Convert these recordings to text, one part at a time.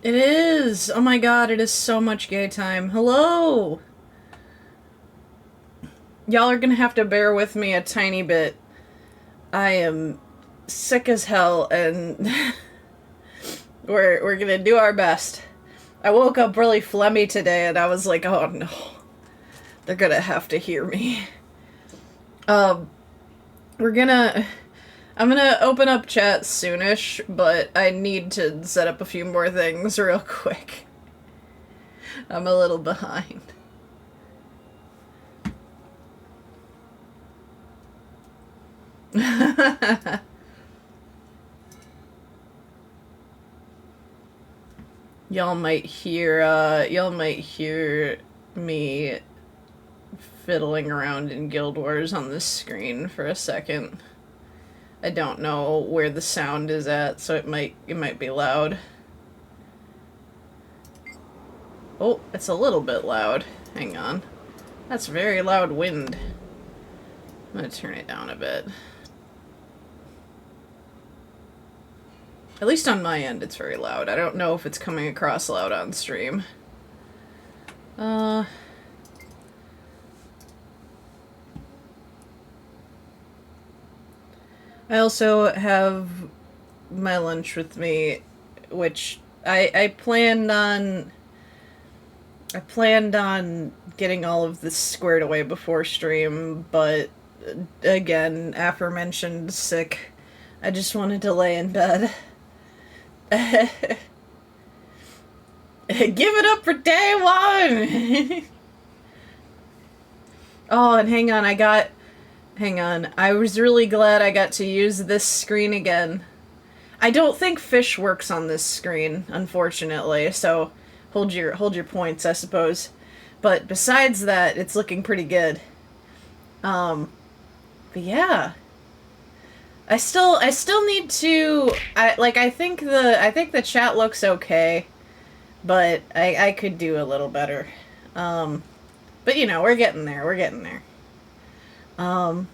It is! Oh my god, it is so much gay time. Hello! Y'all are gonna have to bear with me a tiny bit. I am sick as hell and we're gonna do our best. I woke up really phlegmy today and I was like, oh no. They're gonna have to hear me. Um, we're gonna... I'm gonna open up chat soonish, but I need to set up a few more things real quick. I'm a little behind. Y'all might hear me fiddling around in Guild Wars on this screen for a second. I don't know where the sound is at, so it might be loud. Oh, it's a little bit loud. Hang on. That's very loud wind. I'm gonna turn it down a bit. At least on my end, it's very loud. I don't know if it's coming across loud on stream. I also have my lunch with me, which I planned on getting all of this squared away before stream, but again, aforementioned sick. I just wanted to lay in bed. Give it up for day one! Oh, and hang on, I was really glad I got to use this screen again. I don't think fish works on this screen, unfortunately, so hold your points, I suppose. But besides that, it's looking pretty good. But yeah. I still need to I think the chat looks okay, but I could do a little better. But you know, we're getting there. Oh,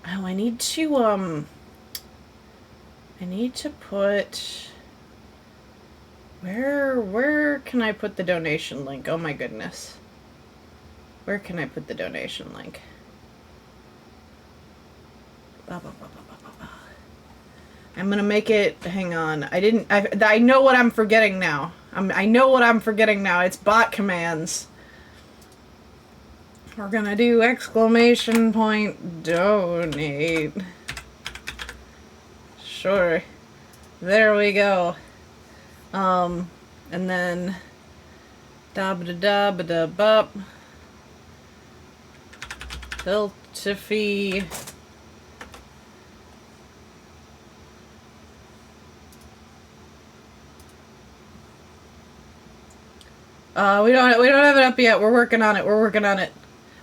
I need to put where can I put the donation link? Oh my goodness. Where can I put the donation link? I'm gonna make it. Hang on. I know what I'm forgetting now. I know what I'm forgetting now. It's bot commands. We're gonna do exclamation point donate. Sure. There we go. And then da-ba-da-da-ba-da-bop. Tiltify. We don't have it up yet. We're working on it.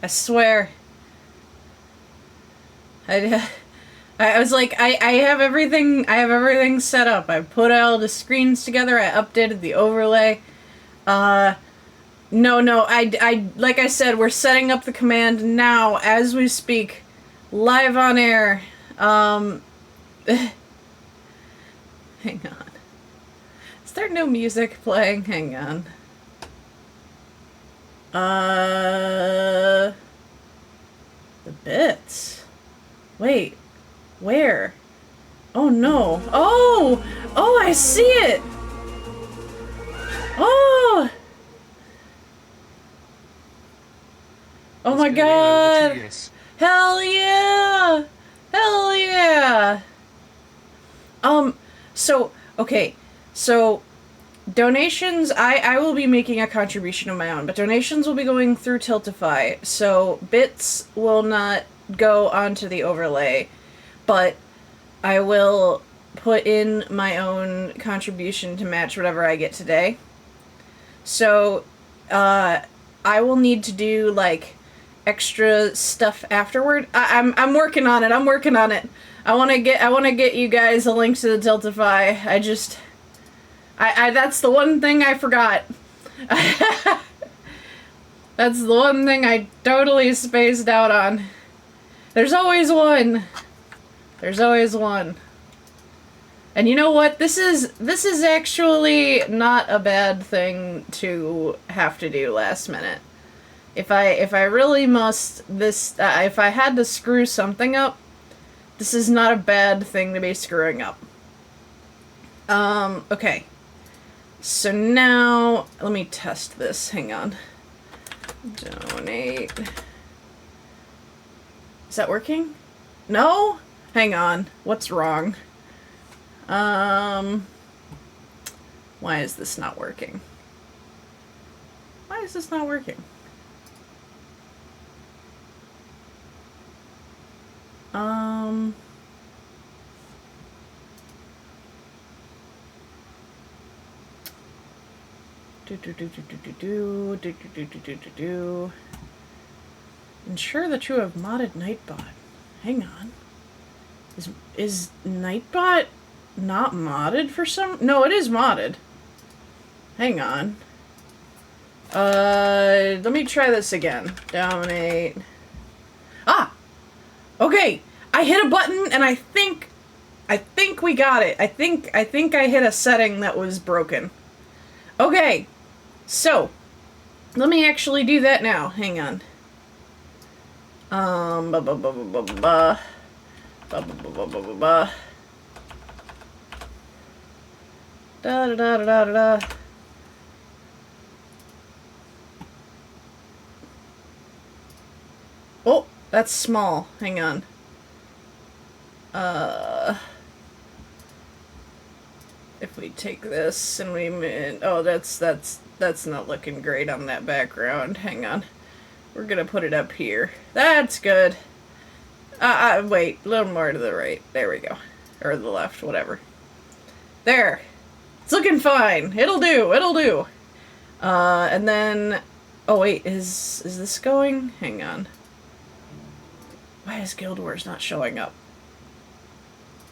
I swear. I was like, I have everything set up. I put all the screens together. I updated the overlay. No, I like I said, we're setting up the command now as we speak, live on air. Hang on. Is there no music playing? Hang on. The bits. Wait. Where? Oh no. Oh! Oh, I see it! Oh! Oh my god! Hell yeah! Hell yeah! Okay. So, donations, I will be making a contribution of my own, but donations will be going through Tiltify, so bits will not go onto the overlay, but I will put in my own contribution to match whatever I get today. So, I will need to do, like, extra stuff afterward. I'm working on it, I wanna get you guys a link to the Tiltify. That's the one thing I forgot. That's the one thing I totally spaced out on. There's always one. And you know what? This is actually not a bad thing to have to do last minute. If I really must this if I had to screw something up, this is not a bad thing to be screwing up. Okay. So now let me test this. Hang on. Donate. Is that working? No? Hang on. What's wrong? Why is this not working? Why is this not working? Ensure that you have modded Nightbot. Hang on. Is Nightbot not modded for some? No, it is modded. Hang on. Let me try this again. Dominate. Ah! Okay, I hit a button and I think we got it. I think I hit a setting that was broken. Okay, so let me actually do that now. Hang on. Da da da da da da. Oh, that's small. Hang on. If we take this and we oh, that's not looking great on that background. Hang on. We're gonna put it up here. That's good. Wait, a little more to the right. There we go. Or the left, whatever. There. It's looking fine. It'll do. It'll do. And then, oh wait, is this going? Hang on. Why is Guild Wars not showing up?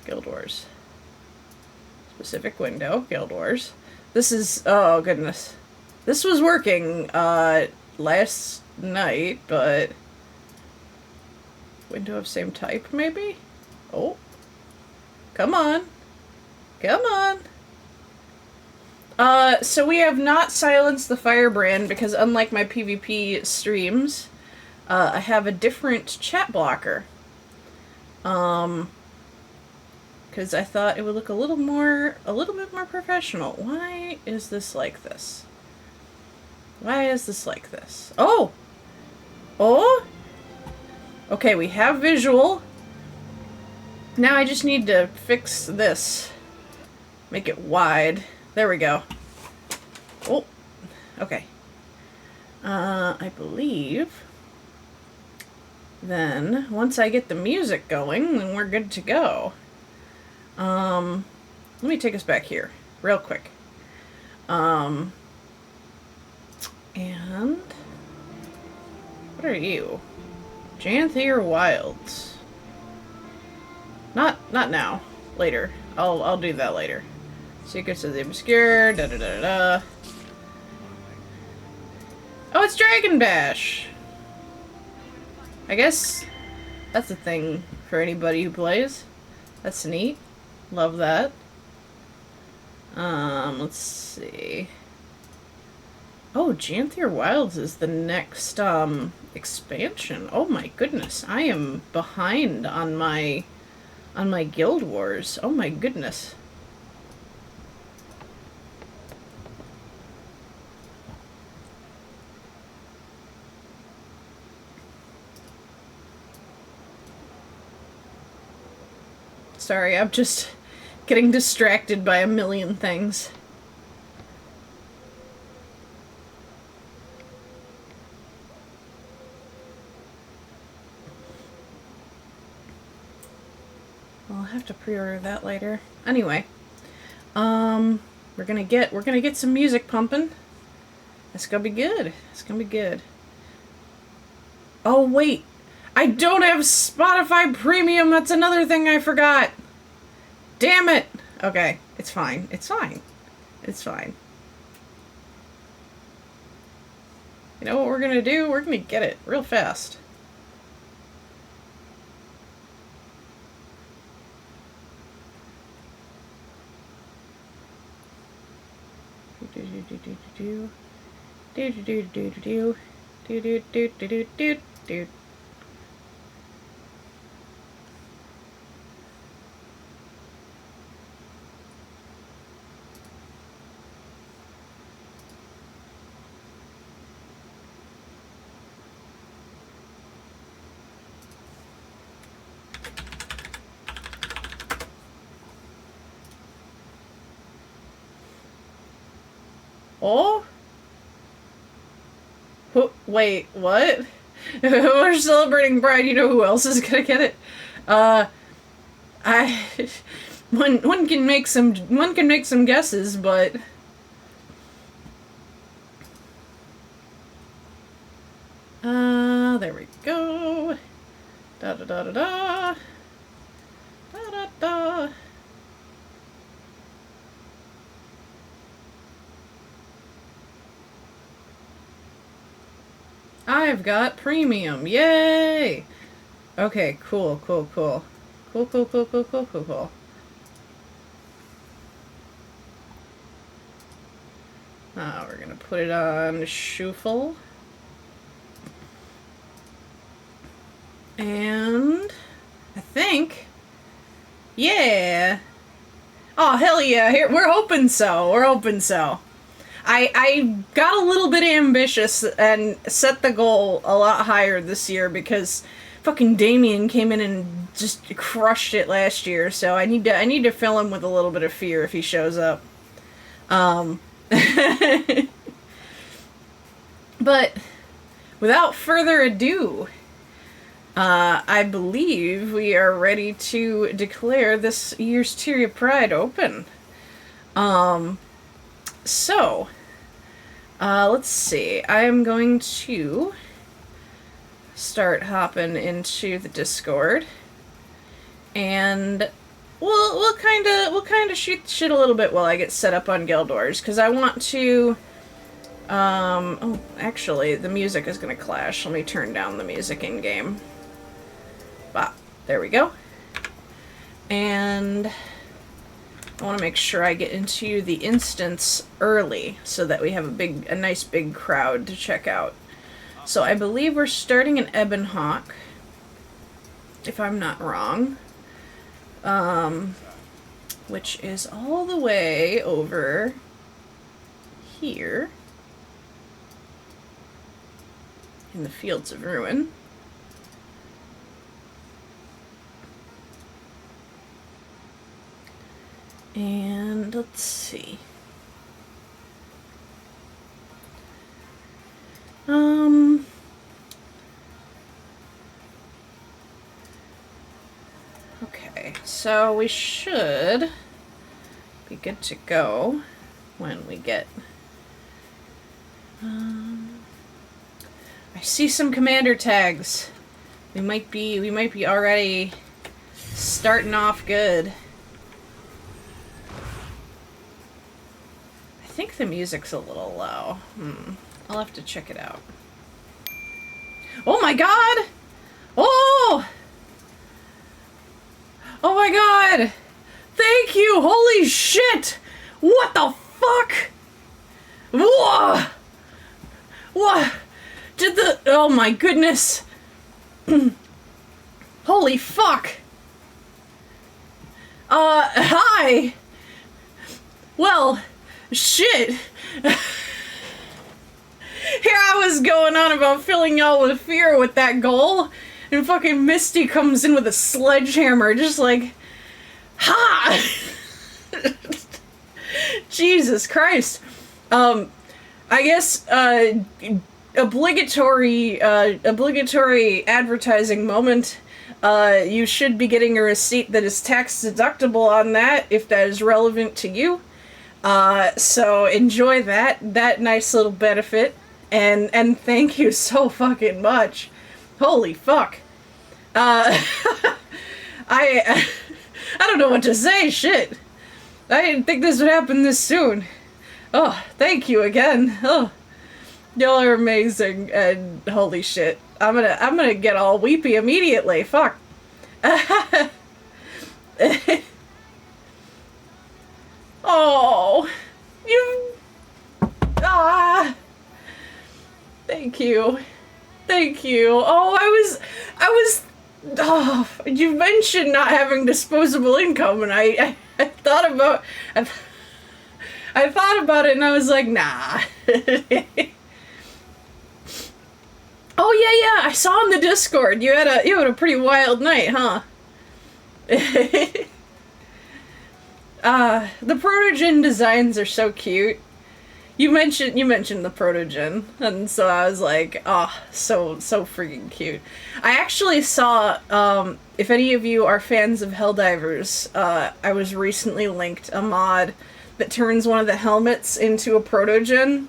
Guild Wars. Specific window, Guild Wars. This is, oh goodness. This was working, last night, but window of same type, maybe? Oh. Come on. Come on. So we have not silenced the firebrand because unlike my PvP streams, I have a different chat blocker. Because I thought it would look a little bit more professional. Why is this like this? Why is this like this? Oh! Oh! Okay, we have visual. Now I just need to fix this. Make it wide. There we go. Oh! Okay. I believe then, once I get the music going, then we're good to go. Let me take us back here, real quick. And what are you? Janthier Wilds. Not now. Later. I'll do that later. Secrets of the Obscure. Da da da da. Oh, it's Dragon Bash. I guess that's a thing for anybody who plays. That's neat. Love that. Let's see. Oh, Janthier Wilds is the next, expansion. Oh my goodness. I am behind on my Guild Wars. Oh my goodness. Sorry, I'm just getting distracted by a million things. I'll have to pre-order that later. Anyway, we're gonna get some music pumping. It's gonna be good. It's gonna be good. Oh wait, I don't have Spotify Premium. That's another thing I forgot. Damn it. Okay, it's fine. It's fine. It's fine. You know what we're gonna do? We're gonna get it real fast. Oh? Wait, what? We're celebrating Bride, you know who else is gonna get it? I... One can make some guesses, but... there we go. Da da da da da. Da da da. I've got premium. Yay! Okay, cool. Cool. We're gonna put it on Shuffle. And I think, yeah. Oh, hell yeah. Here, we're hoping so. I got a little bit ambitious and set the goal a lot higher this year because fucking Damien came in and just crushed it last year, so I need to fill him with a little bit of fear if he shows up. But without further ado, I believe we are ready to declare this year's Tyria Pride open. So, let's see. I am going to start hopping into the Discord, and we'll kind of shoot shit a little bit while I get set up on Guild Wars, because I want to. Oh, actually, the music is gonna clash. Let me turn down the music in game. Bah, there we go. And I want to make sure I get into the instance early so that we have a nice big crowd to check out. So I believe we're starting in Ebonhawk, if I'm not wrong, which is all the way over here in the Fields of Ruin. And let's see. Okay, so we should be good to go when we get. I see some commander tags. We might be already starting off good. I think the music's a little low. I'll have to check it out. Oh my god! Oh! Oh my god! Thank you! Holy shit! What the fuck? Whoa! What? Did the... Oh my goodness! Holy fuck! Hi! Well, shit! Here I was going on about filling y'all with fear with that goal, and fucking Misty comes in with a sledgehammer, just like, ha! Jesus Christ. I guess, obligatory advertising moment. You should be getting a receipt that is tax deductible on that, if that is relevant to you. So enjoy that nice little benefit, and thank you so fucking much. Holy fuck. I don't know what to say, shit. I didn't think this would happen this soon. Oh, thank you again. Oh, y'all are amazing, and holy shit. I'm gonna get all weepy immediately. Fuck. Oh, Thank you. Thank you. Oh, you mentioned not having disposable income, and I thought about, I thought about it, and I was like, nah. Oh yeah, I saw in the Discord you had a pretty wild night, huh? The Protogen designs are so cute. You mentioned the Protogen, and so I was like, oh, so freaking cute. I actually saw, if any of you are fans of Helldivers, I was recently linked a mod that turns one of the helmets into a Protogen,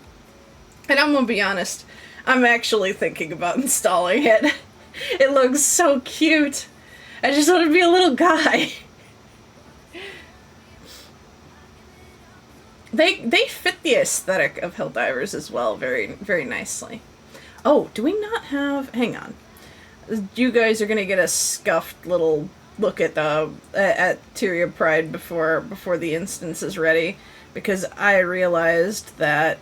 and I'm gonna be honest, I'm actually thinking about installing it. It looks so cute. I just want to be a little guy. They fit the aesthetic of Helldivers as well very, very nicely. Oh, do we not have... Hang on. You guys are gonna get a scuffed little look at Tyria Pride before the instance is ready, because I realized that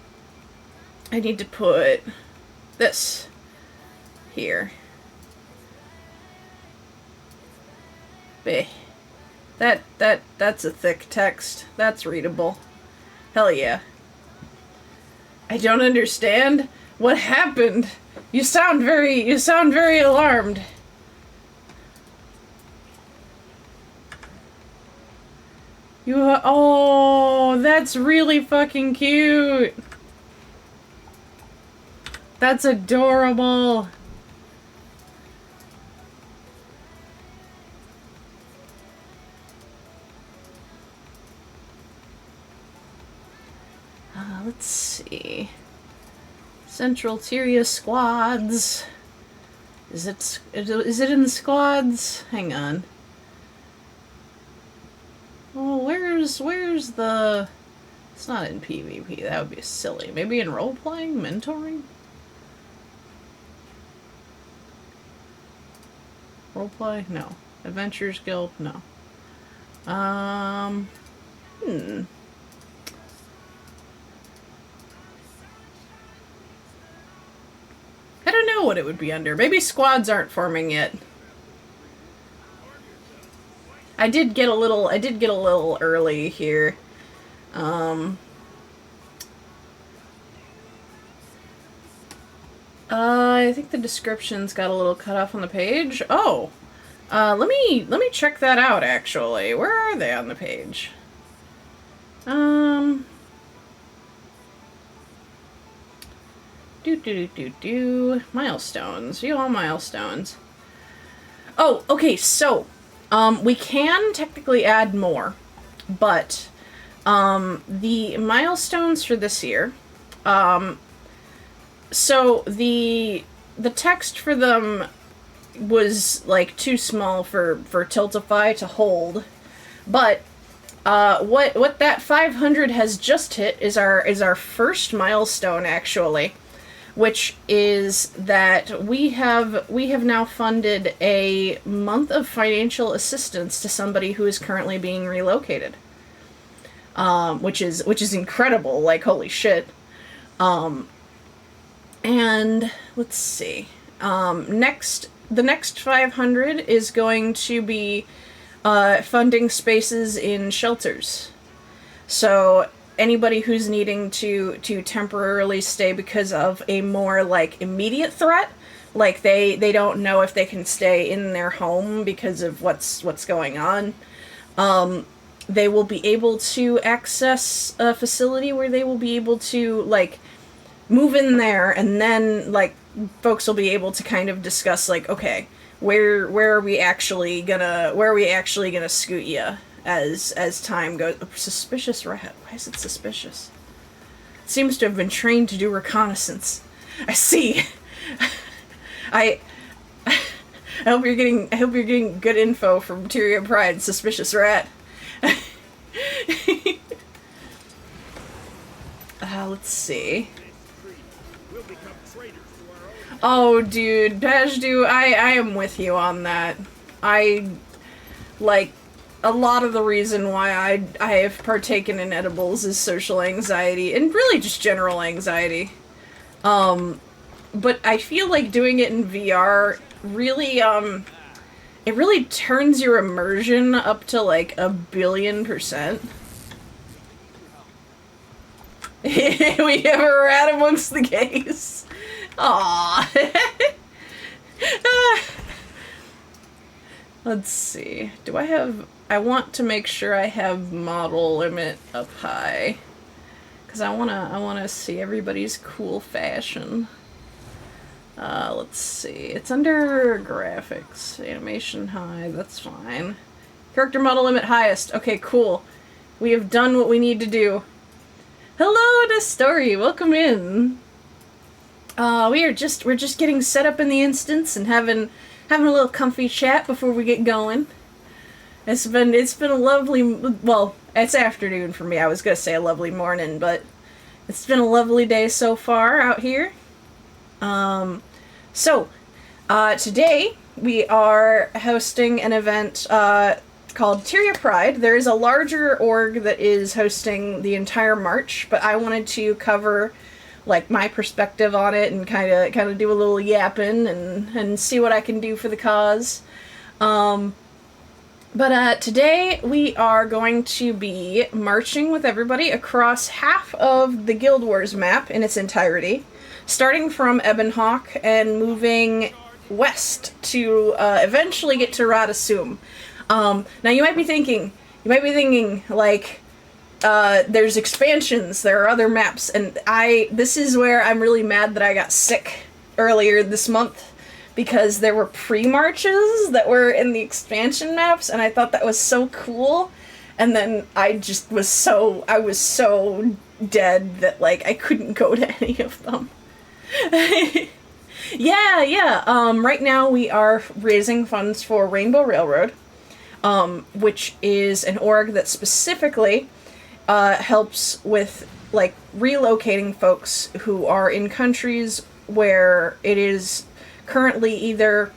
I need to put this here. Bleh. That's a thick text. That's readable. Hell yeah. I don't understand. What happened? You sound very alarmed. Oh, that's really fucking cute. That's adorable. Let's see. Central Tyria squads. Is it in the squads? Hang on. Oh, where's the... It's not in PvP. That would be silly. Maybe in role-playing? Mentoring? Roleplay? No. Adventures Guild? No. I don't know what it would be under. Maybe squads aren't forming yet. I did get a little early here. I think the descriptions got a little cut off on the page. Oh. Let me check that out actually. Where are they on the page? Milestones. View all milestones. Oh, okay, so we can technically add more, but the milestones for this year, so the text for them was like too small for Tiltify to hold, but what that 500 has just hit is our first milestone actually, which is that we have now funded a month of financial assistance to somebody who is currently being relocated, which is incredible. Like, holy shit. And let's see. The next 500 is going to be funding spaces in shelters. So anybody who's needing to temporarily stay because of a more like immediate threat, like they don't know if they can stay in their home because of what's going on, they will be able to access a facility where they will be able to like move in there, and then like folks will be able to kind of discuss like, okay, where are we actually gonna scoot you as time goes. Suspicious rat. Why is it suspicious? It seems to have been trained to do reconnaissance. I see. I hope you're getting good info from Tyria Pride, suspicious rat. Let's see. Oh, dude, Pajdu, I am with you on that. I, like, a lot of the reason why I have partaken in edibles is social anxiety, and really just general anxiety. but I feel like doing it in VR really, it really turns your immersion up to like 1,000,000,000%. We have a rat amongst the gays. Aww. Let's see. Do I have... I want to make sure I have model limit up high. Because I wanna see everybody's cool fashion. Let's see. It's under graphics. Animation high. That's fine. Character model limit highest. Okay, cool. We have done what we need to do. Hello, Nestori. Welcome in. We're just getting set up in the instance and having a little comfy chat before we get going. It's been a lovely, well, it's afternoon for me. I was gonna say a lovely morning, but it's been a lovely day so far out here. Today we are hosting an event called Tyria Pride. There is a larger org that is hosting the entire march, but I wanted to cover like my perspective on it and kind of do a little yapping and see what I can do for the cause. Today we are going to be marching with everybody across half of the Guild Wars map in its entirety, starting from Ebonhawk and moving west to eventually get to Radasum. Now you might be thinking, like, there's expansions, there are other maps, and this is where I'm really mad that I got sick earlier this month, because there were pre-marches that were in the expansion maps, and I thought that was so cool, and then I was so dead that, like, I couldn't go to any of them. Yeah, right now we are raising funds for Rainbow Railroad, which is an org that specifically helps with, like, relocating folks who are in countries where it is currently either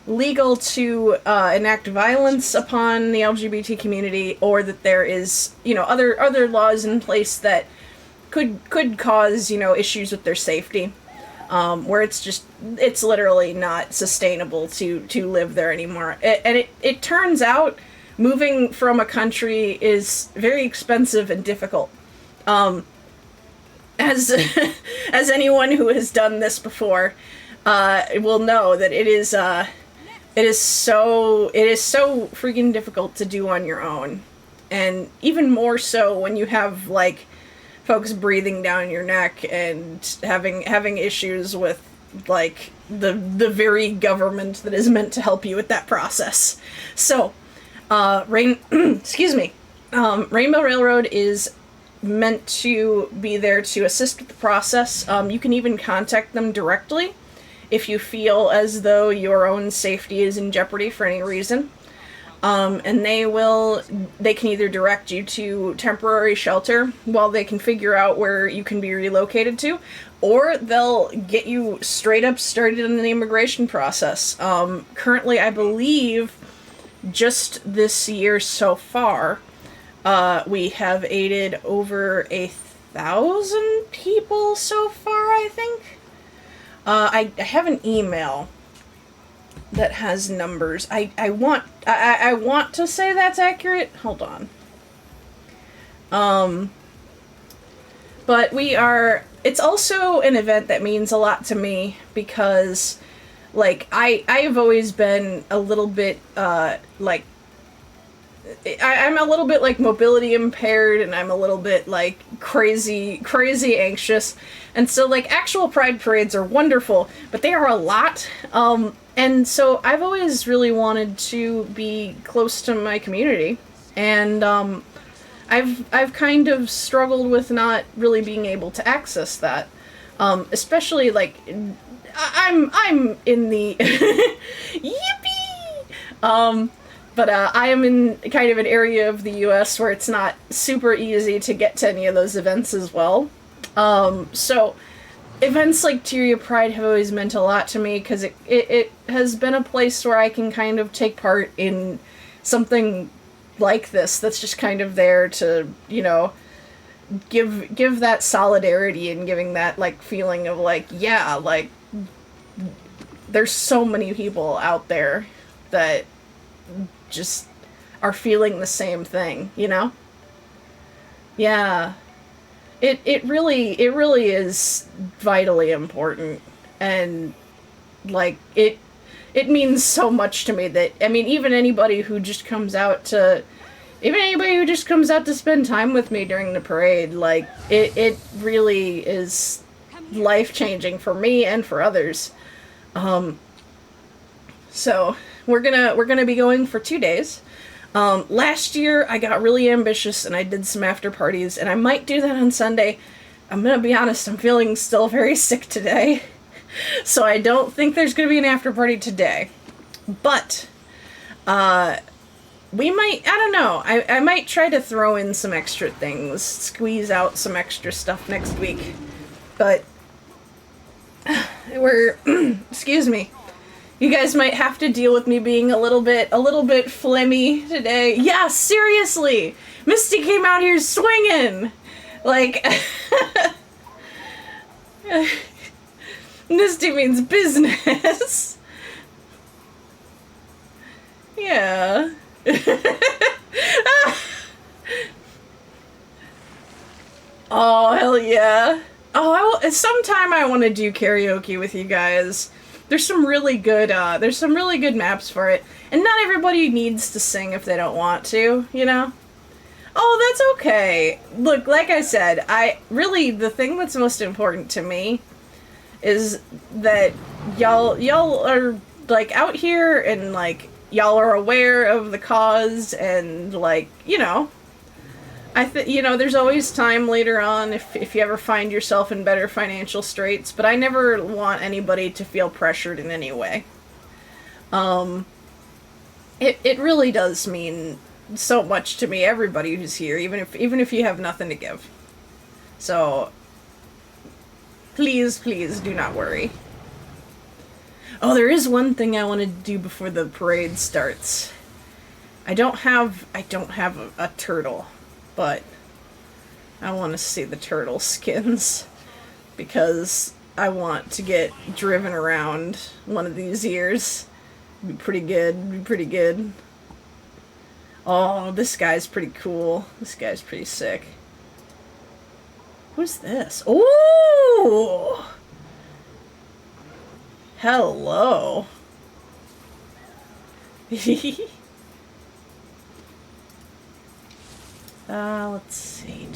legal to enact violence upon the LGBT community, or that there is, other laws in place that could cause, issues with their safety, where it's literally not sustainable to live there anymore. It turns out moving from a country is very expensive and difficult. As anyone who has done this before will know, that it is so freaking difficult to do on your own, and even more so when you have, like, folks breathing down your neck and having issues with, like, the very government that is meant to help you with that process. So, excuse me. Rainbow Railroad is meant to be there to assist with the process. You can even contact them directly if you feel as though your own safety is in jeopardy for any reason. And they can either direct you to temporary shelter while they can figure out where you can be relocated to, or they'll get you straight up started in the immigration process. Currently, I believe, just this year so far, we have aided over 1,000 people so far, I think. I have an email that has numbers. I want to say that's accurate. Hold on. But it's also an event that means a lot to me because, like, I've always been a little bit, like, I'm a little bit, like, mobility impaired, and I'm a little bit, like, crazy anxious. And so, like, actual Pride parades are wonderful, but they are a lot. And so I've always really wanted to be close to my community. And, I've kind of struggled with not really being able to access that. Especially, like, I'm in the... Yippee! But I am in kind of an area of the U.S. where it's not super easy to get to any of those events as well. So events like Tyria Pride have always meant a lot to me, because it has been a place where I can kind of take part in something like this that's just kind of there to, give that solidarity and giving that, like, feeling of, like, yeah, like, there's so many people out there that just are feeling the same thing, you know? Yeah. It really is vitally important, and like it means so much to me that, I mean, even anybody who just comes out to spend time with me during the parade, like it really is life changing for me and for others. So we're gonna be going for 2 days. Last year I got really ambitious and I did some after parties, and I might do that on Sunday. I'm gonna be honest, I'm feeling still very sick today. So I don't think there's gonna be an after party today. But, we might, I don't know, I might try to throw in some extra things, squeeze out some extra stuff next week. But, excuse me. You guys might have to deal with me being a little bit phlegmy today. Yeah, seriously! Misty came out here swinging! Like, Misty means business. Yeah. Oh, hell yeah. Oh, sometime I want to do karaoke with you guys. There's some really good maps for it. And not everybody needs to sing if they don't want to, you know? Oh, that's okay. Look, like I said, the thing that's most important to me is that y'all are, like, out here, and, like, y'all are aware of the cause, and, like, you know, there's always time later on if you ever find yourself in better financial straits, but I never want anybody to feel pressured in any way. It really does mean so much to me, everybody who's here, even if you have nothing to give. So, please do not worry. Oh, there is one thing I want to do before the parade starts. I don't have a turtle, but I want to see the turtle skins, because I want to get driven around one of these years. Be pretty good. Oh, this guy's pretty cool. This guy's pretty sick. Who's this? Ooh! Hello. Let's see.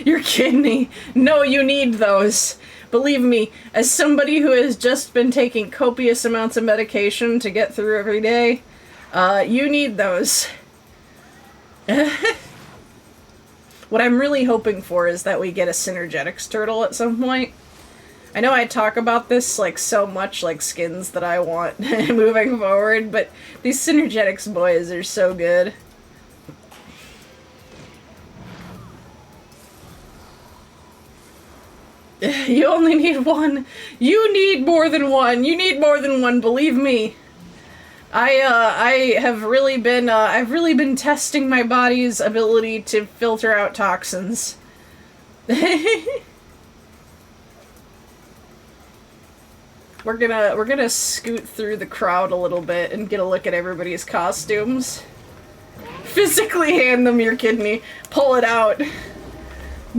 Your kidney. No, you need those. Believe me, as somebody who has just been taking copious amounts of medication to get through every day, you need those. What I'm really hoping for is that we get a Synergetics turtle at some point. I know I talk about this, like, so much, like, skins that I want moving forward, but these Synergetics boys are so good. You only need one. You need more than one. You need more than one, believe me. I have really been, I've really been testing my body's ability to filter out toxins. We're gonna scoot through the crowd a little bit and get a look at everybody's costumes. Physically hand them your kidney. Pull it out.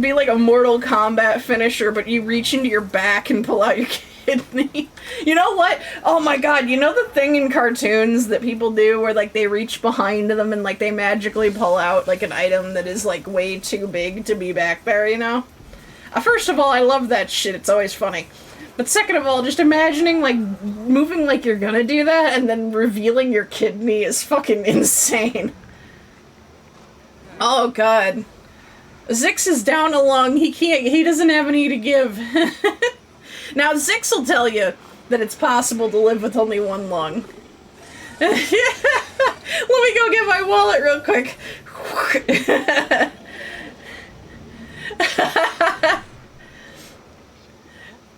Be like a Mortal Kombat finisher, but you reach into your back and pull out your kidney. You know what? Oh my god, you know the thing in cartoons that people do where, like, they reach behind them and, like, they magically pull out, like, an item that is, like, way too big to be back there, you know? First of all, I love that shit. It's always funny. But second of all, just imagining, like, moving like you're gonna do that and then revealing your kidney is fucking insane. Oh god. Zix is down a lung. He doesn't have any to give. Now, Zix will tell you that it's possible to live with only one lung. Let me go get my wallet real quick.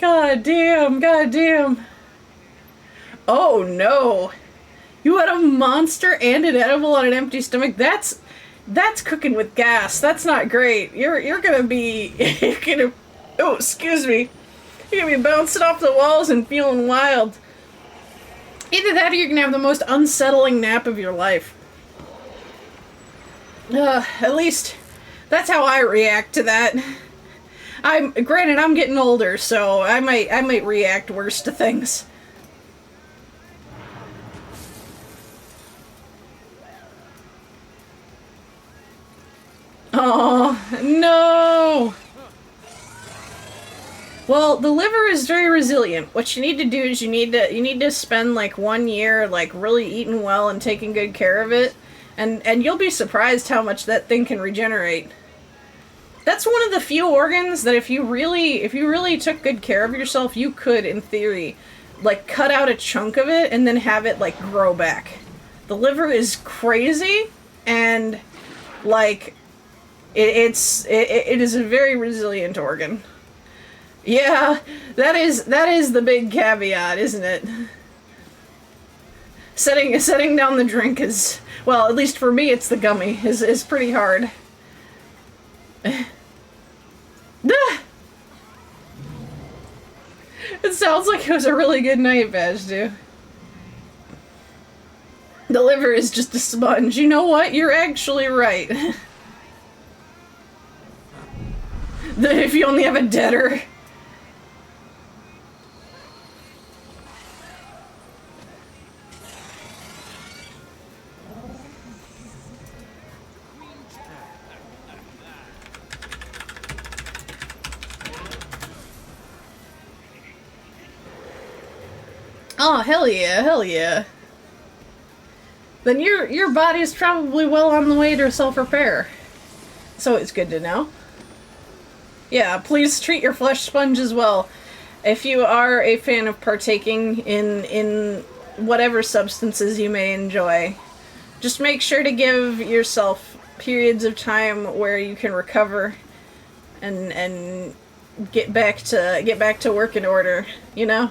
God damn. Oh no. You had a monster and an edible on an empty stomach? That's cooking with gas. That's not great. You're gonna be... oh, excuse me. You're gonna be bouncing off the walls and feeling wild. Either that or you're gonna have the most unsettling nap of your life. At least that's how I react to that. Granted, I'm getting older, so I might react worse to things. Oh no! Well, the liver is very resilient. What you need to do is you need to spend like 1 year like really eating well and taking good care of it, and you'll be surprised how much that thing can regenerate. That's one of the few organs that if you really took good care of yourself, you could, in theory, like cut out a chunk of it and then have it like grow back. The liver is crazy, and like it is a very resilient organ. Yeah, that is the big caveat, isn't it? Setting down the drink is, well, at least for me, it's the gummy, is pretty hard. It sounds like it was a really good night, Vashdu. The liver is just a sponge. You know what? You're actually right. If you only have a deader. Oh, hell yeah, hell yeah. Then your body's probably well on the way to self-repair. So it's good to know. Yeah, please treat your flesh sponge as well. If you are a fan of partaking in whatever substances you may enjoy, just make sure to give yourself periods of time where you can recover and get back to work in order, you know?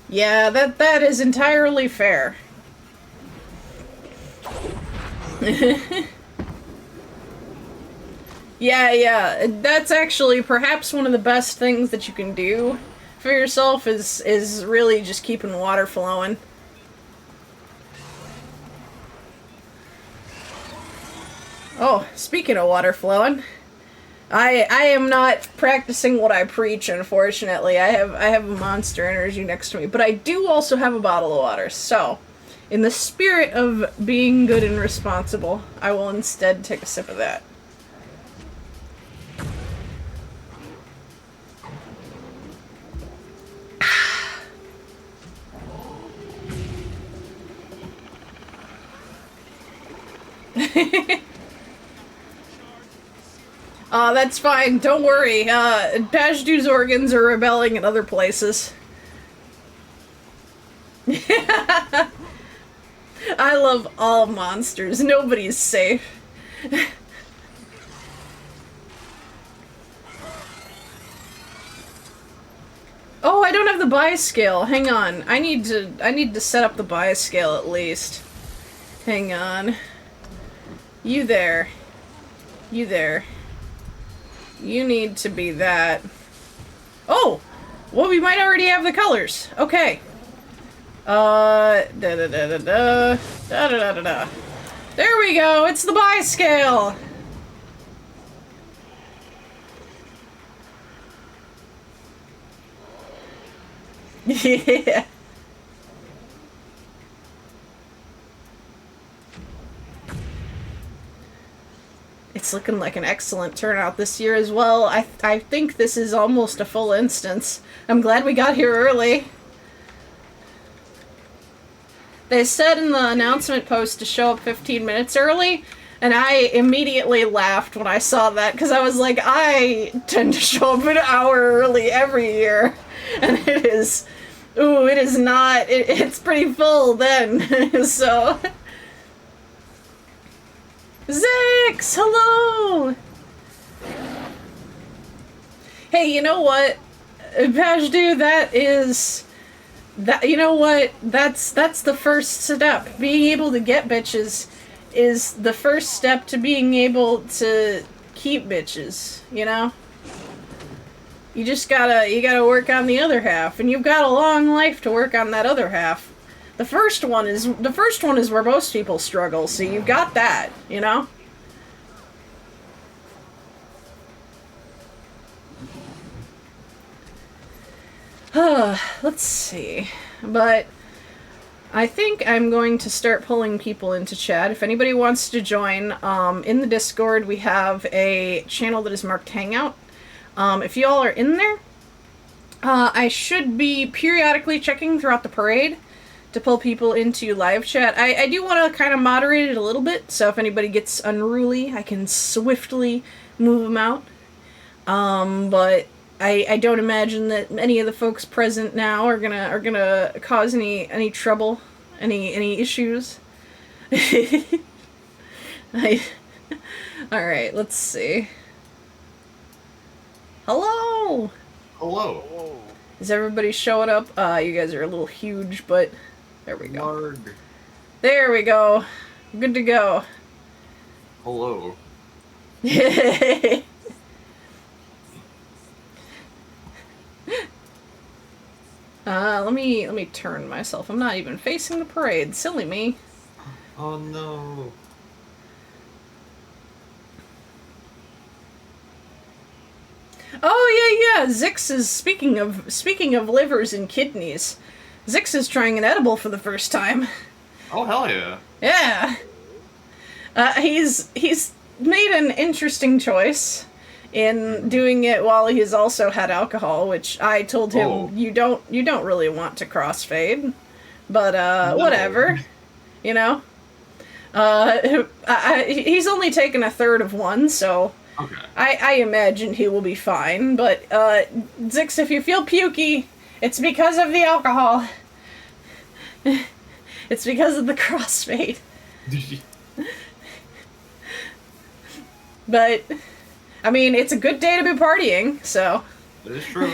Yeah, that is entirely fair. Yeah, that's actually perhaps one of the best things that you can do for yourself is really just keeping water flowing. Oh, speaking of water flowing, I am not practicing what I preach, unfortunately. I have a Monster Energy next to me, but I do also have a bottle of water. So, in the spirit of being good and responsible, I will instead take a sip of that. That's fine. Don't worry. Pashdu's organs are rebelling in other places. I love all monsters. Nobody's safe. Oh, I don't have the buy scale. Hang on. I need to set up the buy scale at least. Hang on. You there. You there. You need to be that. Oh! Well, we might already have the colors. Okay. Da-da-da-da-da. Da-da-da-da-da. There we go! It's the buy scale! Yeah. It's looking like an excellent turnout this year as well. I think this is almost a full instance. I'm glad we got here early. They said in the announcement post to show up 15 minutes early, and I immediately laughed when I saw that, because I was like, I tend to show up an hour early every year, and it is... Ooh, it is not... It's pretty full then, so... Zix! Hello! Hey, you know what? Pashdu, that is... That, you know what? That's the first step. Being able to get bitches is the first step to being able to keep bitches, you know? You just gotta work on the other half, and you've got a long life to work on that other half. The first one is where most people struggle, so you've got that, you know? Let's see. But I think I'm going to start pulling people into chat. If anybody wants to join, in the Discord we have a channel that is marked Hangout. If you all are in there, I should be periodically checking throughout the parade to pull people into live chat. I do want to kind of moderate it a little bit, so if anybody gets unruly, I can swiftly move them out. But I don't imagine that any of the folks present now are gonna cause any trouble, any issues. Alright, let's see. Hello! Hello. Is everybody showing up? You guys are a little huge, but there we go. Lord. There we go. Good to go. Hello. Let me turn myself. I'm not even facing the parade. Silly me. Oh no. Oh yeah. Zix is speaking of livers and kidneys. Zix is trying an edible for the first time. Oh hell yeah. Yeah. He's made an interesting choice in doing it while he's also had alcohol, which I told him you don't really want to crossfade, but no. Whatever, you know. He's only taken a third of one, so okay. I imagine he will be fine. But Zix, if you feel pukey, it's because of the alcohol. It's because of the crossfade. But I mean, it's a good day to be partying, so. That is true.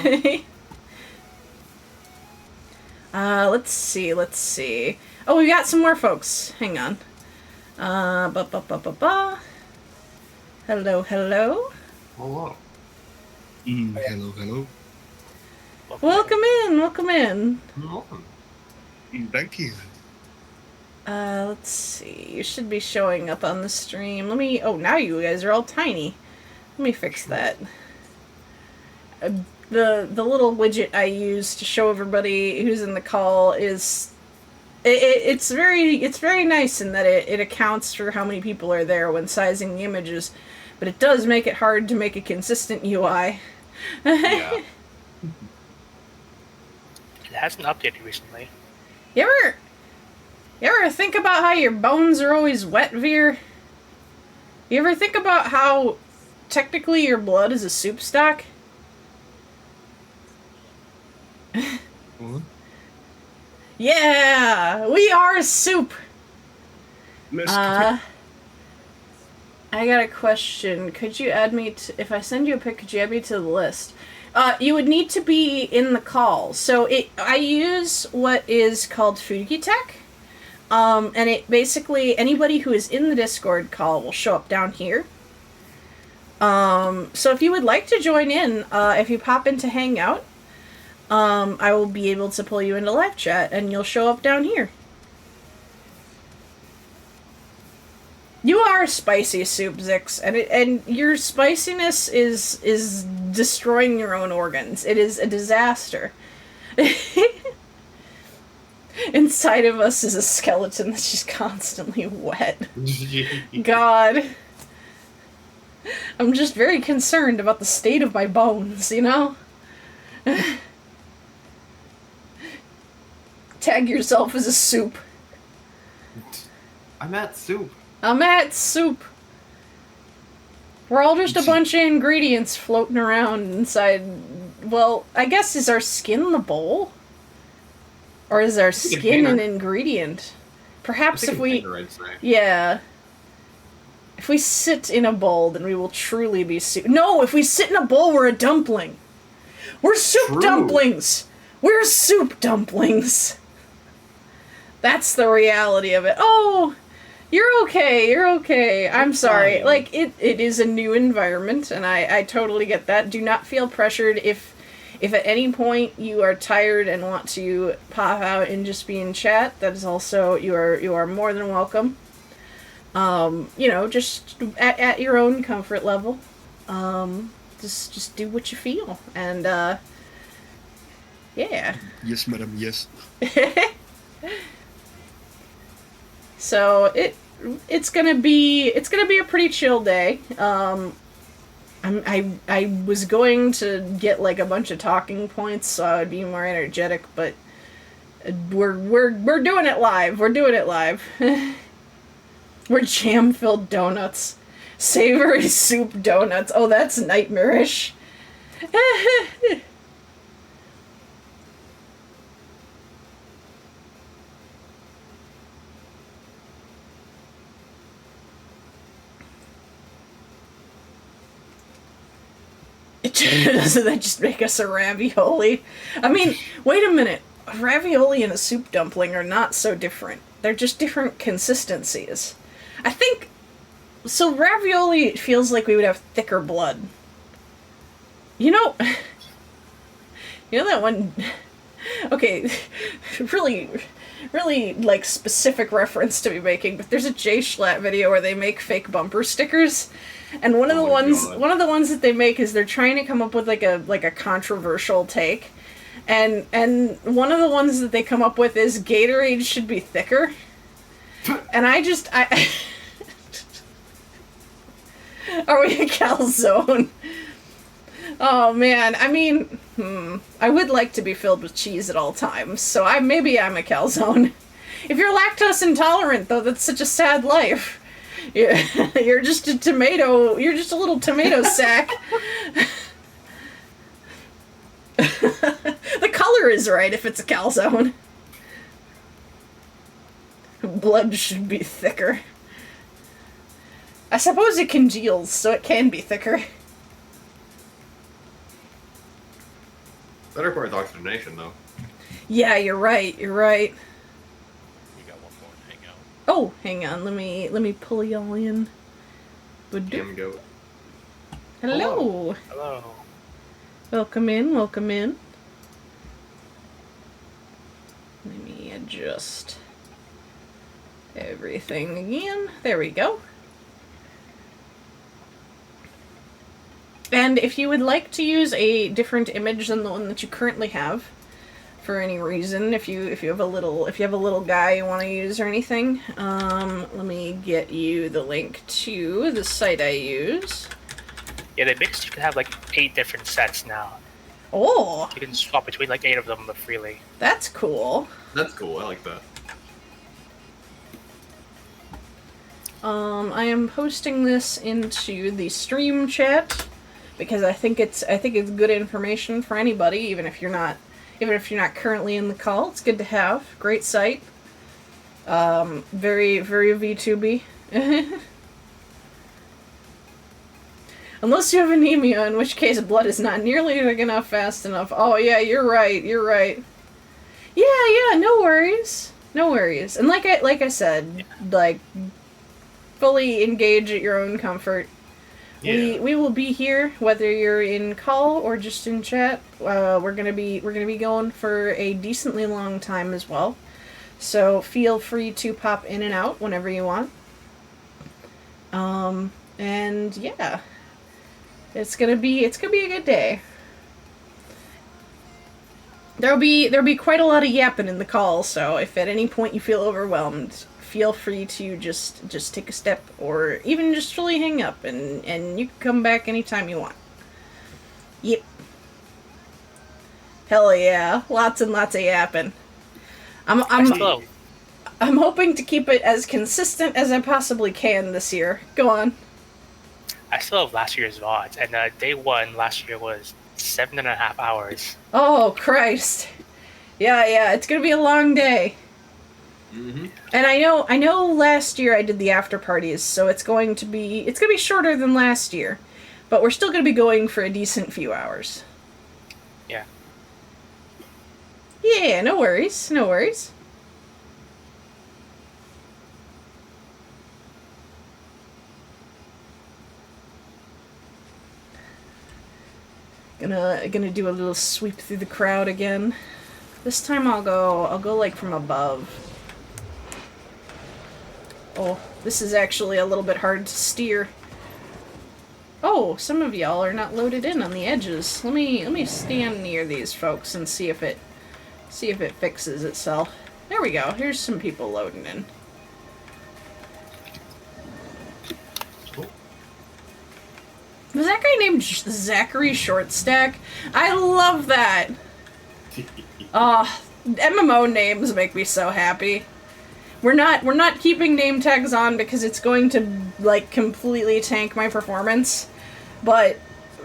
Let's see. Oh, we got some more folks. Hang on. Hello. Hello. Hello. Welcome in. Welcome. Thank you. Let's see. You should be showing up on the stream. Oh, now you guys are all tiny. Let me fix that. The little widget I use to show everybody who's in the call is it's very nice in that it accounts for how many people are there when sizing the images, but it does make it hard to make a consistent UI. Yeah. It hasn't updated recently. You ever think about how your bones are always wet, Veer? You ever think about how technically your blood is a soup stock? What? Yeah, we are soup. Miss I got a question. Could you add me to, if I send you a pic, could you add me to the list? You would need to be in the call. So I use what is called Fugi Tech. And it basically, anybody who is in the Discord call will show up down here. So if you would like to join in, if you pop into Hangout, I will be able to pull you into live chat and you'll show up down here. You are spicy soup, Zix, and your spiciness is destroying your own organs. It is a disaster. Inside of us is a skeleton that's just constantly wet. God. I'm just very concerned about the state of my bones, you know? Tag yourself as a soup. I'm at soup. I'm at soup. We're all just a bunch of ingredients floating around inside. Well, I guess, is our skin the bowl? Or is our skin an ingredient? Perhaps if we... Yeah. If we sit in a bowl, then we will truly be soup. No, if we sit in a bowl, we're a dumpling. We're soup dumplings. We're soup dumplings. That's the reality of it. Oh, You're okay. You're okay. I'm sorry. fine. Like it is a new environment, and I totally get that. Do not feel pressured if at any point you are tired and want to pop out and just be in chat. That is also you are more than welcome. Just at your own comfort level. Just do what you feel, and yeah. Yes, madam, yes. So it's gonna be a pretty chill day. I was going to get like a bunch of talking points so I would be more energetic, but we're doing it live. We're doing it live. We're jam-filled donuts. Savory soup donuts. Oh, that's nightmarish. Doesn't that just make us a ravioli? I mean, wait a minute. A ravioli and a soup dumpling are not so different. They're just different consistencies. I think... So ravioli feels like we would have thicker blood. You know... You know that one... Okay, really, like, specific reference to be making, but there's a Jay Schlatt video where they make fake bumper stickers. And one of the ones that they make is they're trying to come up with like a controversial take. And one of the ones that they come up with is Gatorade should be thicker. And I Are we a calzone? Oh man, I mean, I would like to be filled with cheese at all times, so maybe I'm a calzone. If you're lactose intolerant though, that's such a sad life. You're just a tomato. You're just a little tomato sack. The color is right if it's a calzone. Blood should be thicker. I suppose it congeals, so it can be thicker. That requires oxygenation, though. Yeah, you're right. You're right. We got one more to hang out. Oh, hang on. Let me pull y'all in. Damn goat. Hello. Hello. Welcome in. Welcome in. Let me adjust everything again. There we go. And if you would like to use a different image than the one that you currently have, for any reason, if you have a little guy you want to use or anything, let me get you the link to the site I use. Yeah, they mixed. You can have like 8 different sets now. Oh, You can swap between like 8 of them freely. that's cool. That's cool. I like that. I am posting this into the stream chat because I think it's good information for anybody, even if you're not currently in the call. It's good to have. Great site. Very VTuber. Unless you have anemia, in which case blood is not nearly big enough fast enough. Oh yeah, you're right. Yeah, no worries. And like I said, like, fully engage at your own comfort. Yeah. We will be here whether you're in call or just in chat. We're gonna be going for a decently long time as well, so feel free to pop in and out whenever you want. And yeah, it's gonna be a good day. There'll be quite a lot of yapping in the call, so if at any point you feel overwhelmed, feel free to just take a step, or even just fully hang up, and you can come back anytime you want. Yep. Hell yeah. Lots and lots of yapping. I'm Hello. hoping to keep it as consistent as I possibly can this year. Go on. I still have last year's VODs, and day 1 last year was 7.5 hours. Oh, Christ. Yeah, it's gonna be a long day. Mm-hmm. And I know last year I did the after parties, so it's gonna be shorter than last year. But we're still gonna be going for a decent few hours. Yeah. Yeah, no worries. Gonna do a little sweep through the crowd again. This time I'll go like from above. Oh, this is actually a little bit hard to steer. Oh, some of y'all are not loaded in on the edges. Let me stand near these folks and see if it fixes itself. There we go. Here's some people loading in. Was that guy named Zachary Shortstack? I love that. MMO names make me so happy. We're not keeping name tags on because it's going to like completely tank my performance. But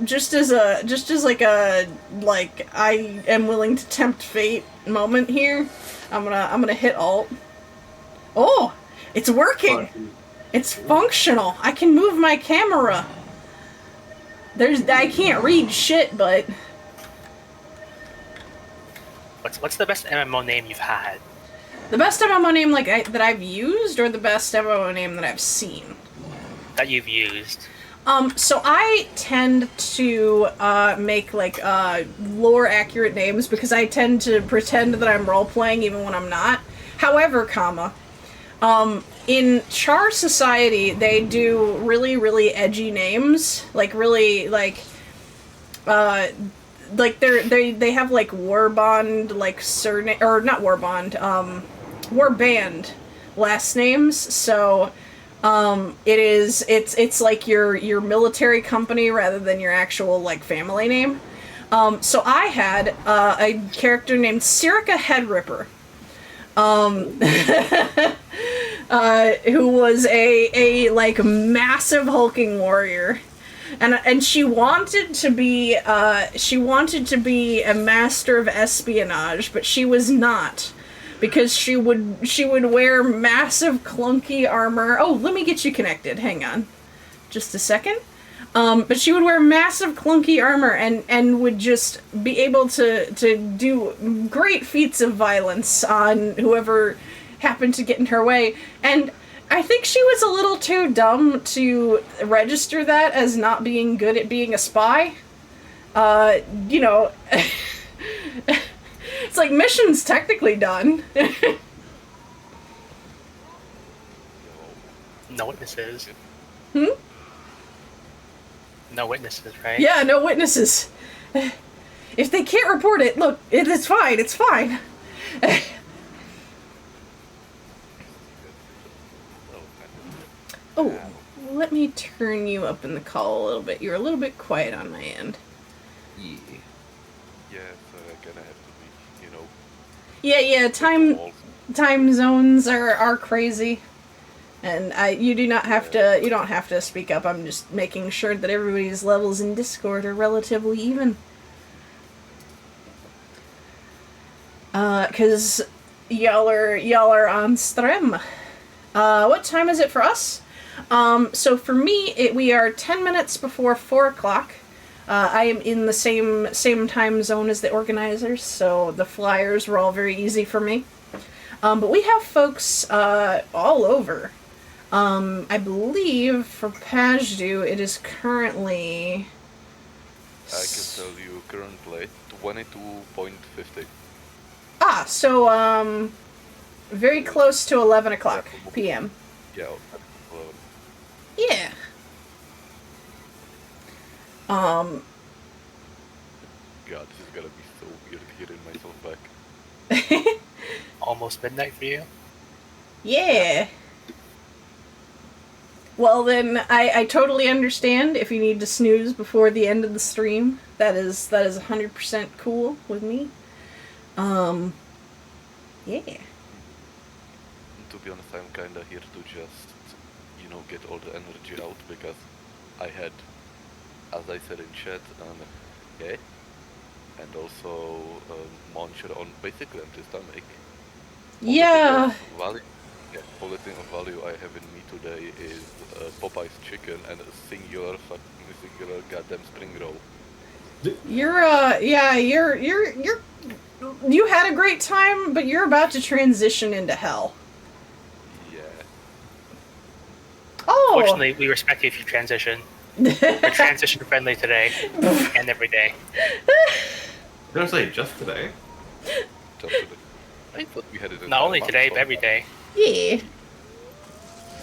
just as like a I am willing to tempt fate moment here, I'm gonna hit Alt. Oh, it's working. It's functional. I can move my camera. I can't read shit, but What's the best MMO name you've had? the best MMO name that I've used, or the best MMO name that I've seen? That you've used. So I tend to make like lore accurate names because I tend to pretend that I'm role playing even when I'm not. However, in Char Society, they do really, really edgy names, like really they have like Warbond like surname, or not Warbond, Warband last names. So it's like your military company rather than your actual like family name. So I had a character named Sirica Headripper. Who was a like massive hulking warrior, and she wanted to be a master of espionage, but she was not, because she would wear massive clunky armor. Oh, let me get you connected. Hang on, just a second. But she would wear massive clunky armor and would just be able to do great feats of violence on whoever happened to get in her way. And I think she was a little too dumb to register that as not being good at being a spy. You know, it's like, mission's technically done. No witnesses. Hmm? No witnesses, right? Yeah, no witnesses. If they can't report it, look, it's fine, it's fine. Oh, let me turn you up in the call a little bit. You're a little bit quiet on my end. Yeah. Yeah, so gonna have to be, you know. Yeah, time zones are crazy. And you don't have to speak up. I'm just making sure that everybody's levels in Discord are relatively even. Cause y'all are on stream. What time is it for us? So for me, we are 10 minutes before 4 o'clock. I am in the same time zone as the organizers, so the flyers were all very easy for me. But we have folks all over. I believe for Pajdu it is currently... I can tell you currently 22.50. Ah, so, very close to 11 o'clock p.m. Yeah, 11. Yeah. God, this is gonna be so weird hearing myself back. Almost midnight for you? Yeah. Well, then, I totally understand if you need to snooze before the end of the stream. That is 100% cool with me. Yeah. To be honest, I'm kinda here to just, you know, get all the energy out, because I had, as I said in chat, yeah, and also muncher on basically empty stomach. Yeah. Only thing of value I have in me today is Popeye's chicken and a singular goddamn spring roll. You had a great time, but you're about to transition into hell. Yeah. Oh! Fortunately, we respect you if you transition. We're transition friendly today and every day. I don't say just today. Just today. I thought we had it. Not only today, but every day. Yeah.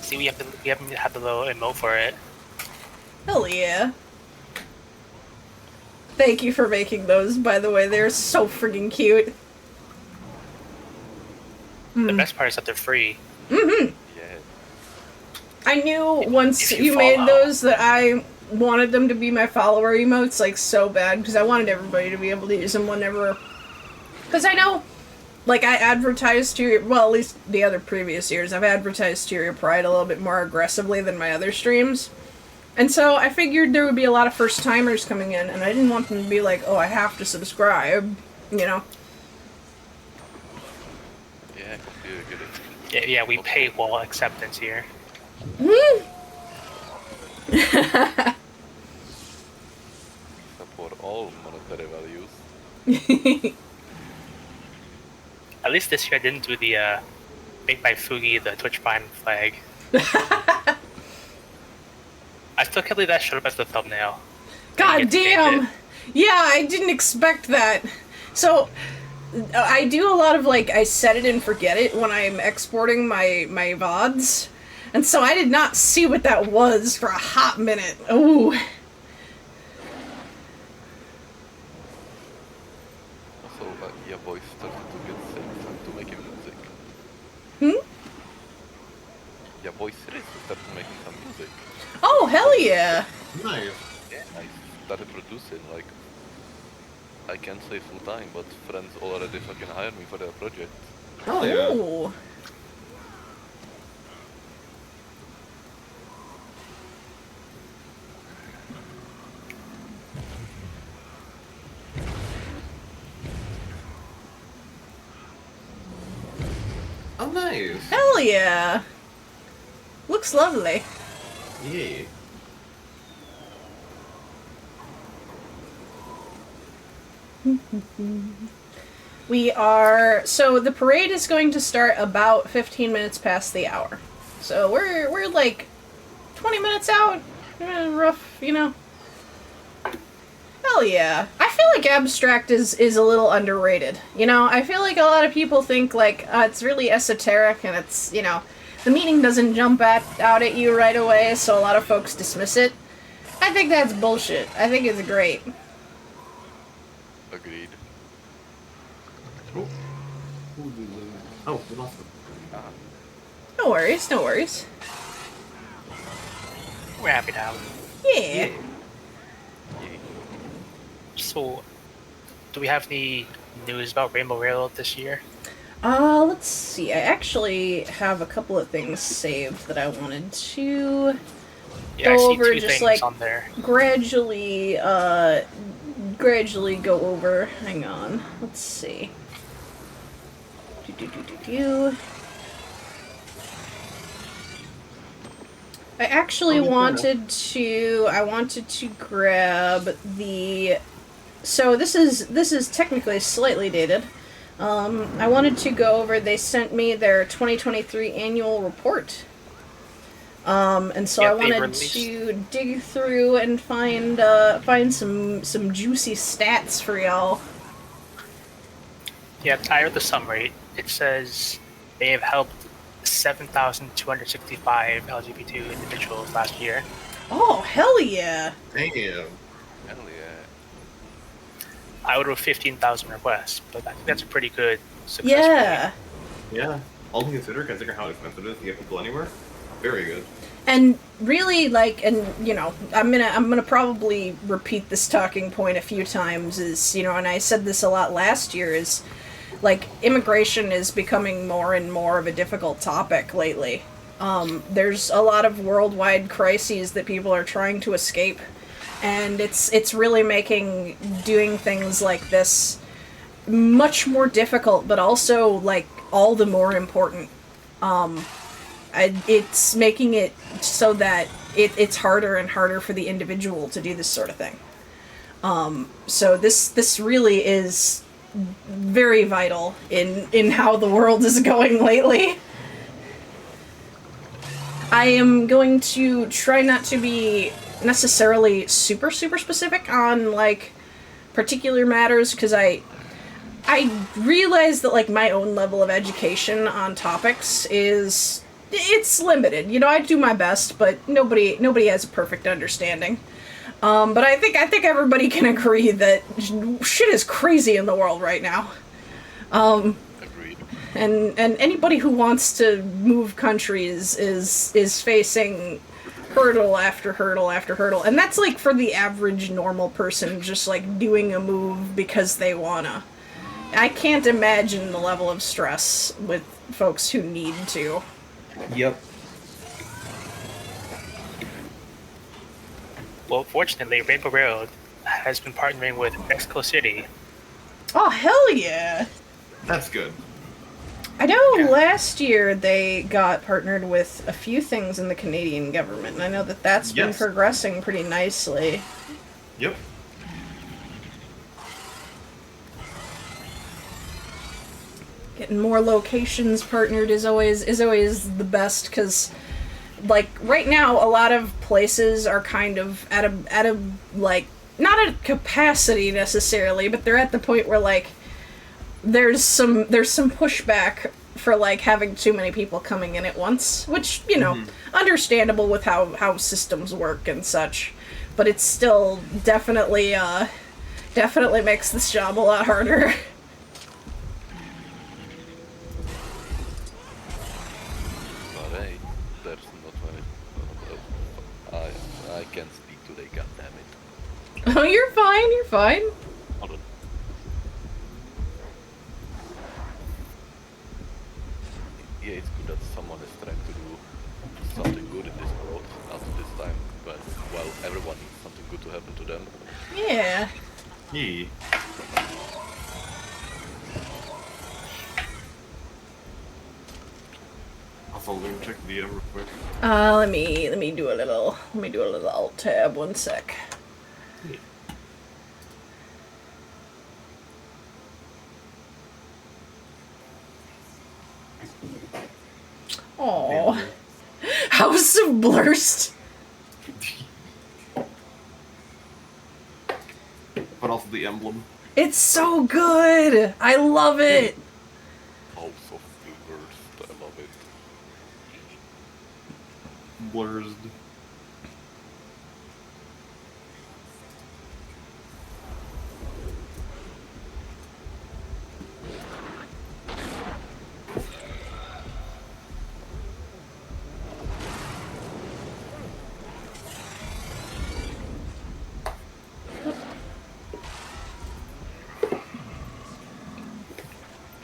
See, we haven't had the little emote for it. Hell yeah. Thank you for making those, by the way. They're so freaking cute. The best part is that they're free. Mm-hmm. Yeah. I knew once If you you made follow. those that I wanted them to be my follower emotes, like, so bad, because I wanted everybody to be able to use them whenever... Because I know, like, I advertised Tyria... Well, at least the other previous years, I've advertised Tyria Pride a little bit more aggressively than my other streams. And so I figured there would be a lot of first-timers coming in, and I didn't want them to be like, oh, I have to subscribe, you know? Yeah, completely get it. Yeah, we paywall acceptance here. Support all monetary values. At least this year I didn't do the Make My Fugi, the Twitch Prime flag. I still can't believe that showed up as the thumbnail. God You get to change damn! it. Yeah, I didn't expect that. So, I do a lot of, like, I set it and forget it when I'm exporting my VODs. And so I did not see what that was for a hot minute. Ooh. Also, your voice started to get sick to making music. Hmm? Your voice really started making some music. Oh, hell yeah! Nice. Yeah. I started producing, like, I can't say full time, but friends already fucking hired me for their project. Hell yeah. Ooh. Oh, nice. Hell yeah! Looks lovely. Yeah. We are... So, the parade is going to start about 15 minutes past the hour. So, we're like, 20 minutes out? Rough, you know? Hell yeah. I feel like abstract is a little underrated. You know, I feel like a lot of people think, like, it's really esoteric and it's, you know, the meaning doesn't jump out at you right away, so a lot of folks dismiss it. I think that's bullshit. I think it's great. Agreed. Oh. Who did we lose? Oh, we lost them. No worries, no worries. We're happy now. Yeah. So, do we have any news about Rainbow Railroad this year? Let's see. I actually have a couple of things saved that I wanted to Yeah, I go see over, two just things like on there. gradually go over. Hang on. Let's see. Do. I actually wanted to grab the... So this is technically slightly dated. I wanted to go over, they sent me their 2023 annual report. And so Yeah, I they wanted released- to dig through and find some juicy stats for y'all. Yeah, I read the summary. It says they have helped 7,265 LGBT individuals last year. Oh, hell yeah! Damn. Hell yeah. Out of 15,000 requests, but I think that's a pretty good success Yeah. rate. Yeah. All things consider how expensive it is to get people anywhere. Very good. And really, like, and you know, I'm gonna probably repeat this talking point a few times. Is, you know, and I said this a lot last year. Is like immigration is becoming more and more of a difficult topic lately. There's a lot of worldwide crises that people are trying to escape, and it's really making doing things like this much more difficult, but also like all the more important. It's making it so that it's harder and harder for the individual to do this sort of thing. So this really is very vital in how the world is going lately. I am going to try not to be necessarily super specific on like particular matters because I realize that like my own level of education on topics is it's limited. You know, I do my best, but nobody has a perfect understanding. But I think everybody can agree that shit is crazy in the world right now. Agreed. And anybody who wants to move countries is facing hurdle after hurdle after hurdle, and that's like for the average normal person just like doing a move because they wanna. I can't imagine the level of stress with folks who need to. Yep. Well, fortunately, Rainbow Road has been partnering with Mexico City. Oh hell yeah! That's good. I know Yeah. last year they got partnered with a few things in the Canadian government, and I know that that's been Yes. progressing pretty nicely. Yep. Getting more locations partnered is always the best because, like right now, a lot of places are kind of at a like not at capacity necessarily, but they're at the point where like there's some pushback for like having too many people coming in at once, which you know, understandable with how systems work and such, but it's still definitely makes this job a lot harder. But hey, there's not many. I can't speak today, goddammit. Oh, you're fine. You're fine. Hold on. Yeah, it's good that someone is trying to do something good in this world at this time, but well, everyone needs something good to happen to them. Yeah. Yeah. Also, let me check the DM real quick. Let me do a little alt tab. One sec. Oh, House of Blurst. But also the emblem. It's so good. I love it. House of the Worst, I love it. Blurs.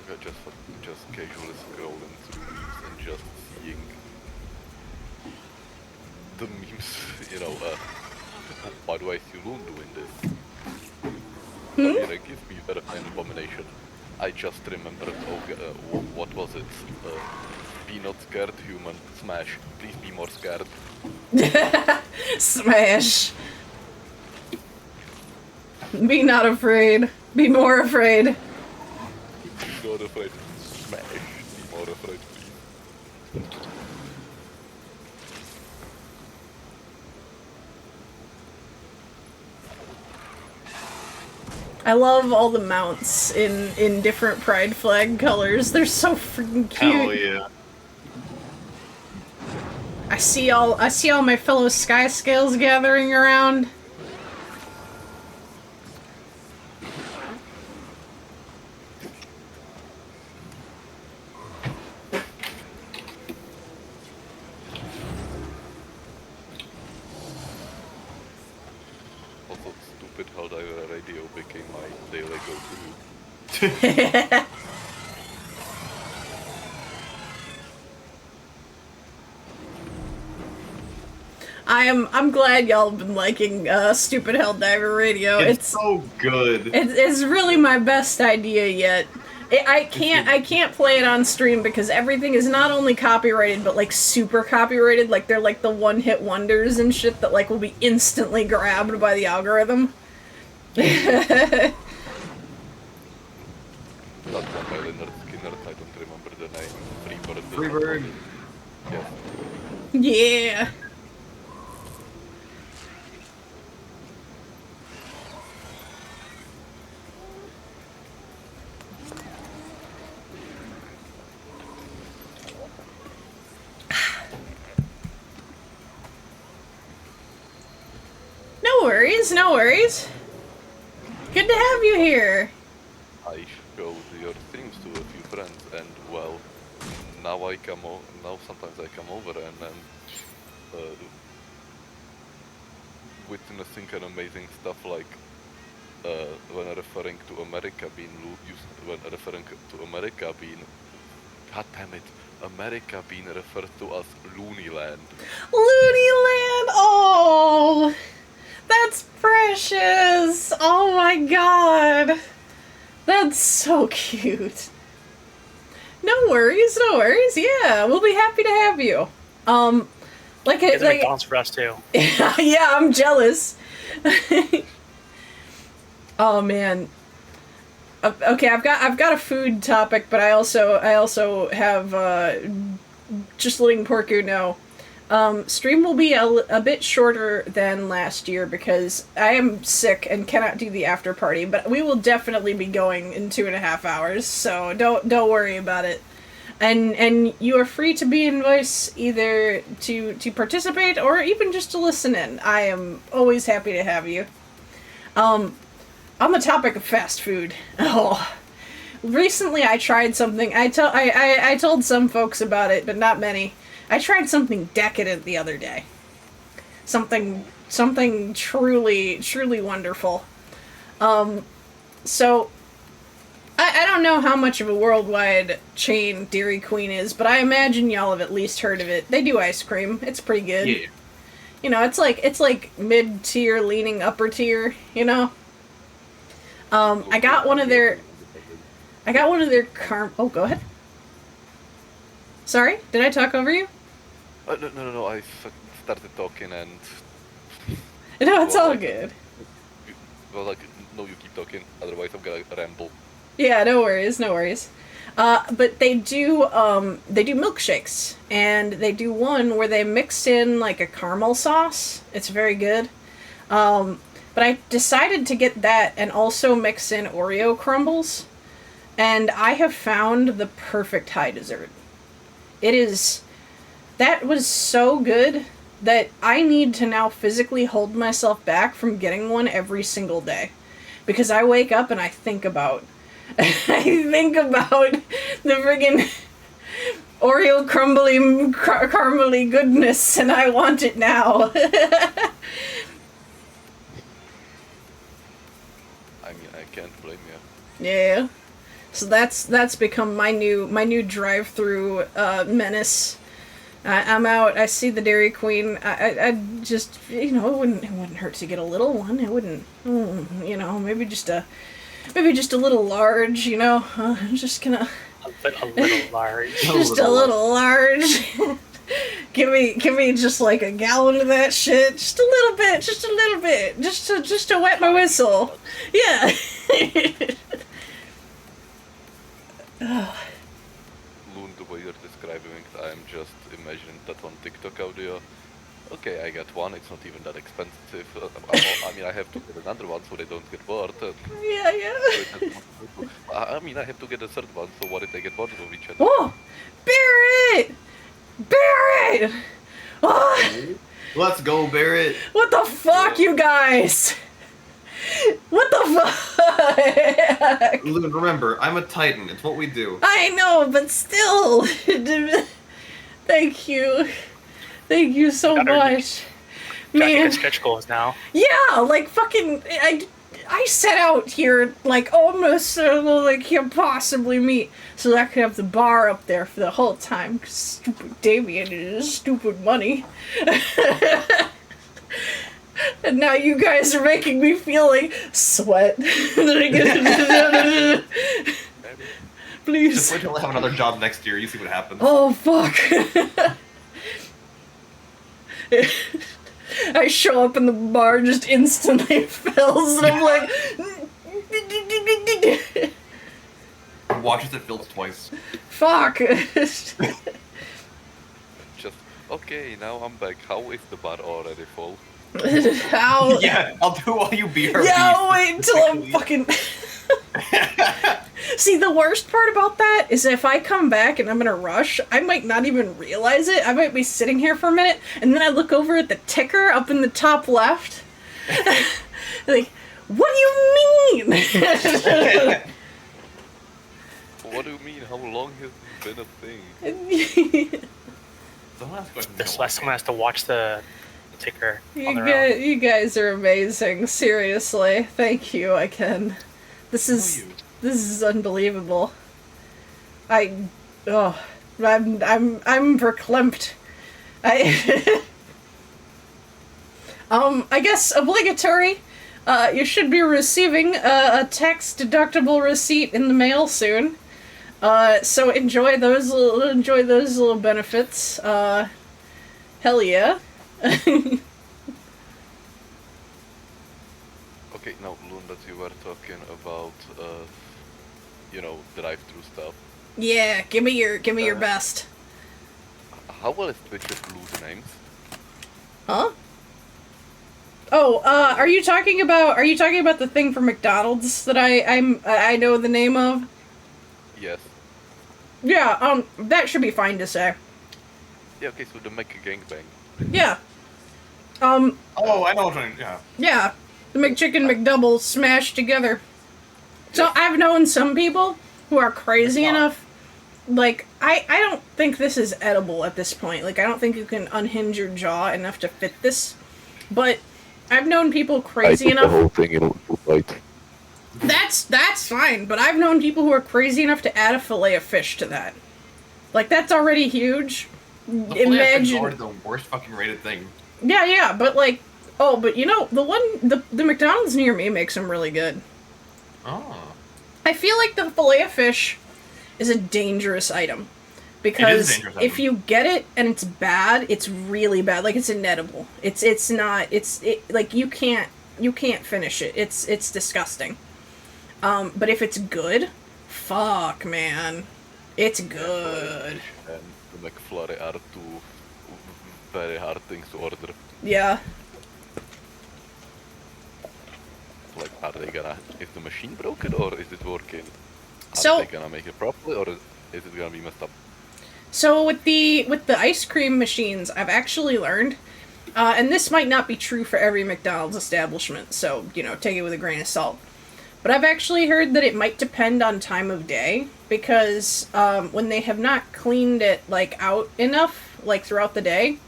Okay, just casually scrolling through memes and just seeing the memes, you know, by the way, is Yulun doing this? Tyria, give me better an abomination. I just remembered, what was it? Be not scared, human. Smash. Please be more scared. Smash. Be not afraid. Be more afraid. Be not afraid. Smash. Be more afraid, please. I love all the mounts in different pride flag colors. They're so freaking cute. Hell yeah. I see all my fellow sky scales gathering around. Also, stupid how the radio became my daily go-to. I'm glad y'all have been liking Stupid Helldiver Radio. It's so good. It's really my best idea yet. I can't play it on stream because everything is not only copyrighted but like super copyrighted. Like they're like the one-hit wonders and shit that like will be instantly grabbed by the algorithm. That's one by Leonard Skinner, I don't remember the name. Freebird. Freebird. Yes. Yeah. worries, no worries. Good to have you here. I showed your things to a few friends, and well, now now sometimes I come over and witnessing an amazing stuff like when referring to America being God damn it, America being referred to as Looney Land. Looney Land! Oh! That's precious! Oh my god! That's so cute. No worries, no worries. Yeah, we'll be happy to have you. Like It's it, a like McDonald's for us too. yeah, I'm jealous. Oh man. Okay, I've got a food topic, but I also have just letting Porku know. Stream will be a bit shorter than last year because I am sick and cannot do the after party, but we will definitely be going in 2.5 hours, so don't worry about it. And you are free to be in voice either to participate or even just to listen in. I am always happy to have you. On the topic of fast food, recently I tried something. I told some folks about it, but not many. I tried something decadent the other day. Something truly wonderful. So I don't know how much of a worldwide chain Dairy Queen is, but I imagine y'all have at least heard of it. They do ice cream. It's pretty good. Yeah. You know, it's like mid-tier leaning upper tier, you know? I got one of their oh, go ahead. Sorry, did I talk over you? No, I started talking and... No, it's all good. Well, like, no, you keep talking, otherwise I'm gonna ramble. Yeah, no worries. But they do milkshakes, and they do one where they mix in like a caramel sauce. It's very good. But I decided to get that and also mix in Oreo crumbles, and I have found the perfect high dessert. That was so good that I need to now physically hold myself back from getting one every single day. Because I wake up and I think about the friggin' Oreo crumbly goodness, and I want it now. I mean, I can't blame you. Yeah. So that's become my new drive-through menace. I'm out. I see the Dairy Queen. I just, you know, it wouldn't hurt to get a little one. It wouldn't, you know, maybe just a little large. You know, just gonna A little large. just a little large. Give me just like a gallon of that shit. Just a little bit. Just to wet my whistle. Yeah. Loon, the way you're describing it, I'm just imagining that one TikTok audio. Okay, I got one, it's not even that expensive. I mean, I have to get another one so they don't get bored. Yeah. I mean, I have to get a third one, so what if they get bored of each other? Oh, Barrett! Oh, Let's go, Barrett. what the fuck, you guys? What the fuck? Loon, remember, I'm a Titan. It's what we do. I know, but still. Thank you. Thank you so much. Trying to Man. stretch goals now. Yeah, like fucking. I set out here like, oh, I'm gonna settle like can't possibly meet, so that I could have the bar up there for the whole time. 'Cause stupid Damien and his stupid money. And now you guys are making me feel like sweat. Please. Just wait till I have another job next year. You see what happens. Oh, fuck. I show up and the bar just instantly fills, and I'm like... Watch as it fills twice. Fuck. Just, okay, now I'm back. How is the bar already full? How? Yeah, I'll do all you BRBs. Yeah, I'll wait until I'm fucking... See, the worst part about that is if I come back and I'm in a rush, I might not even realize it. I might be sitting here for a minute, and then I look over at the ticker up in the top left, Like, what do you mean? What do you mean? How long has this been a thing? Someone ask questions. This last someone has to watch the ticker on their own. You guys are amazing. Seriously, thank you. I can. This is unbelievable. I'm verklempt. I guess obligatory. You should be receiving a tax deductible receipt in the mail soon. So enjoy those little benefits. Hell yeah. Okay, now Lunda, you were talking about, drive-through stuff. Yeah, give me your best. How will it switch with loose names? Huh? Oh, are you talking about the thing for McDonald's that I know the name of? Yes. Yeah, that should be fine to say. Yeah, okay, so the McGangbang. Yeah. Oh, I know what I mean. Yeah. Yeah. The McChicken McDouble smashed together. So Yes. I've known some people who are crazy McDonald's. enough. Like, I don't think this is edible at this point. Like, I don't think you can unhinge your jaw enough to fit this. But I've known people crazy enough. the whole thing in one bite. That's fine, but I've known people who are crazy enough to add a fillet of fish to that. Like, that's already huge. The filet of fish is Imagine. already the worst fucking rated thing. Yeah, but like, oh, but you know, the McDonald's near me makes them really good. Oh. I feel like the fillet of fish is a dangerous item. Because dangerous if item. you get it and it's bad, it's really bad. Like, it's inedible. It's not, like, you can't finish it. It's disgusting. But if it's good, fuck, man. It's good. And the McFlurry are two very hard things to order. Yeah. Like, are they gonna... Is the machine broken or is it working? Are So- they gonna make it properly or is it gonna be messed up? So with the ice cream machines, I've actually learned, and this might not be true for every McDonald's establishment, so, take it with a grain of salt. But I've actually heard that it might depend on time of day, because when they have not cleaned it, like, out enough, like, throughout the day,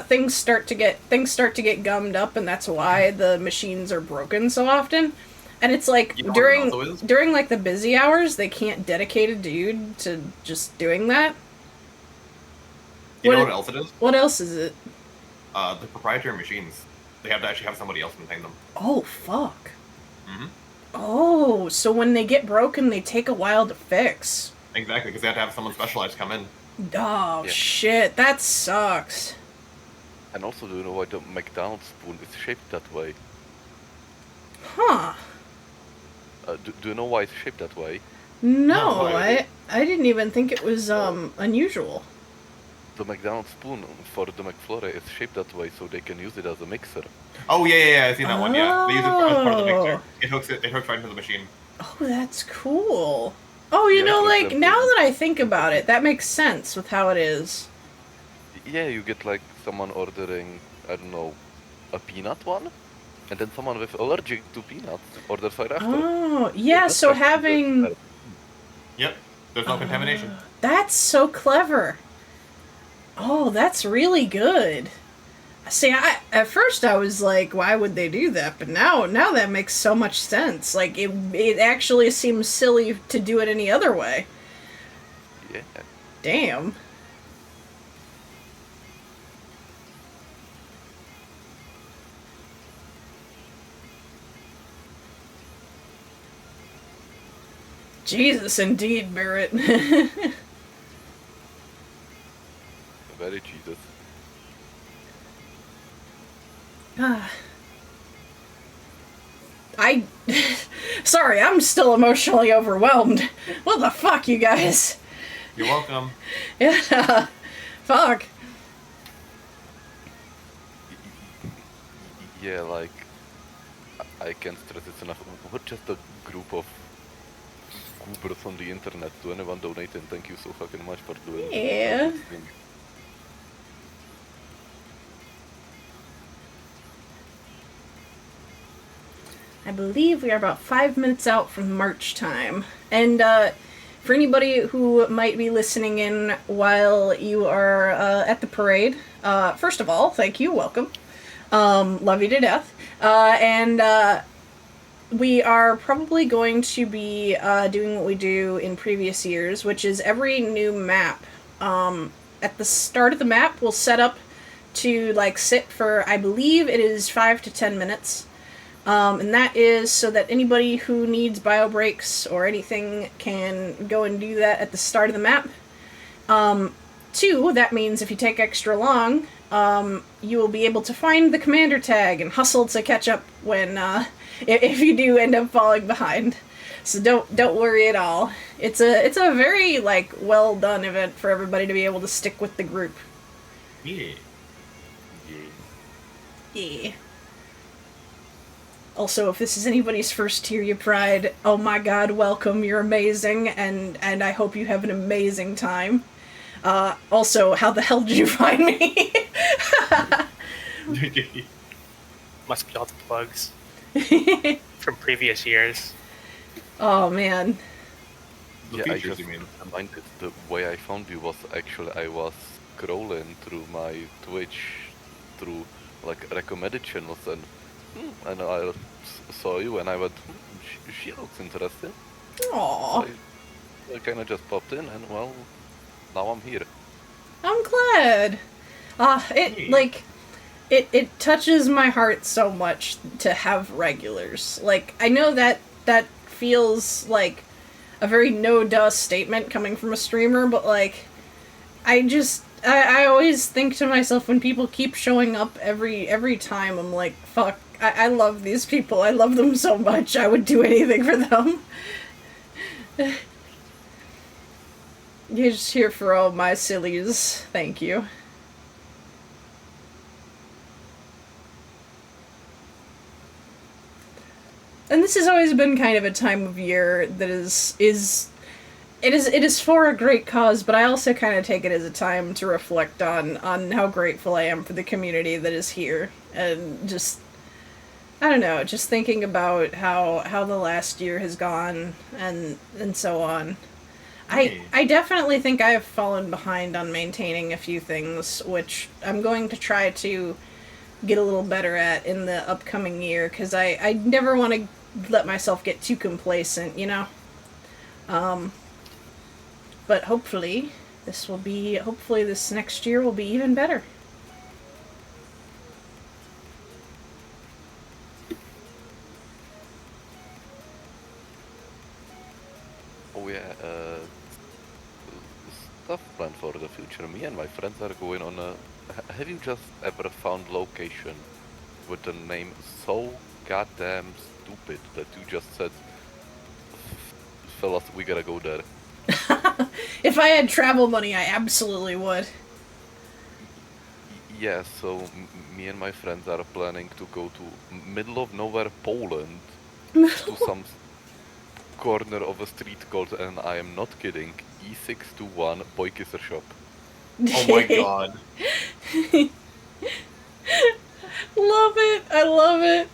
things start to get gummed up, and that's why the machines are broken so often. And it's like, You know what it also is? during like the busy hours, they can't dedicate a dude to just doing that. You know What- what else it is? What else is it? The proprietary machines. They have to actually have somebody else maintain them. Oh, fuck. Mhm. Oh, so when they get broken, they take a while to fix. Exactly, because they have to have someone specialized come in. Oh, Yeah. shit, that sucks. And also, do you know why the McDonald's spoon is shaped that way? Huh. Do you know why it's shaped that way? No, No, I- I didn't even think it was, unusual. The McDonald's spoon for the McFlurry is shaped that way so they can use it as a mixer. Oh yeah, I've seen that one. Yeah, they use it as part of the Oh. mixer. It hooks right into the machine. Oh, that's cool. Oh, you Yeah, know, for like, example- now that I think about it, that makes sense with how it is. Yeah, you get like someone ordering, I don't know, a peanut one, and then someone with allergic to peanuts orders right after. Oh, yeah, that's so actually having... Yep. There's no contamination. That's so clever. Oh, that's really good. See, at first I was like, why would they do that? But now that makes so much sense. Like, it actually seems silly to do it any other way. Yeah. Damn. Jesus, indeed, Barrett. Very Jesus. Sorry, I'm still emotionally overwhelmed. What the fuck, you guys? You're welcome. Yeah. Fuck. Yeah, like, I can't stress this enough. We're just a group of goobers on the internet. To anyone donating, thank you so fucking much for doing Yeah. this thing. I believe we are about 5 minutes out from March time. And for anybody who might be listening in while you are at the parade, first of all, thank you, welcome. Love you to death. We are probably going to be doing what we do in previous years, which is every new map. At the start of the map, we'll set up to like sit for, I believe it is 5 to 10 minutes. And that is so that anybody who needs bio breaks or anything can go and do that at the start of the map. 2, that means if you take extra long, you will be able to find the commander tag and hustle to catch up when if you do end up falling behind. So don't worry at all. It's a very like well done event for everybody to be able to stick with the group. Yeah. Yeah. Also, if this is anybody's first Tyria Pride, oh my god, welcome, you're amazing, and I hope you have an amazing time. Also, how the hell did you find me? Must be all the plugs from previous years. Oh man. The Yeah, I features, just you mean? reminded the way I found you was actually I was scrolling through my Twitch through like recommended channels and I saw you and I went, she looks interesting. Aww. So I kind of just popped in and well, now I'm here. I'm glad. It touches my heart so much to have regulars. Like, I know that feels like a very no-duh statement coming from a streamer, but like, I always think to myself when people keep showing up every time, I'm like, fuck, I love these people. I love them so much. I would do anything for them. You're just here for all my sillies. Thank you. And this has always been kind of a time of year that it is for a great cause, but I also kind of take it as a time to reflect on how grateful I am for the community that is here, and just, I don't know, just thinking about how the last year has gone and so on. I definitely think I have fallen behind on maintaining a few things, which I'm going to try to get a little better at in the upcoming year, because I never want to let myself get too complacent, you know? But hopefully this next year will be even better. Oh yeah, stuff planned for the future. Me and my friends are going on a... Have you just ever found location with the name so goddamn stupid that you just said, fellas, we gotta go there? If I had travel money, I absolutely would. Yeah, so me and my friends are planning to go to middle of nowhere Poland to some corner of a street called, and I am not kidding, E621 Boy Kisser Shop. Oh my god. Love it. I love it.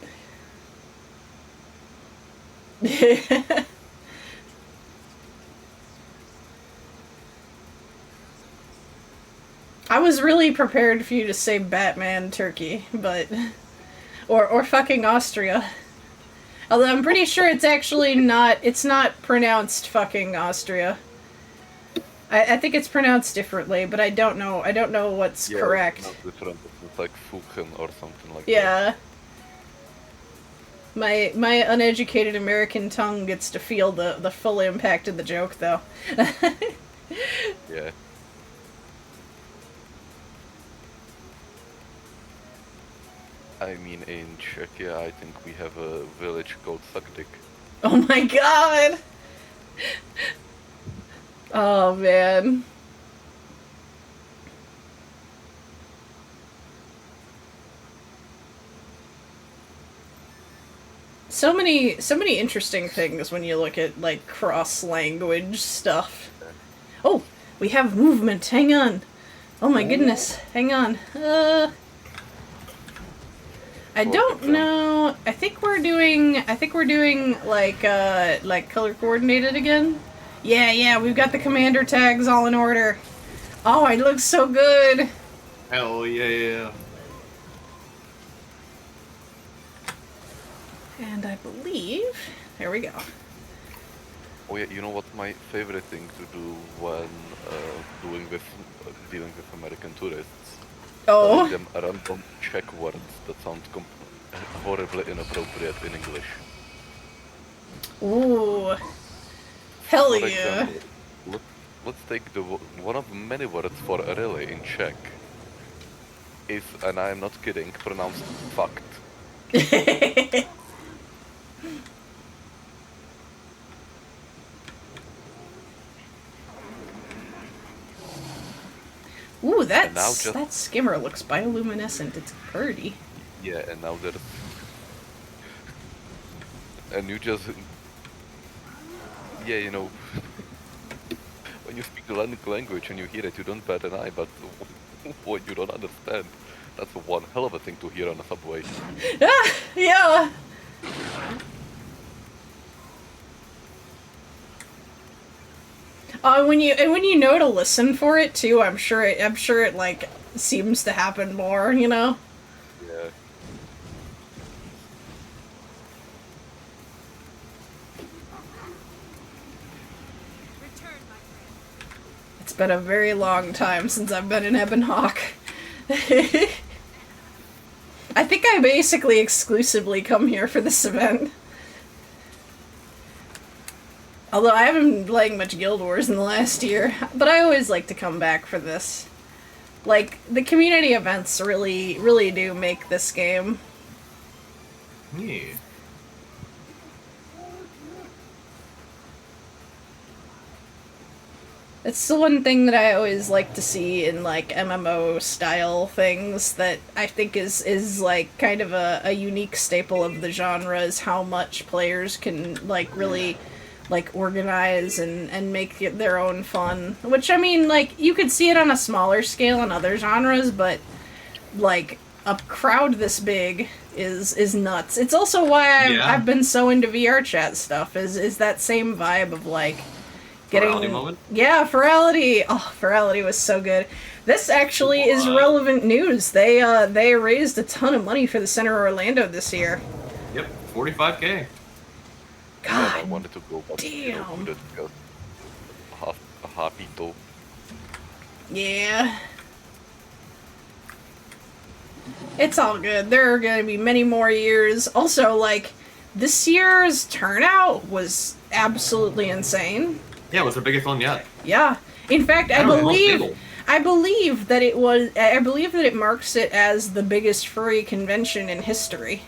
I was really prepared for you to say Batman Turkey, but... Or fucking Austria. Although I'm pretty sure it's actually not... It's not pronounced fucking Austria. I think it's pronounced differently, but I don't know. I don't know what's correct. It's not different. It's like Fuchen or something like that. Yeah. My uneducated American tongue gets to feel the full impact of the joke, though. Yeah. I mean, in Czechia, I think we have a village called Suckdick. Oh my god! Oh man. So many interesting things when you look at, like, cross-language stuff. Oh, we have movement, hang on. Oh my goodness, hang on. I for don't exam? know. I think we're doing like color coordinated again. Yeah, we've got the commander tags all in order. Oh, it looks so good. Hell yeah. And I believe there we go. Oh yeah, you know what my favorite thing to do when dealing with American tourists? Telling Oh, them random Czech words that sound horribly inappropriate in English. ooh, hell For yeah. example, let's take one of the many words for relay in Czech is, and I am not kidding, pronounced fucked. Ooh, And now just that skimmer looks bioluminescent. It's pretty. yeah, and now there's and you just yeah, you know, when you speak the language and you hear it, you don't bat an eye, but what you don't understand, that's one hell of a thing to hear on a subway. Ah, yeah. When you know to listen for it too, I'm sure it like seems to happen more, you know? Yeah. It's been a very long time since I've been in Ebonhawk. I think I basically exclusively come here for this event. Although I haven't been playing much Guild Wars in the last year, but I always like to come back for this. Like, the community events really, really do make this game. Yeah. It's the one thing that I always like to see in, like, MMO style things that I think is like, kind of a unique staple of the genre is how much players can, like, really, like, organize and make it their own fun. Which, I mean, like, you could see it on a smaller scale in other genres, but, like, a crowd this big is nuts. It's also why I've been so into VR chat stuff, is that same vibe of, like, Virality moment? yeah, Virality. Oh, Virality was so good. This actually is relevant news. They raised a ton of money for the Center of Orlando this year. Yep, 45K. God, I wanted to go, but you know, damn. couldn't because a happy though. Yeah. It's all good. There are going to be many more years. Also, like, this year's turnout was absolutely insane. Yeah, it was their biggest one yet. Yeah. In fact, I believe that it marks it as the biggest furry convention in history.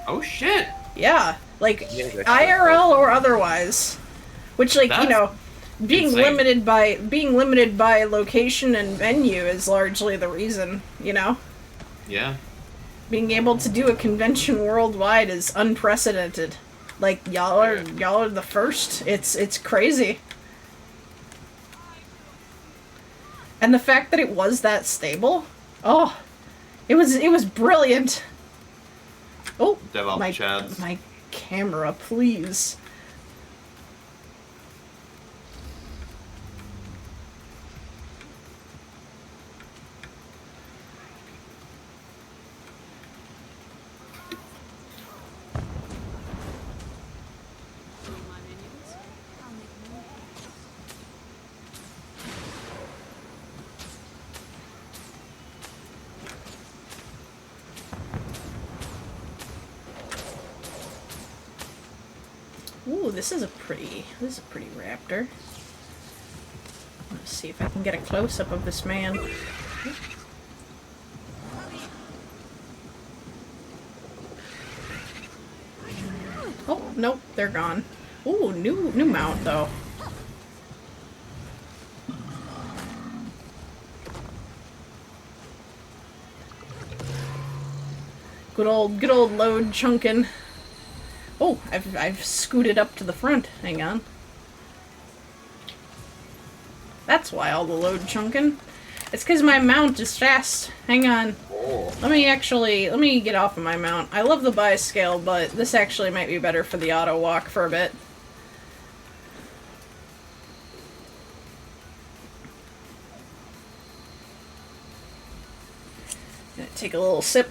Oh shit! Yeah. Like, Yeah, IRL or otherwise. Which, like, you know, being insane. limited by location and venue is largely the reason, you know? Yeah. Being able to do a convention worldwide is unprecedented. Like, y'all are the first. It's crazy. And the fact that it was that stable, oh, it was brilliant. Oh, DevOps my chads. my camera, please. Ooh, this is a pretty raptor. Let's see if I can get a close-up of this man. Oh, nope, they're gone. Ooh, new mount though. Good old load chunkin'. Oh, I've scooted up to the front. Hang on. That's why all the load chunkin'. It's because my mount is fast. Hang on. Oh. Let me get off of my mount. I love the buy scale, but this actually might be better for the auto walk for a bit. Gonna take a little sip.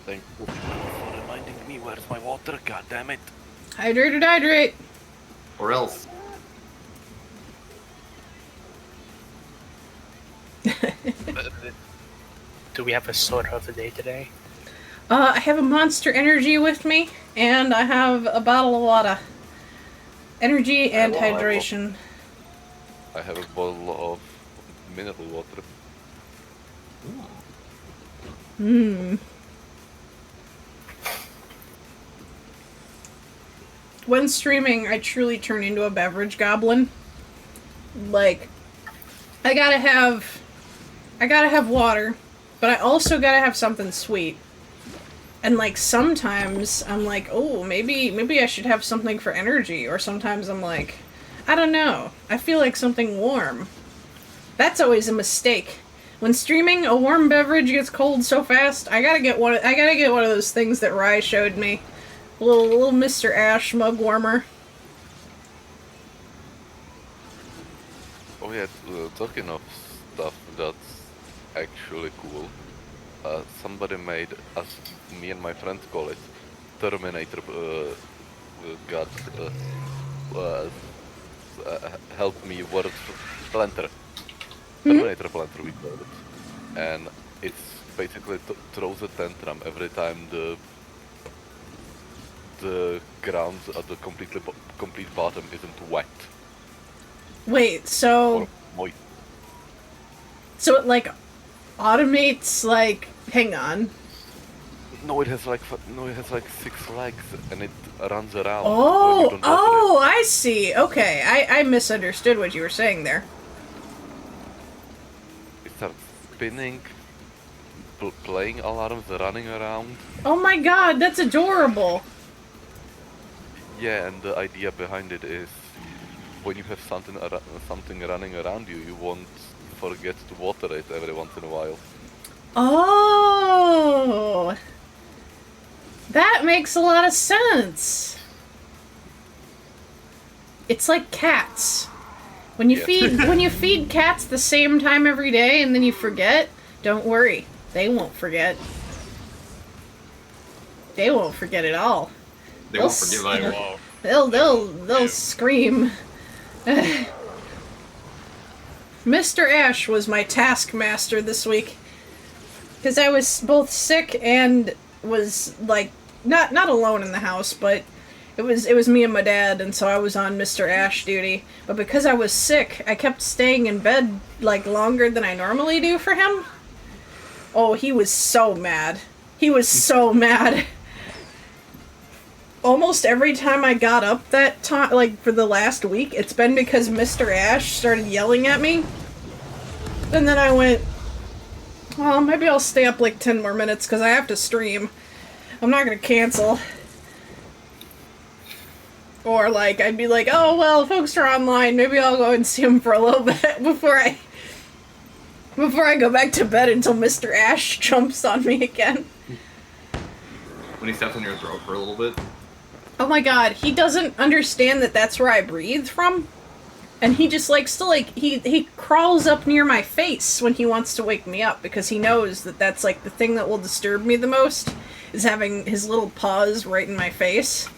Thank you for reminding me where's my water, god damn it. Hydrate or dehydrate. Or else. Do we have a soda of the day today? I have a Monster Energy with me, and I have a bottle of water. Energy and hydration. I have a bottle of mineral water. Hmm. When streaming, I truly turn into a beverage goblin. Like, I gotta have water, but I also gotta have something sweet. And like sometimes I'm like, oh, maybe I should have something for energy, or sometimes I'm like, I don't know, I feel like something warm. That's always a mistake. When streaming, a warm beverage gets cold so fast. I gotta get one of those things that Rye showed me. A little Mr. Ash mug warmer. Oh yeah, talking of stuff that's actually cool. Somebody made, as me and my friends call it, Terminator got help me word planter. Terminator planter we call it. And it's basically throws a tantrum every time the ground at the complete bottom isn't wet Wait, so or moist. so it like automates like, hang on. No, it has like 6 legs and it runs around. Oh, I see. Okay, I misunderstood what you were saying there. It starts spinning, playing alarms, running around. Oh my god, that's adorable. Yeah, and the idea behind it is when you have something running around you, you won't forget to water it every once in a while. Oh, that makes a lot of sense. It's like cats. When you feed cats the same time every day and then you forget, don't worry, they won't forget. They won't forget at all. They won't forgive either. They'll scream. Mr. Ash was my taskmaster this week. Because I was both sick and was like not alone in the house, but it was me and my dad, and so I was on Mr. Ash duty. But because I was sick, I kept staying in bed like longer than I normally do for him. Oh, he was so mad. He was so mad. Almost every time I got up that time, like for the last week, it's been because Mr. Ash started yelling at me. And then I went, well, maybe I'll stay up like 10 more minutes because I have to stream. I'm not going to cancel. Or like, I'd be like, oh, well, folks are online. Maybe I'll go and see them for a little bit before I go back to bed until Mr. Ash jumps on me again. When he steps on your throat for a little bit. Oh my god, he doesn't understand that that's where I breathe from. And he just likes to he crawls up near my face when he wants to wake me up because he knows that that's like the thing that will disturb me the most is having his little paws right in my face.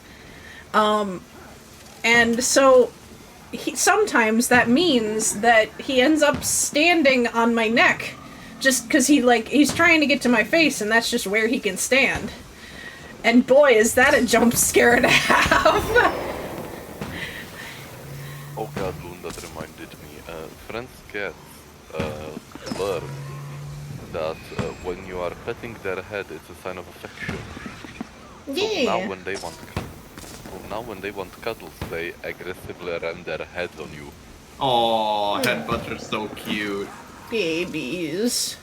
And so sometimes that means that he ends up standing on my neck just because he's trying to get to my face and that's just where he can stand. And boy, is that a jump scare and a half! Oh god, Loon, that reminded me. Friends cats learn that when you are petting their head, it's a sign of affection. Yeah. So now when they want cuddles, they aggressively ram their heads on you. Oh, headbutts are so cute. Babies.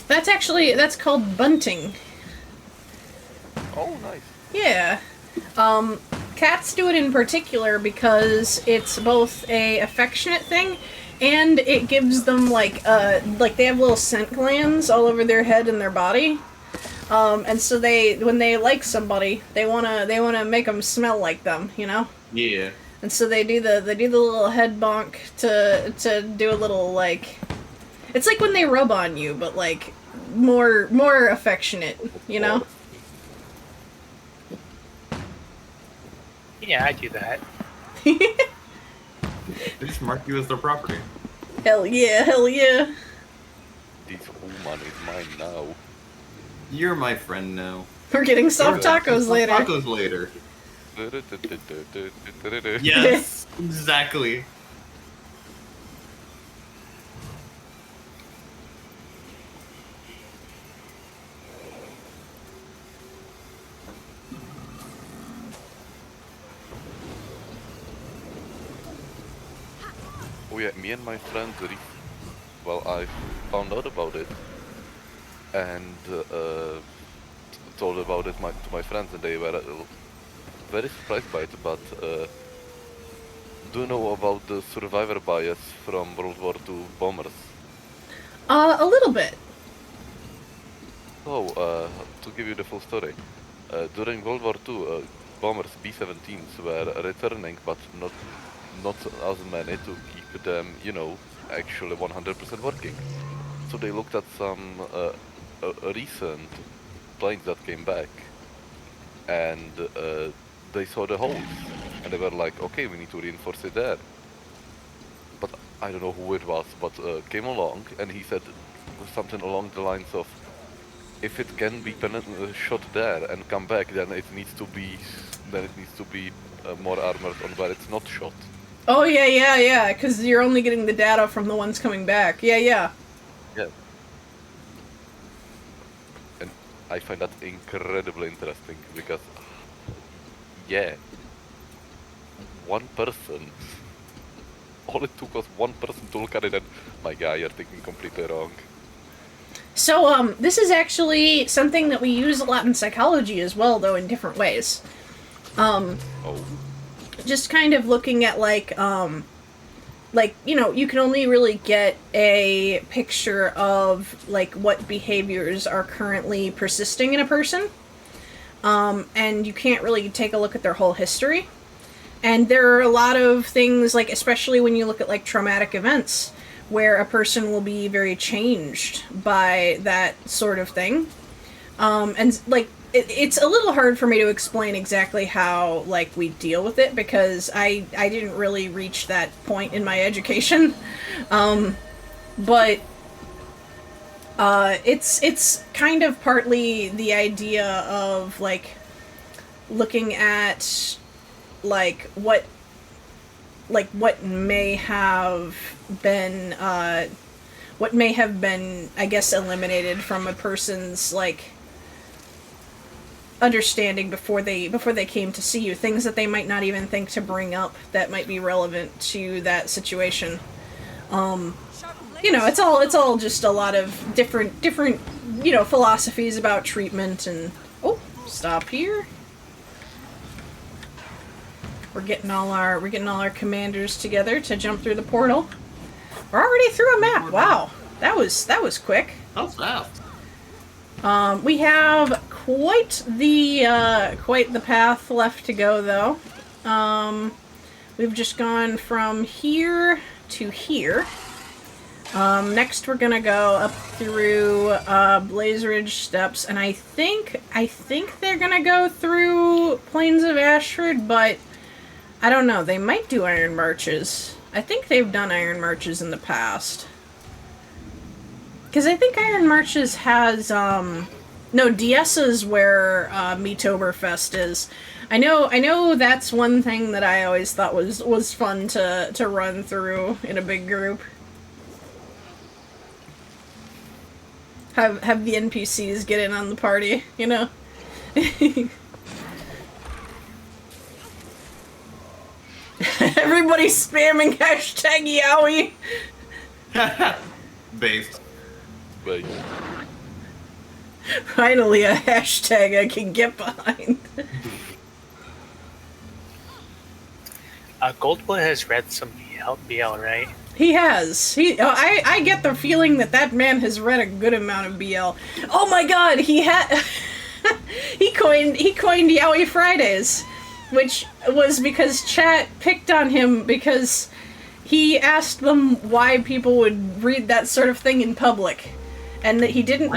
That's called bunting. Oh, nice. Yeah. cats do it in particular because it's both a affectionate thing, and it gives them like they have little scent glands all over their head and their body, and so when they like somebody, they wanna make them smell like them, you know. Yeah. And so they do the little head bonk to do a little like, it's like when they rub on you, but like more affectionate, you know. Yeah, I do that. They just mark you as their property. Hell yeah, hell yeah. This woman is mine now. You're my friend now. We're getting soft tacos later. Tacos later. Yes, exactly. Oh yeah, me and my friends, well, I found out about it and told about it to my friends, and they were very surprised by it. But do you know about the survivor bias from World War II bombers? A little bit. So, to give you the full story, during World War II, bombers B-17s were returning, but not as many to keep them, you know, actually 100% working. So they looked at some recent planes that came back, and they saw the holes, and they were like, okay, we need to reinforce it there. But I don't know who it was, but came along, and he said something along the lines of, if it can be shot there and come back, then it needs to be more armored on where it's not shot. Oh yeah, because you're only getting the data from the ones coming back. Yeah. Yeah. And I find that incredibly interesting because, yeah, one person, all it took was one person to look at it and, my guy, you're thinking completely wrong. So, this is actually something that we use a lot in psychology as well, though in different ways. Oh. Just kind of looking at like, you know, you can only really get a picture of like what behaviors are currently persisting in a person. And you can't really take a look at their whole history. And there are a lot of things, like, especially when you look at like traumatic events, where a person will be very changed by that sort of thing. And like, it's a little hard for me to explain exactly how like we deal with it, because I didn't really reach that point in my education. But it's kind of partly the idea of like looking at like what may have been I guess eliminated from a person's like understanding before they came to see you, things that they might not even think to bring up that might be relevant to that situation. You know, it's all just a lot of different you know, philosophies about treatment. And stop here. We're getting all our commanders together to jump through the portal. We're already through a map. Wow, that was quick. That was fast. We have quite the path left to go, though. We've just gone from here to here. Next we're gonna go up through Blaze Ridge Steps, and I think they're gonna go through Plains of Ashford, but I don't know. They might do Iron Marches. I think they've done Iron Marches in the past. Because I think Iron Marches has, no, DS is where Meetoberfest is. I know that's one thing that I always thought was fun to run through in a big group. Have the NPCs get in on the party, you know? Everybody's spamming hashtag Yowie. Based. Wait. Finally, a hashtag I can get behind. Goldwood has read some BL, right? He has. I get the feeling that man has read a good amount of BL. Oh my god, he had he coined Yaoi Fridays, which was because chat picked on him because he asked them why people would read that sort of thing in public, and that he didn't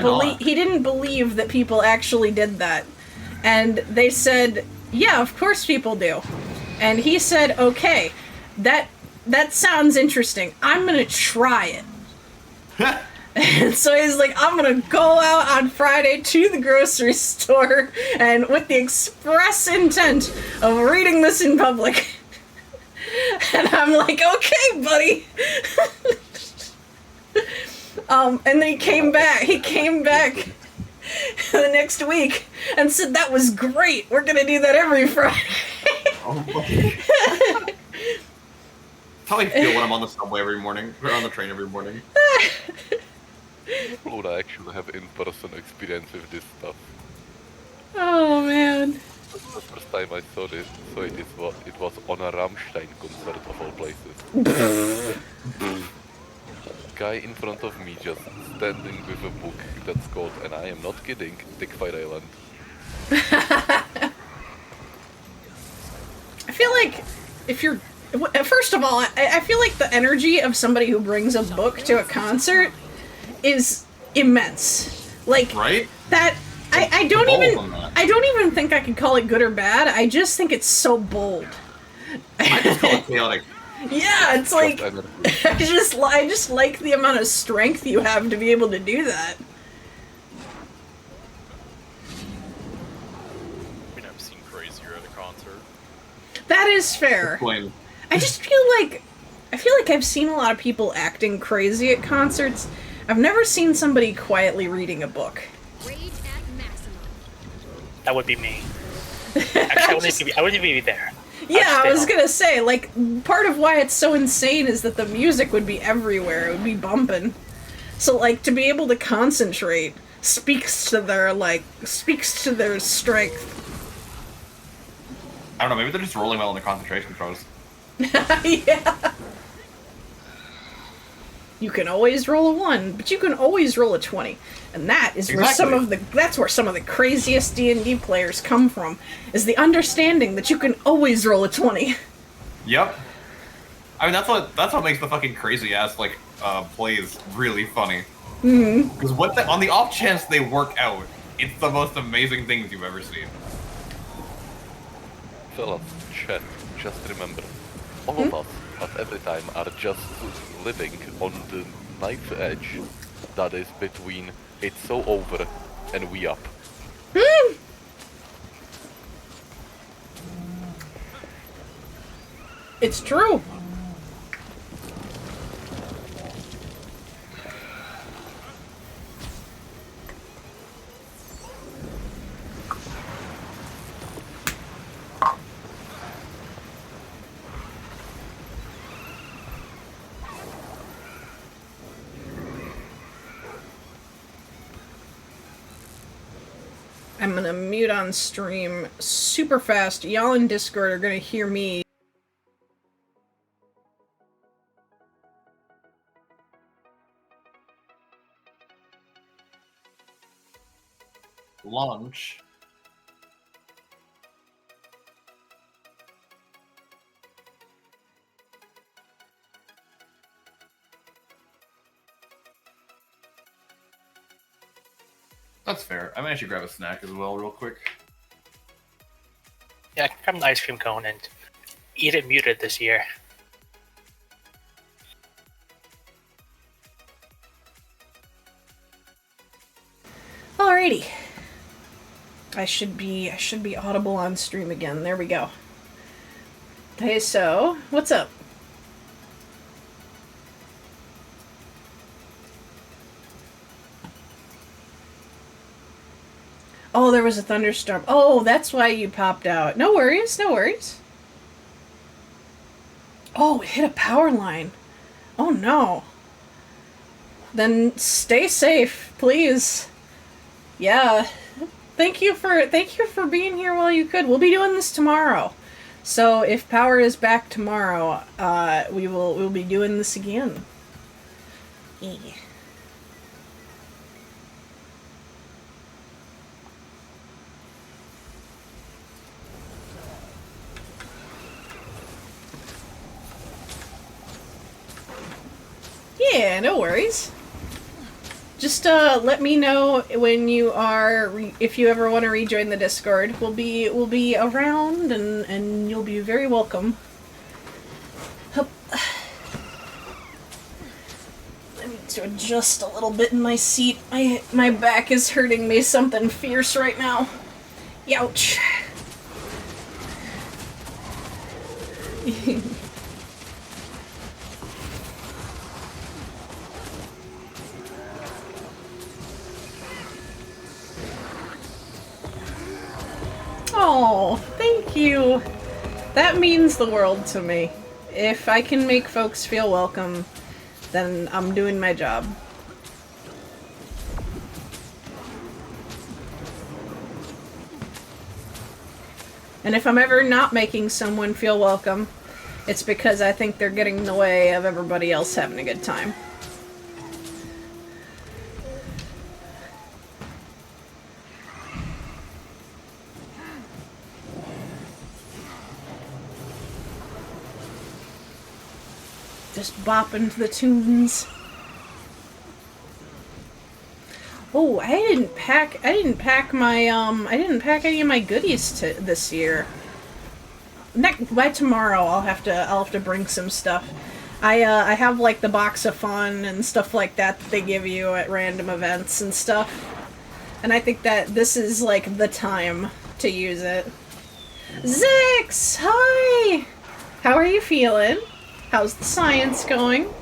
believe that people actually did that. And they said, "Yeah, of course people do." And he said, "Okay, that sounds interesting. I'm gonna try it." And so he's like, I'm gonna go out on Friday to the grocery store and with the express intent of reading this in public. And I'm like, okay, buddy. And then he came back the next week and said that was great. We're gonna do that every Friday. How I feel when I'm on the subway every morning, or on the train every morning. Would I actually have in-person experience with this stuff? Oh man. The first time I saw it was on a Rammstein concert of all places. Guy in front of me just standing with a book that's called, and I am not kidding, Dickfight Island. I feel like if you're... First of all, I feel like the energy of somebody who brings a book to a concert is immense. Like, right? That... I don't even think I could call it good or bad. I just think it's so bold. I just call it chaotic. Yeah, it's like... I just like the amount of strength you have to be able to do that. I mean, I've seen crazier at a concert. That is fair. Explain. I feel like I've seen a lot of people acting crazy at concerts. I've never seen somebody quietly reading a book. Rage at maximum. That would be me. Actually, I wouldn't even be there. Yeah, I was gonna say, like, part of why it's so insane is that the music would be everywhere. It would be bumping. So, like, to be able to concentrate speaks to their strength. I don't know, maybe they're just rolling well in the concentration throws. Yeah. You can always roll a 1, but you can always roll a 20. And that is where that's where some of the craziest D&D players come from, is the understanding that you can always roll a 20. Yep. I mean, that's what makes the fucking crazy ass plays really funny. Because on the off chance they work out, it's the most amazing things you've ever seen. Fellas, chat, just remember, all of us at every time are just living on the knife edge that is between it's so over and we up. It's true. I'm gonna mute on stream super fast. Y'all in Discord are gonna hear me. Lunch. That's fair. I might should grab a snack as well, real quick. Yeah, I can grab an ice cream cone and eat it muted this year. Alrighty. I should be audible on stream again. There we go. Hey, so what's up? Oh, there was a thunderstorm. Oh, that's why you popped out. No worries, no worries. Oh, it hit a power line. Oh no. Then stay safe, please. Yeah. Thank you for being here while you could. We'll be doing this tomorrow. So if power is back tomorrow, we'll be doing this again. Yeah. Yeah, no worries. Just let me know when you are, if you ever want to rejoin the Discord. We'll be around, and you'll be very welcome. Hup. I need to adjust a little bit in my seat. My back is hurting me something fierce right now. Youch. Oh, thank you. That means the world to me. If I can make folks feel welcome, then I'm doing my job. And if I'm ever not making someone feel welcome, it's because I think they're getting in the way of everybody else having a good time. Just bopping to the tunes. Oh, I didn't pack any of my goodies this year. By tomorrow I'll have to bring some stuff. I have like the box of fun and stuff like that they give you at random events and stuff. And I think that this is like the time to use it. Zix, hi! How are you feeling? How's the science going?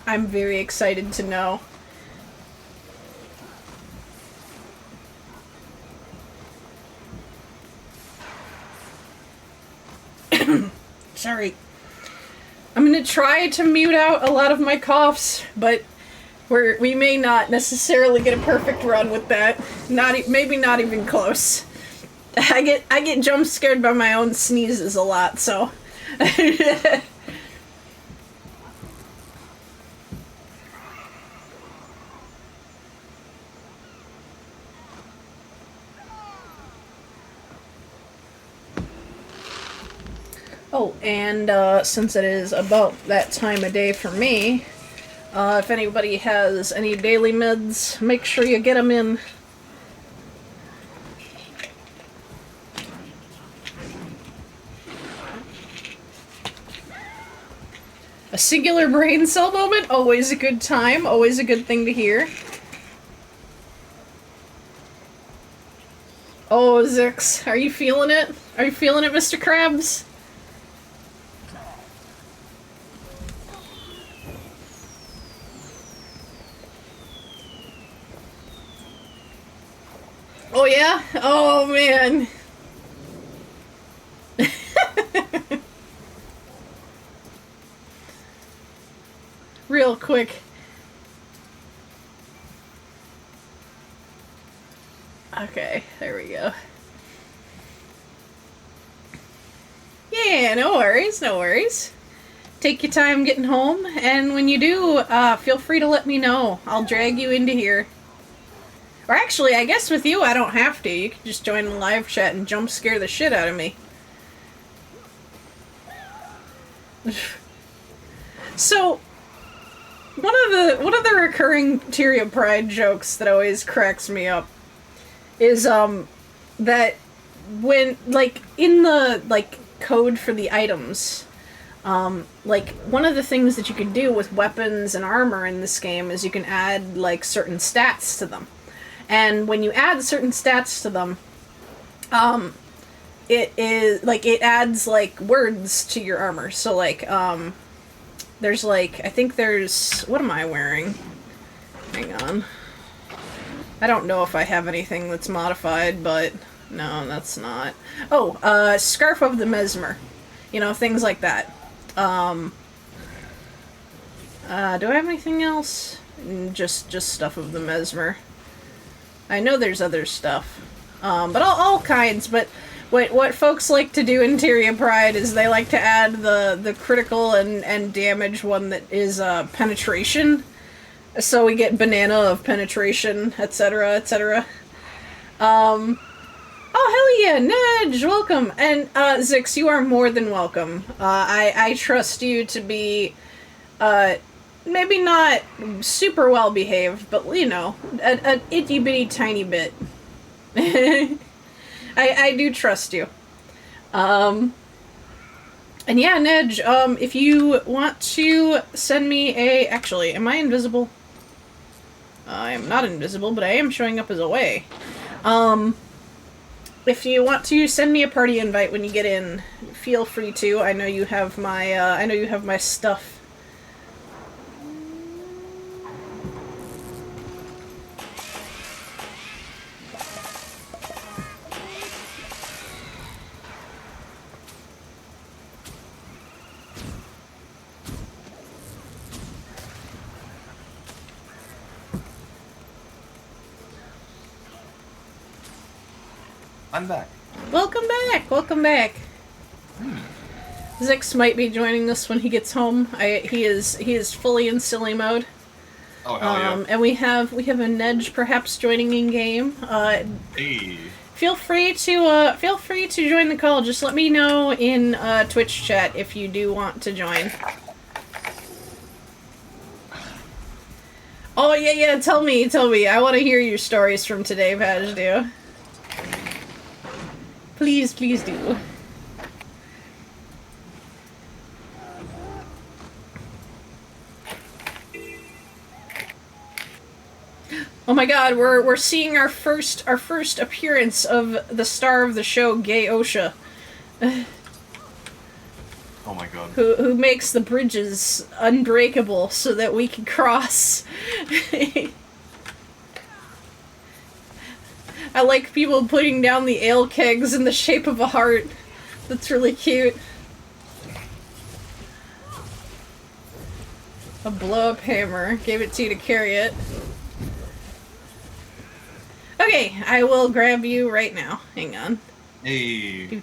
I'm very excited to know. Sorry. I'm gonna try to mute out a lot of my coughs, but we may not necessarily get a perfect run with that. Maybe not even close. I get jump scared by my own sneezes a lot, so. Oh, and since it is about that time of day for me, if anybody has any daily meds, make sure you get them in. A singular brain cell moment, always a good time, always a good thing to hear. Oh, Zix, are you feeling it? Are you feeling it, Mr. Krabs? Oh yeah? Oh man. Real quick. Okay, there we go. Yeah, no worries, no worries. Take your time getting home, and when you do, feel free to let me know. I'll drag you into here. Or actually, I guess with you, I don't have to. You can just join the live chat and jump scare the shit out of me. So, one of the recurring Tyria Pride jokes that always cracks me up is that when like in the like code for the items, like one of the things that you can do with weapons and armor in this game is you can add like certain stats to them. And when you add certain stats to them, it adds like words to your armor. So like there's like, I think there's, what am I wearing? Hang on. I don't know if I have anything that's modified, but no, that's not. Oh, Scarf of the Mesmer. You know, things like that. Do I have anything else? Just stuff of the Mesmer. I know there's other stuff. but all kinds. But what folks like to do in Tyria Pride is they like to add the critical and damage one that is penetration. So we get banana of penetration, etc., etc. Oh, hell yeah, Nedge, welcome. And, Zix, you are more than welcome. I trust you to be, maybe not super well behaved, but, you know, an itty bitty tiny bit. I do trust you. And yeah, Nedge, if you want to send me actually, am I invisible? I am not invisible, but I am showing up as a way. If you want to send me a party invite when you get in, feel free to. I know you have my stuff. I'm back. Welcome back, welcome back. Zix might be joining us when he gets home. He is fully in silly mode. Oh hell yeah. And we have a Nedge perhaps joining in game. Hey. Feel free to join the call. Just let me know in Twitch chat if you do want to join. Oh yeah, tell me. I want to hear your stories from today, Pajdu. Please do. Oh my god, we're seeing our first appearance of the star of the show, Gay Osha. Oh my god. Who makes the bridges unbreakable so that we can cross. I like people putting down the ale kegs in the shape of a heart. That's really cute. A blow-up hammer. Gave it to you to carry it. Okay, I will grab you right now. Hang on. Hey. Do.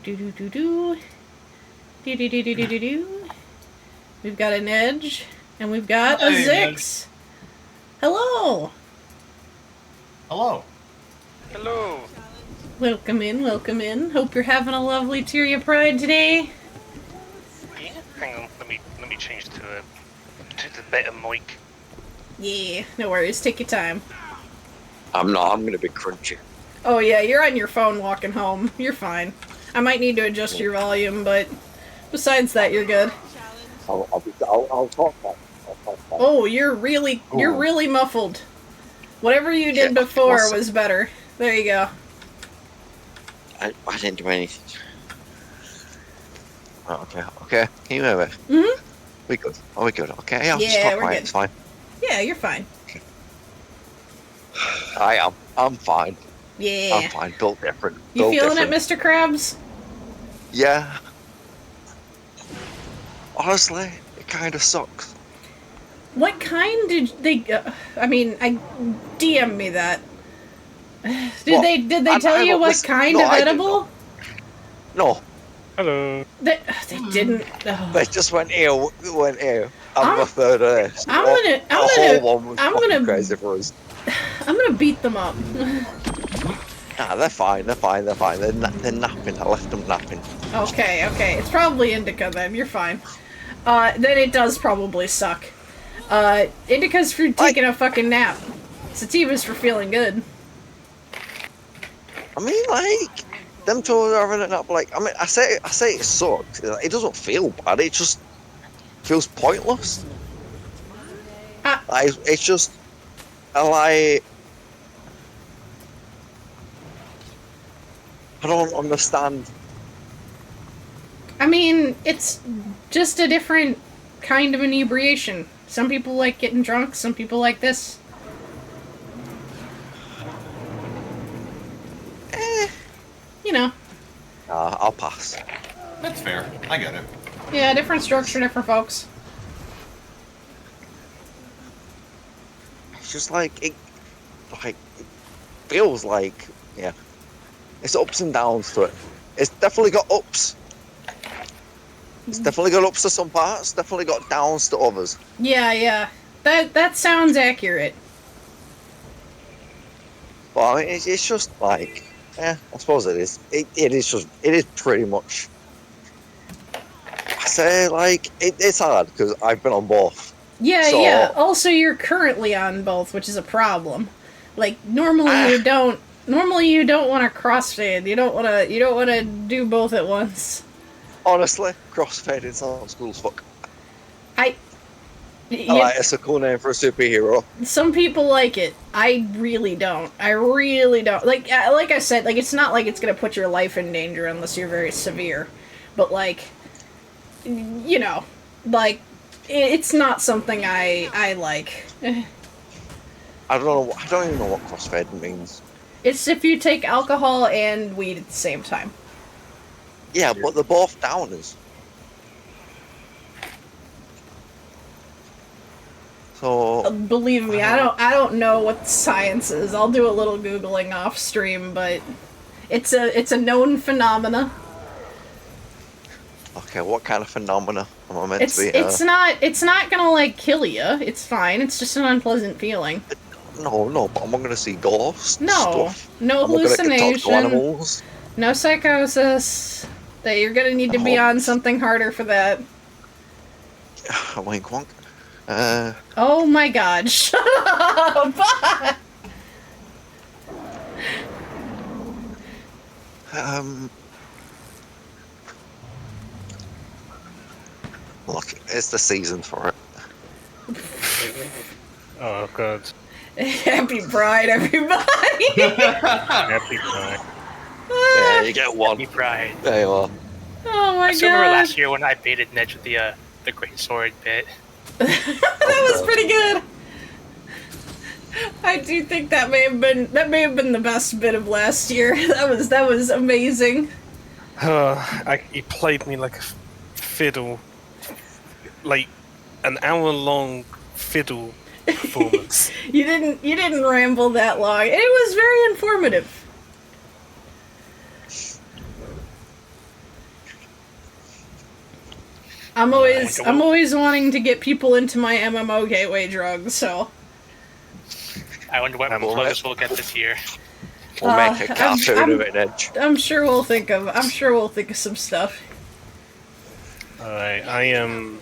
We've got an Edge, and we've got a Hey, Zix. Hello. Hello. Hello. Welcome in. Hope you're having a lovely Tyria Pride today. Yeah, hang on. Let me change to the better mic. Yeah, no worries. Take your time. I'm gonna be crunchy. Oh yeah, you're on your phone walking home. You're fine. I might need to adjust your volume, but besides that, you're good. I'll talk back. Oh, you're really muffled. Whatever you did before was better. There you go. I didn't do anything. Oh, okay. Can you hear me? Mm-hmm. We good. Oh, we good. Okay, I'll just Yeah, talk we're quiet. good. It's fine. Yeah, you're fine. I am. I'm fine. Yeah. I'm fine. Built different. You Built feeling different. it, Mr. Krabs? Yeah. Honestly, it kind of sucks. What kind did they? DM me that. Did they tell you what kind of edible? No, Hello. They didn't. Oh. they just went here. I'm a third of this. I'm The whole one was fucking crazy for us. I'm gonna beat them up. Nah, they're fine. They're napping. I left them napping. Okay. It's probably indica then. You're fine. Then it does probably suck. Indica's for taking a fucking nap. Sativa's for feeling good. I mean, like, them two are having a nap. Like, I mean, I say it sucks. It doesn't feel bad. It just feels pointless. It's just, I don't understand. I mean, it's just a different kind of inebriation. Some people like getting drunk, some people like this. You know. I'll pass. That's fair. I get it. Yeah, different structure, different folks. It's just like it feels like, yeah. It's ups and downs to it. It's definitely got ups. It's definitely got ups to some parts. Definitely got downs to others. Yeah. That sounds accurate. But I mean, it's just like, I suppose it is. It is pretty much. I say like it's hard because I've been on both. Yeah. Also, you're currently on both, which is a problem. Like normally you don't. Normally you don't want to crossfade. You don't want to do both at once. Honestly, crossfading sounds cool as fuck. I like it's a cool name for a superhero. Some people like it. I really don't. Like I said, like it's not like it's gonna put your life in danger unless you're very severe. But like, you know, like it's not something I like. I don't know. I don't even know what crossfading means. It's if you take alcohol and weed at the same time. Yeah, but they're both downers. So believe me, I don't know what science is. I'll do a little googling off stream, but it's a known phenomena. Okay, what kind of phenomena am I meant to be? It's not gonna like kill you. It's fine. It's just an unpleasant feeling. No, but I'm not gonna see ghosts. No, stuff. no I'm not gonna hallucination. talk to animals. No psychosis. That you're gonna need to be on something harder for that. Wink wonk. Oh my god, shut up! Look, it's the season for it. Oh god. Happy Pride, everybody! Happy Pride. Yeah, you get one. Happy Pride. There you are. Oh my I still remember god. last year when I baited Nedge with the great sword bit. That was pretty good. I do think that may have been the best bit of last year. That was amazing. He played me like a fiddle, like an hour-long fiddle performance. You didn't ramble that long. It was very informative. I'm always wanting to get people into my MMO gateway drug, so I wonder what plugs we'll get this year. We'll make a cartoon of it, Edge. I'm sure we'll think of some stuff. Alright, I'm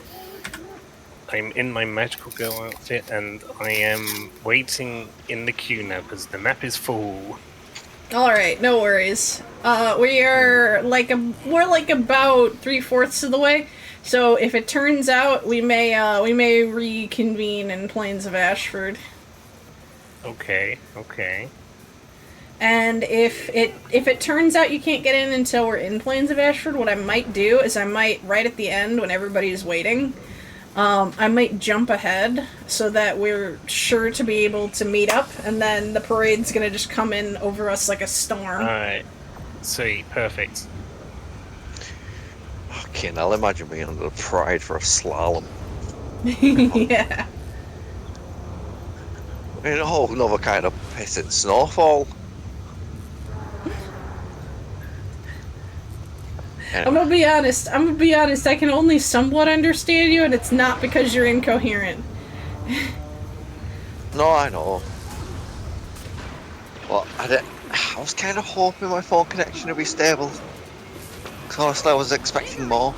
in my magical girl outfit and I am waiting in the queue now because the map is full. Alright, no worries. We're like about 3/4 of the way. So if it turns out, we may reconvene in Plains of Ashford. Okay. And if it turns out you can't get in until we're in Plains of Ashford, what I might do is I might, right at the end when everybody's waiting, I might jump ahead so that we're sure to be able to meet up, and then the parade's gonna just come in over us like a storm. Alright. Sweet, perfect. Okay, now imagine being under the pride for a slalom. Yeah. I mean, a whole another kind of pissing snowfall. Anyway. I'm gonna be honest, I can only somewhat understand you, and it's not because you're incoherent. No, I know. Well, I was kind of hoping my phone connection would be stable. Because honestly, I was expecting more.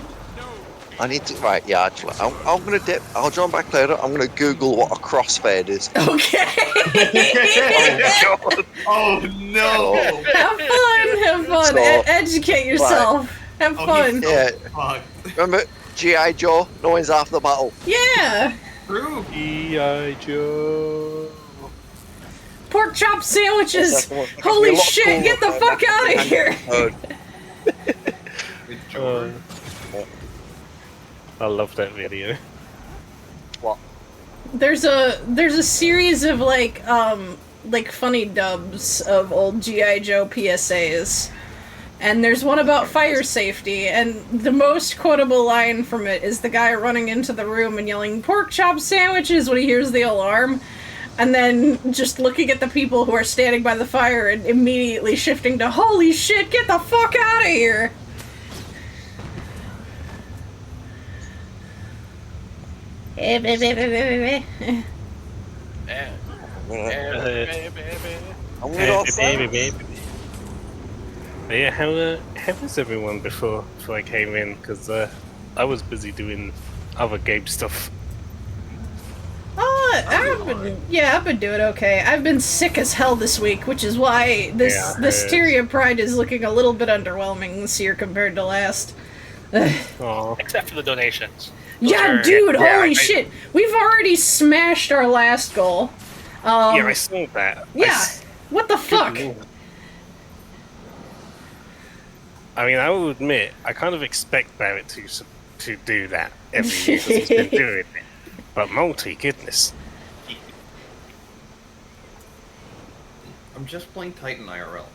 I need to... Right, yeah, actually, I'm going to dip. I'll join back later. I'm going to Google what a crossfade is. Okay. Oh no! Have fun. So, Educate yourself. Have fun. Yeah. Fuck. Remember, G.I. Joe, no one's half the battle. Yeah. True. G.I. Joe. Pork chop sandwiches. Yes, that one. Holy It'd be a lot shit, cooler get the if I fuck out of had here. heard. I love that video. What? There's a series of like funny dubs of old G.I. Joe PSAs. And there's one about fire safety, and the most quotable line from it is the guy running into the room and yelling, "Pork chop sandwiches," when he hears the alarm. and then just looking at the people who are standing by the fire and immediately shifting to, holy shit, get the fuck out of here! I'm gonna go outside. But yeah, how was everyone before I came in? Because I was busy doing other game stuff. I've been doing okay. I've been sick as hell this week, which is why this Tyria Pride is looking a little bit underwhelming this year compared to last. Aw. Except for the donations. Yeah, dude, holy shit! We've already smashed our last goal. Yeah, I saw that. Yeah, what the fuck? I mean, I will admit, I kind of expect Barrett to do that every year because he's been doing it. But multi, goodness. I'm just playing Titan IRL.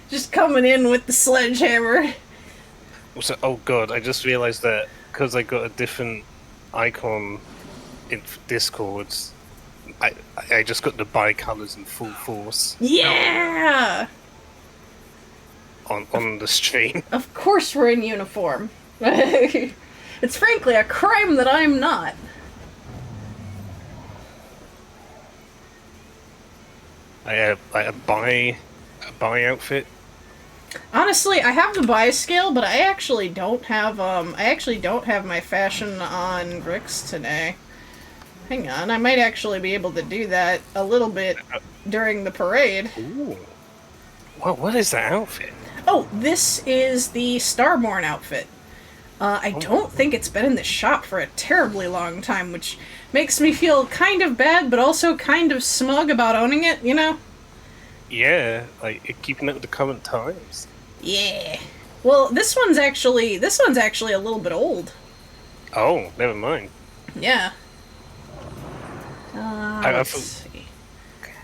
just coming in with the sledgehammer. Also, oh god, I just realized that because I got a different icon in Discord, I just got the bi-colors in full force Yeah! on the stream. Of course we're in uniform. It's frankly a crime that I'm not. I have a bi outfit. Honestly, I have the buy scale, but I actually don't have my fashion on Grix today. Hang on, I might actually be able to do that a little bit during the parade. Ooh. Well, what is that outfit? Oh, this is the Starborn outfit. I don't think it's been in the shop for a terribly long time, which makes me feel kind of bad, but also kind of smug about owning it, you know? Yeah, like keeping up with the current times. Yeah. Well, this one's actually a little bit old. Oh, never mind. Yeah. I Let's thought- see.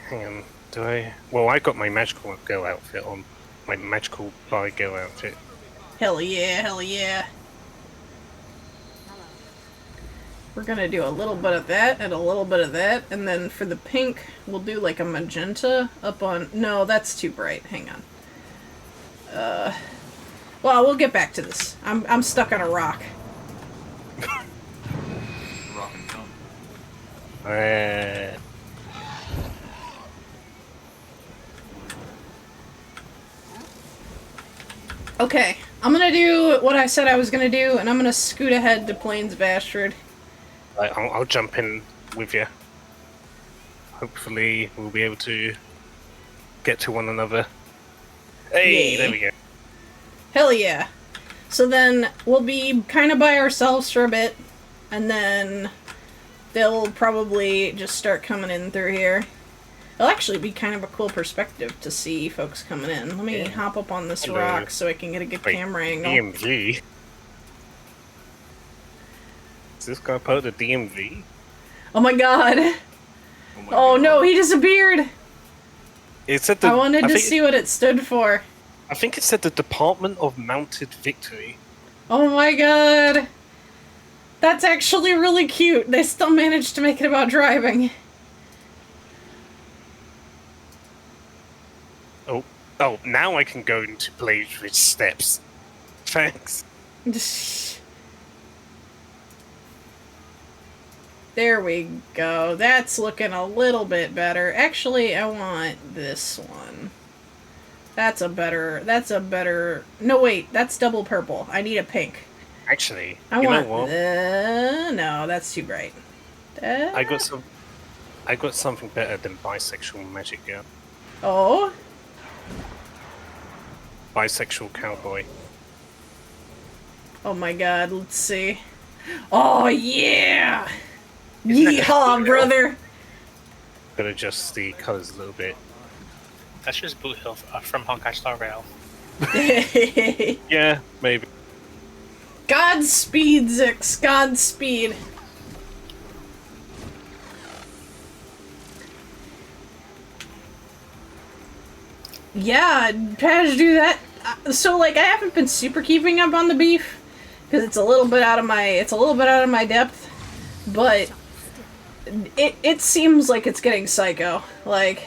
Hang on, do I? Well, I got my magical girl outfit on. My magical bi girl outfit. Hell yeah, hell yeah. We're gonna do a little bit of that and a little bit of that, and then for the pink, we'll do like a magenta up on... No, that's too bright. Hang on. Well, we'll get back to this. I'm stuck on a rock. Rock and thumb. Okay, I'm gonna do what I said I was gonna do, and I'm gonna scoot ahead to Plains of Ashford. I'll jump in with you. Hopefully, we'll be able to get to one another. Hey, Yeah. there we go. Hell yeah. So then we'll be kind of by ourselves for a bit, and then they'll probably just start coming in through here. It'll actually be kind of a cool perspective to see folks coming in. Let me hop up on this Hello. rock so I can get a good Wait, camera angle. DMV? Is this guy part of the DMV? Oh my god. my Oh God. no, he disappeared! It said the, I wanted to think- see what it stood for. I think it said the Department of Mounted Victory. Oh my god. That's actually really cute. They still managed to make it about driving. Oh, now I can go into Blaze Ridge Steps. Thanks. There we go. That's looking a little bit better. Actually, I want this one. That's a better... No, wait. That's double purple. I need a pink. Actually, I you want... know what? no, that's too bright. I got something better than bisexual magic girl. Oh? Bisexual cowboy. Oh my god, let's see. Oh, yeah! Isn't that Yeehaw, just brother! Gotta adjust the colors a little bit. That's just Boot Hill from Honkai Star Rail. Yeah, maybe. Godspeed, Zix. Godspeed. Yeah, Paj, do that. So, like, I haven't been super keeping up on the beef because it's a little bit out of my depth. But it seems like it's getting psycho. Like,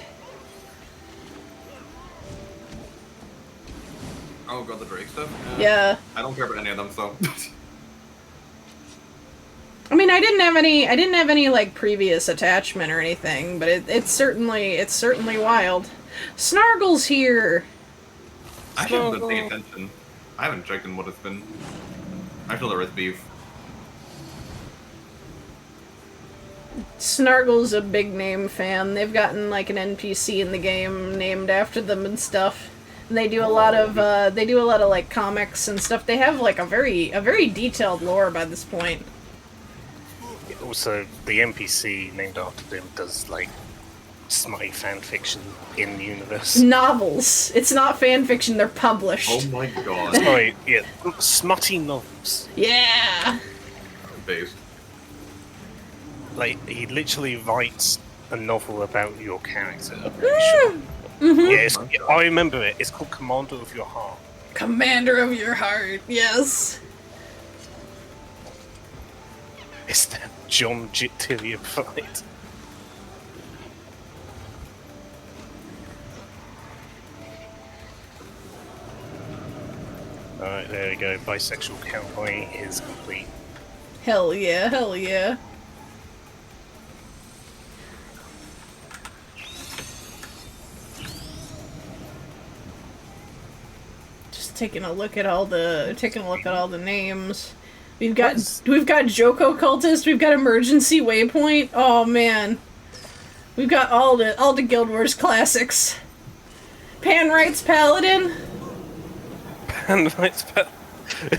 Oh god, the Drake stuff? yeah. I don't care about any of them, so... I mean, I didn't have any like previous attachment or anything, but it's certainly wild. Snargle's here. I should have been paying attention. I haven't checked in what it's been. I feel there is beef. Snargle's a big name fan. They've gotten like an NPC in the game named after them and stuff. And they do a lot of like comics and stuff. They have like a very detailed lore by this point. Also, the NPC named after them does like smutty fan fiction in the universe. Novels. It's not fan fiction. They're published. Oh my god. Sorry, yeah, smutty novels. Yeah. Based. Like he literally writes a novel about your character. I'm pretty sure. Yes, I remember it. It's called Commander of Your Heart. Commander of Your Heart. Yes. It's that John Tyria fight. Alright, there we go. Bisexual cowboy is complete. Hell yeah. Hell yeah. Taking a look at all the names. We've got Joko Cultist, we've got Emergency Waypoint. Oh man. We've got all the Guild Wars classics. Panright's Paladin. Panright's Paladin.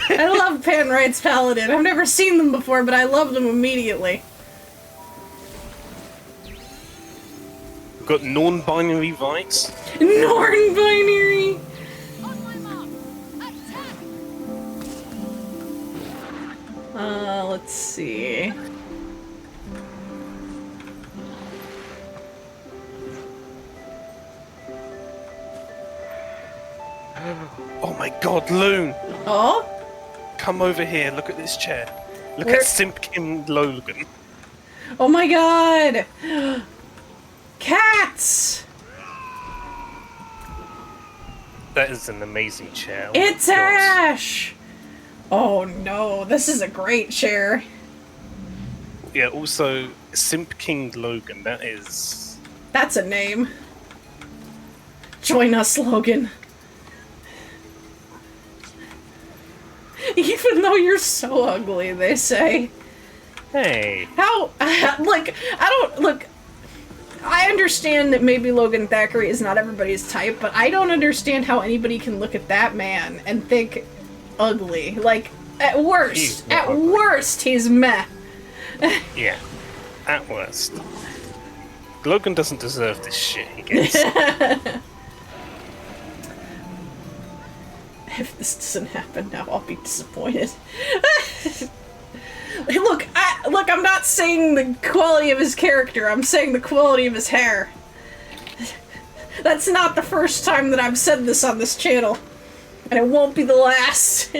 I love Panright's Paladin. I've never seen them before, but I love them immediately. We've got non-binary rights. Non-binary. Let's see. Oh my god, Loon! Oh? Come over here, look at this chair. Look Where- at Simp Kim Logan. Oh my god! Cats! That is an amazing chair. Oh It's my God. Ash! Oh no, this is a great chair. Yeah, also, Simp King Logan, that is... That's a name. Join us, Logan. Even though you're so ugly, they say. Hey. How, like, I understand that maybe Logan Thackeray is not everybody's type, but I don't understand how anybody can look at that man and think ugly. Like, at worst, he's meh. Yeah, at worst. Logan doesn't deserve this shit he gets. If this doesn't happen now, I'll be disappointed. Look, I'm not saying the quality of his character, I'm saying the quality of his hair. That's not the first time that I've said this on this channel. And it won't be the last.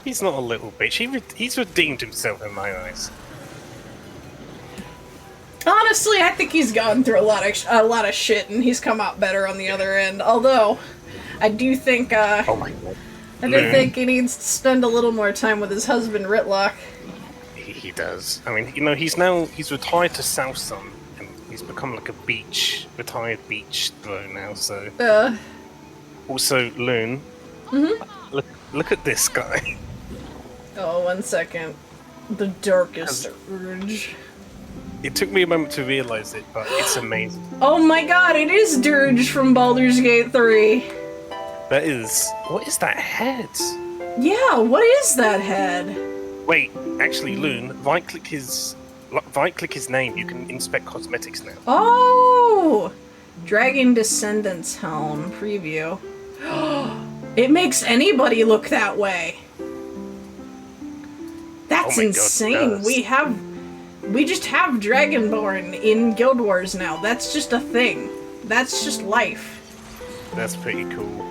He's not a little bitch. He's redeemed himself in my eyes. Honestly, I think he's gone through a lot of shit, and he's come out better on the other end. Although, I do think, Oh my god. I do think he needs to spend a little more time with his husband, Ritlock. He does. I mean, you know, he's retired to Southsun, and he's become like a retired beach throw now, so... Also, Loon. Look at this guy. Oh, 1 second. The darkest urge. It took me a moment to realize it, but it's amazing. Oh my god, it is Dirge from Baldur's Gate 3. That is... What is that head? Yeah, what is that head? Wait, actually, Loon, right-click his name. You can inspect cosmetics now. Oh! Dragon Descendants Helm preview. It makes anybody look that way. That's Oh my God, it insane. does. We just have Dragonborn in Guild Wars now. That's just a thing. That's just life. That's pretty cool.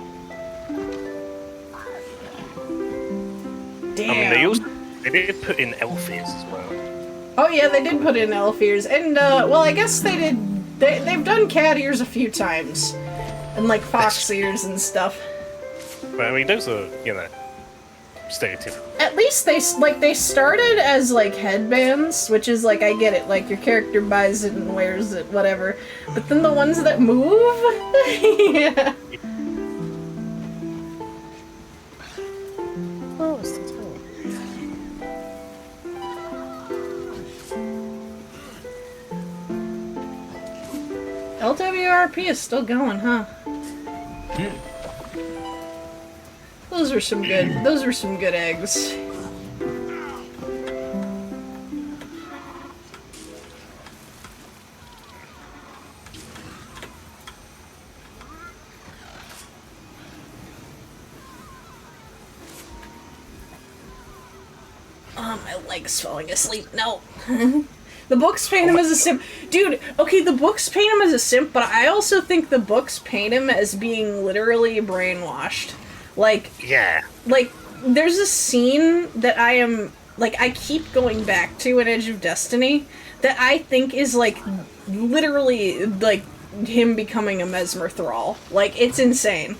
Damn. I mean, they did put in elf ears as well. Oh yeah, they did put in elf ears, and well, I guess they did. They've done cat ears a few times, and like fox ears and stuff. But I mean, those are, you know, stereotypical. At least they started as like headbands, which is like, I get it, like your character buys it and wears it, whatever. But then the ones that move, yeah. Oh, it's the time. LWRP is still going, huh? Those were some good eggs. Oh, my leg's falling asleep. No. The books paint him as a simp. Dude, okay, the books paint him as a simp, but I also think the books paint him as being literally brainwashed. Like, yeah. Like, there's a scene that I keep going back to in Edge of Destiny that I think is, like, literally, like, him becoming a Mesmer thrall. Like, it's insane.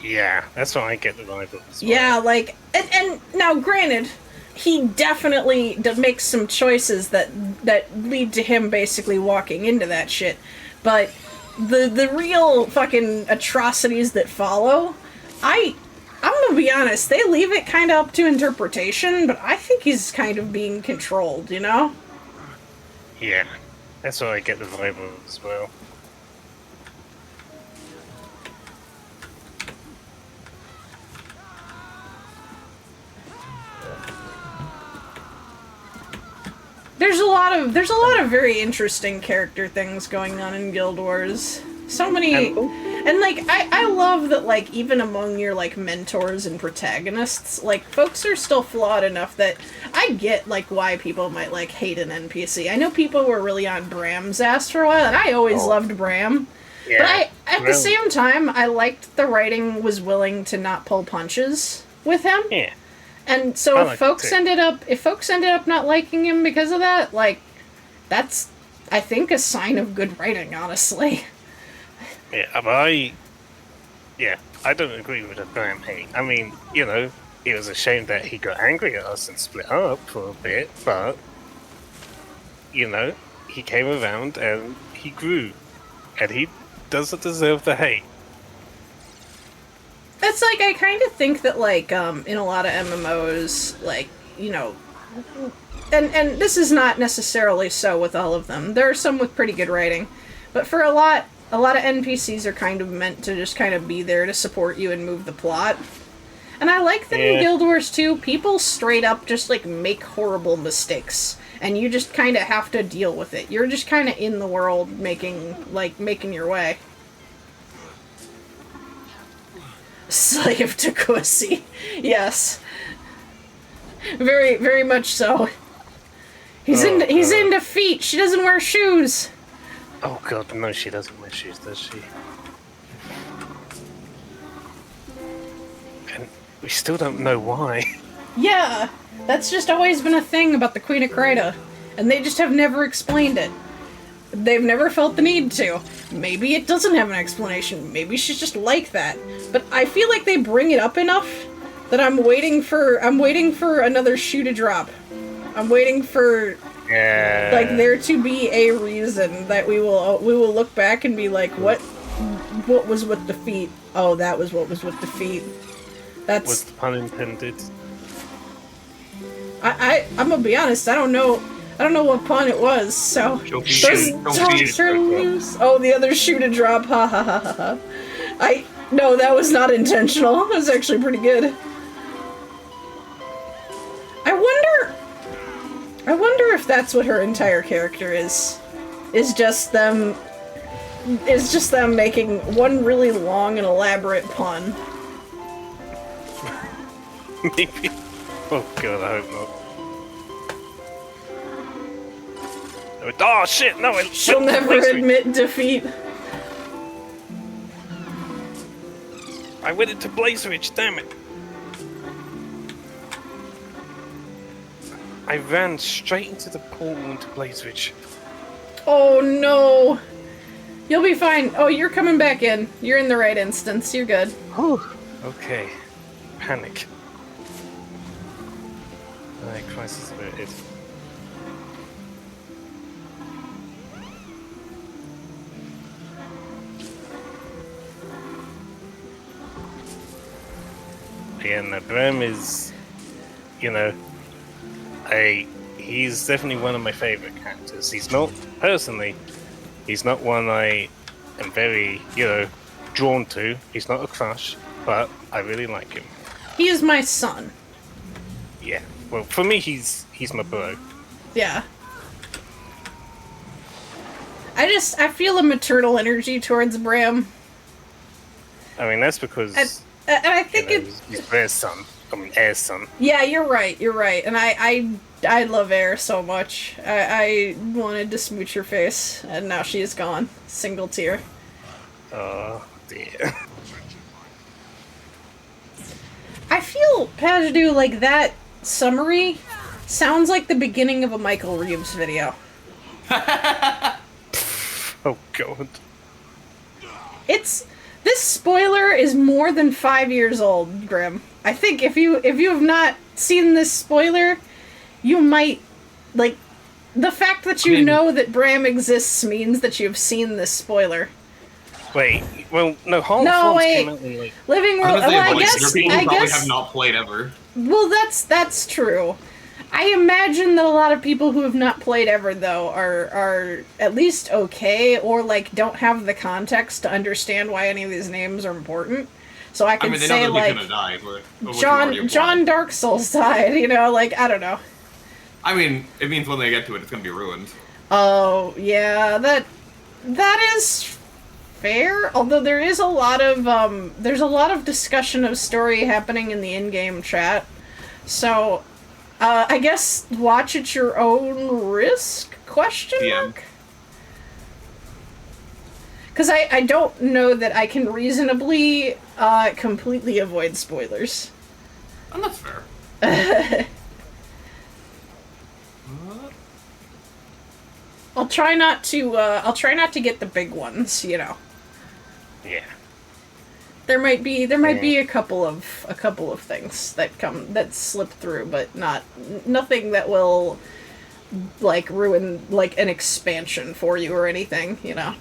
Yeah, that's what I get the vibe of as well. Yeah, like, and now, granted, he definitely makes some choices that lead to him basically walking into that shit, but the real fucking atrocities that follow, I'm gonna be honest, they leave it kind of up to interpretation, but I think he's kind of being controlled, you know? Yeah, that's what I get the vibe of as well. There's a lot of very interesting character things going on in Guild Wars. So many, and like I love that, like, even among your like mentors and protagonists, like, folks are still flawed enough that I get like why people might like hate an NPC. I know people were really on Bram's ass for a while, and I always loved Bram. Yeah, but at the same time, I liked the writing was willing to not pull punches with him. Yeah. And so if folks ended up not liking him because of that, like, that's, I think, a sign of good writing, honestly. Yeah, but I don't agree with the Bram hate. I mean, you know, it was a shame that he got angry at us and split up for a bit, but, you know, he came around and he grew. And he doesn't deserve the hate. It's like, I kind of think that, like, in a lot of MMOs, like, you know, and this is not necessarily so with all of them. There are some with pretty good writing, but for a lot of NPCs are kind of meant to just kind of be there to support you and move the plot. And I like that in Guild Wars 2, people straight up just, like, make horrible mistakes, and you just kind of have to deal with it. You're just kind of in the world making your way. Slave to Kussy. Yes. Very, very much so. He's into feet. She doesn't wear shoes. Oh god, no, she doesn't wear shoes, does she? And we still don't know why. Yeah, that's just always been a thing about the Queen of Kryta, and they just have never explained it. They've never felt the need to. Maybe it doesn't have an explanation. Maybe she's just like that. But I feel like they bring it up enough that I'm waiting for another shoe to drop. I'm waiting for like there to be a reason that we will look back and be like, what was with the feet? Oh, that was what was with the feet. That's was the pun intended. I'm gonna be honest, I don't know what pun it was, so... Oh, the other shoe to drop, ha ha ha ha ha. No, that was not intentional. It was actually pretty good. I wonder if that's what her entire character is. Is just them making one really long and elaborate pun. Maybe. Oh god, I hope not. Oh shit, no, she'll never admit defeat. I went into Blaze Ridge, damn it. I ran straight into the portal into Blaze Ridge. Oh no! You'll be fine. Oh, you're coming back in. You're in the right instance. You're good. Whew. Okay. Panic. Alright, crisis averted. Yeah, no, Bram is, you know, he's definitely one of my favorite characters. He's not, personally, he's not one I am very, you know, drawn to. He's not a crush, but I really like him. He is my son. Yeah. Well, for me, he's my bro. Yeah. I feel a maternal energy towards Bram. I mean, that's because, and I think you know, he's Bear's son. I mean, Air's son. Yeah, you're right. And I love Air so much. I wanted to smooch her face, and now she is gone. Single tear. Oh, dear. I feel, Pajdu, like that summary sounds like the beginning of a Michael Reeves video. Oh, God. This spoiler is more than 5 years old, Grim. I think if you have not seen this spoiler, you might, like, the fact that you know that Bram exists means that you've seen this spoiler. Wait, well, no, Hall No, wait. came out in, like... Living World. Well, I guess. Probably have not played ever. Well, that's true. I imagine that a lot of people who have not played ever, though, are at least okay, or like don't have the context to understand why any of these names are important. So I could say like John Dark Souls died. You know, like I don't know. I mean, it means when they get to it, it's gonna be ruined. Oh yeah, that is fair. Although there is a lot of discussion of story happening in the in-game chat. So. I guess watch at your own risk? Question mark? Because I don't know that I can reasonably completely avoid spoilers. Oh, that's fair. I'll try not to get the big ones, you know. Yeah. There might be a couple of things that slip through, but nothing that will like ruin like an expansion for you or anything, you know.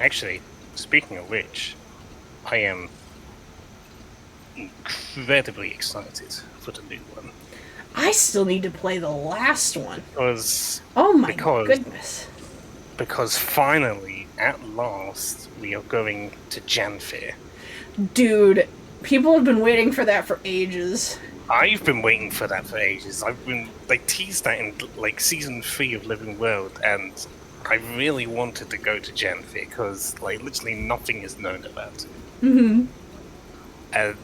Actually, speaking of which, I am incredibly excited for the new one. I still need to play the last one. Oh my goodness. Because finally, at last, we are going to Janfair. Dude, people have been waiting for that for ages. I've been waiting for that for ages. They teased that in like season 3 of Living World, and I really wanted to go to Janfair because like literally nothing is known about it. Mm-hmm. And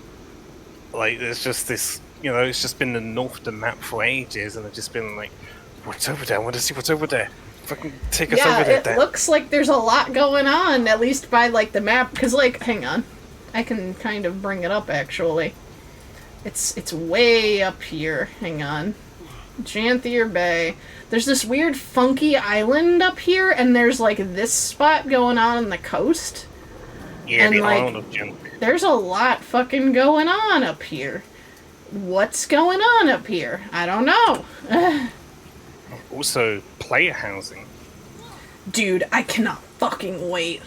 like there's just this, you know, it's just been the north of the map for ages, and I've just been like, what's over there? I want to see what's over there. Fucking take us over there. Yeah, it looks like there's a lot going on, at least by like the map. Because like, hang on, I can kind of bring it up actually. It's way up here. Hang on, Janthier Bay. There's this weird funky island up here, and there's like this spot going on the coast. Yeah, and the like, island of Janfair. There's a lot fucking going on up here. What's going on up here? I don't know. Also, player housing. Dude, I cannot fucking wait.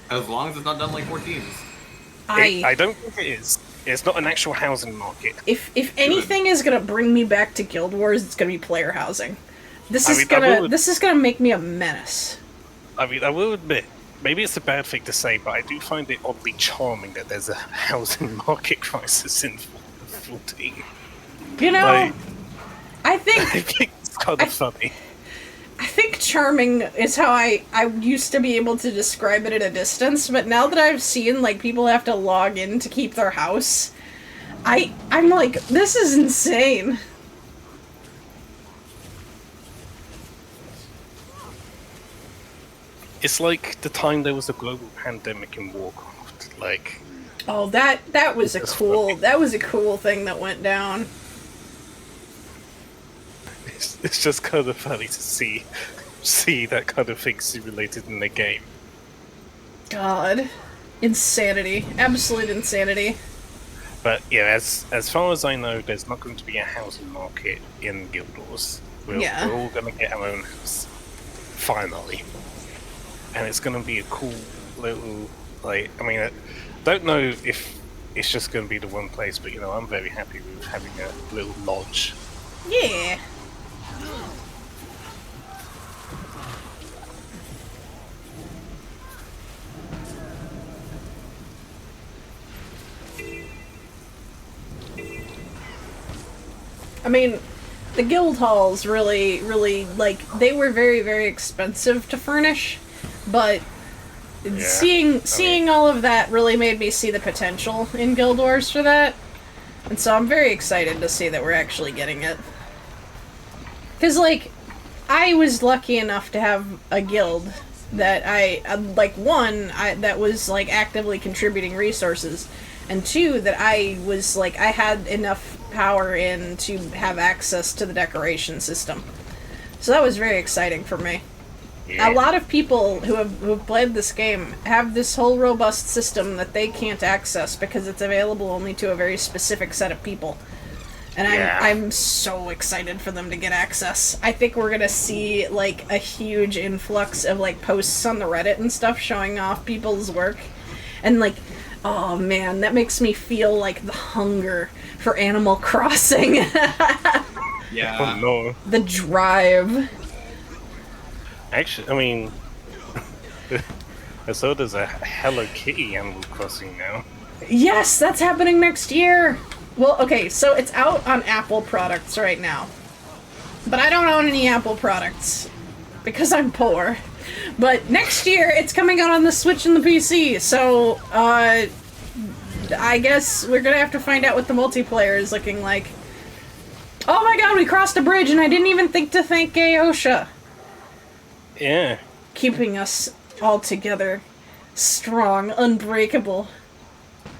As long as it's not done like 14s. I don't think it is. It's not an actual housing market. If anything is gonna bring me back to Guild Wars, it's gonna be player housing. This is gonna make me a menace. I mean, I will admit, maybe it's a bad thing to say, but I do find it oddly charming that there's a housing market crisis in 14. You know, like, I think it's kind of funny. I think charming is how I used to be able to describe it at a distance, but now that I've seen like people have to log in to keep their house, I'm like, this is insane. It's like the time there was a global pandemic in Warcraft. Like, oh, that was a cool thing that went down. it's just kind of funny to see that kind of thing simulated in the game. God. Insanity. Absolute insanity. But yeah, as far as I know, there's not going to be a housing market in Guild Wars. We're all going to get our own house. Finally. And it's going to be a cool little, like, I mean, I don't know if it's just going to be the one place, but you know, I'm very happy with having a little lodge. Yeah. I mean, the guild halls really, like, they were very, very expensive to furnish, but seeing all of that really made me see the potential in Guild Wars for that. And so I'm very excited to see that we're actually getting it. Because, like, I was lucky enough to have a guild that that was, like, actively contributing resources, and two, that I was, like, I had enough power in to have access to the decoration system. So that was very exciting for me. Yeah. A lot of people who have played this game have this whole robust system that they can't access because it's available only to a very specific set of people. And I'm so excited for them to get access. I think we're gonna see, like, a huge influx of, like, posts on the Reddit and stuff showing off people's work. And, like, oh man, that makes me feel like the hunger for Animal Crossing. Yeah. Oh no. The drive. Actually, I mean, so there's a Hello Kitty Animal Crossing now. Yes, that's happening next year. Well, okay, so it's out on Apple products right now. But I don't own any Apple products because I'm poor. But next year, it's coming out on the Switch and the PC, so, I guess we're gonna have to find out what the multiplayer is looking like. Oh my god, we crossed a bridge and I didn't even think to thank Gay OSHA. Yeah. Keeping us all together. Strong, unbreakable.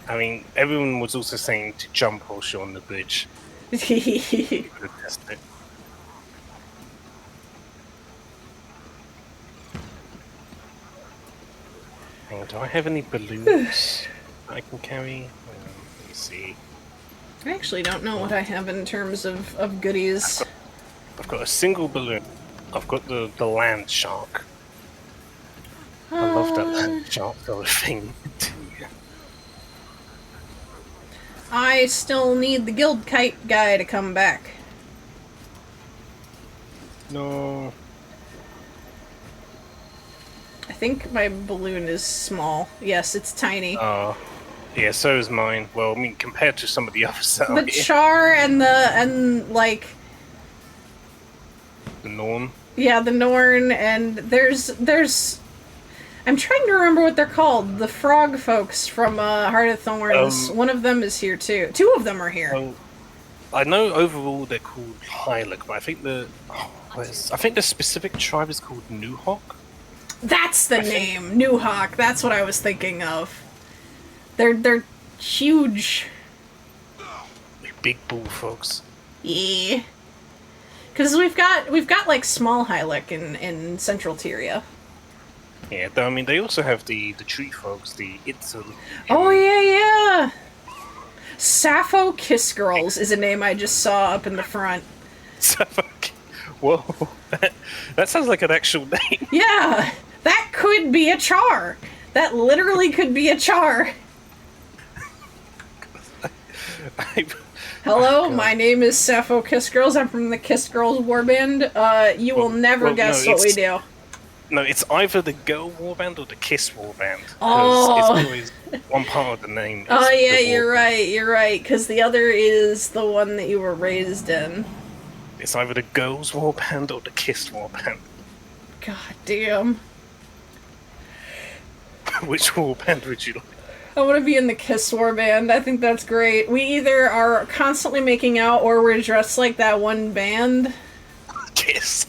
I mean, everyone was also saying to jump OSHA on the bridge. Protest it. Hang on, do I have any balloons I can carry? Let me see. I actually don't know what I have in terms of goodies. I've got a single balloon. I've got the land shark. I love that land shark sort of thing. I still need the guild kite guy to come back. No. I think my balloon is small. Yes, it's tiny. Yeah, so is mine. Well, I mean, compared to some of the others out The here. char and like The Norn. yeah, the Norn, and there's I'm trying to remember what they're called. The frog folks from Heart of Thorns. One of them is here too. Two of them are here. Well, I know overall they're called Hylic, but I think the specific tribe is called Newhawk. That's the name, Newhawk. That's what I was thinking of. They're huge. Big bullfrogs. Yeah. Because we've got like small Hylic in Central Tyria. Yeah, though, I mean, they also have the tree frogs, the Itzel. Oh yeah. Sappho Kiss Girls is a name I just saw up in the front. Whoa, that sounds like an actual name. Yeah, that could be a char. That literally could be a char. Hello, my name is Sappho Kiss Girls. I'm from the Kiss Girls Warband. You will never guess what we do. No, it's either the Girl Warband or the Kiss Warband. Oh. It's always one part of the name. Oh yeah, you're right. Because the other is the one that you were raised in. It's either the Girls Warband or the Kiss Warband. God damn. Which warband would you like? I want to be in the Kiss Warband. I think that's great. We either are constantly making out or we're dressed like that one band. Kiss.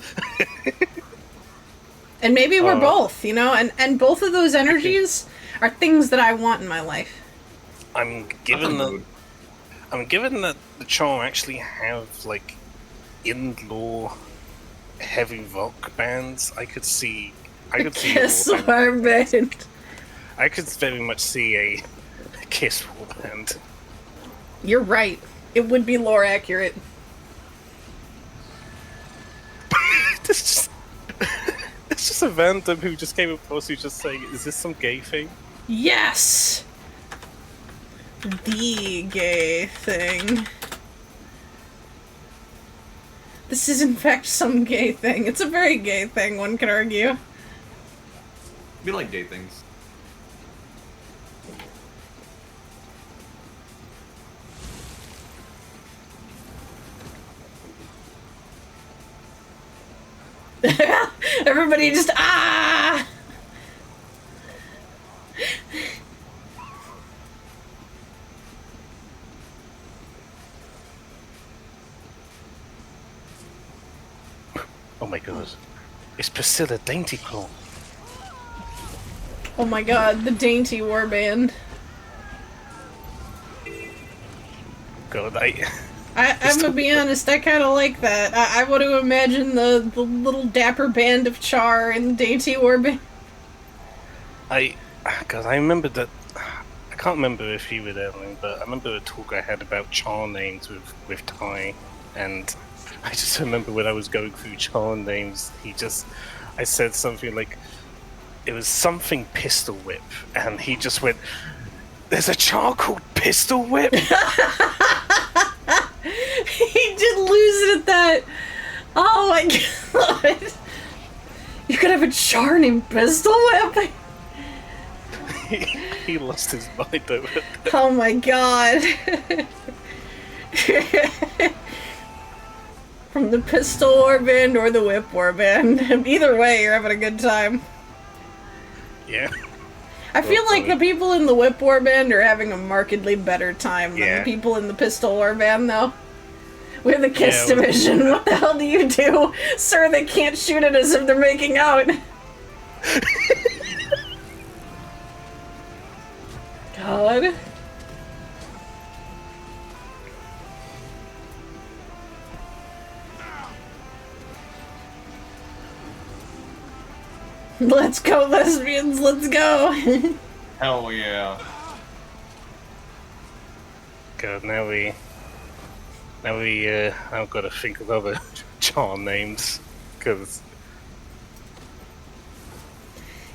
And maybe we're both, you know? And both of those energies are things that I want in my life. I'm given that the Char actually have, like, in-law heavy rock bands, I could see. I could see. Kiss a warband. Warband. I could very much see a Kiss warband. You're right. It would be lore accurate. It's just a random who just came across who's just saying, "Is this some gay thing?" Yes! The gay thing. This is in fact some gay thing. It's a very gay thing, one could argue. We like gay things. Everybody just ah! Oh my god. It's Priscilla Daintyclaw. Oh my god, the dainty warband. God, I'm gonna be honest, I kinda like that. I want to imagine the little dapper band of Char and the dainty warband. Because I remember that. I can't remember if you were there, Lynn, but I remember a talk I had about Char names with Ty, and I just remember when I was going through Char names, I said something like, it was something Pistol Whip, and he just went, "There's a Char called Pistol Whip?" He did lose it at that. Oh my god. You could have a Char named Pistol Whip? He lost his mind over it. Oh my god. From the pistol warband or the whip warband. Either way, you're having a good time. Yeah. I feel like the people in the whip warband are having a markedly better time than the people in the pistol warband, though. We're the Kiss division. What the hell do you do? Sir, they can't shoot it as if they're making out. God. Let's go, lesbians, let's go! Hell yeah. God, now I've got to think of other Char names, because...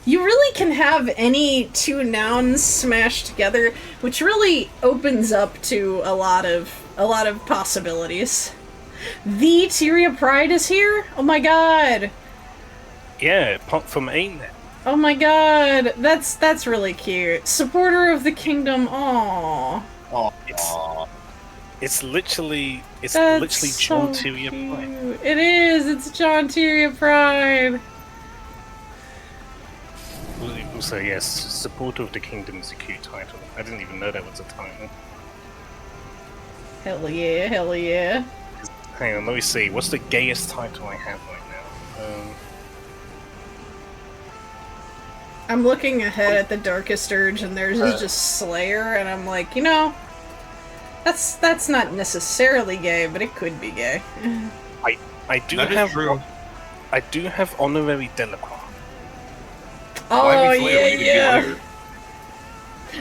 You really can have any two nouns smashed together, which really opens up to a lot of possibilities. The Tyria Pride is here? Oh my god! Yeah, apart from Ain't. Oh my god, that's really cute. Supporter of the kingdom, aww. It's literally That's John so Tyria Pride. cute. It is, it's John Tyria Pride. Also, yes, Supporter of the Kingdom is a cute title. I didn't even know that was a title. Hell yeah, hell yeah. Hang on, let me see. What's the gayest title I have right now? I'm looking ahead at the Darkest Urge, and theirs is just Slayer, and I'm like, you know, that's not necessarily gay, but it could be gay. I do have Honorary Delacroix. Oh yeah.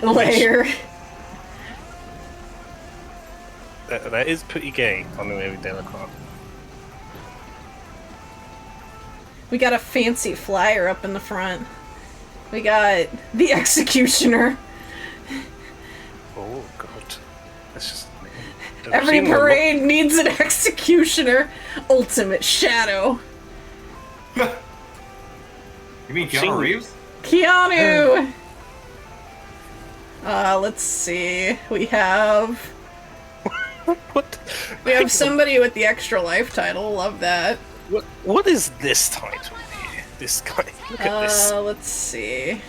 Layer. That is pretty gay, Honorary Delacroix. We got a fancy flyer up in the front. We got the Executioner. Oh god. That's just... Every parade needs an Executioner. Ultimate Shadow. You mean Keanu Reeves? Keanu! Let's see. We have... What? We have somebody with the Extra Life title. Love that. What is this title here? This guy. Look at this. Let's see.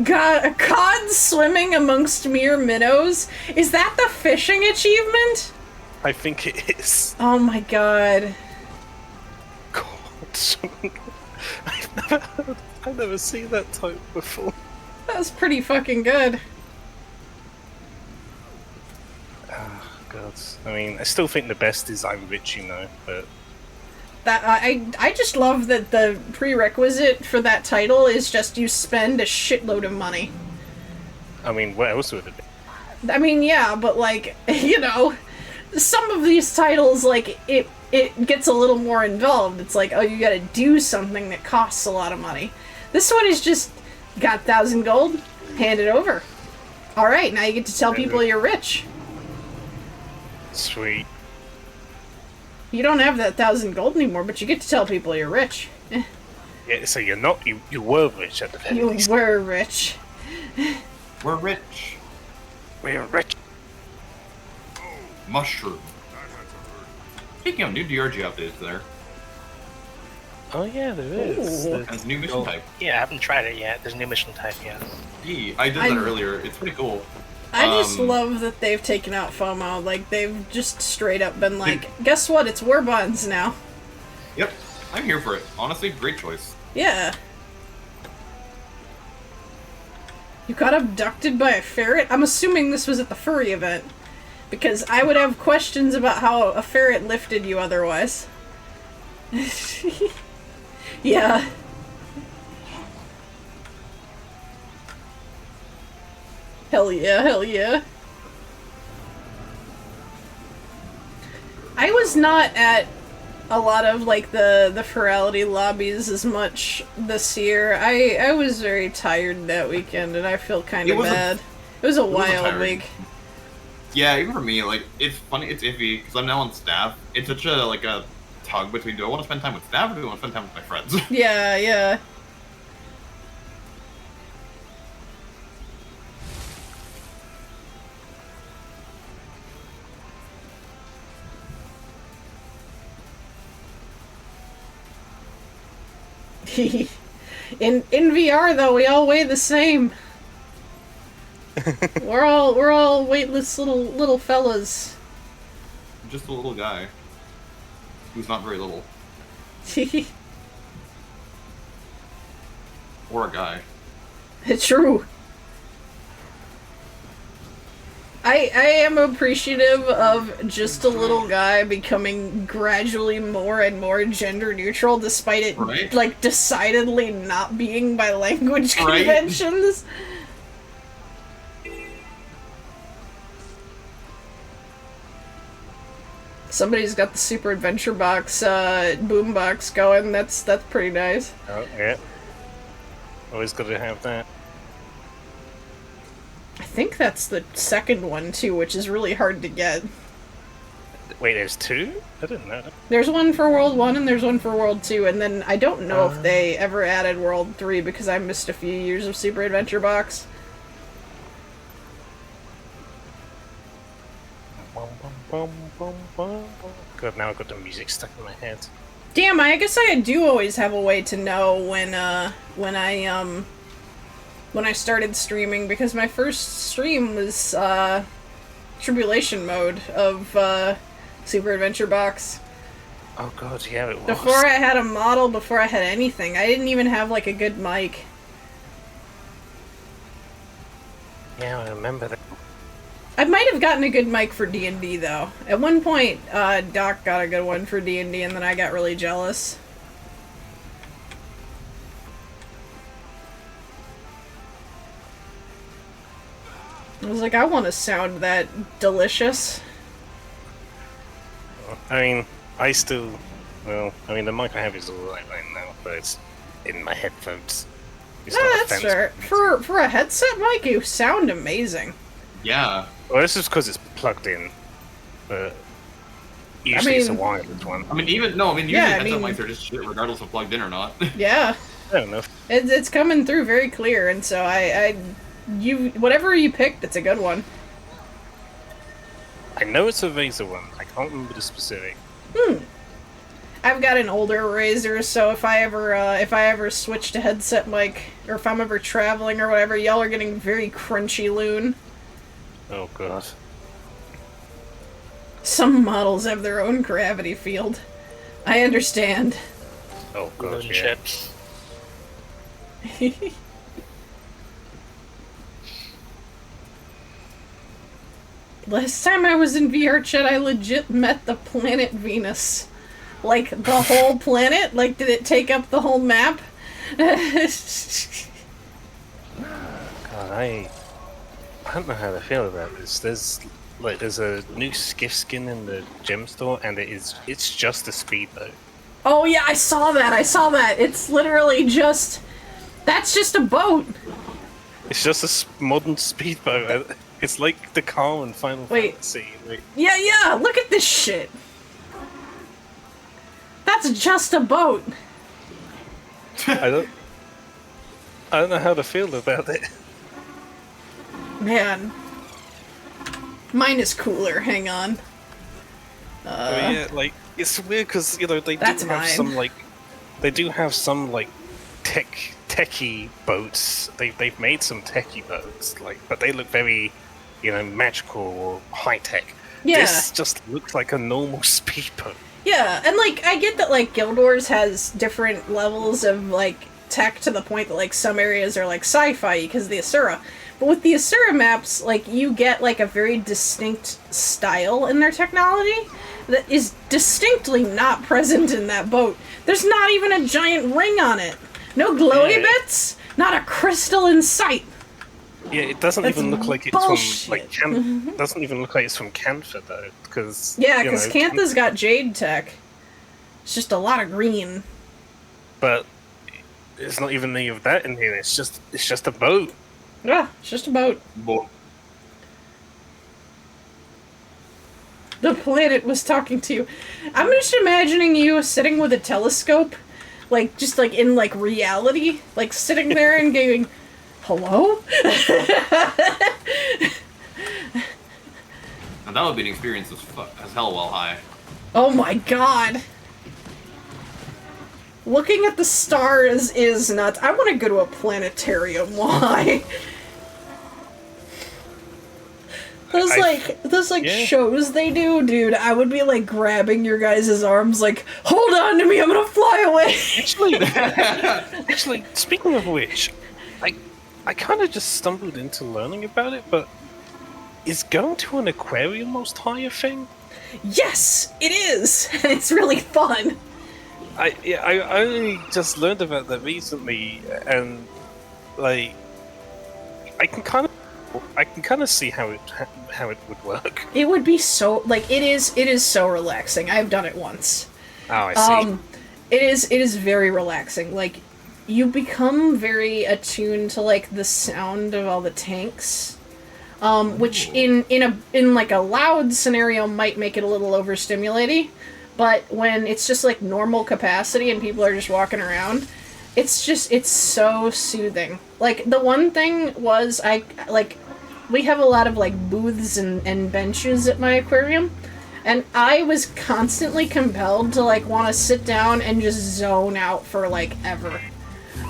Cod swimming amongst mere minnows? Is that the fishing achievement? I think it is. Oh my god. God, I've never seen that type before. That was pretty fucking good. God. I mean, I still think the best is I'm rich, but That I just love that the prerequisite for that title is just you spend a shitload of money. I mean, what else would it be? I mean, yeah, but like, some of these titles, like, it gets a little more involved. It's like, oh, you gotta do something that costs a lot of money. This one is just, got 1,000 gold, hand it over. Alright, now you get to tell people you're rich. Sweet. You don't have that 1,000 gold anymore, but you get to tell people you're rich. Yeah, so you're not, you were rich at the very You least. were rich. We're rich. We're rich. Mushroom. Speaking of new DRG updates there. Oh yeah, there is. Ooh. And new mission type. Yeah, I haven't tried it yet. There's a new mission type, yeah. I did that earlier. It's pretty cool. I just love that they've taken out FOMO. Like, they've just straight up been like, guess what? It's war bonds now. Yep. I'm here for it. Honestly, great choice. Yeah. You got abducted by a ferret? I'm assuming this was at the furry event. Because I would have questions about how a ferret lifted you otherwise. Yeah. Hell yeah, hell yeah. I was not at a lot of, like, the ferality lobbies as much this year. I was very tired that weekend, and I feel kind of bad. It was a wild week. Yeah, even for me, like, it's funny, it's iffy, because I'm now on staff. It's such a, like, a tug between, do I want to spend time with staff, or do I want to spend time with my friends? Yeah, yeah. in VR though, we all weigh the same. we're all weightless little fellas. Just a little guy. Who's not very little. Or a guy. True. I am appreciative of just a little guy becoming gradually more and more gender neutral, despite it like decidedly not being by language conventions. Somebody's got the Super Adventure Box boombox going. That's pretty nice. Oh yeah. Always got to have that. I think that's the second one too, which is really hard to get. Wait, there's two? I didn't know that. There's one for World 1 and there's one for World 2, and then I don't know if they ever added World 3 because I missed a few years of Super Adventure Box. God, now I've got the music stuck in my head. Damn, I guess I do always have a way to know when I started streaming, because my first stream was Tribulation mode of Super Adventure Box. Oh god, yeah, it was. Before I had a model, before I had anything. I didn't even have like a good mic. Yeah, I remember that. I might have gotten a good mic for D&D though. At one point, Doc got a good one for D&D, and then I got really jealous. I was like, I want to sound that delicious. I mean, I still... Well, I mean, the mic I have is alright right now, but it's in my headphones. It's No, not that's offensive. fair. For a headset mic, you sound amazing. Yeah. Well, this is because it's plugged in, but usually it's a mean- wireless one. I mean, usually Yeah, I headset mean- mics are just shit regardless of plugged in or not. Yeah. Fair enough. It's coming through very clear, and so whatever you picked, it's a good one. I know it's a Razer one. I can't remember the specific. I've got an older Razer, so if I ever switch to headset mic, or if I'm ever traveling or whatever, y'all are getting very crunchy loon. Oh god. Some models have their own gravity field. I understand. Oh god, Moon yeah. chips. Last time I was in VR chat, I legit met the planet Venus. Like, the whole planet? Like, did it take up the whole map? God, I don't know how to feel about this. There's a new skiff skin in the gem store, and it's just a speedboat. Oh yeah, I saw that. It's literally just... That's just a boat. It's just a modern speedboat. It's like the car in Final Fantasy. Like, Yeah, look at this shit. That's just a boat. I don't know how to feel about it. Man. Mine is cooler, hang on. I mean, yeah, like, it's weird because, they That's do have mine. some techie boats. They've made some techie boats, but they look very, magical or high tech. Yeah. This just looks like a normal speedboat. Yeah, and I get that Guild Wars has different levels of tech to the point that some areas are sci-fi because of the Asura. But with the Asura maps, you get a very distinct style in their technology that is distinctly not present in that boat. There's not even a giant ring on it. No glowy bits, not a crystal in sight. Yeah, it doesn't That's even look like it's bullshit. from doesn't even look like it's from Cantha though, because Because Cantha's got jade tech. It's just a lot of green. But it's not even any of that in here. It's just a boat. Yeah, it's just a boat. The planet was talking to you. I'm just imagining you sitting with a telescope, in reality, sitting there and going, hello? And that would be an experience as hell while high. Oh my god. Looking at the stars is nuts. I want to go to a planetarium. Why? Those shows they do, dude, I would be grabbing your guys' arms hold on to me, I'm gonna fly away. Actually, speaking of which, I kind of just stumbled into learning about it, but is going to an aquarium most high a thing? Yes, it is. It's really fun. I only just learned about that recently, and I can kind of see how it would work. It would be so it is so relaxing. I've done it once. Oh, I see. It is very relaxing. You become very attuned to the sound of all the tanks. Which in a loud scenario might make it a little overstimulating, but when it's just normal capacity and people are just walking around, it's so soothing. The one thing was we have a lot of booths and benches at my aquarium, and I was constantly compelled to want to sit down and just zone out for ever.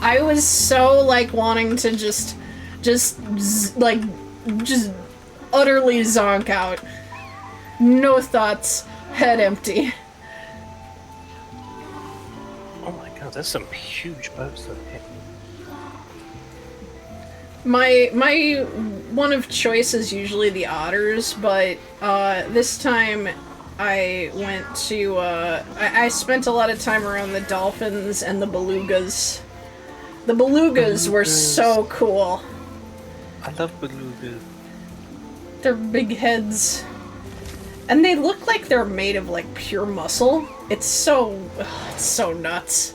I was so wanting to just utterly zonk out. No thoughts, head empty. Oh my god, there's some huge boats that hit. My one of choice is usually the otters, but this time I went to I spent a lot of time around the dolphins and the belugas. The belugas were so cool. I love belugas. Their big heads. And they look like they're made of pure muscle. It's so nuts.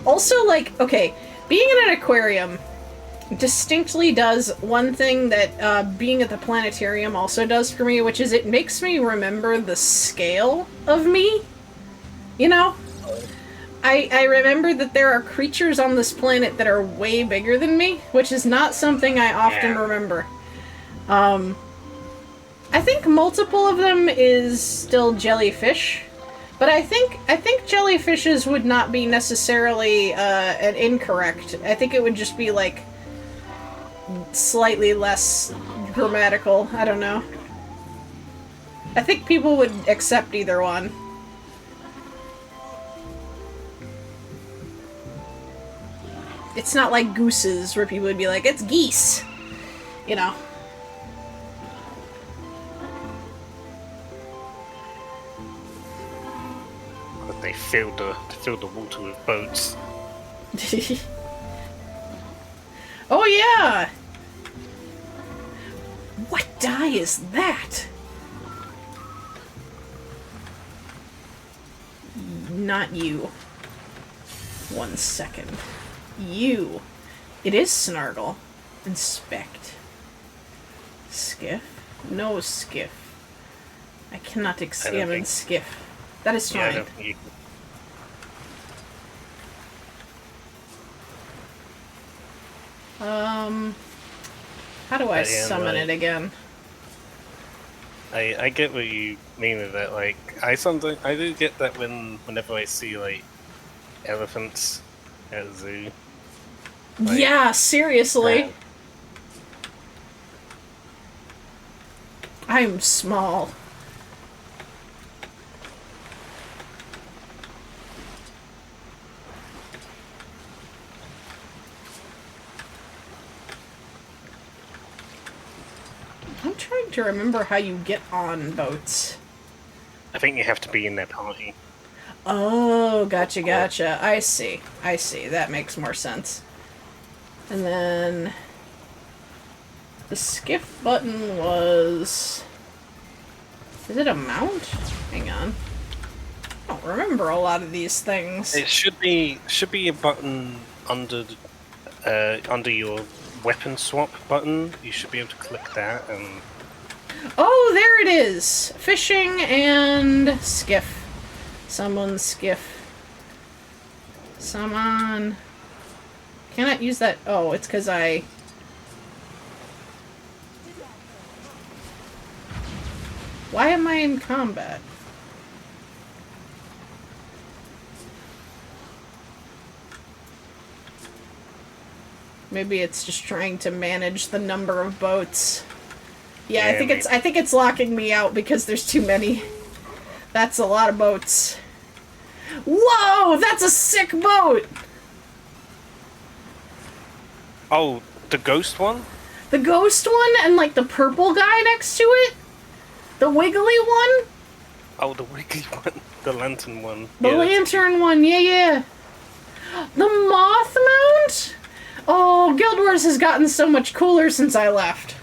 Also okay, being in an aquarium distinctly does one thing that being at the planetarium also does for me, which is it makes me remember the scale of me. I remember that there are creatures on this planet that are way bigger than me, which is not something I often remember. I think multiple of them is still jellyfish, but I think jellyfishes would not be necessarily an incorrect. I think it would just be slightly less grammatical. I don't know. I think people would accept either one. It's not like gooses where people would be like, it's geese. they filled the water with boats. Oh yeah! What die is that? Not you. 1 second. You. It is Snargle. Inspect. Skiff? No skiff. I cannot examine skiff. That is Yeah, I fine. don't think you How do I Yeah, summon right. it again? I get what you mean with that. Like, I do get that whenever I see like elephants at a zoo. Like, Yeah, seriously. uh, I'm small. I'm trying to remember how you get on boats. I think you have to be in their party. Oh, gotcha, gotcha. I see. I see. That makes more sense. And then the skiff button was... Is it a mount? Hang on. I don't remember a lot of these things. It should be a button under under your weapon swap button. You should be able to click that and Oh, there it is! Fishing and skiff. Someone's skiff. Someone. Cannot use that. Oh, it's because I... Why am I in combat? Maybe it's just trying to manage the number of boats. Yeah, I think it's locking me out because there's too many. That's a lot of boats. Whoa, that's a sick boat. Oh, the ghost one? The ghost one and like the purple guy next to it. The wiggly one. Oh, the wiggly one. The lantern one. The Yeah, that's- lantern one. Yeah, yeah. The moth mount. Oh, Guild Wars has gotten so much cooler since I left.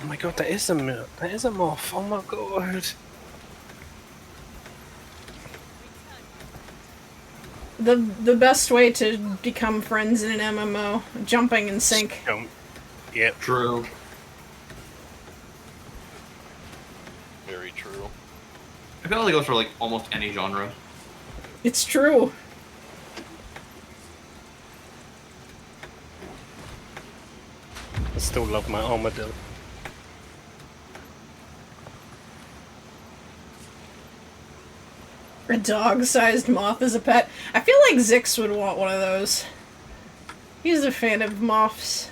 Oh my god, that is a moth. Oh my god. The best way to become friends in an MMO, jumping in sync. Yep. True. Very true. I feel like it goes for like almost any genre. It's true. I still love my armadillo. A dog-sized moth as a pet. I feel like Zix would want one of those. He's a fan of moths.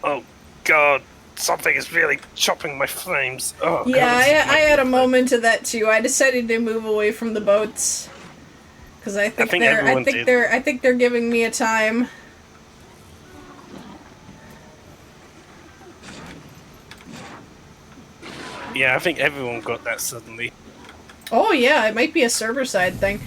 Oh god, something is really chopping my frames. Oh Yeah, god, I had a moment of that too. I decided to move away from the boats because I think they're giving me a time. Yeah, I think everyone got that suddenly. Oh yeah, it might be a server side thing.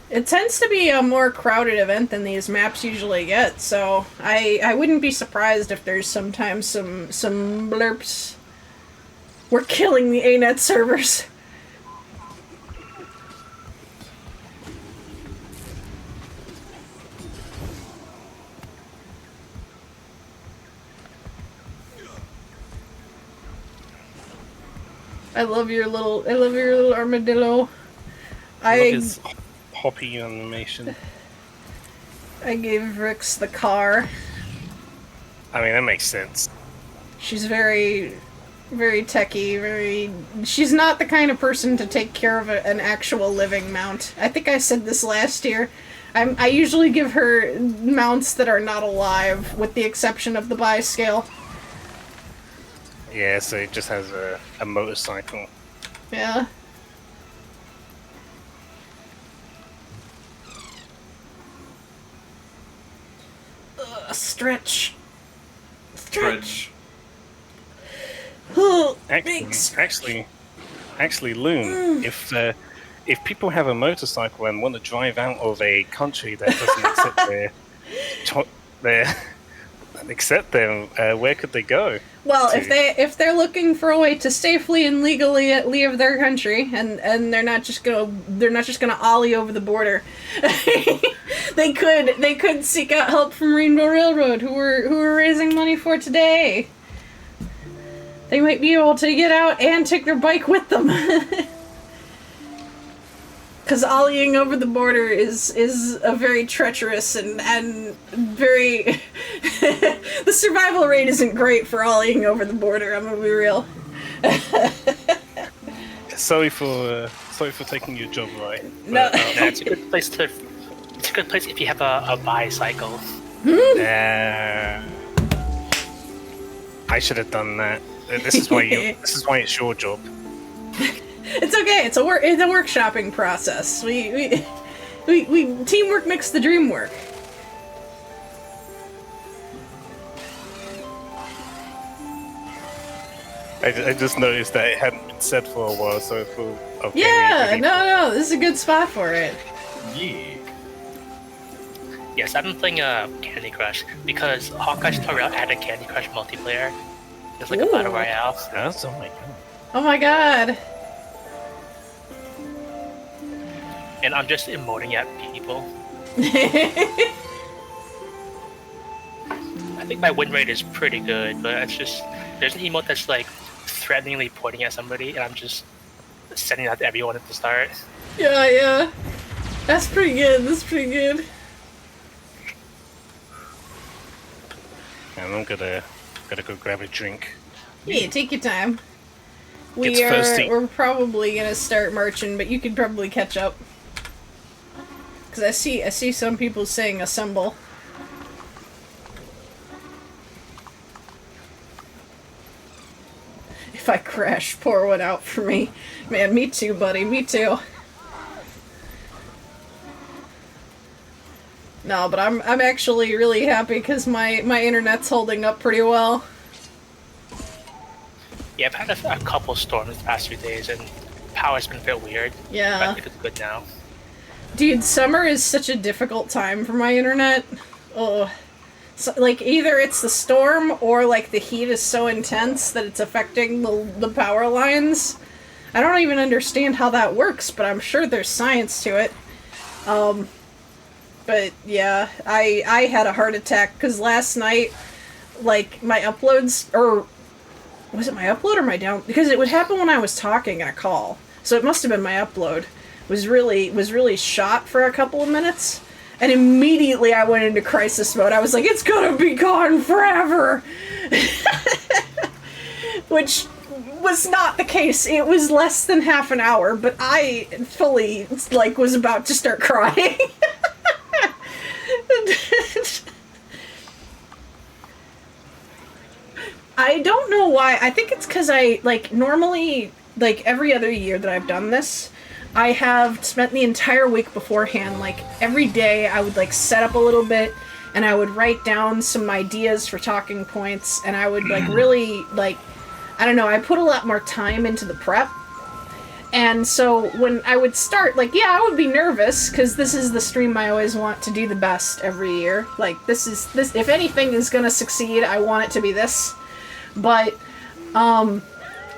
It tends to be a more crowded event than these maps usually get, so I wouldn't be surprised if there's sometimes some blurps. We're killing the ANET servers. I love your little armadillo. I love his hoppy animation. I gave Rix the car. I mean, that makes sense. She's very, very techy, she's not the kind of person to take care of an actual living mount. I think I said this last year. I usually give her mounts that are not alive, with the exception of the bi-scale. Yeah, so it just has a motorcycle. Yeah. Stretch. Actually, Loon, if if people have a motorcycle and want to drive out of a country that doesn't accept them, where could they go? Well, if they're looking for a way to safely and legally leave their country, and they're not just gonna ollie over the border, they could seek out help from Rainbow Railroad, who we're raising money for today. They might be able to get out and take their bike with them. Because ollieing over the border is a very treacherous and very... the survival rate isn't great for ollieing over the border, I'm gonna be real. Sorry for taking your job right. No. It's a good place if you have a bicycle. I should have done that. This is why it's your job. It's okay. It's a workshopping process. We teamwork makes the dream work. I just noticed that it hadn't been said for a while, so I thought, okay. Yeah, no, this is a good spot for it. Yeah. Yes, I've been playing Candy Crush because Hawkeye's Tutorial added Candy Crush multiplayer. It's like a battle royale. That's oh my god. Oh my god. And I'm just emoting at people. I think my win rate is pretty good, but it's just there's an emote that's like threateningly pointing at somebody, and I'm just sending that to everyone at the start. Yeah. That's pretty good. And I'm gonna go grab a drink. Yeah, take your time. It's thirsty. We're probably gonna start marching, but you could probably catch up. Cause I see some people saying assemble. If I crash, pour one out for me. Man, me too, buddy, me too. No, but I'm actually really happy because my internet's holding up pretty well. Yeah, I've had a couple storms the past few days, and power's been a bit weird. Yeah. But I think it's good now. Dude, summer is such a difficult time for my internet. Oh, so, like, either it's the storm or, like, the heat is so intense that it's affecting the power lines. I don't even understand how that works, but I'm sure there's science to it. But, yeah, I had a heart attack, because last night, like, my uploads, or... Was it my upload or my down? Because it would happen when I was talking in a call. So it must have been my upload. Was really shot for a couple of minutes. And immediately I went into crisis mode. I was like, it's gonna be gone forever! Which was not the case. It was less than half an hour, but I fully, like, was about to start crying. I don't know why. I think it's because I, like, normally, like, every other year that I've done this, I have spent the entire week beforehand, like, every day I would, like, set up a little bit, and I would write down some ideas for talking points, and I would, like, really, like, I don't know, I put a lot more time into the prep. And so when I would start, like, yeah, I would be nervous, because this is the stream I always want to do the best every year. Like, this, if anything is gonna succeed, I want it to be this. But,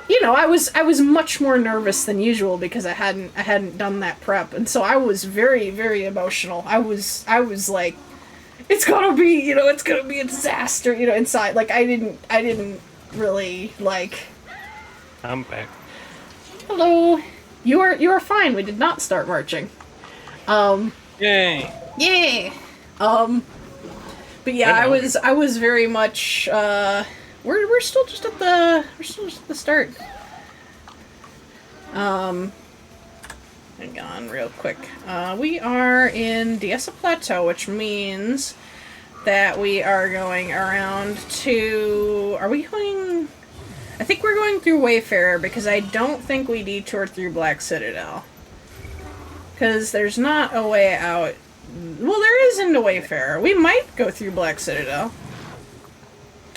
you know, I was much more nervous than usual because I hadn't done that prep, and so I was very, very emotional. I was like, it's gonna be a disaster, you know, inside. Like, I didn't really, like... I'm back. Hello. You are fine. We did not start marching. Yay! Yay! But yeah, I was very much, we're still just at the start. Hang on real quick. We are in Diesa Plateau, which means that we are going around to... Are we going... I think we're going through Wayfarer, because I don't think we detoured through Black Citadel. Because there's not a way out. Well, there is into Wayfarer. We might go through Black Citadel.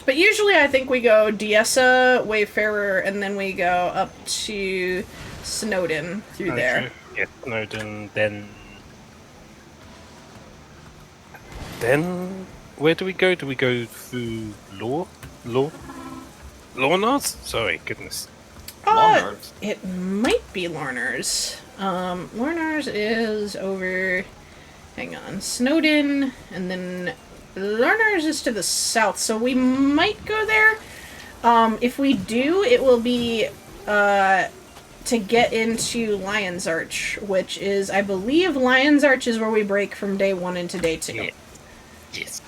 But usually I think we go Diesa, Wayfarer, and then we go up to Snowden through there. Yeah, Snowden, then where do we go? Do we go through Lornar's? Sorry, goodness. Lornar's? It might be Lornar's. Lornar's is over. Hang on, Snowden, and then Lornar's is to the south, so we might go there. If we do, it will be to get into Lion's Arch, which is, I believe, Lion's Arch is where we break from day 1 into day 2. Yeah. Yes.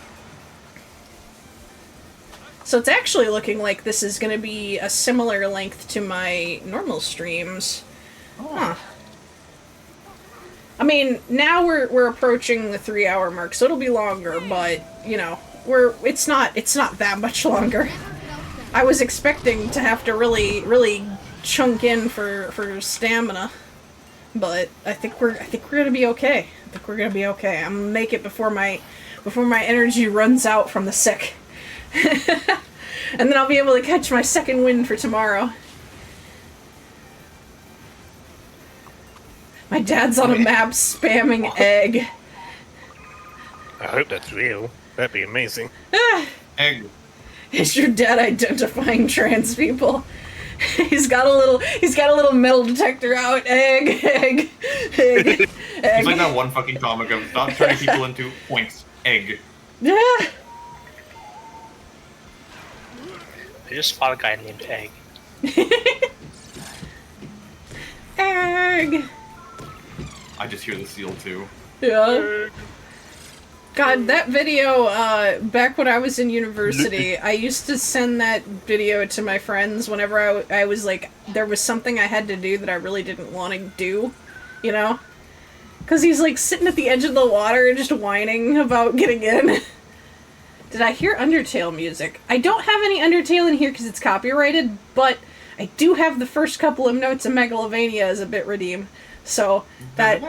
So it's actually looking like this is going to be a similar length to my normal streams. Huh. I mean, now we're approaching the 3-hour mark, so it'll be longer, but, you know, it's not that much longer. I was expecting to have to really chunk in for stamina, but I think we're gonna be okay. I think we're gonna be okay. I'm gonna make it before my energy runs out from the sick, and then I'll be able to catch my second wind for tomorrow. My dad's on a map spamming egg. I hope that's real. That'd be amazing. Egg. Is your dad identifying trans people? He's got a little metal detector out. Egg, egg, egg, egg. It's like that one fucking comic of stop turning people into points. Egg. Yeah. I just spot a guy named Egg. Egg. I just hear the seal too. Yeah. God, that video, back when I was in university, I used to send that video to my friends whenever I was like, there was something I had to do that I really didn't want to do, you know? Because he's like sitting at the edge of the water just whining about getting in. Did I hear Undertale music? I don't have any Undertale in here because it's copyrighted, but I do have the first couple of notes of Megalovania as a bit redeem. So that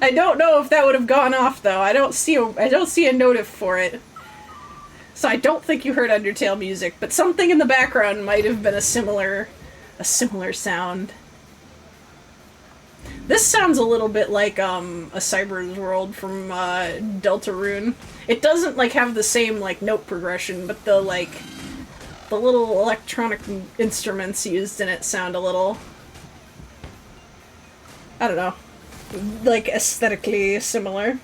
I don't know if that would have gone off though. I don't see a notif for it. So I don't think you heard Undertale music, but something in the background might have been a similar sound. This sounds a little bit like a Cyber's World from Deltarune. It doesn't like have the same like note progression, but the little electronic instruments used in it sound a little, I don't know, like aesthetically similar.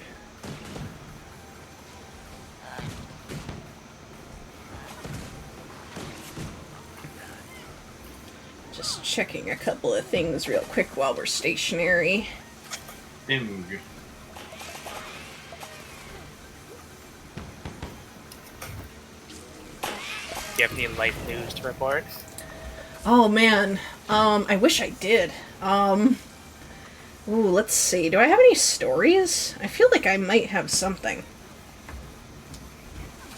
Just checking a couple of things real quick while we're stationary. Ing. Do you have any life news to report? Oh man, I wish I did. Ooh, let's see. Do I have any stories? I feel like I might have something.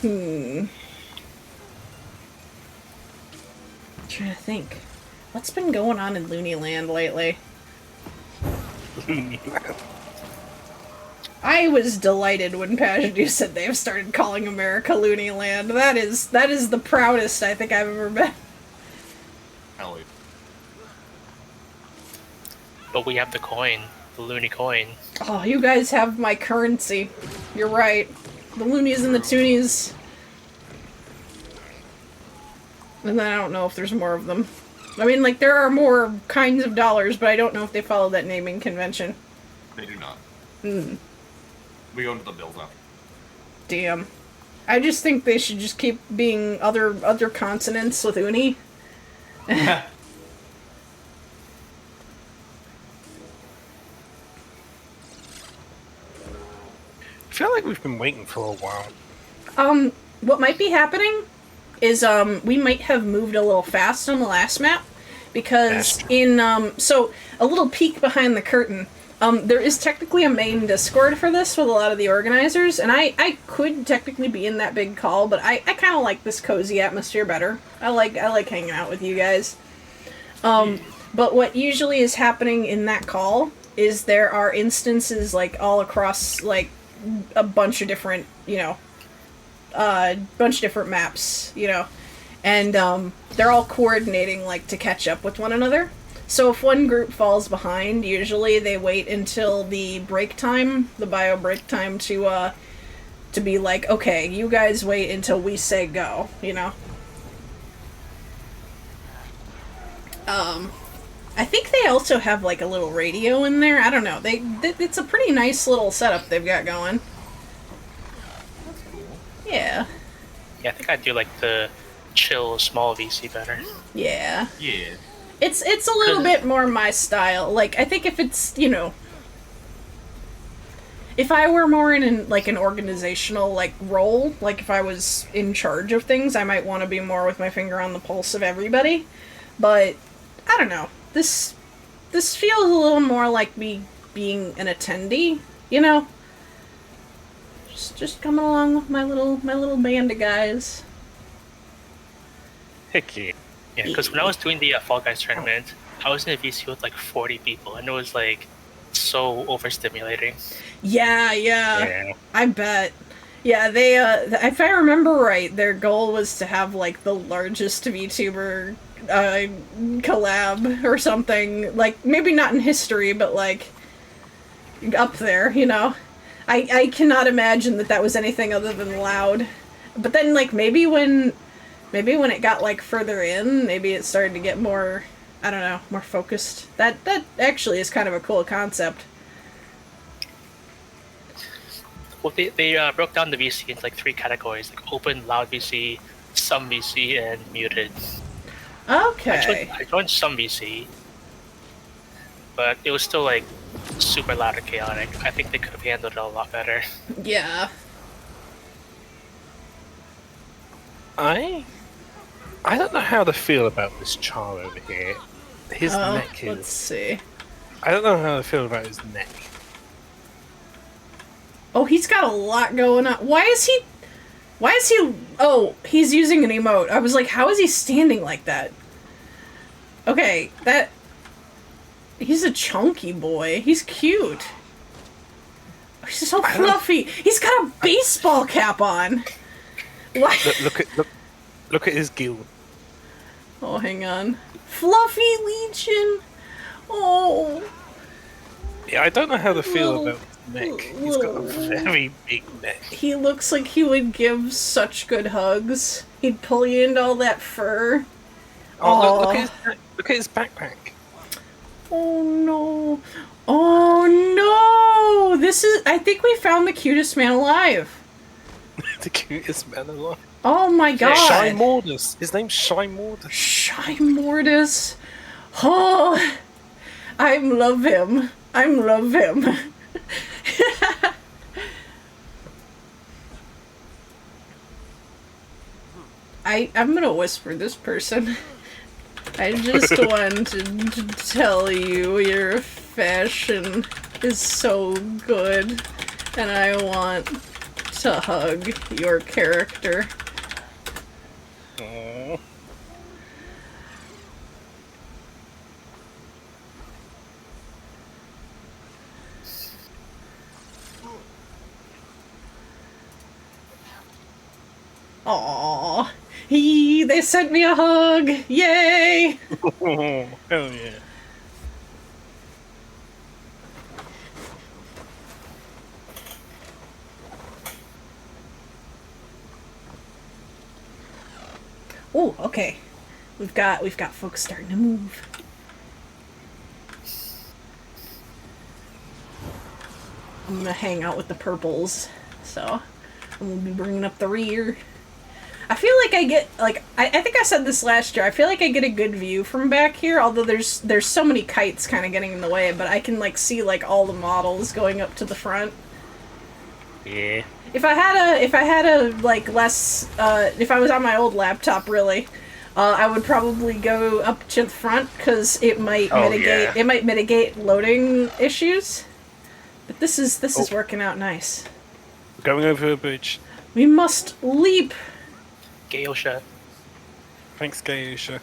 I'm trying to think. What's been going on in Looney Land lately? I was delighted when Pajadu said they have started calling America Looney Land. That is the proudest I think I've ever been. Hell, But we have the coin, the Looney coin. Oh, you guys have my currency. You're right. The loonies and the toonies. And then I don't know if there's more of them. I mean, like, there are more kinds of dollars, but I don't know if they follow that naming convention. they do not. Hmm. We go into the bills now. Damn. I just think they should just keep being other consonants with uni. I feel like we've been waiting for a while. What might be happening is, we might have moved a little fast on the last map, because so, a little peek behind the curtain, there is technically a main Discord for this with a lot of the organizers, and I could technically be in that big call, but I kind of like this cozy atmosphere better. I like hanging out with you guys. But what usually is happening in that call is there are instances, like, all across, like, a bunch of different, you know, maps, you know, and they're all coordinating, like, to catch up with one another. So if one group falls behind, usually they wait until the break time, the bio break time, to be like, okay, you guys wait until we say go, you know? I think they also have like a little radio in there. I don't know. It's a pretty nice little setup they've got going. Yeah. Yeah, I think I do like the chill small VC better. Yeah. Yeah. It's a little bit more my style. Like, I think if it's, you know, if I were more in an organizational like role, like if I was in charge of things, I might want to be more with my finger on the pulse of everybody. But I don't know. This feels a little more like me being an attendee, you know? Just coming along with my little band of guys. Heck yeah. Yeah, because when I was doing the Fall Guys tournament, I was in a VC with like 40 people, and it was like so overstimulating. Yeah. I bet. Yeah, they, if I remember right, their goal was to have, like, the largest VTuber, collab or something. Like, maybe not in history, but, like, up there, you know? I cannot imagine that was anything other than loud. But then, like, maybe when it got, like, further in, maybe it started to get more, I don't know, more focused. That actually is kind of a cool concept. Well, they broke down the VC into like 3 categories, like open, loud VC, some VC, and muted. Okay. I joined some VC, but it was still like super loud and chaotic. I think they could have handled it a lot better. Yeah. I don't know how to feel about this Char over here. His neck is... Let's see. I don't know how to feel about his neck. Oh, he's got a lot going on. Why is he... Oh, he's using an emote. I was like, how is he standing like that? Okay, he's a chunky boy. He's cute. He's so fluffy. He's got a baseball cap on. Why? Look at his guild. Oh, hang on. Fluffy Legion. Oh. Yeah, I don't know how to feel about his neck. He's got a very big neck. He looks like he would give such good hugs. He'd pull you into all that fur. Oh, look at his backpack. Oh no. Oh no! I think we found the cutest man alive. The cutest man alive. Oh my god. Shy Mordus. His name's Shy Mordus. Shy Mordus. Oh, I love him. I'm gonna whisper this person. I just wanted to tell you your fashion is so good, and I want to hug your character. Aww. Aww. They sent me a hug! Yay! Oh, hell yeah. Oh, okay. We've got folks starting to move. I'm gonna hang out with the purples, so I'm gonna be bringing up the rear. I feel like I get, like, I think I said this last year, I feel like I get a good view from back here, although there's so many kites kind of getting in the way, but I can, like, see, like, all the models going up to the front. Yeah. If I had a, like, less, if I was on my old laptop, really, I would probably go up to the front, because it might mitigate loading issues. But this is working out nice. Going over a bridge. We must leap! Gayosha. Thanks, Gayusha.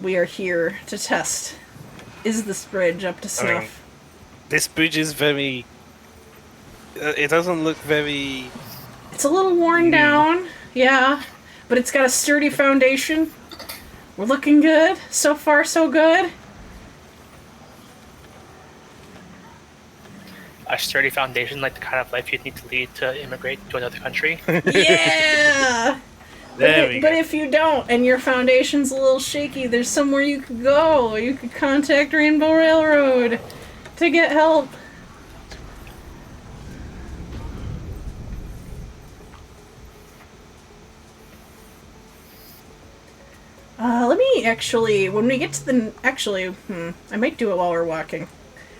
We are here to test. Is this bridge up to snuff? This bridge is very... it doesn't look very... It's a little worn down, yeah. But it's got a sturdy foundation. We're looking good. So far, so good. a sturdy foundation, like the kind of life you'd need to lead to immigrate to another country. Yeah! But if you don't, and your foundation's a little shaky, there's somewhere you could go. You could contact Rainbow Railroad to get help. Let me actually, when we get to the, I might do it while we're walking.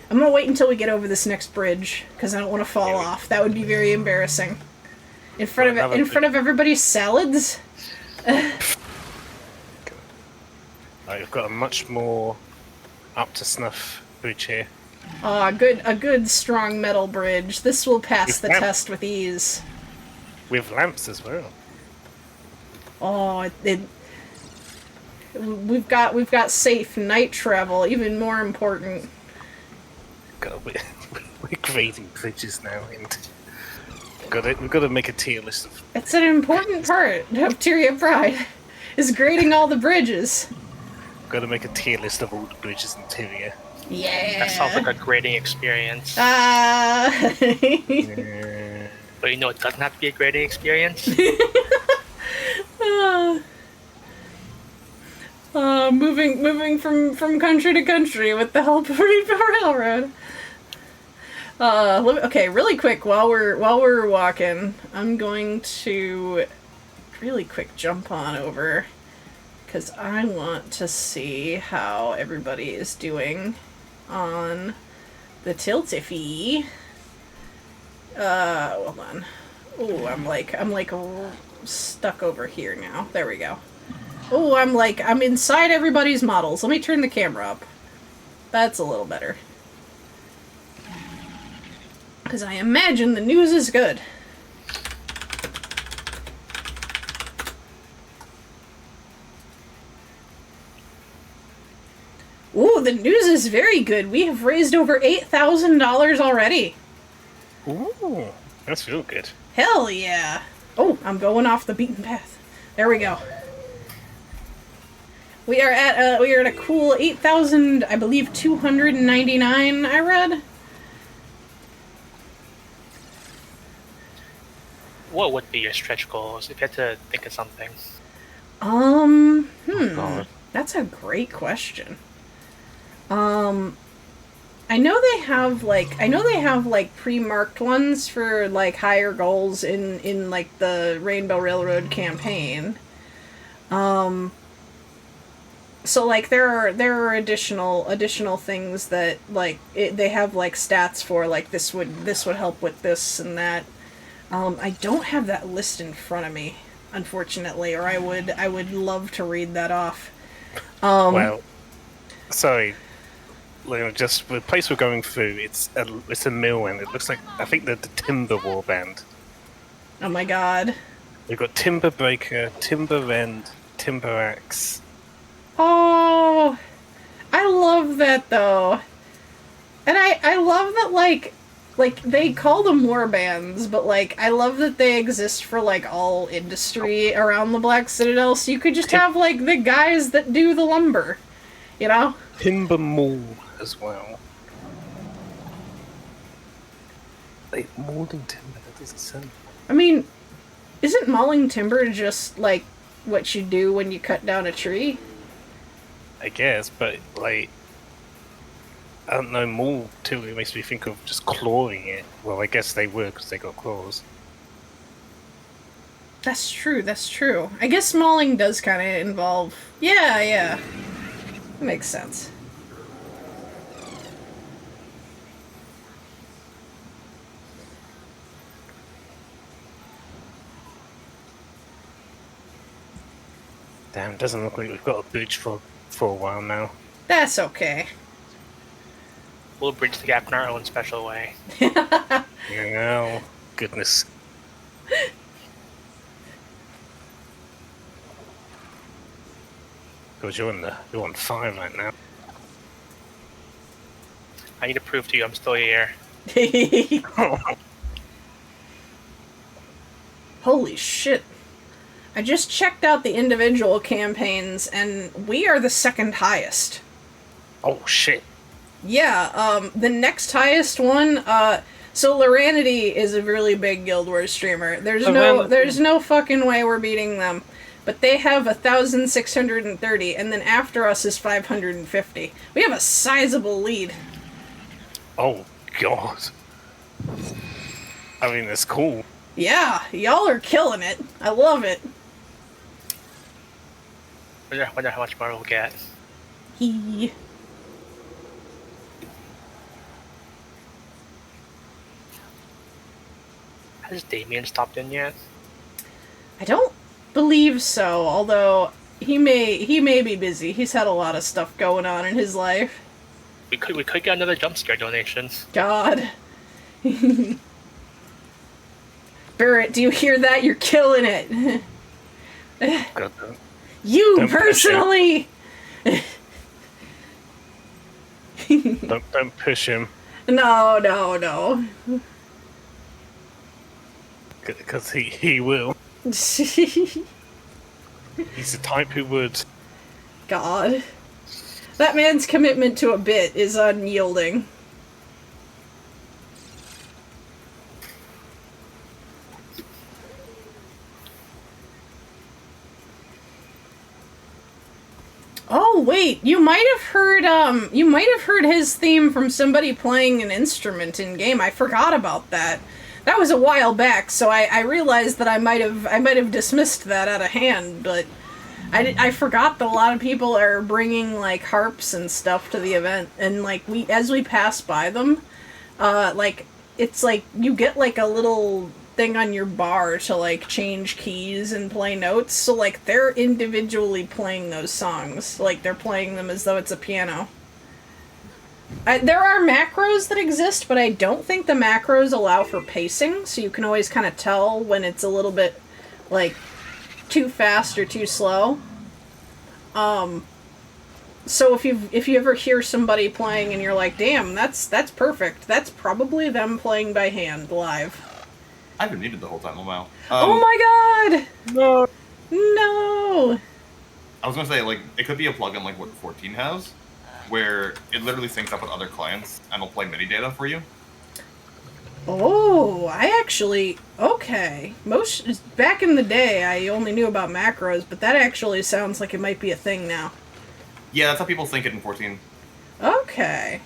I'm gonna wait until we get over this next bridge, because I don't want to fall off. That would be very embarrassing. In front of everybody's salads? I've got a much more up to snuff bridge here. A good strong metal bridge. This will pass the test with ease. With lamps as well. Oh, we've got safe night travel, even more important. God, we're grading bridges now, and we've got to make a tier list of. It's an important part of Tyria Pride, is grading all the bridges. Got to make a tier list of all the bridges in Tyria. Yeah. That sounds like a grading experience. Yeah. But you know, it doesn't have to be a grading experience. Moving from country to country with the help of Rainbow Railroad. Okay, really quick while we're walking, I'm going to really quick jump on over because I want to see how everybody is doing on the Tiltify. Hold on. Ooh, I'm like stuck over here now. There we go. Oh, I'm inside everybody's models. Let me turn the camera up. That's a little better. Because I imagine the news is good. Ooh, the news is very good. We have raised over $8,000 already. Ooh, that's real good. Hell yeah. Oh, I'm going off the beaten path. There we go. We are at a cool 8,000, I believe 299 I read. What would be your stretch goals if you had to think of something? That's a great question. I know they have like pre-marked ones for like higher goals in like the Rainbow Railroad campaign. So like there are additional things that like they have like stats for, like this would help with this and that. I don't have that list in front of me, unfortunately, or I would love to read that off. Well, sorry, just the place we're going through. It's a mill, and it looks like I think they're the Timber Warband. Oh my god. We've got Timber Breaker, Timber Rend, Timber Axe. Oh, I love that though, and I love that like they call them war bands, but like I love that they exist for like all industry around the Black Citadel. So you could just have like the guys that do the lumber, you know. Timber Maul as well. Like mauling timber, that doesn't sound. I mean, isn't mauling timber just like what you do when you cut down a tree? I guess, but like, I don't know, maul too, it makes me think of just clawing it. Well, I guess they were because they got claws. That's true, that's true. I guess mauling does kind of involve... Yeah. That makes sense. Damn, it doesn't look like we've got a bridge for a while now. That's okay. We'll bridge the gap in our own special way. Yeah, goodness. Because you're on fire right now. I need to prove to you I'm still here. Holy shit. I just checked out the individual campaigns, and we are the second highest. Oh shit. Yeah, the next highest one, so Loranity is a really big Guild Wars streamer. There's no fucking way we're beating them. But they have 1,630, and then after us is 550. We have a sizable lead. Oh, God. I mean, it's cool. Yeah, y'all are killing it. I love it. Wonder how much more we'll get. He. Has Damien stopped in yet? I don't believe so, although he may be busy. He's had a lot of stuff going on in his life. We could get another jump scare donation. God. Barrett, do you hear that? You're killing it. You Don't personally. Don't push him. No. Because he will. He's the type who would. God. That man's commitment to a bit is unyielding. Oh wait, you might have heard his theme from somebody playing an instrument in game. I forgot about that. That was a while back, so I realized that I might have dismissed that out of hand, but I forgot that a lot of people are bringing like harps and stuff to the event, and like as we pass by them, like it's like you get like a little thing on your bar to like change keys and play notes, so like they're individually playing those songs, like they're playing them as though it's a piano. There are macros that exist, but I don't think the macros allow for pacing, so you can always kind of tell when it's a little bit like too fast or too slow. So if you ever hear somebody playing and you're like, damn, that's perfect, that's probably them playing by hand live. I've been muted the whole time. Oh wow. Oh my god! No. No! I was gonna say, like, it could be a plugin like what 14 has, where it literally syncs up with other clients and will play MIDI data for you. Oh, okay. Back in the day, I only knew about macros, but that actually sounds like it might be a thing now. Yeah, that's how people think it in 14. Okay.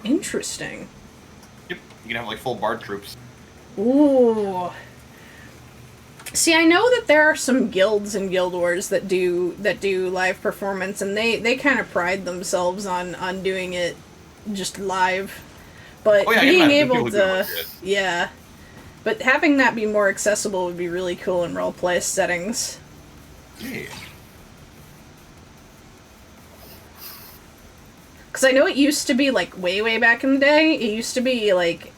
Interesting. Yep, you can have like full bard troops. Ooh. See, I know that there are some guilds in Guild Wars that do live performance, and they kind of pride themselves on doing it just live. But being able to, yeah. But having that be more accessible would be really cool in roleplay settings. Yeah. Because I know it used to be, like, way back in the day, it used to be, like,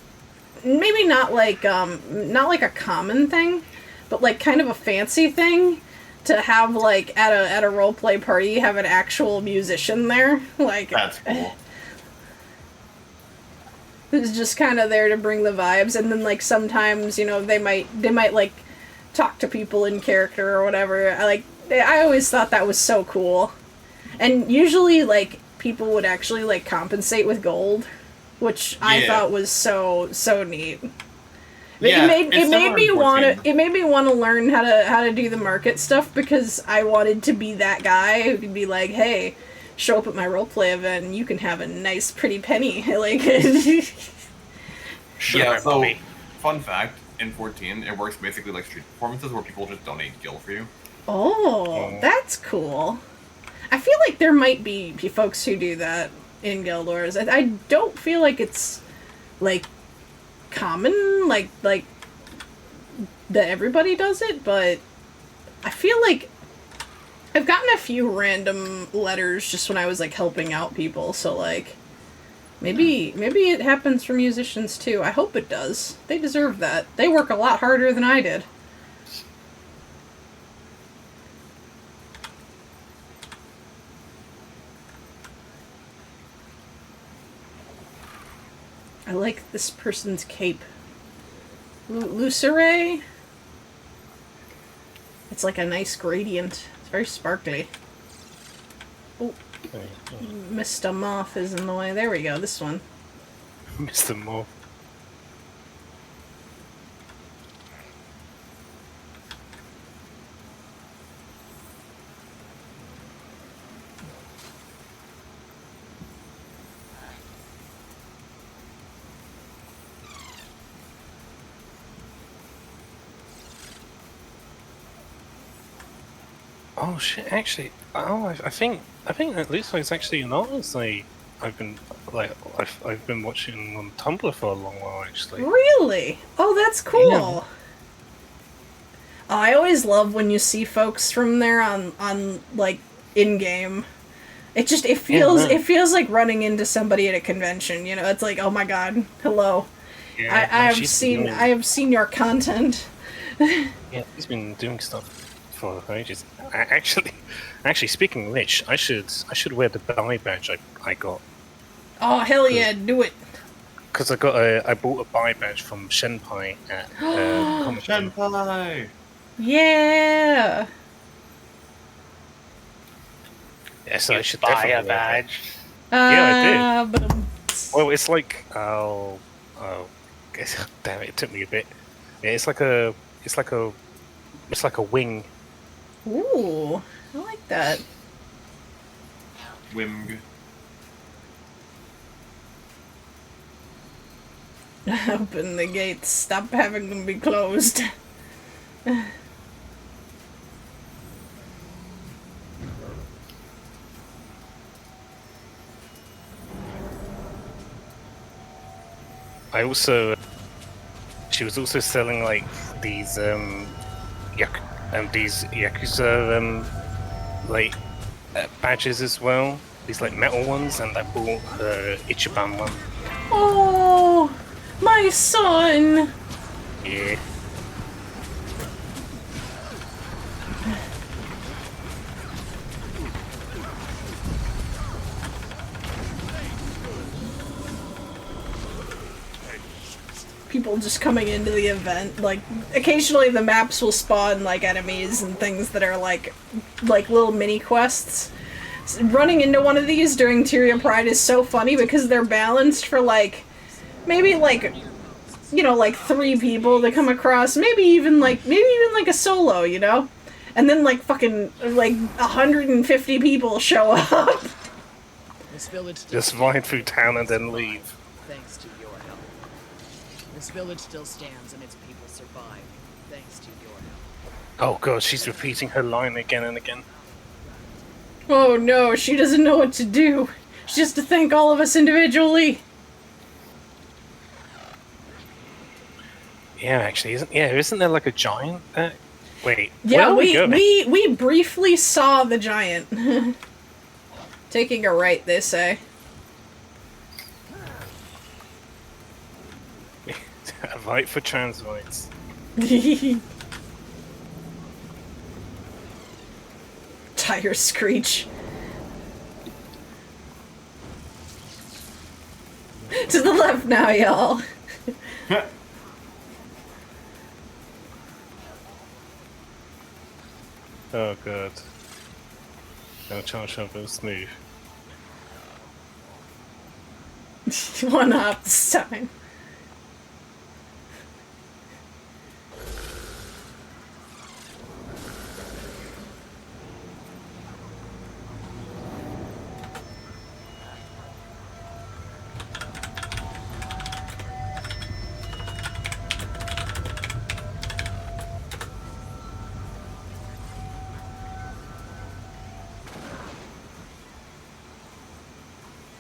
maybe not like a common thing, but, like, kind of a fancy thing to have, like, at a roleplay party, have an actual musician there. Like, that's cool. Who's just kind of there to bring the vibes, and then, like, sometimes, you know, they might, like, talk to people in character or whatever. I always thought that was so cool. And usually, like, people would actually, like, compensate with gold, which I thought was so neat. Yeah, it made me want to learn how to do the market stuff, because I wanted to be that guy who could be like, hey, show up at my roleplay event and you can have a nice pretty penny. Like, Sure, yeah, so Bobby. fun fact, in 14 it works basically like street performances where people just donate gil for you. Oh, that's cool. I feel like there might be folks who do that in Guild Wars. I don't feel like it's, like, common, like that everybody does it, but I feel like I've gotten a few random letters just when I was, like, helping out people, so, like, maybe it happens for musicians too. I hope it does. They deserve that. They work a lot harder than I did. I like this person's cape. Lucere? It's like a nice gradient. It's very sparkly. Oh. Mr. Moth is in the way. There we go, this one. Mr. Moore. Oh shit! Actually, I think that looks like it's actually an artist I've been watching on Tumblr for a long while actually. Really? Oh, that's cool. Yeah. I always love when you see folks from there on like in game. It feels like running into somebody at a convention. You know, it's like, oh my god, hello. Yeah, I have seen your content. Yeah, he's been doing stuff for ages. Actually, speaking of which, I should wear the buy badge I got. Oh hell yeah, do it. Because I bought a buy badge from Shenpai at Comic Con. Shenpai! Yeah. Yeah, so I should buy definitely a wear that. badge. Yeah, I did. But Well, it's like damn it took me a bit. Yeah, it's like a wing. ooh, I like that. Wimg. Open the gates. Stop having them be closed. She was also selling like these these Yakuza badges as well. These like metal ones, and I bought Ichiban one. Oh, my son. Yeah. People just coming into the event. Like, occasionally the maps will spawn, like, enemies and things that are, like little mini-quests. Running into one of these during Tyria Pride is so funny because they're balanced for, like, maybe, like, you know, like, 3 people to come across. Maybe even, like, a solo, you know? And then, like, fucking, like, 150 people show up. This village Just ride through town and then leave. thanks to your help. This village still stands and its people survive, thanks to your help. Oh god, she's repeating her line again and again. Oh no, she doesn't know what to do. She has to thank all of us individually. Yeah, actually, isn't there like a giant there? Wait, Yeah, where are we we briefly saw the giant. Taking a right, they say. A right for trans rights. Tire screech. To the left now, y'all. Oh god. No chance of it smooth. One up this time.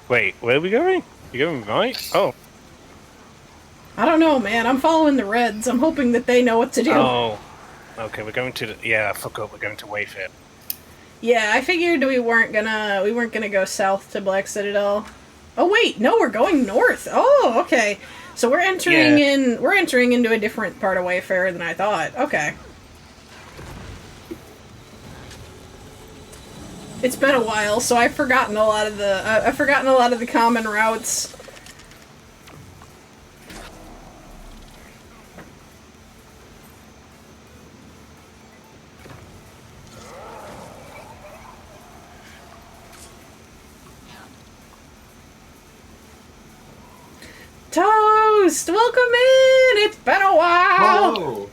Wait, where are we going? You going right? Oh. I don't know, man. I'm following the Reds. I'm hoping that they know what to do. Oh. Okay, we're going to the... Yeah, I forgot we're going to Wayfair. Yeah, I figured we weren't gonna go south to Black Citadel. Oh wait, no, we're going north. Oh, okay. So we're entering into a different part of Wayfair than I thought. Okay. It's been a while, so I've forgotten a lot of the common routes. Toast! Welcome in! It's been a while! Hello.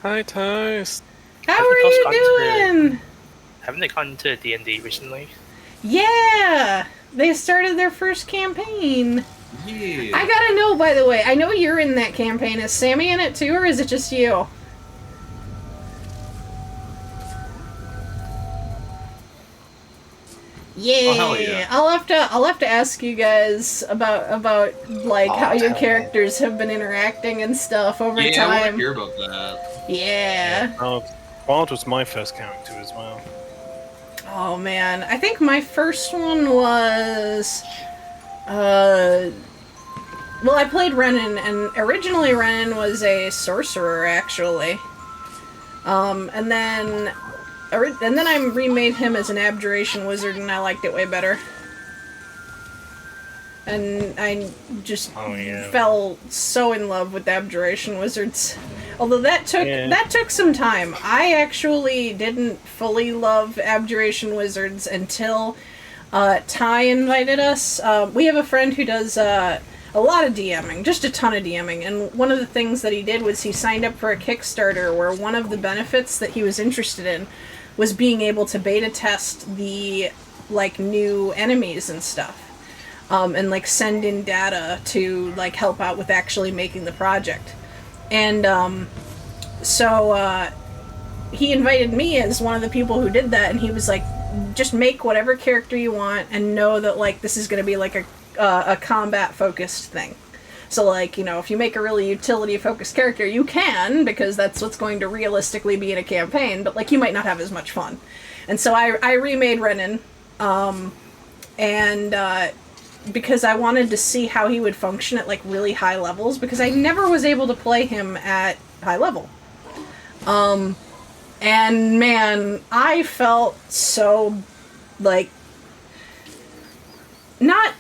Hi, Toast. How Haven't are Toast you gone to- doing? Haven't they gone to D&D recently? Yeah! They started their first campaign. Yeah. I gotta know, by the way, I know you're in that campaign. Is Sammy in it too, or is it just you? Yeah, hell yeah. I'll have to ask you guys about like how your characters have been interacting and stuff over Yeah, I want to time. hear about that. Yeah. Bard was my first character as well. Oh man, I think my first one was well, I played Renan, and originally Renan was a sorcerer, actually. And then I remade him as an abjuration wizard, and I liked it way better. And I just fell so in love with abjuration wizards. Although that took some time. I actually didn't fully love abjuration wizards until Ty invited us. We have a friend who does a lot of DMing, just a ton of DMing, and one of the things that he did was he signed up for a Kickstarter where one of the benefits that he was interested in was being able to beta test the like new enemies and stuff. And like send in data to like help out with actually making the project. And so he invited me as one of the people who did that, and he was like, just make whatever character you want and know that like this is going to be like a combat focused thing. So like, you know, if you make a really utility focused character, you can, because that's what's going to realistically be in a campaign, but like you might not have as much fun. And so I remade Renan, and because I wanted to see how he would function at like really high levels, because I never was able to play him at high level. And man, I felt so like not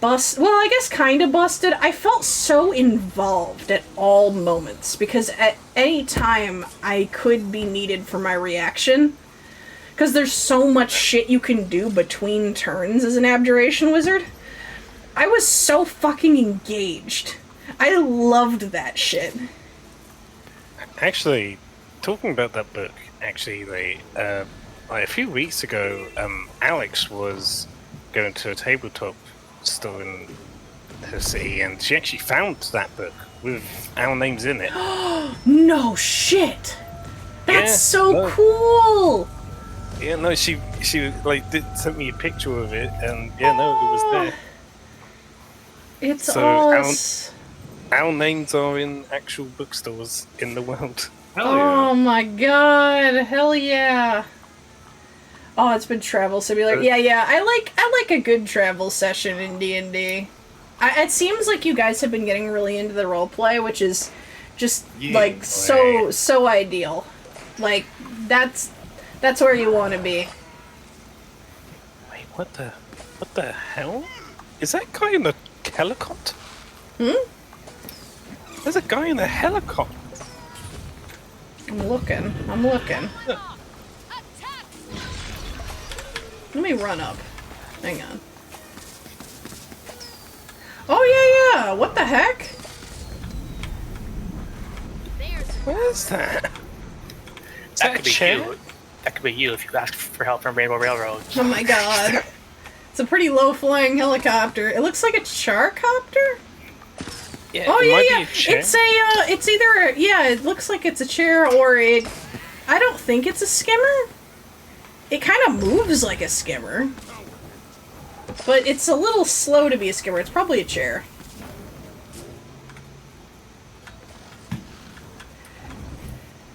busted. Well, I guess kind of busted. I felt so involved at all moments, because at any time I could be needed for my reaction. Because there's so much shit you can do between turns as an abjuration wizard. I was so fucking engaged. I loved that shit. Actually, talking about that book, like a few weeks ago, Alex was going to a tabletop store in her city, and she actually found that book with our names in it. No shit! That's so cool! Yeah, no, she like sent me a picture of it, and yeah, no, it was there. It's so awesome. Our names are in actual bookstores in the world. Hell yeah. Oh my god! Hell yeah! Oh, it's been Travel Simulator. Yeah. I like a good travel session in D&D. It seems like you guys have been getting really into the roleplay, which is just like so ideal. Like that's where you want to be. Wait, what the hell? Is that guy in the helicopter? There's a guy in the helicopter. I'm looking. Let me run up. Hang on. Oh yeah. What the heck? What is that? That could be you. That could be you if you ask for help from Rainbow Railroad. Oh my god. It's a pretty low-flying helicopter. It looks like a charcopter? Yeah. Oh yeah. It's either it looks like it's a chair, or I don't think it's a skimmer. It kind of moves like a skimmer. But it's a little slow to be a skimmer. It's probably a chair.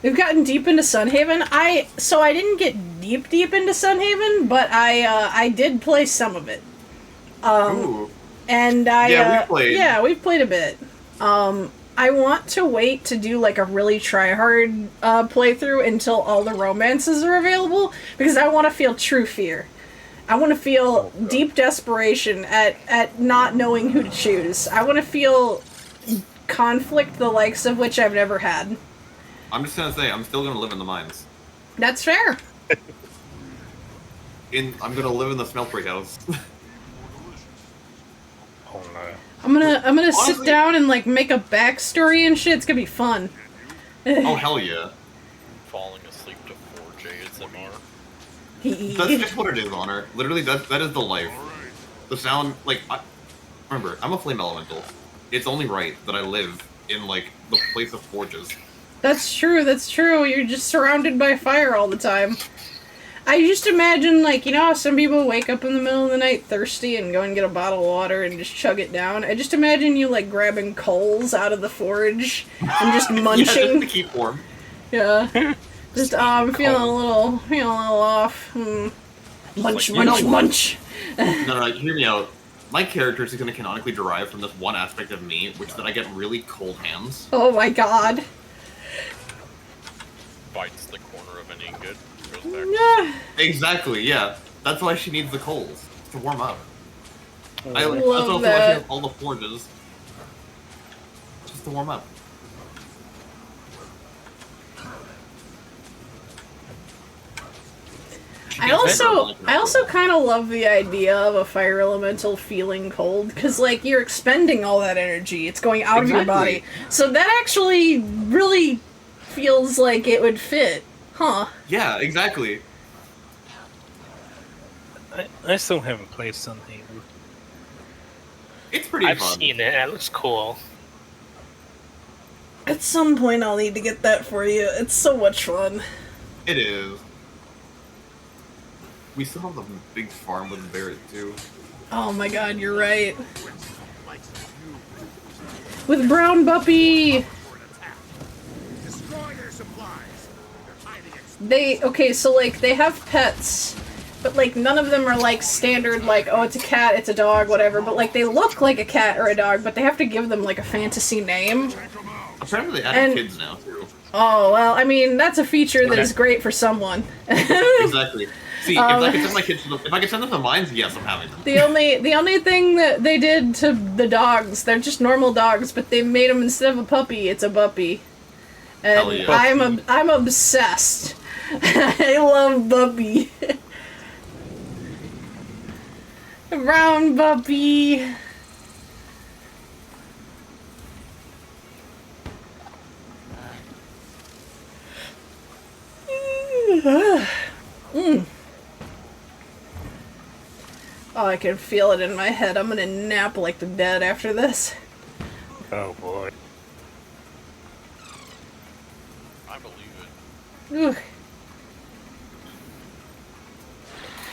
We've gotten deep into Sunhaven. I didn't get deep into Sunhaven, but I did play some of it. Ooh. And we played. Yeah, we've played a bit. I want to wait to do like a really try-hard playthrough until all the romances are available, because I want to feel true fear. I want to feel deep desperation at not knowing who to choose. I want to feel conflict the likes of which I've never had. I'm just gonna say, I'm still gonna live in the mines. That's fair. I'm gonna live in the smeltery house. Oh no. I'm gonna sit Honestly- down and like make a backstory and shit. It's gonna be fun. Oh hell yeah! Falling asleep to 4J ASMR. That's just what it is, Honor. Literally, that is the life. The sound, like, remember, I'm a flame elemental. It's only right that I live in like the place of forges. That's true. That's true. You're just surrounded by fire all the time. I just imagine, like, you know how some people wake up in the middle of the night thirsty and go and get a bottle of water and just chug it down? I just imagine you, like, grabbing coals out of the forge and just Yeah, munching. just to keep warm. Yeah. Just, I'm feeling a little off. Munch, Like, you munch, know what? munch. No, hear me out. My character is going to canonically derive from this one aspect of me, which is that I get really cold hands. Oh my god. Bites the corner of an ingot. Goes back. Yeah. Exactly, yeah. That's why she needs the coals, to warm up. I that's love also why she that. has all the forges. Just to warm up. I also kind of love the idea of a fire elemental feeling cold, because, like, you're expending all that energy. It's going out of your body. So that actually really feels like it would fit. Huh. Yeah, exactly. I still haven't played Sunhaven. It's pretty I've fun. seen it, and it looks cool. At some point I'll need to get that for you. It's so much fun. It is. We still have the big farm with Barrett, too. Oh my god, you're right. With Brown Buppy! Okay, so, like, they have pets, but, like, none of them are, like, standard, like, oh, it's a cat, it's a dog, whatever, but, like, they look like a cat or a dog, but they have to give them, like, a fantasy name. Apparently they added kids now, too. Oh, well, I mean, that's a feature that is great for someone. Exactly. See, if I could send my kids if I could send them to mines, yes, I'm having them. The only thing that they did to the dogs, they're just normal dogs, but they made them, instead of a puppy, it's a buppy. And Hell yeah. I'm obsessed. I love Buppy. Brown Buppy. Mm. Oh, I can feel it in my head. I'm gonna nap like the dead after this. Oh boy. I believe it. Ugh.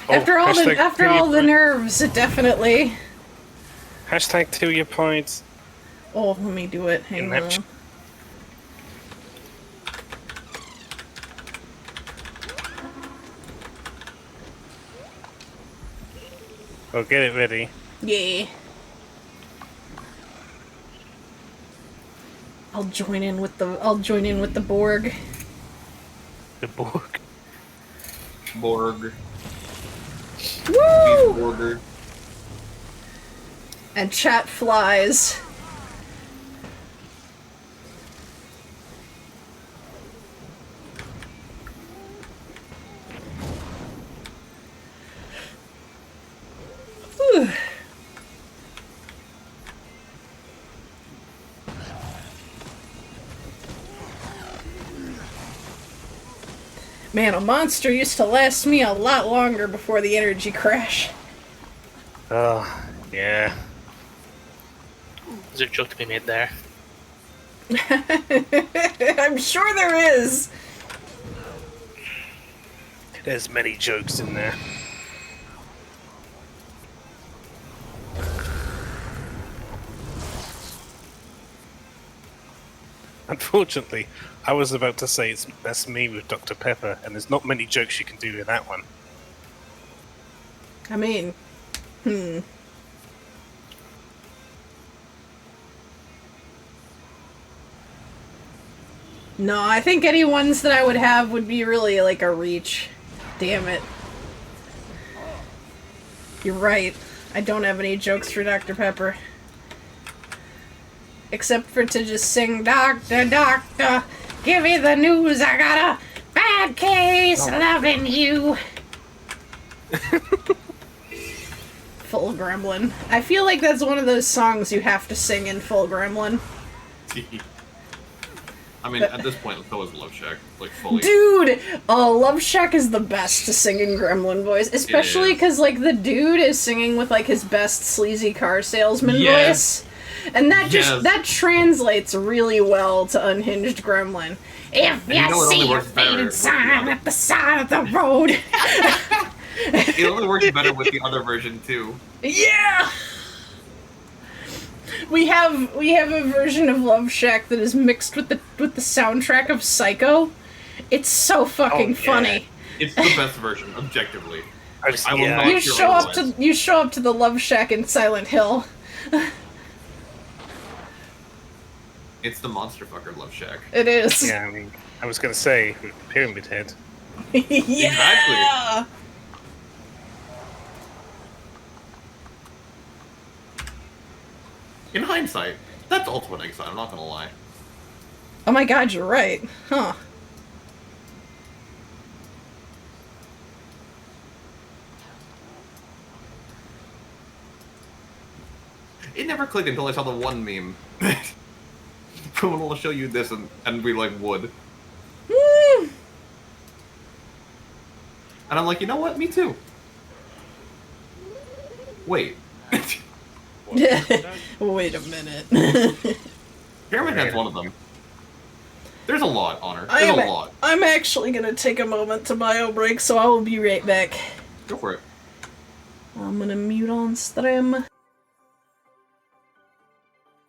Oh, After all hashtag the nerves, definitely. Hashtag Tyria points. Oh, let me do it. Hang on. Oh, get it ready. Yeah. I'll join in with the Borg. The Borg. Borg. Woo! Borger. And chat flies. Whew. Man, a monster used to last me a lot longer before the energy crash. Oh, yeah. There's a joke to be made there. I'm sure there is. There's many jokes in there. Unfortunately, I was about to say that's me with Dr. Pepper, and there's not many jokes you can do with that one. I mean, No, I think any ones that I would have would be really like a reach. Damn it. You're right. I don't have any jokes for Dr. Pepper. Except for to just sing, Doctor, Doctor, give me the news, I got a bad case, loving you. Full Gremlin. I feel like that's one of those songs you have to sing in Full Gremlin. I mean, at this point, so is Love Shack, like, fully. Dude! Oh, Love Shack is the best to sing in Gremlin voice. Especially because, like, the dude is singing with, like, his best sleazy car salesman voice. And that that translates really well to Unhinged Gremlin. If you see a faded sign at the side of the road. It only works better with the other version, too. Yeah! We have a version of Love Shack that is mixed with the soundtrack of Psycho. It's so fucking funny. It's the best version, objectively. I will not you show up to the Love Shack in Silent Hill. It's the monster fucker Love Shack. It is. Yeah, I mean, I was gonna say with Pyramid Head. Yeah. Exactly. In hindsight, that's Ultimate Exile, I'm not gonna lie. Oh my god, you're right. Huh. It never clicked until I saw the one meme. Someone will show you this and we like would. And I'm like, you know what? Me too. Wait. Wait a minute. Pyramid Head's one of them. There's a lot, Honor. There's a lot. I'm actually gonna take a moment to bio break, so I will be right back. Go for it. I'm gonna mute on stream.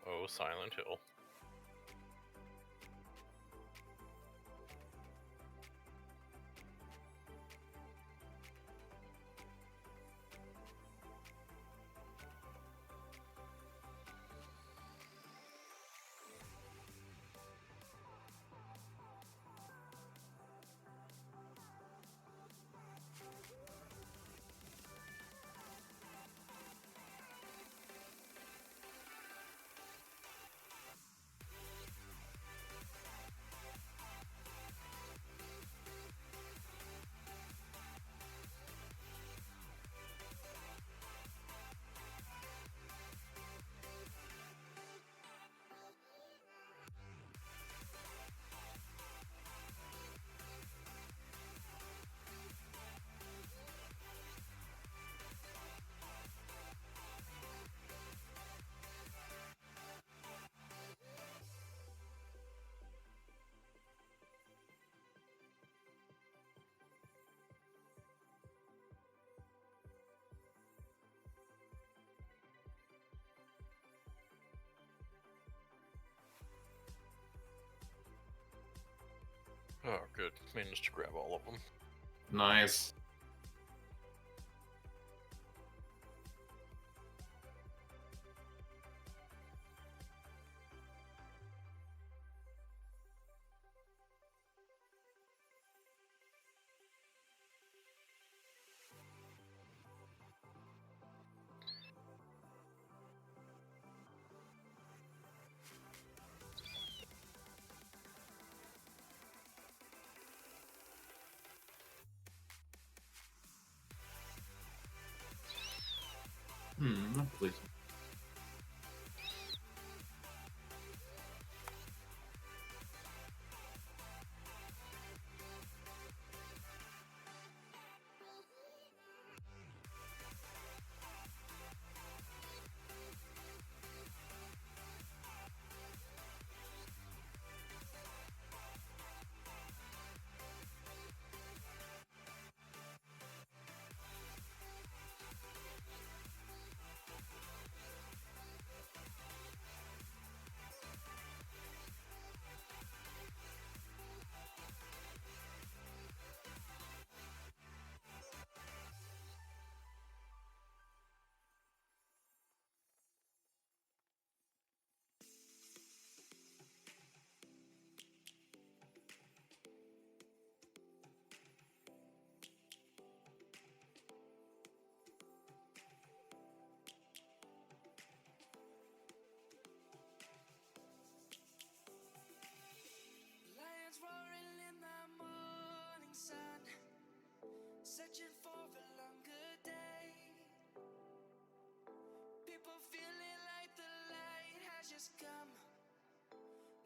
Oh, Silent Hill. Oh, good. Managed to grab all of them. Nice. Please. pleasures come,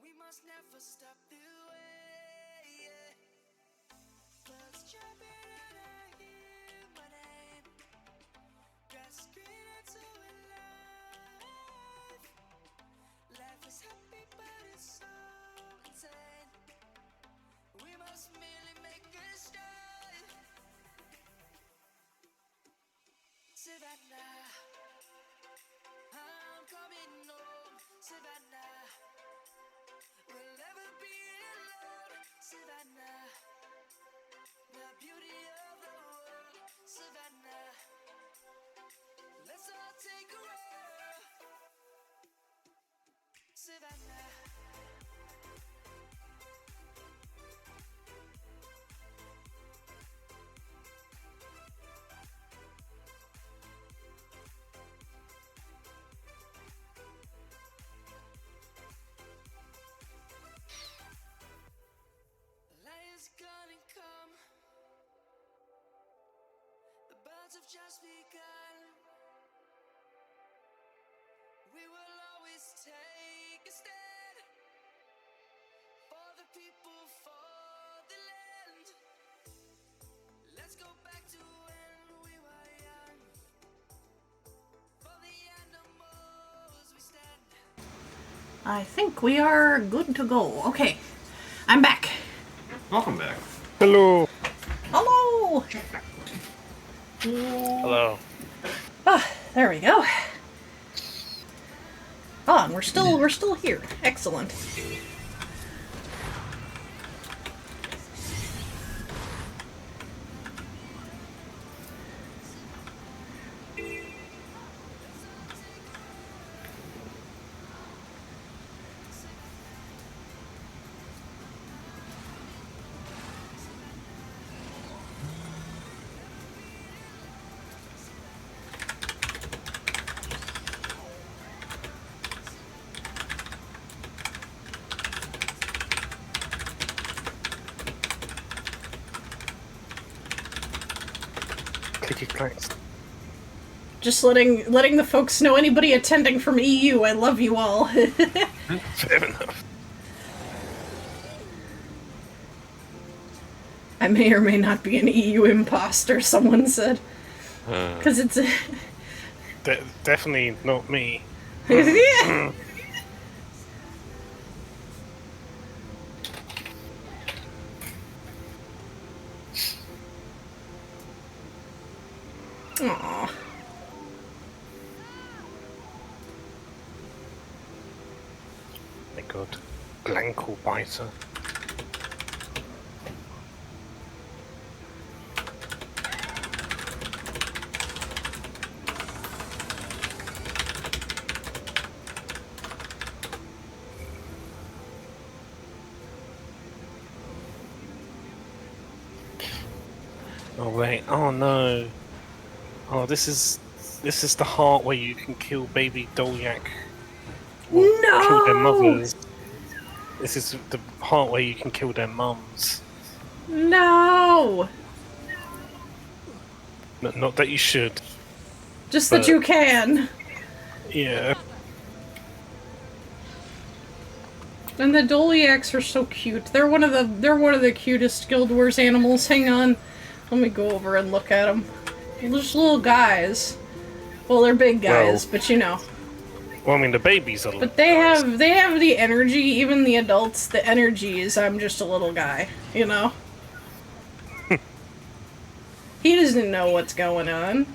we must never stop the way. Yeah. Clouds jumping and I hear my name, gasping into life. Life is happy but it's so insane. We must merely make a start. Savannah, I'm coming home. Savannah, we'll never be alone. Savannah, the beauty of the world. Savannah, let's all take a roll. Savannah. Lion's gonna come. The birds have just begun. We will always take a stand for the people, for the land. Let's go back to when we were young. For the animals we stand. I think we are good to go. Okay, I'm back. Welcome back. Hello. Hello. Hello. Ah, there we go. Ah, and we're still here. Excellent. Clicky clacks. Just letting the folks know, anybody attending from EU, I love you all. Fair enough. I may or may not be an EU imposter, someone said. Because it's a... Definitely not me. Yeah. Aww. My god. Blankle biter. Oh wait, oh no. Oh, this is the heart where you can kill baby Dolyak. Or kill their No! mothers. This is the heart where you can kill their mums. No! Not that you should. Just that you can. Yeah. And the Doliacs are so cute. They're one of the cutest Guild Wars animals. Hang on. Let me go over and look at them. They're just little guys. Well, they're big guys, but you know. Well, I mean, the babies are. But they have the energy. Even the adults, the energy is I'm just a little guy. You know. He doesn't know what's going on.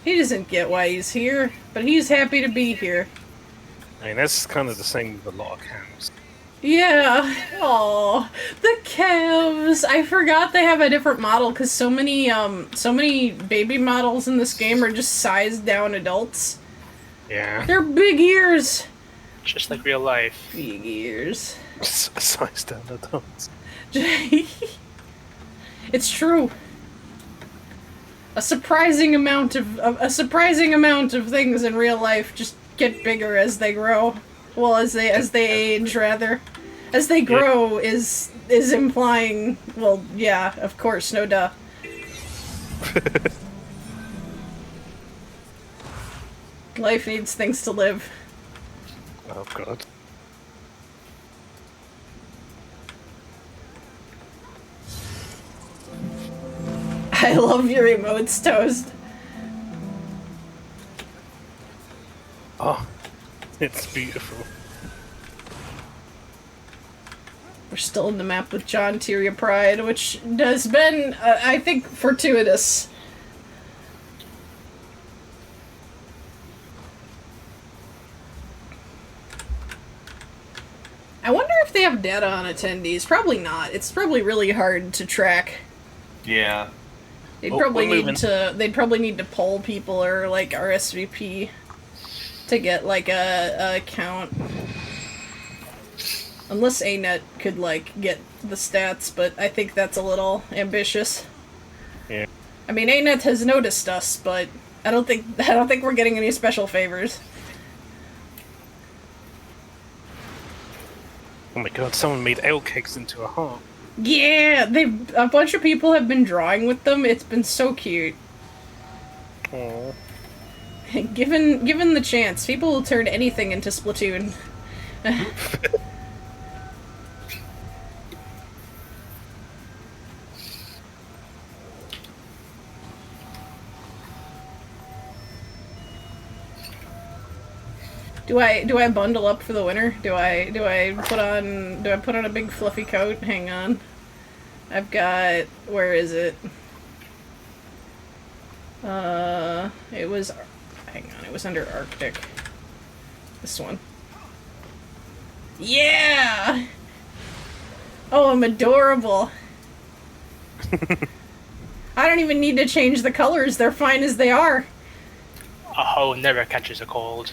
He doesn't get why he's here, but he's happy to be here. I mean, that's kind of the same with a lot of cows. Yeah. Aw, the calves. I forgot they have a different model because so many baby models in this game are just sized down adults. Yeah. They're big ears. Just like real life. Big ears. Sized down adults. It's true. A surprising amount of things in real life just get bigger as they grow. Well, as they age, rather. As they grow is implying, well, yeah, of course, no duh. Life needs things to live. Oh god. I love your emotes, Toast. Oh, it's beautiful. We're still in the map with John Tyria Pride, which has been, I think, fortuitous. I wonder if they have data on attendees. Probably not. It's probably really hard to track. Yeah. They'd Oh, probably we're need moving. to. They'd probably need to poll people or like RSVP to get like a count. Unless ANET could like get the stats, but I think that's a little ambitious. Yeah. I mean, ANET has noticed us, but I don't think we're getting any special favors. Oh my god, someone made ale cakes into a heart. Yeah, a bunch of people have been drawing with them. It's been so cute. Aww. Given the chance, people will turn anything into Splatoon. Do I bundle up for the winter? Do I put on a big fluffy coat? Hang on. I've got, where is it? It was, hang on, it was under Arctic. This one. Yeah! Oh, I'm adorable. I don't even need to change the colors, they're fine as they are. A hoe never catches a cold.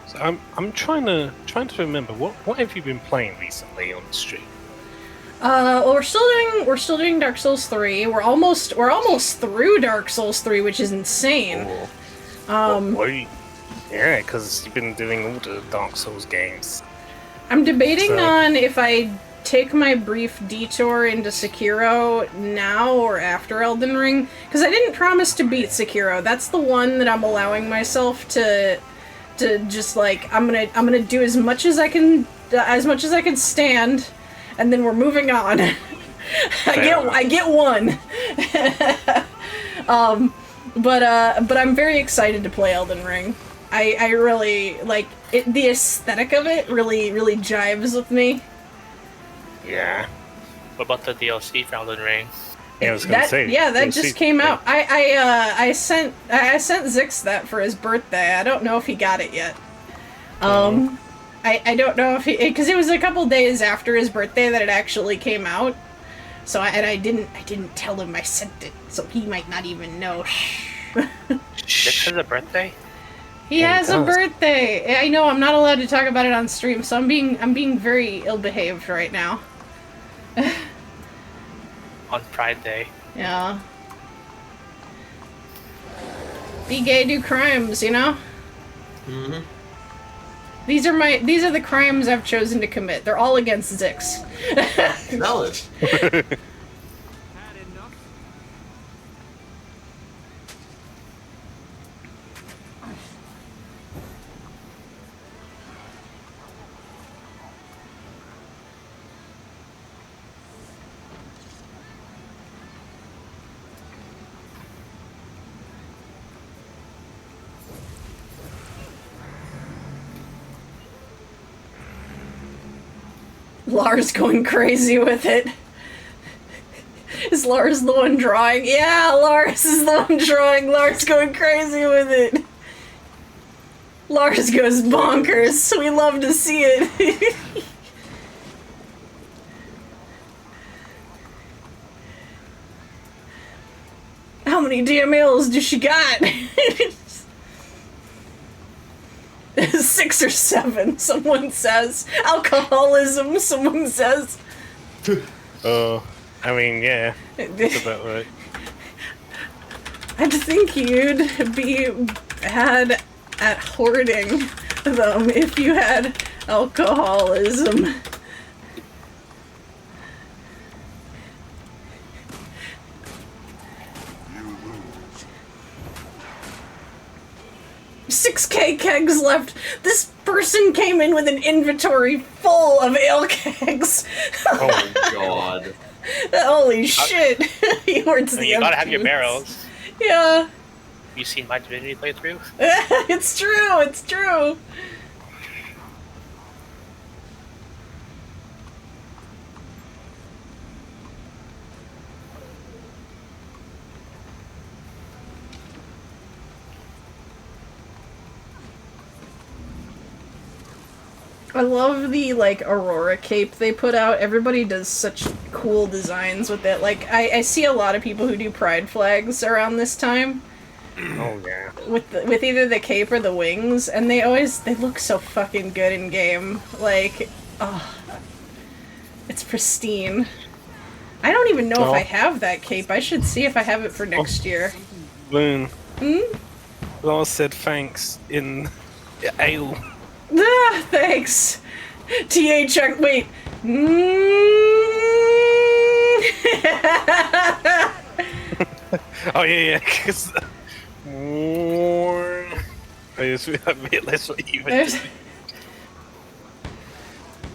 So I'm trying to remember what have you been playing recently on the stream? Well, we're still doing Dark Souls 3. We're almost through Dark Souls 3, which is insane. Yeah, because you've been doing all the Dark Souls games. I'm debating on if I take my brief detour into Sekiro now or after Elden Ring, because I didn't promise to beat Sekiro. That's the one that I'm allowing myself to just like I'm gonna do as much as I can stand, and then we're moving on. I get one. But I'm very excited to play Elden Ring. I really like it. The aesthetic of it really jives with me. Yeah. What about the DLC for Elden Ring? Yeah, I was gonna say. Yeah, that DLC just came out. I sent Zix that for his birthday. I don't know if he got it yet. I don't know if he, because it was a couple days after his birthday that it actually came out. So I didn't tell him I sent it, so he might not even know. Zix has a birthday? He has a birthday. I know I'm not allowed to talk about it on stream, so I'm being very ill-behaved right now. On Pride Day. Yeah. Be gay, do crimes, you know? Mm-hmm. These are the crimes I've chosen to commit. They're all against Zix. Valid. Lars going crazy with it. Is Lars the one drawing? Yeah, Lars is the one drawing. Lars going crazy with it. Lars goes bonkers. We love to see it. How many DMLs do she got? 6 or 7, someone says. Alcoholism, someone says. Oh, I mean, yeah, that's about right. I'd think you'd be bad at hoarding them if you had alcoholism. $6K kegs left. This person came in with an inventory full of ale kegs. Oh god. Holy shit. He hoards the You gotta have empty your ones. barrels. Yeah. Have you seen my Divinity playthrough? It's true, it's true. I love the, like, Aurora cape they put out. Everybody does such cool designs with it. Like, I see a lot of people who do pride flags around this time. Oh, yeah. With either the cape or the wings, and they look so fucking good in game. Like, oh, it's pristine. I don't even know if I have that cape. I should see if I have it for next year. Loon. Hmm? Lars said thanks in ale. Ah, thanks. TH, wait. Oh, yeah, because... I just realized what you were doing.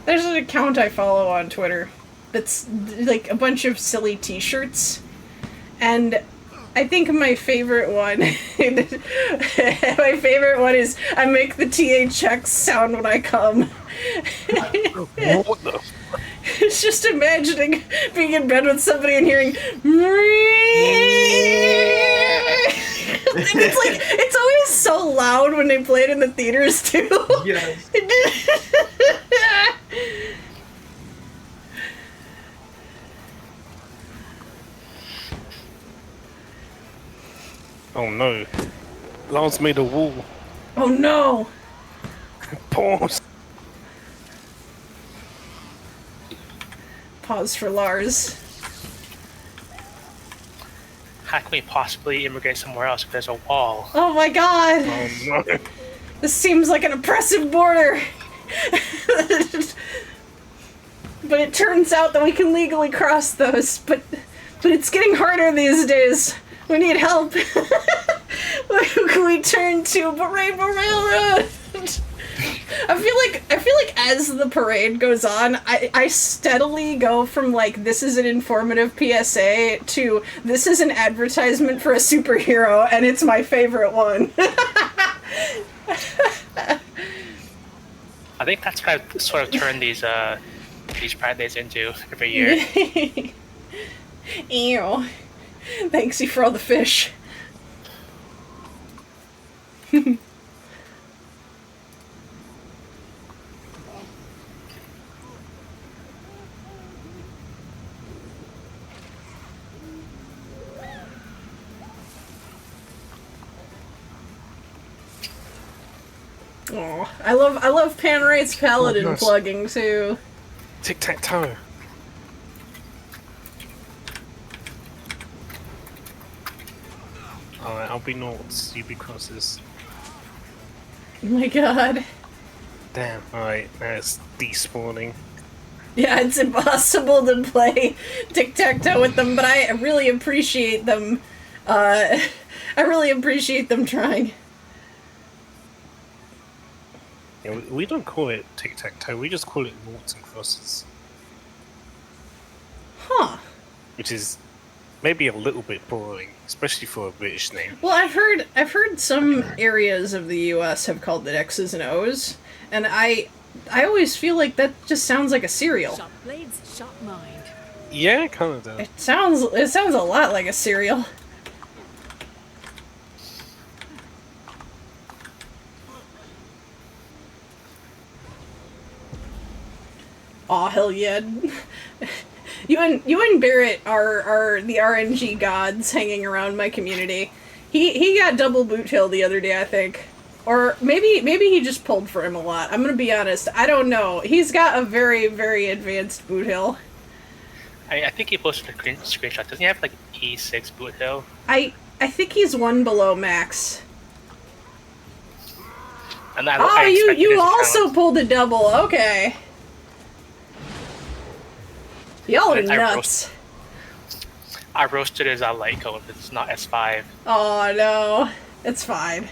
There's an account I follow on Twitter that's like a bunch of silly t-shirts, and I think my favorite one is I make the THX sound when I come. What the? It's just imagining being in bed with somebody and hearing and it's always so loud when they play it in the theaters too. Yes. Oh no. Lars made a wall. Oh no! Pause. Pause for Lars. How can we possibly immigrate somewhere else if there's a wall? Oh my god! Oh no. This seems like an oppressive border! But it turns out that we can legally cross those, but it's getting harder these days. We need help. Who can we turn to? Rainbow Railroad! I feel like as the parade goes on, I steadily go from like this is an informative PSA to this is an advertisement for a superhero, and it's my favorite one. I think that's what I've sort of turned these Pride Days into every year. Ew. Thanks you for all the fish. Oh, I love Panright's Paladin nice. plugging too. Tic-tac-toe. Alright, I'll be noughts, you be crosses. Oh my god. Damn, alright, now it's despawning. Yeah, it's impossible to play tic-tac-toe with them, but I really appreciate them. I really appreciate them trying. Yeah, we don't call it tic-tac-toe, we just call it noughts and crosses. Huh. Which is maybe a little bit boring, especially for a British name. Well, I've heard some areas of the U.S. have called it X's and O's, and I always feel like that just sounds like a cereal. Sharp blades, sharp mind. Yeah, it kind of does. It sounds a lot like a cereal. Aw, hell yeah. You and Barrett are the RNG gods hanging around my community. He got double boot hill the other day, I think. Or maybe he just pulled for him a lot. I'm gonna be honest. I don't know. He's got a very, very advanced boot hill. I think he posted a screenshot. Doesn't he have like E6 boot hill? I think he's one below max. And I Oh, expected you his also account. pulled a double. Okay. Y'all are I nuts. I roasted his light code. It's not S5. Oh no, it's fine.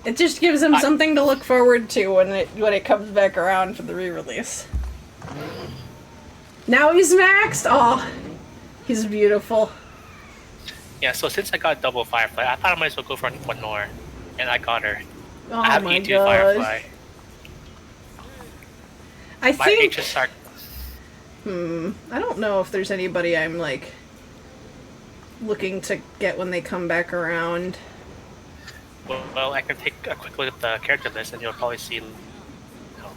It just gives him something to look forward to when it comes back around for the re-release. Now he's maxed. Oh, he's beautiful. Yeah, so since I got double Firefly, I thought I might as well go for one more. And I got her. Oh I have my E2 god. Firefly. I My think. HSR. I don't know if there's anybody I'm like looking to get when they come back around. Well, I can take a quick look at the character list, and you'll probably see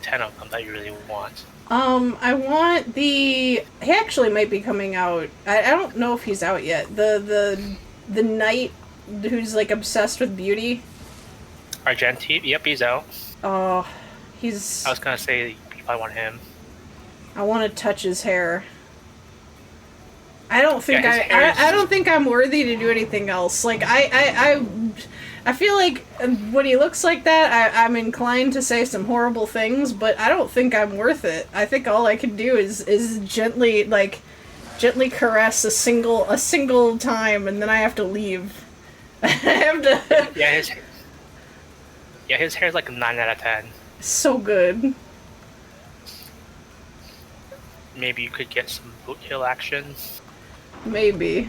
10 of them that you really want. I want the. He actually might be coming out. I don't know if he's out yet. The knight who's like obsessed with beauty. Argenti, yep, he's out. Oh, he's. I was gonna say you probably want him. I want to touch his hair. I don't think Yeah, his hair is I don't think I'm worthy to do anything else. Like I feel like when he looks like that, I'm inclined to say some horrible things, but I don't think I'm worth it. I think all I can do is gently caress a single time, and then I have to leave. I have to. Yeah, his hair's like a 9 out of 10. So good. Maybe you could get some boot hill action. Maybe.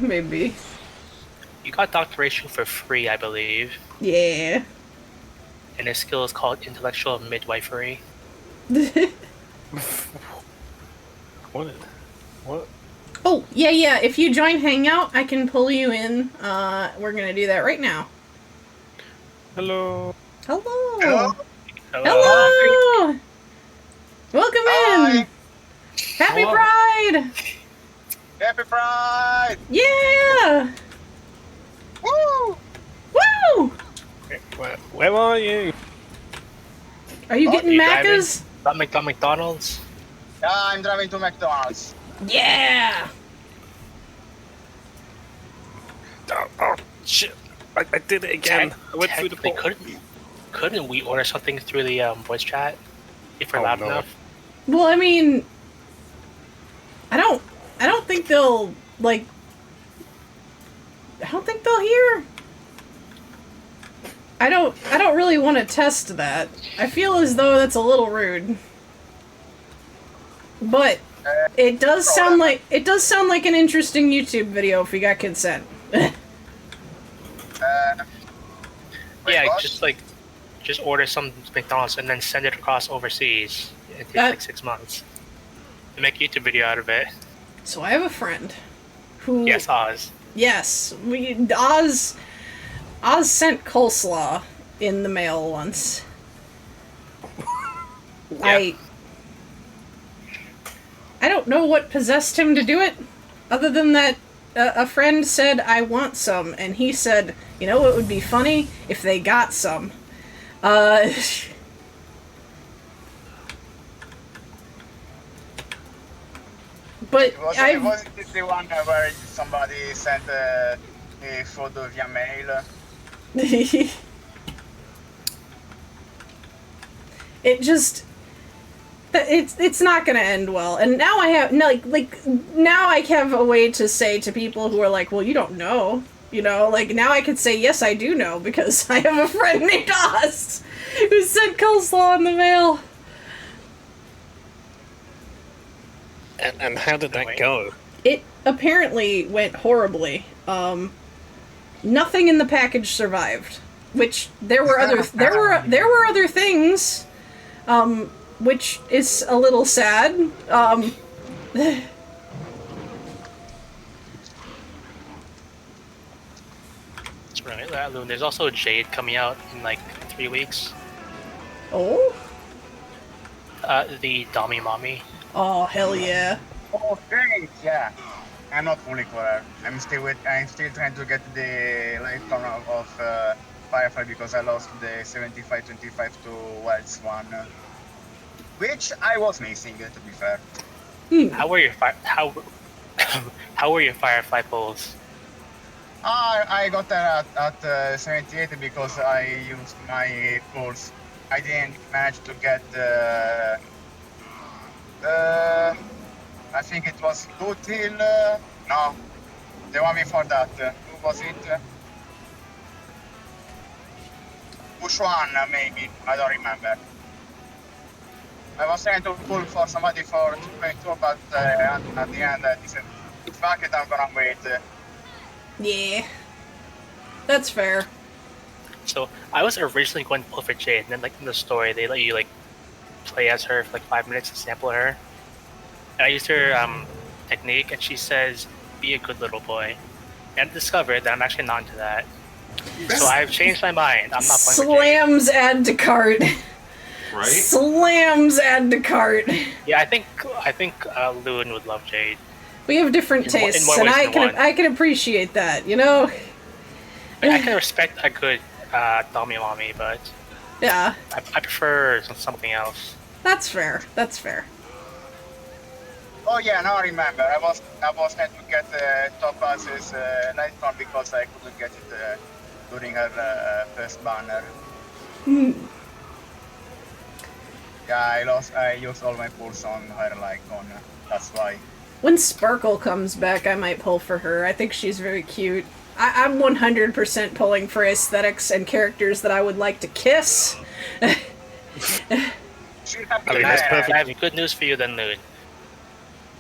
You got Doctoration for free, I believe. Yeah. And his skill is called Intellectual Midwifery. What? Oh, yeah. If you join Hangout, I can pull you in. We're gonna do that right now. Hello. Hello. Hello. Welcome in. Happy Hello. Pride. Happy Pride! Yeah. Woo! Woo. Where are you? Are you getting Macca's? Got McDonald's? Yeah, I'm driving to McDonald's. Yeah. Oh shit! I did it again. I went through the Technically, portal. couldn't we order something through the voice chat if we're loud no. enough? Well, I mean, I don't think they'll like. I don't think they'll hear. I don't really want to test that. I feel as though that's a little rude. But it does sound like an interesting YouTube video if we got consent. Yeah, just order some McDonald's and then send it across overseas. It takes like 6 months. And make a YouTube video out of it. So I have a friend who. Yes, Oz. Yes, Oz sent coleslaw in the mail once. Yeah. I don't know what possessed him to do it, other than that a friend said, I want some, and he said, you know what would be funny? If they got some. But Was it the one where somebody sent a photo via mail? It just... It's not gonna end well, and now I have now I have a way to say to people who are like, well, you don't know, now I could say, yes, I do know, because I have a friend named Oz who sent coleslaw in the mail. And how did that go? It apparently went horribly. Nothing in the package survived, which there were other things. Which is a little sad. Right, Loon. There's also Jade coming out in like 3 weeks. Oh? The Dami Mommy. Oh, hell yeah. Oh, great, yeah. I'm not fully for her. I'm still trying to get the life count of Firefly because I lost the 75-25 to Wilds one, which I was missing, to be fair. How were your how were your Firefly polls? I got there at 78 because I used my pulse. I didn't manage to get I think it was 2 till no, the one before that. Who was it? Push one, maybe. I don't remember. I was trying to pull for somebody for 2.2, but at the end I decided, fuck it, I'm gonna wait. Yeah. That's fair. So I was originally going to pull for Jade, and then like in the story they let you like play as her for like 5 minutes to sample her. And I used her technique, and she says, "Be a good little boy," and discovered that I'm actually not into that. So I've changed my mind. I'm not playing with Jade. Slams add to cart. Right? Slams add to cart. Yeah, I think Loon would love Jade. We have different In tastes, more and ways I than can one. I can appreciate that. You know. I can respect a good Tommy Mommy, but Yeah, I prefer something else. that's fair. That's fair. Oh yeah, now I remember. I was trying to get Topaz's Lightcon because I couldn't get it during her first banner. Yeah, I used all my pulls on her Lightcon. That's why. When Sparkle comes back, I might pull for her. I think she's very cute. I'm 100% pulling for aesthetics and characters that I would like to kiss. I have good news for you then, Loon.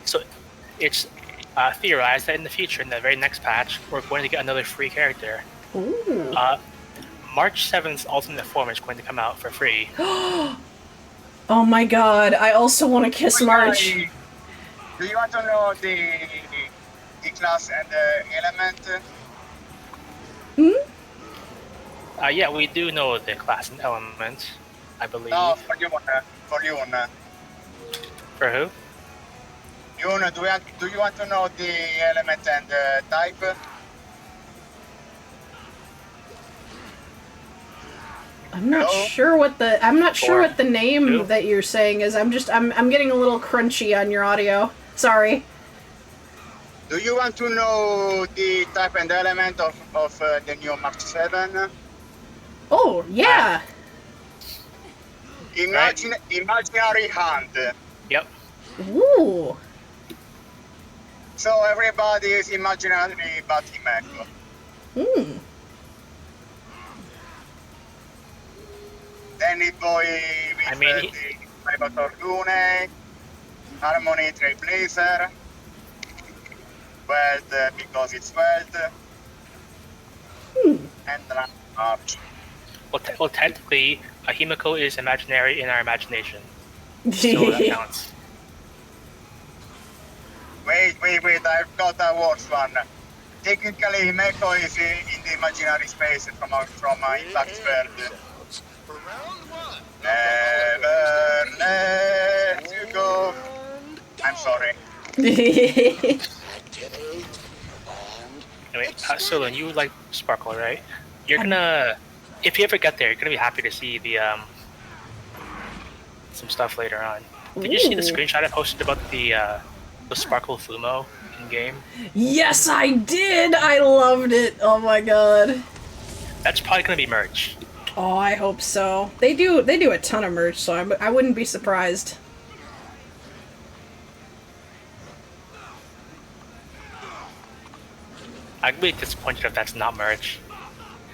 So, it's theorized that in the future, in the very next patch, we're going to get another free character. Ooh. March 7th's Ultimate Form is going to come out for free. Oh my god, I also want to kiss March. Do you want to know the class and the element? Yeah, we do know the class and element, I believe. No, for Yun. For who? Yun, do you want to know the element and type? I'm not sure what the name that you're saying is. I'm getting a little crunchy on your audio. Sorry. Do you want to know the type and element of the new March 7? Oh, yeah. Imaginary hand. Yep. Ooh. So everybody is imaginary but Himeko. Danny Boy with the Vibrator Lune, Harmony Trailblazer, Weld because it's Weld, and March. Well, technically, Himeko is imaginary in our imagination. So that counts. Wait, I've got a worse one. Technically, Himeko is in the imaginary space from Impact's world. Never let you go. I'm sorry. Anyway, so then you like Sparkle, right? You're gonna, if you ever get there, you're gonna be happy to see the some stuff later on. Did you see the screenshot I posted about the Sparkle Fumo in game? Yes, I did. I loved it. Oh my god. That's probably gonna be merch. Oh, I hope so. They do a ton of merch, so I wouldn't be surprised. I'd be disappointed if that's not merch.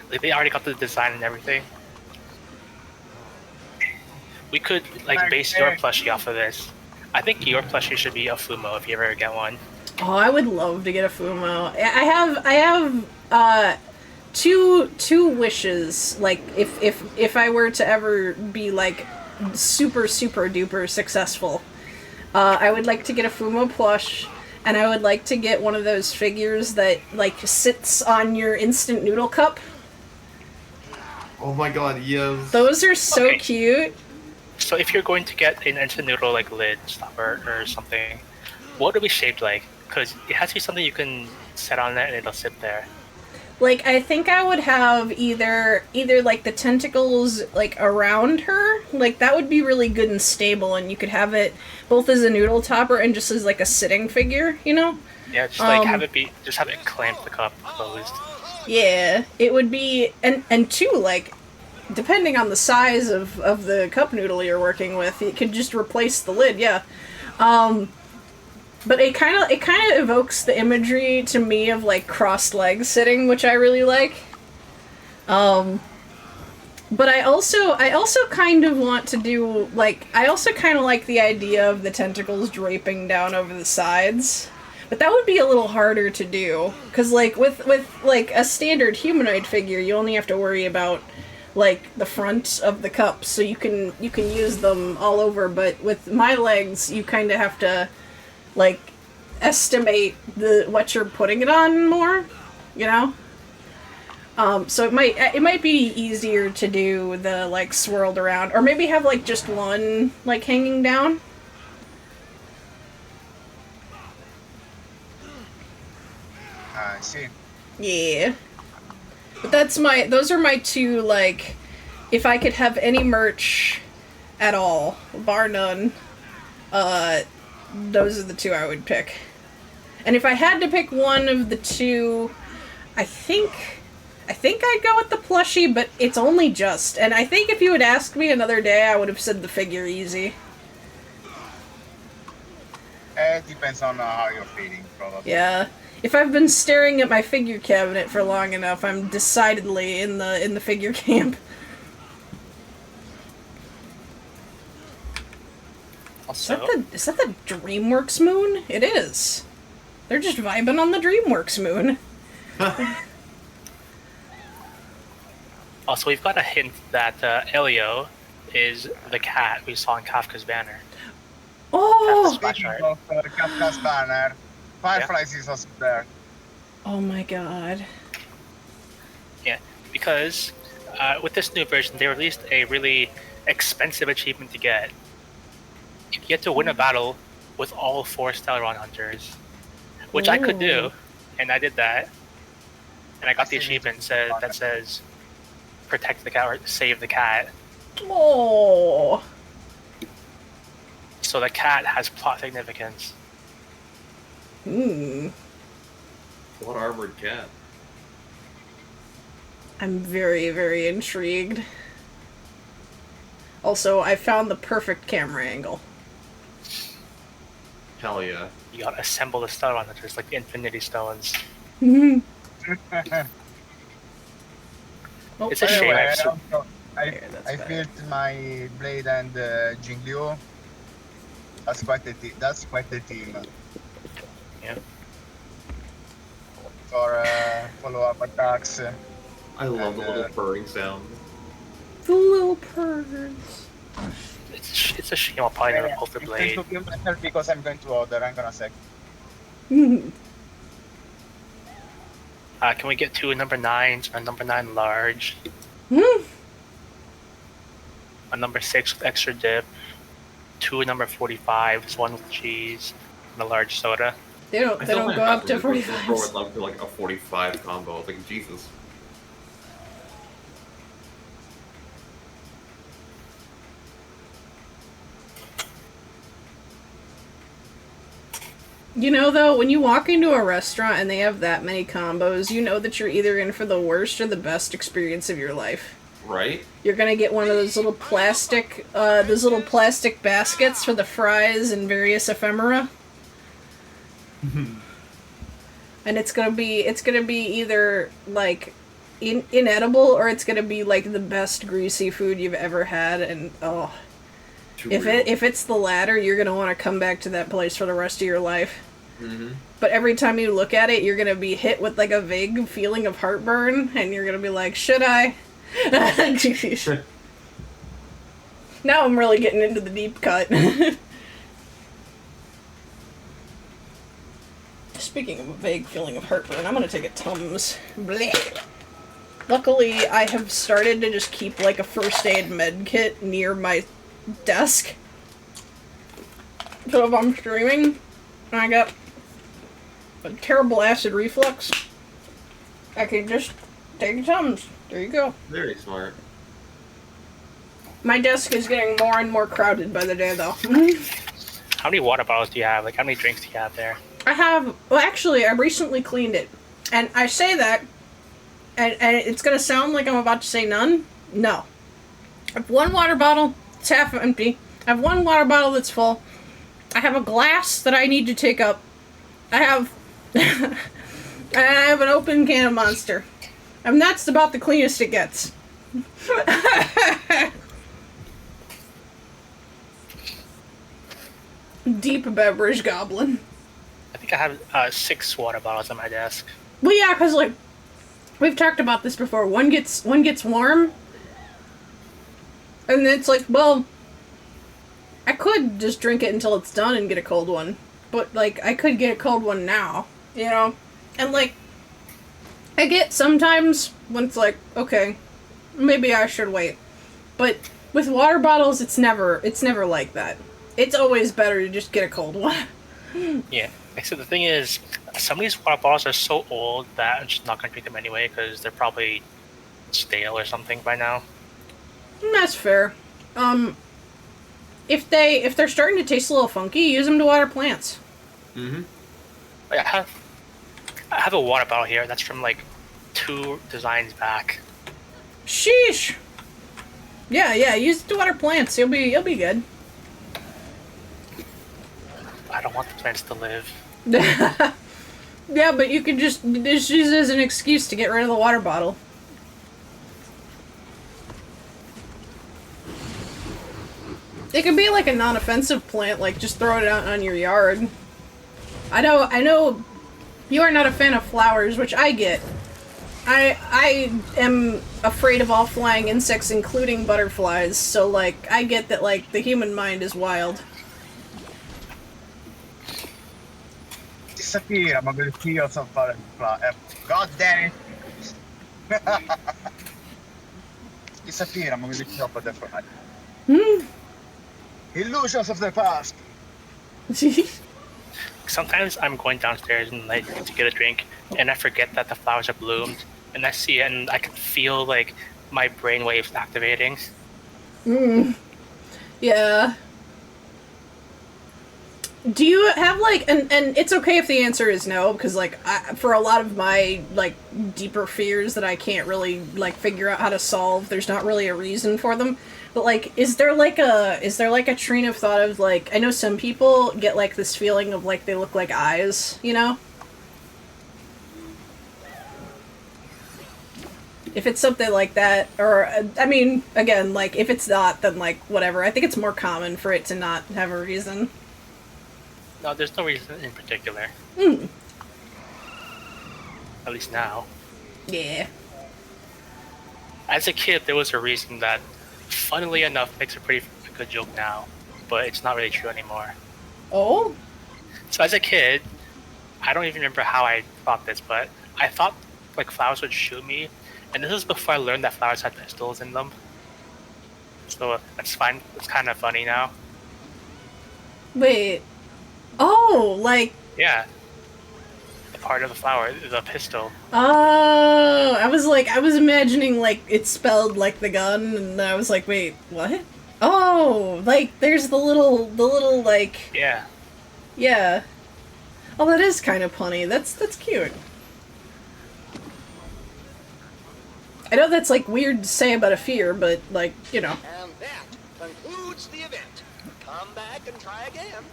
Like, they already got the design and everything. We could like base your plushie off of this. I think your plushie should be a Fumo if you ever get one. Oh, I would love to get a Fumo. I have two wishes. Like if I were to ever be like super duper successful, I would like to get a Fumo plush, and I would like to get one of those figures that like sits on your instant noodle cup. Oh my god, yes. Those are so cute. So if you're going to get an instant noodle like lid stopper or something, what would it be shaped like? Because it has to be something you can set on it and it'll sit there. Like, I think I would have either like the tentacles like around her, like that would be really good and stable, and you could have it both as a noodle topper and just as like a sitting figure, you know? Yeah, just like have it clamp the cup closed. Yeah, it would be, and two, like, depending on the size of the cup noodle you're working with, it could just replace the lid. Yeah. But it kind of evokes the imagery to me of like crossed legs sitting, which I really like. But I also kind of want to do like I also kind of like the idea of the tentacles draping down over the sides. But that would be a little harder to do, cuz like with like a standard humanoid figure, you only have to worry about like the front of the cup, so you can use them all over, but with my legs, you kind of have to like estimate what you're putting it on more, you know? So it might be easier to do the like swirled around, or maybe have like just one like hanging down. I see. Yeah. But those are my two, like, if I could have any merch at all, bar none, those are the two I would pick. And if I had to pick one of the two, I think I'd go with the plushie, but it's only just. And I think if you had asked me another day, I would have said the figure easy. It depends on how you're feeling, probably. Yeah. If I've been staring at my figure cabinet for long enough, I'm decidedly in the figure camp. Also, Is that the DreamWorks moon? It is. They're just vibing on the DreamWorks moon. Also, we've got a hint that Elio is the cat we saw in Kafka's Banner. Oh! Speaking of Kafka's Banner, Fireflies is also there. Oh my god. Yeah, because with this new version, they released a really expensive achievement to get. You get to win a battle with all 4 Stellaron Hunters, which I could do, and I did that. And I got the achievement that says protect the cat or save the cat. Oh. So the cat has plot significance. What armored cat? I'm very, very intrigued. Also, I found the perfect camera angle. Hell yeah. You gotta assemble the Stellaron Hunters like the Infinity Stones. It's a shame. I filled my blade and Jingliu. That's quite the team. Yeah. For follow-up attacks. I love the little purring sound. The little purrs. It's a shame I'll probably never pull the blade. I'm going to myself because I'm going to order. I'm gonna sec. Can we get 2 number 9s, a number 9 large, a number 6 with extra dip, 2 number 45s, 1 with cheese, and a large soda? They don't go up to 45s. I would love to like a 45 combo. Like Jesus. You know, though, when you walk into a restaurant and they have that many combos, you know that you're either in for the worst or the best experience of your life. Right? You're gonna get one of those little plastic baskets for the fries and various ephemera. And it's gonna be either, like, inedible, or it's gonna be, like, the best greasy food you've ever had, and, oh... If it's the latter, you're gonna want to come back to that place for the rest of your life. But every time you look at it, you're gonna be hit with like a vague feeling of heartburn, and you're gonna be like, "Should I?" Now I'm really getting into the deep cut. Speaking of a vague feeling of heartburn, I'm gonna take a Tums. Blech. Luckily, I have started to just keep like a first aid med kit near my desk. So if I'm streaming and I got a terrible acid reflux, I can just take Tums. There you go. Very smart. My desk is getting more and more crowded by the day, though. How many water bottles do you have? Like, how many drinks do you have there? I have... Well, actually, I recently cleaned it. And I say that, and it's gonna sound like I'm about to say none. No. I have one water bottle. It's half empty. I have one water bottle that's full. I have a glass that I need to take up. I have... and I have an open can of Monster. And that's about the cleanest it gets. Deep beverage goblin. I think I have 6 water bottles on my desk. Well, yeah, because, like, we've talked about this before. One gets warm, and it's like, well, I could just drink it until it's done and get a cold one. But, like, I could get a cold one now, you know? And, like, I get sometimes when it's like, okay, maybe I should wait. But with water bottles, it's never like that. It's always better to just get a cold one. Yeah. So the thing is, some of these water bottles are so old that I'm just not going to drink them anyway because they're probably stale or something by now. That's fair. If they're starting to taste a little funky, use them to water plants. Mm-hmm. Like, I have a water bottle here that's from like 2 designs back. Sheesh. Yeah, use it to water plants. You'll be good. I don't want the plants to live. Yeah, but you can just use it as an excuse to get rid of the water bottle. It could be like a non-offensive plant, like just throw it out on your yard. I know you are not a fan of flowers, which I get. I am afraid of all flying insects, including butterflies, so like I get that like the human mind is wild. Disappear, I'm gonna kill some butterfly. God damn it! Disappear, I'm gonna kill butterfly. Illusions of the past. Sometimes I'm going downstairs and like to get a drink, and I forget that the flowers have bloomed, and I see it, and I can feel like my brain waves activating. Yeah. Do you have like and it's okay if the answer is no, because like for a lot of my like deeper fears that I can't really like figure out how to solve, there's not really a reason for them. But like is there like a train of thought of like, I know some people get like this feeling of like they look like eyes, you know? If it's something like that, or I mean, again, like if it's not, then like whatever. I think it's more common for it to not have a reason. No, there's no reason in particular. At least now. Yeah. As a kid, there was a reason that, funnily enough, makes a pretty good joke now, but it's not really true anymore. Oh? So as a kid, I don't even remember how I thought this, but I thought like flowers would shoot me, and this is before I learned that flowers had pistols in them. So that's fine. It's kind of funny now. Wait. Oh, like... Yeah. The part of the flower, the pistol. Oh, I was imagining, like, it's spelled like the gun, and I was like, wait, what? Oh, like, there's the little, like... Yeah. Yeah. Oh, that is kind of punny. That's cute. I know that's, like, weird to say about a fear, but, like, you know. And that concludes the event. Come back and try again.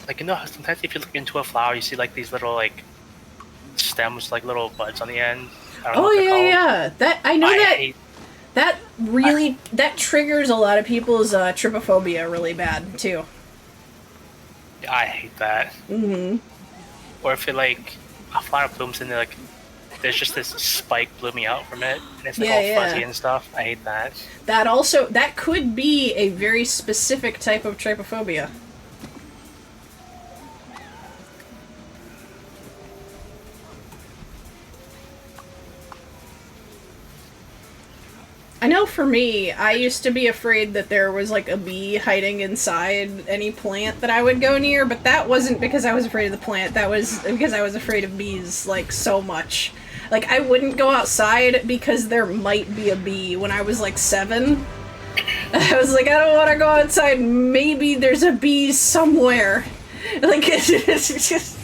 Like, you know how sometimes if you look into a flower, you see, like, these little, like, stems, like, little buds on the end? I don't know Oh, what they're yeah, called. yeah. That, I know that really, that triggers a lot of people's trypophobia really bad, too. I hate that. Mm-hmm. Or if it, like, a flower blooms and, like, there's just this spike blooming out from it, and it's, like, all fuzzy and stuff. I hate that. That could be a very specific type of trypophobia. I know for me, I used to be afraid that there was like a bee hiding inside any plant that I would go near, but that wasn't because I was afraid of the plant. That was because I was afraid of bees like so much. Like I wouldn't go outside because there might be a bee when I was like 7. I was like, I don't want to go outside. Maybe there's a bee somewhere. Like it's just,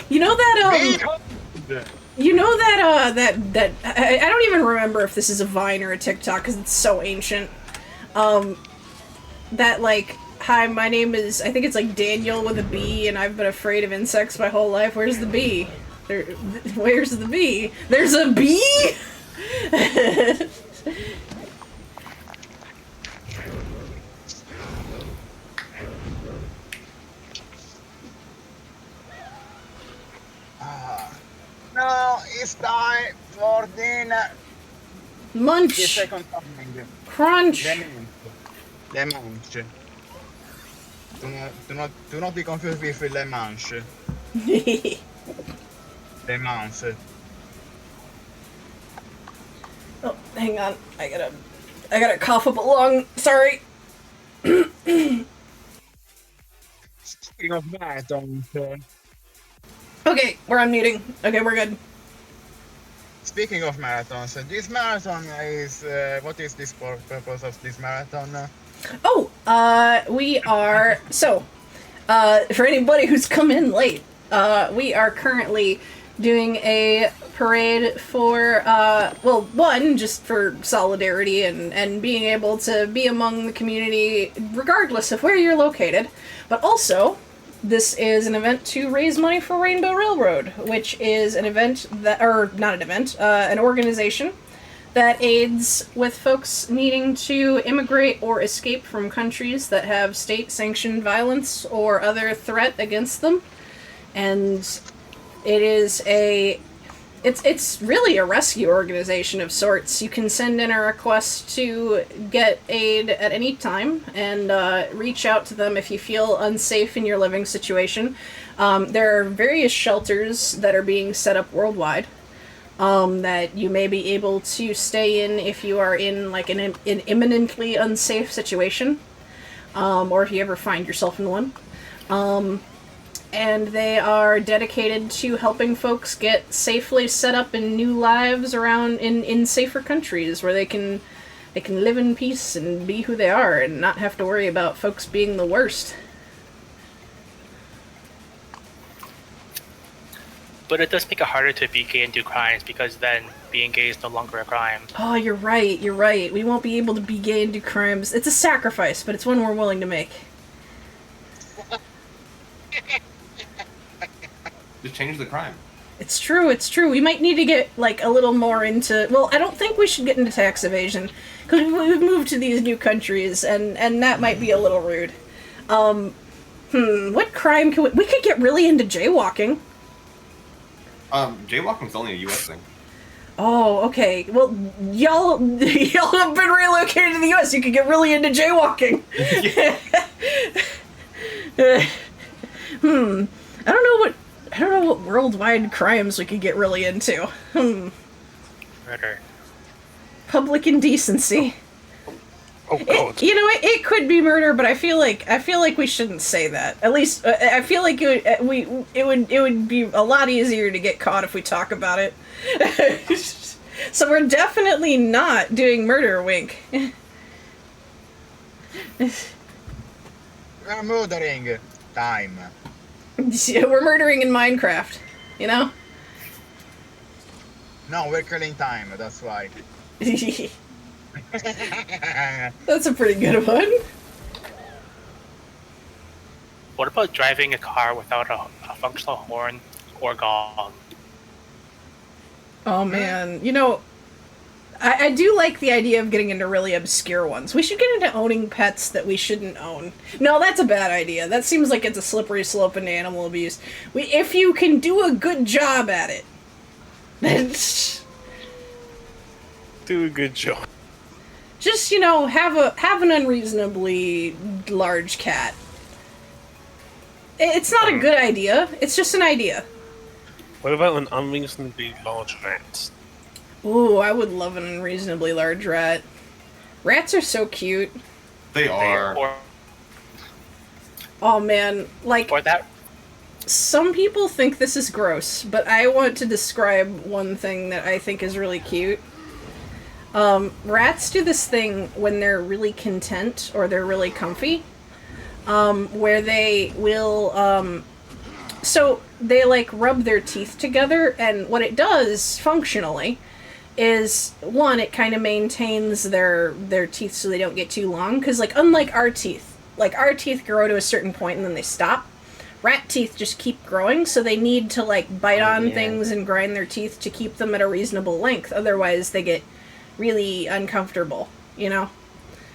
you know that you know that I don't even remember if this is a Vine or a TikTok because it's so ancient. That like, hi, my name is, I think it's like Daniel with a B, and I've been afraid of insects my whole life. Where's the bee? Where's the bee? There's a bee? No, it's time for dinner. Munch. The second coming. Crunch. Le Manche. Do not be confused with Le Manche. Le Manche. Oh, hang on. I gotta cough up a lung. Sorry. Speaking of marathons. Okay, we're unmuting. Okay, we're good. Speaking of marathons, this marathon is what is this purpose of this marathon? Oh, we are, so, for anybody who's come in late, we are currently doing a parade for, well, one, just for solidarity and being able to be among the community regardless of where you're located, but also, this is an event to raise money for Rainbow Railroad, which is an event that, or not an event, an organization that aids with folks needing to immigrate or escape from countries that have state-sanctioned violence or other threat against them. And it is it's really a rescue organization of sorts. You can send in a request to get aid at any time and reach out to them if you feel unsafe in your living situation. There are various shelters that are being set up worldwide that you may be able to stay in if you are in like an imminently unsafe situation, or if you ever find yourself in one. And they are dedicated to helping folks get safely set up in new lives around in safer countries where they can live in peace and be who they are and not have to worry about folks being the worst. But it does make it harder to be gay and do crimes because then being gay is no longer a crime. Oh, you're right. We won't be able to be gay and do crimes. It's a sacrifice, but it's one we're willing to make. Just change the crime. It's true. We might need to get, like, a little more into... Well, I don't think we should get into tax evasion, because we've moved to these new countries, and that might be a little rude. What crime can we... We could get really into jaywalking. Jaywalking's only a U.S. thing. Oh, okay. Well, y'all have been relocated to the U.S. You could get really into jaywalking. I don't know what worldwide crimes we could get really into. Murder. Public indecency. Oh God. It could be murder, but I feel like we shouldn't say that. At least I feel like it would be a lot easier to get caught if we talk about it. So we're definitely not doing murder, wink. We're murdering time. We're murdering in Minecraft, you know? No, we're killing time, that's why. That's a pretty good one. What about driving a car without a functional horn or gong? Oh man, I do like the idea of getting into really obscure ones. We should get into owning pets that we shouldn't own. No, that's a bad idea. That seems like it's a slippery slope into animal abuse. If you can do a good job at it. Do a good job. Just, have an unreasonably large cat. It's not a good idea. It's just an idea. What about an unreasonably large rat? Ooh, I would love an unreasonably large rat. Rats are so cute. They are. Oh man, like Or that. some people think this is gross, but I want to describe one thing that I think is really cute. Rats do this thing when they're really content or they're really comfy, where they will, so they like rub their teeth together, and what it does functionally is, one, it kind of maintains their teeth so they don't get too long, because like unlike our teeth grow to a certain point and then they stop. Rat teeth just keep growing, so they need to like bite on things and grind their teeth to keep them at a reasonable length, otherwise they get really uncomfortable, you know?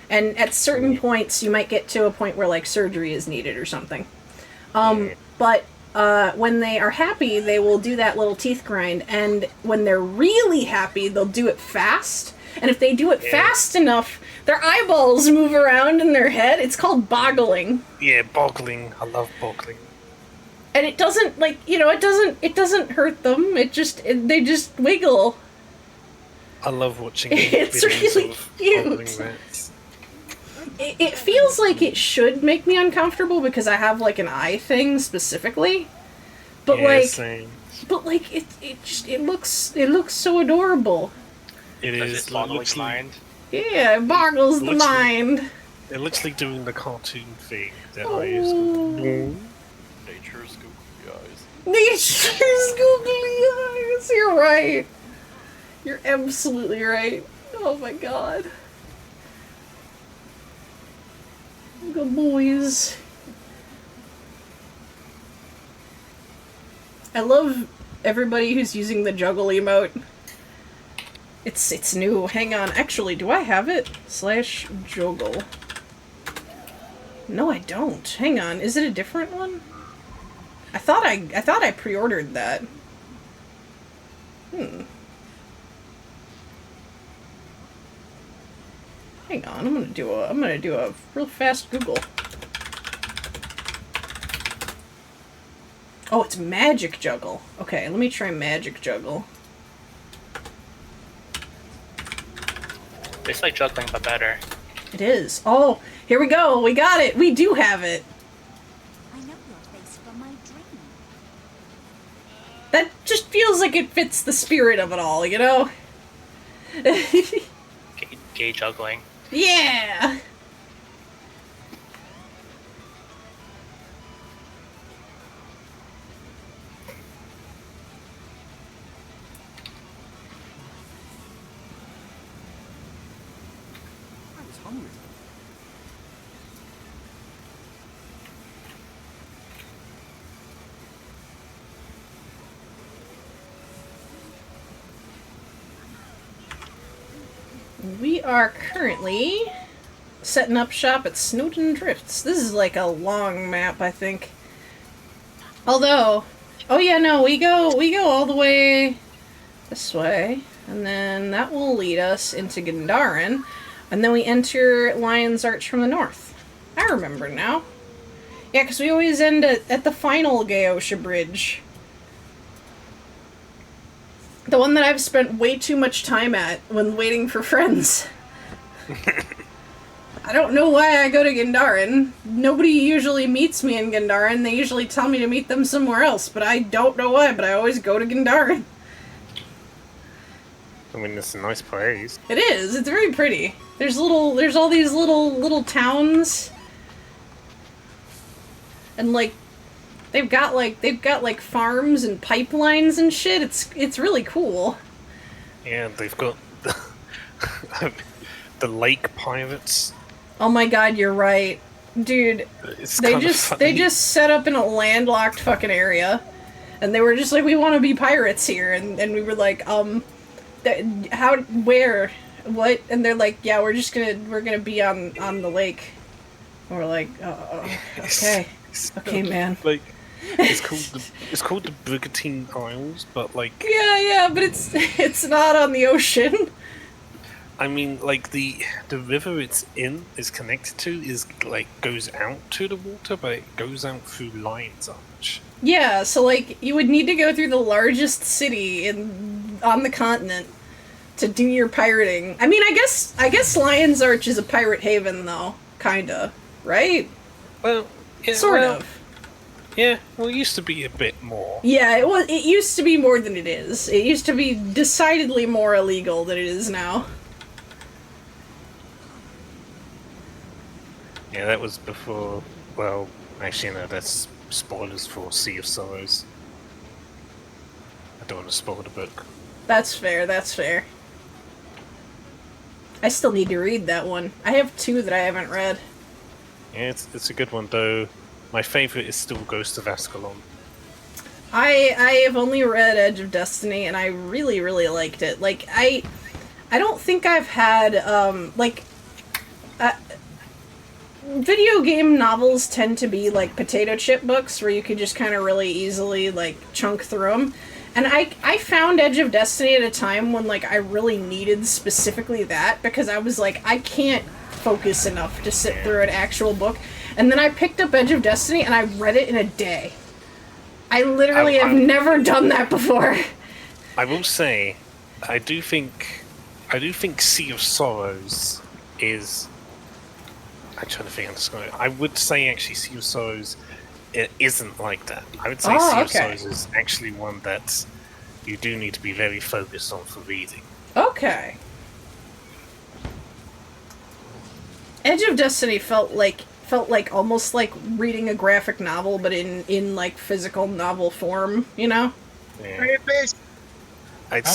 And at certain points you might get to a point where like surgery is needed or something. But when they are happy, they will do that little teeth grind, and when they're really happy, they'll do it fast. And if they do it fast enough, their eyeballs move around in their head. It's called boggling. Yeah, boggling. I love boggling. And it doesn't, like, you know, it doesn't hurt them. They just wiggle. I love watching It's videos really of cute. boggling rats. It feels like it should make me uncomfortable because I have like an eye thing specifically, but Same. it looks so adorable. It Does is it boggle your literally, mind? Yeah, it boggles the mind. they're literally doing the cartoon thing that I Oh. used to. Nature's googly eyes. Nature's googly eyes. You're right. You're absolutely right. Oh my god. Good boys. I love everybody who's using the juggle emote. It's new. Hang on. Actually, do I have it? /juggle. No, I don't. Hang on. Is it a different one? I thought I pre-ordered that. Hang on. I'm gonna do a real fast Google. Oh, it's magic juggle. Okay, let me try magic juggle. It's like juggling, but better. It is. Oh, here we go. We got it. We do have it. I know your face from my dream. That just feels like it fits the spirit of it all, you know? Gay juggling. Yeah! I was hungry. We are currently setting up shop at Snowden Drifts. This is like a long map, I think. Although, oh yeah, no, we go all the way this way, and then that will lead us into Gandharan, and then we enter Lion's Arch from the north. I remember now. Yeah, because we always end at the final Gayosha Bridge. The one that I've spent way too much time at when waiting for friends. I don't know why I go to Gandharan. Nobody usually meets me in Gandharan. They usually tell me to meet them somewhere else, but I don't know why, but I always go to Gandharan. I mean, it's a nice place. It is. It's very pretty. There's all these little towns. And like they've got like farms and pipelines and shit. It's really cool. Yeah, they've got the lake pirates. Oh my god, you're right. Dude, It's they kinda just funny. set up in a landlocked fucking area. And they were just like, we want to be pirates here, and we were like, how, where, what? And they're like, yeah, we're gonna be on the lake. And we're like, oh, okay. Okay, man. Like, it's called the Brigantine Isles, but like, Yeah, but it's not on the ocean. I mean, like the river it's in is connected to is like goes out to the water, but it goes out through Lion's Arch. Yeah, so like you would need to go through the largest city on the continent to do your pirating. I mean, I guess Lion's Arch is a pirate haven, though. Kinda. Right? Well, yeah, sort of. Yeah, well, it used to be a bit more. Yeah, it used to be more than it is. It used to be decidedly more illegal than it is now. Yeah, that was before. Well, actually, no, that's spoilers for Sea of Sorrows. I don't want to spoil the book. That's fair, that's fair. I still need to read that one. I have 2 that I haven't read. Yeah, it's a good one, though. My favorite is still Ghost of Ascalon. I have only read Edge of Destiny, and I really, really liked it. Like, I don't think I've had, video game novels tend to be like potato chip books where you could just kind of really easily like chunk through them. And I found Edge of Destiny at a time when like I really needed specifically that, because I was like, I can't focus enough to sit through an actual book. And then I picked up Edge of Destiny and I read it in a day. I literally have never done that before. I will say, I do think Sea of Sorrows is. I'm trying to think. I would say actually Sea of Sorrows it isn't like that. I would say Sea of Sorrows is actually one that you do need to be very focused on for reading. Okay. Edge of Destiny felt like almost like reading a graphic novel, but in like physical novel form, you know? Yeah. I'd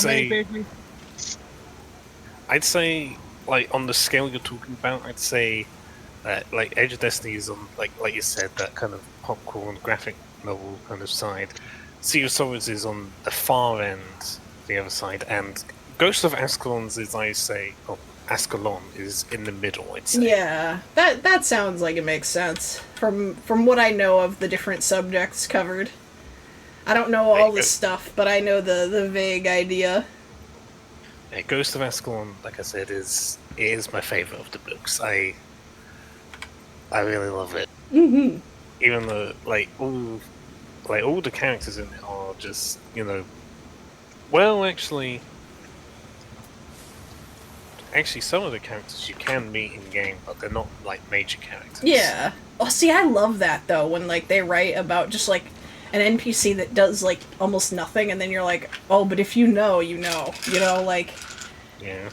say like on the scale you're talking about, I'd say that like Edge of Destiny is on like you said, that kind of popcorn graphic novel kind of side. Sea of Sorrows is on the far end, the other side, and Ghost of Ascalon's is, I say, Ascalon is in the middle, I'd say. Yeah, that sounds like it makes sense from what I know of the different subjects covered. I don't know all the stuff, but I know the vague idea. Yeah, Ghost of Ascalon, like I said, is my favorite of the books. I really love it. Mm-hmm. Even though all the characters in it are just, well, actually some of the characters you can meet in game, but they're not like major characters. Yeah. Oh, see, I love that though when like they write about just like an NPC that does like almost nothing, and then you're like, oh, but if you know, like. Yeah.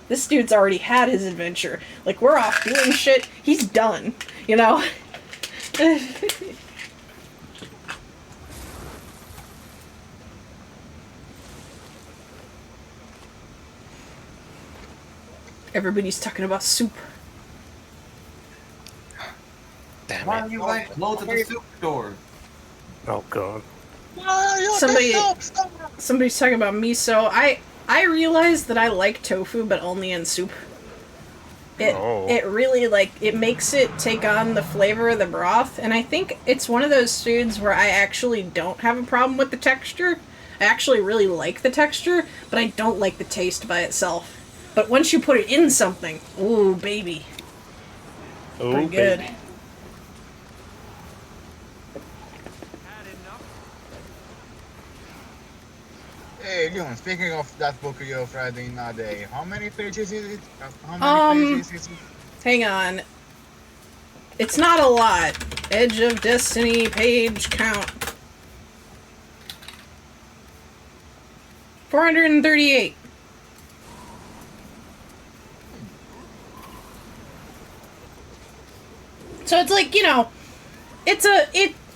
This dude's already had his adventure. Like, we're off doing shit. He's done, you know? Everybody's talking about soup. Damn Why it. are you like close at the soup store? Oh god. Somebody's talking about miso. I realized that I like tofu, but only in soup. It really, it makes it take on the flavor of the broth, and I think it's one of those foods where I actually don't have a problem with the texture. I actually really like the texture, but I don't like the taste by itself. But once you put it in something, ooh, baby. Oh, pretty good. Baby. Hey, Leon, speaking of that book you've read in a day, how many pages is it? How many pages is it? Hang on. It's not a lot. Edge of Destiny page count. 438. So it's like,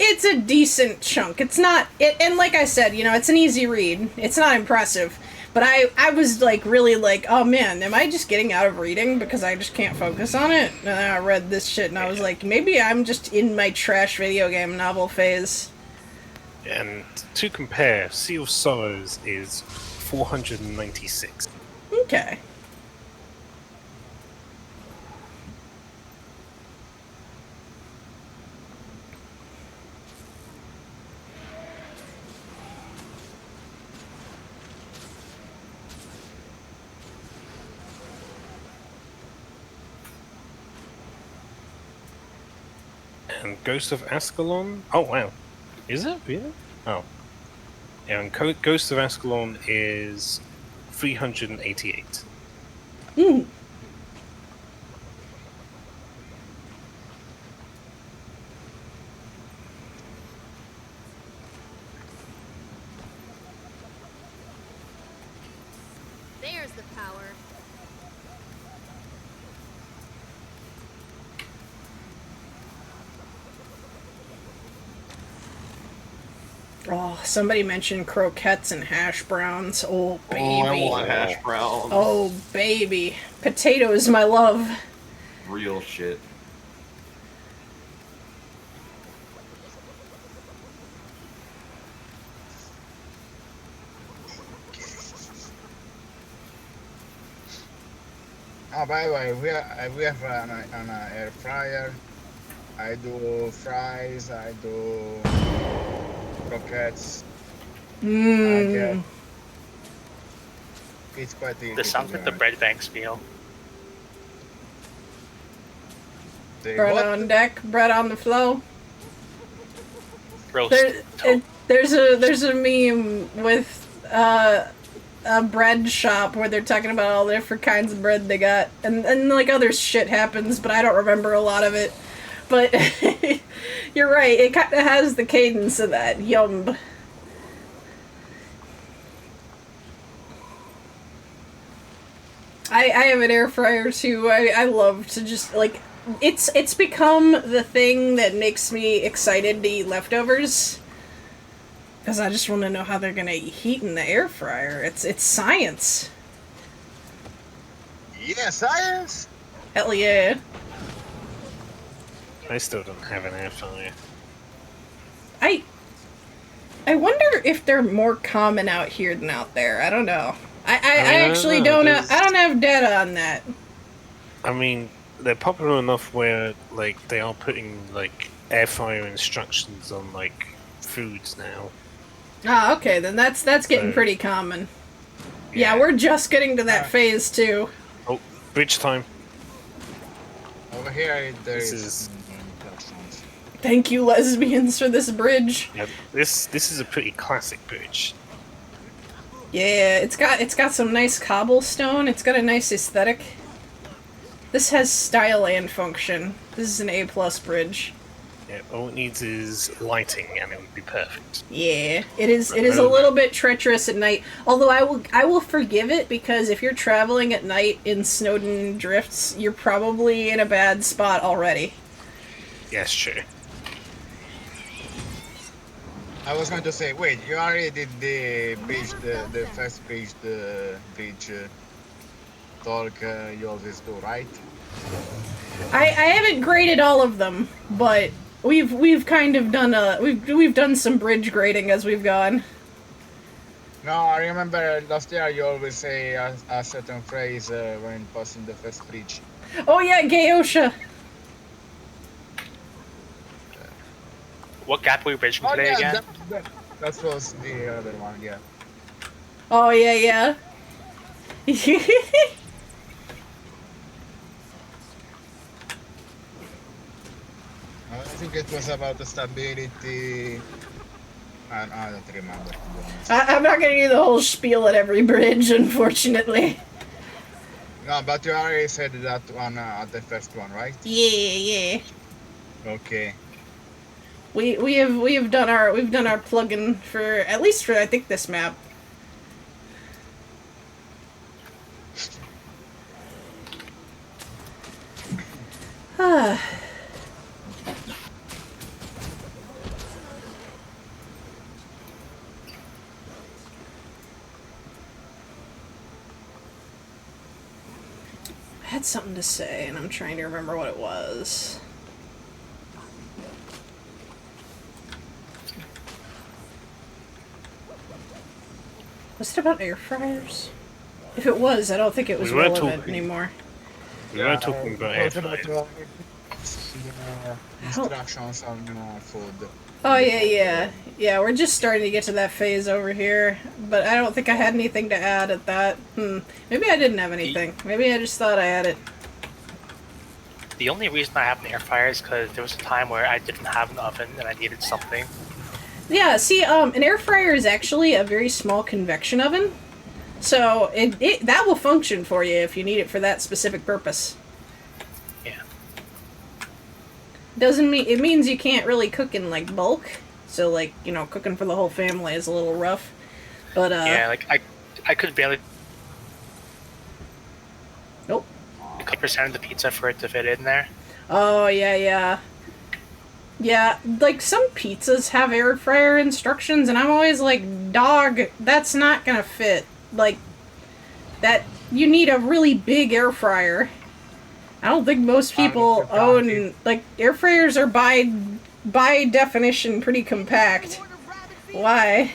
it's a decent chunk. It's not, and like I said, it's an easy read. It's not impressive. But I was like, really like, oh man, am I just getting out of reading because I just can't focus on it? And then I read this shit and I was like, maybe I'm just in my trash video game novel phase. And to compare, Sea of Sorrows is 496. Okay. And Ghost of Ascalon? Oh wow. Is it really? Oh. And Ghost of Ascalon is 388. Mm. There's the power. Oh, somebody mentioned croquettes and hash browns. Oh, baby. Oh, I want hash browns. Oh, baby. Potatoes, my love. Real shit. Oh, by the way, we have an air fryer. I do fries. I do croquettes. Mmm. It's quite easy. This sounds like the bread banks meal. Bread on deck, bread on the flow. Roast. There's a meme with a bread shop where they're talking about all the different kinds of bread they got, and like other shit happens, but I don't remember a lot of it. But you're right, it kind of has the cadence of that. Yum. I have an air fryer too. I love to just like it's become the thing that makes me excited to eat leftovers. Because I just want to know how they're gonna heat in the air fryer. It's science. Yeah, science. Hell yeah. I still don't have an air fryer. I wonder if they're more common out here than out there. I don't know. I actually I don't know. I don't have data on that. I mean, they're popular enough where like they are putting like air fryer instructions on like foods now. Ah, okay, then that's getting pretty common. Yeah, we're just getting to that phase too. Oh, bridge time. Over here, there This is. Thank you, lesbians, for this bridge. Yeah, this is a pretty classic bridge. Yeah, it's got some nice cobblestone. It's got a nice aesthetic. This has style and function. This is an A+ bridge. Yeah, all it needs is lighting, and it would be perfect. Yeah, it is. It is a little bit treacherous at night. Although I will forgive it because if you're traveling at night in Snowden drifts, you're probably in a bad spot already. Yes, true. I was going to say, wait, you already did the bridge, the first bridge, the bridge talk you always do, right? I haven't graded all of them, but we've kind of done we've done some bridge grading as we've gone. No, I remember last year you always say a certain phrase when passing the first bridge. Oh yeah, Geosha. What gap were we bridging Oh today yeah, again? that was the other one, yeah. Oh yeah. I think it was about the stability. I don't remember, to be honest. I'm not gonna do the whole spiel at every bridge, unfortunately. No, but you already said that one at the first one, right? Yeah. Okay. We have done our plugin for at least for I think this map. I had something to say, and I'm trying to remember what it was. Was it about air fryers? If it was, I don't think it was relevant anymore. We weren't talking about air fryers. Instructions on food. Oh yeah. We're just starting to get to that phase over here, but I don't think I had anything to add at that. Maybe I didn't have anything. Maybe I just thought I had it. The only reason I have an air fryer is because there was a time where I didn't have an oven and I needed something. Yeah, see, an air fryer is actually a very small convection oven. So it that will function for you if you need it for that specific purpose. Yeah. Doesn't mean it means you can't really cook in like bulk. So like, you know, cooking for the whole family is a little rough. But Yeah, like I could barely. Nope. 50% of the pizza for it to fit in there. Oh, yeah. Yeah, like some pizzas have air fryer instructions and I'm always like, dog, that's not gonna fit. Like that you need a really big air fryer. I don't think most people own like air fryers are by definition pretty compact. Why?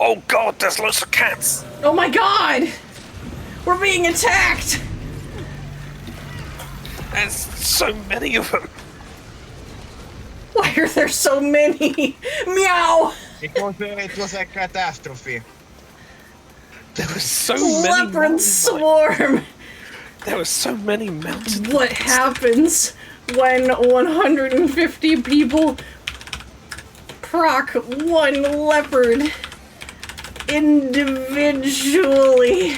Oh god, there's lots of cats! Oh my god! We're being attacked! There's so many of them! Why are there so many? Meow! It was a catastrophe. There were so many. Leopard swarm! There were so many mounted. What happens when 150 people proc one leopard individually?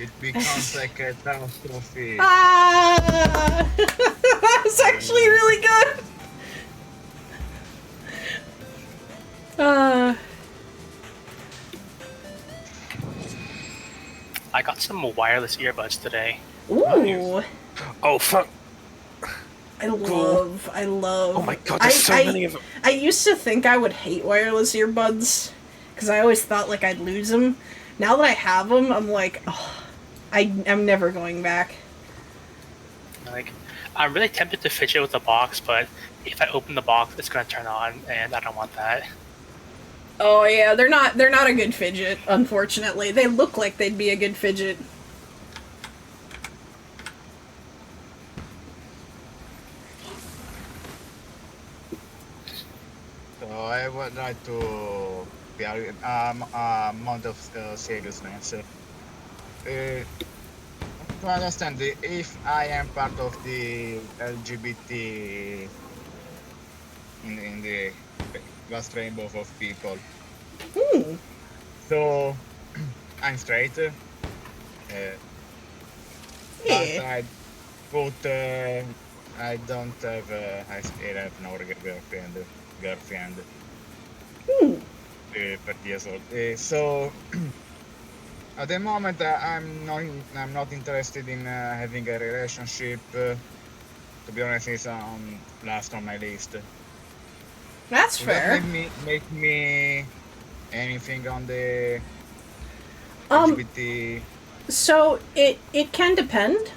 It becomes a catastrophe. Ah! That's actually really good! I got some wireless earbuds today. Ooh! Oh fuck! I love. Oh my god, there's so many of them. I used to think I would hate wireless earbuds because I always thought like I'd lose them. Now that I have them, I'm like, oh, I'm never going back. Like, I'm really tempted to fidget with the box, but if I open the box, it's gonna turn on, and I don't want that. Oh yeah, they're not a good fidget, unfortunately. They look like they'd be a good fidget. So I would like to be a amount of seriousness. To understand, if I am part of the LGBT in the vast rainbow of people, so I'm straight. Yeah. But I don't have. I still have no girlfriend. 30 years old. So at the moment, I'm not interested in having a relationship. To be honest, it's last on my list. That's Would fair. that make me anything on the LGBT? So it can depend.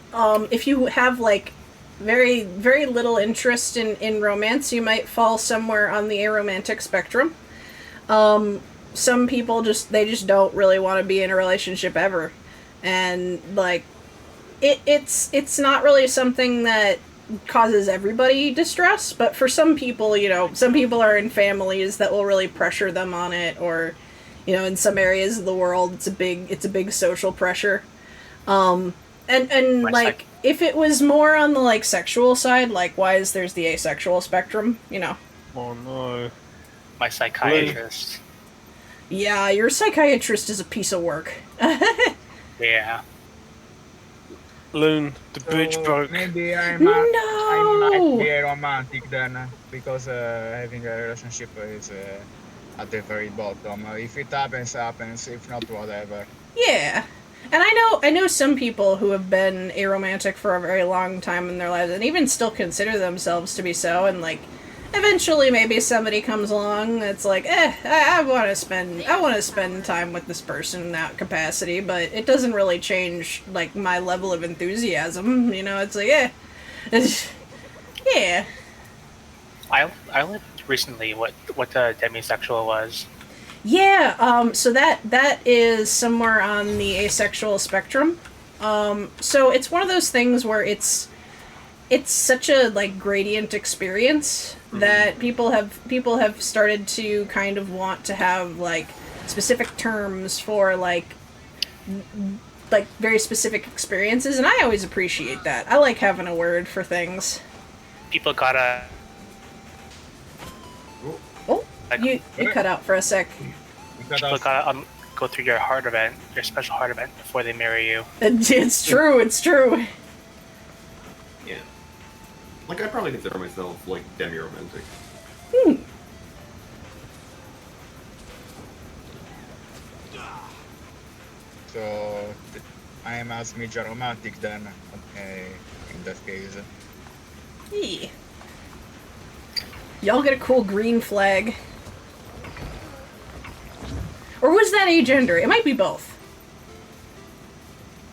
If you have like very little interest in romance, you might fall somewhere on the aromantic spectrum. Some people just don't really want to be in a relationship ever, and like it's not really something that causes everybody distress, but for some people, you know, some people are in families that will really pressure them on it, or you know, in some areas of the world it's a big social pressure. And like if it was more on the like sexual side, likewise there's the asexual spectrum, you know. Oh no. My psychiatrist. Yeah, your psychiatrist is a piece of work. Yeah. Loon, the bridge broke. Maybe I No! might be a romantic then, because having a relationship is at the very bottom. If it happens, happens. If not, whatever. Yeah. And I know some people who have been aromantic for a very long time in their lives and even still consider themselves to be so, and like eventually maybe somebody comes along that's like, I want to spend time with this person in that capacity, but it doesn't really change like my level of enthusiasm, you know. It's like, yeah. I learned recently what the demisexual was. Yeah, so that is somewhere on the asexual spectrum. So it's one of those things where it's such a like gradient experience that people have started to kind of want to have like specific terms for like like very specific experiences, and I always appreciate that. I like having a word for things. People gotta. Oh, you cut out for a sec. People gotta go through your heart event, your special heart event, before they marry you. It's true. It's true. Yeah. Like, I probably consider myself, like, demi-romantic. So, I am as major romantic then, in that case. Hey. Y'all get a cool green flag. Or was that agender? It might be both.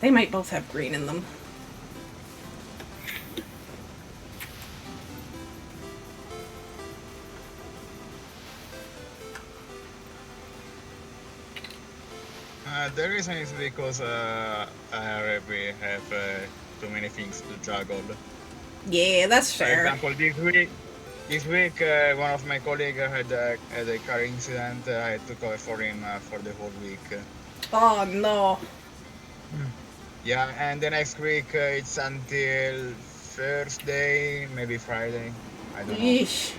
They might both have green in them. The reason is because I already have too many things to juggle. Yeah, that's fair. For example, this week one of my colleagues had a car incident. I had to cover for him for the whole week. Oh no. Yeah, and the next week it's until Thursday, maybe Friday. I don't know. Yeesh.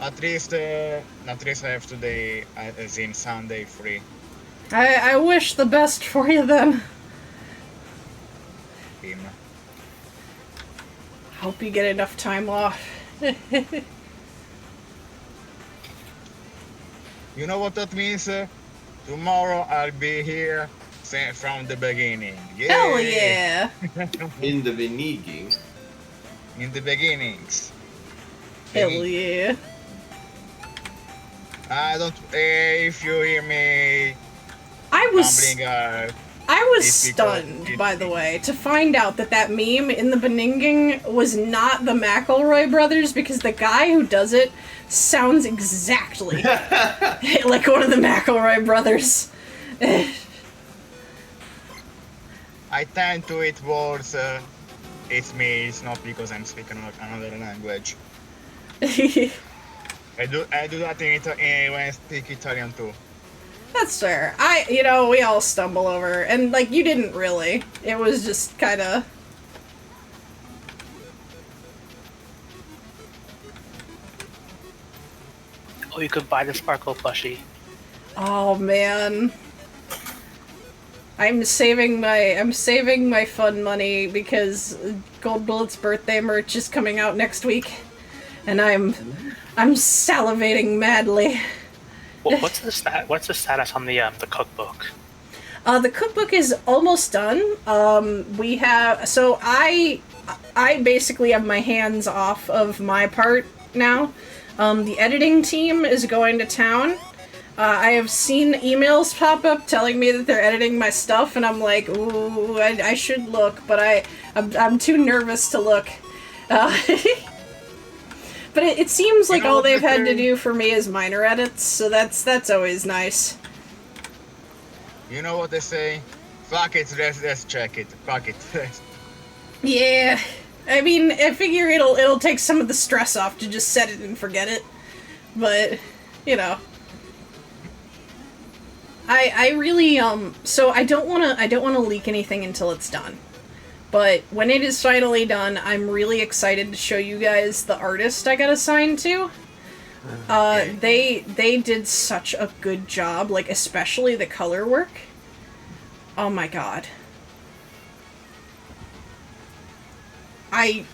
At least I have today, as in Sunday, free. I wish the best for you then. Him. Hope you get enough time off. You know what that means? Tomorrow I'll be here from the beginning. Yay! Hell yeah! In the beginning. In the beginnings. Hell yeah! I don't. If you hear me. I was mumbling, stunned, by the way, to find out that meme in the Beninging was not the McElroy brothers, because the guy who does it sounds exactly like one of the McElroy brothers. I tend to it words. It's me. It's not because I'm speaking another language. I do that when I speak Italian too. That's fair. We all stumble over, and, like, you didn't really. It was just kinda... Oh, you could buy the Sparkle plushie. Oh, man. I'm saving my fun money because Gold Bullet's birthday merch is coming out next week, and I'm salivating madly. Well, what's the status on the cookbook? The cookbook is almost done. I basically have my hands off of my part now. The editing team is going to town. I have seen emails pop up telling me that they're editing my stuff, and I'm like, ooh, I should look, but I'm too nervous to look. But it seems like all they've had to do for me is minor edits, so that's always nice. You know what they say? Fuck it, let's check it. Fuck it. Yeah, I mean, I figure it'll take some of the stress off to just set it and forget it, but I really so I don't wanna leak anything until it's done. But when it is finally done, I'm really excited to show you guys the artist I got assigned to. They did such a good job, like, especially the color work. Oh my god. I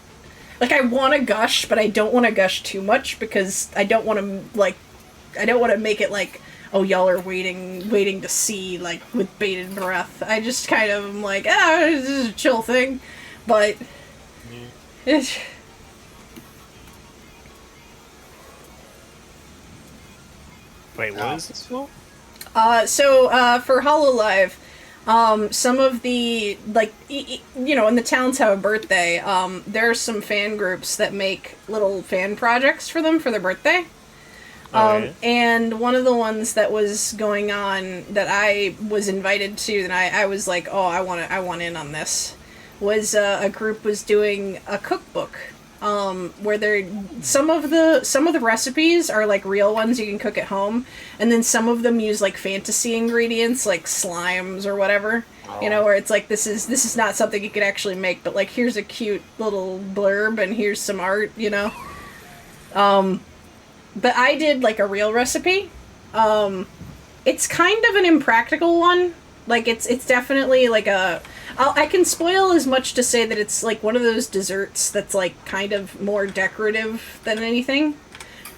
want to gush, but I don't want to gush too much because I don't want to make it like, oh, y'all are waiting to see, like, with bated breath. I just kind of am like, this is a chill thing, but it's... Wait, what is this for? For HoloLive, some of the, like, when the towns have a birthday, there are some fan groups that make little fan projects for them for their birthday. And one of the ones that was going on that I was invited to, and I was like, oh, I want in on this, was a group was doing a cookbook, where some of the recipes are like real ones you can cook at home, and then some of them use like fantasy ingredients like slimes or whatever. You know, where it's like this is not something you could actually make, but like here's a cute little blurb and here's some art, you know. But I did like a real recipe. It's kind of an impractical one. Like it's definitely like I can spoil as much to say that it's like one of those desserts that's like kind of more decorative than anything.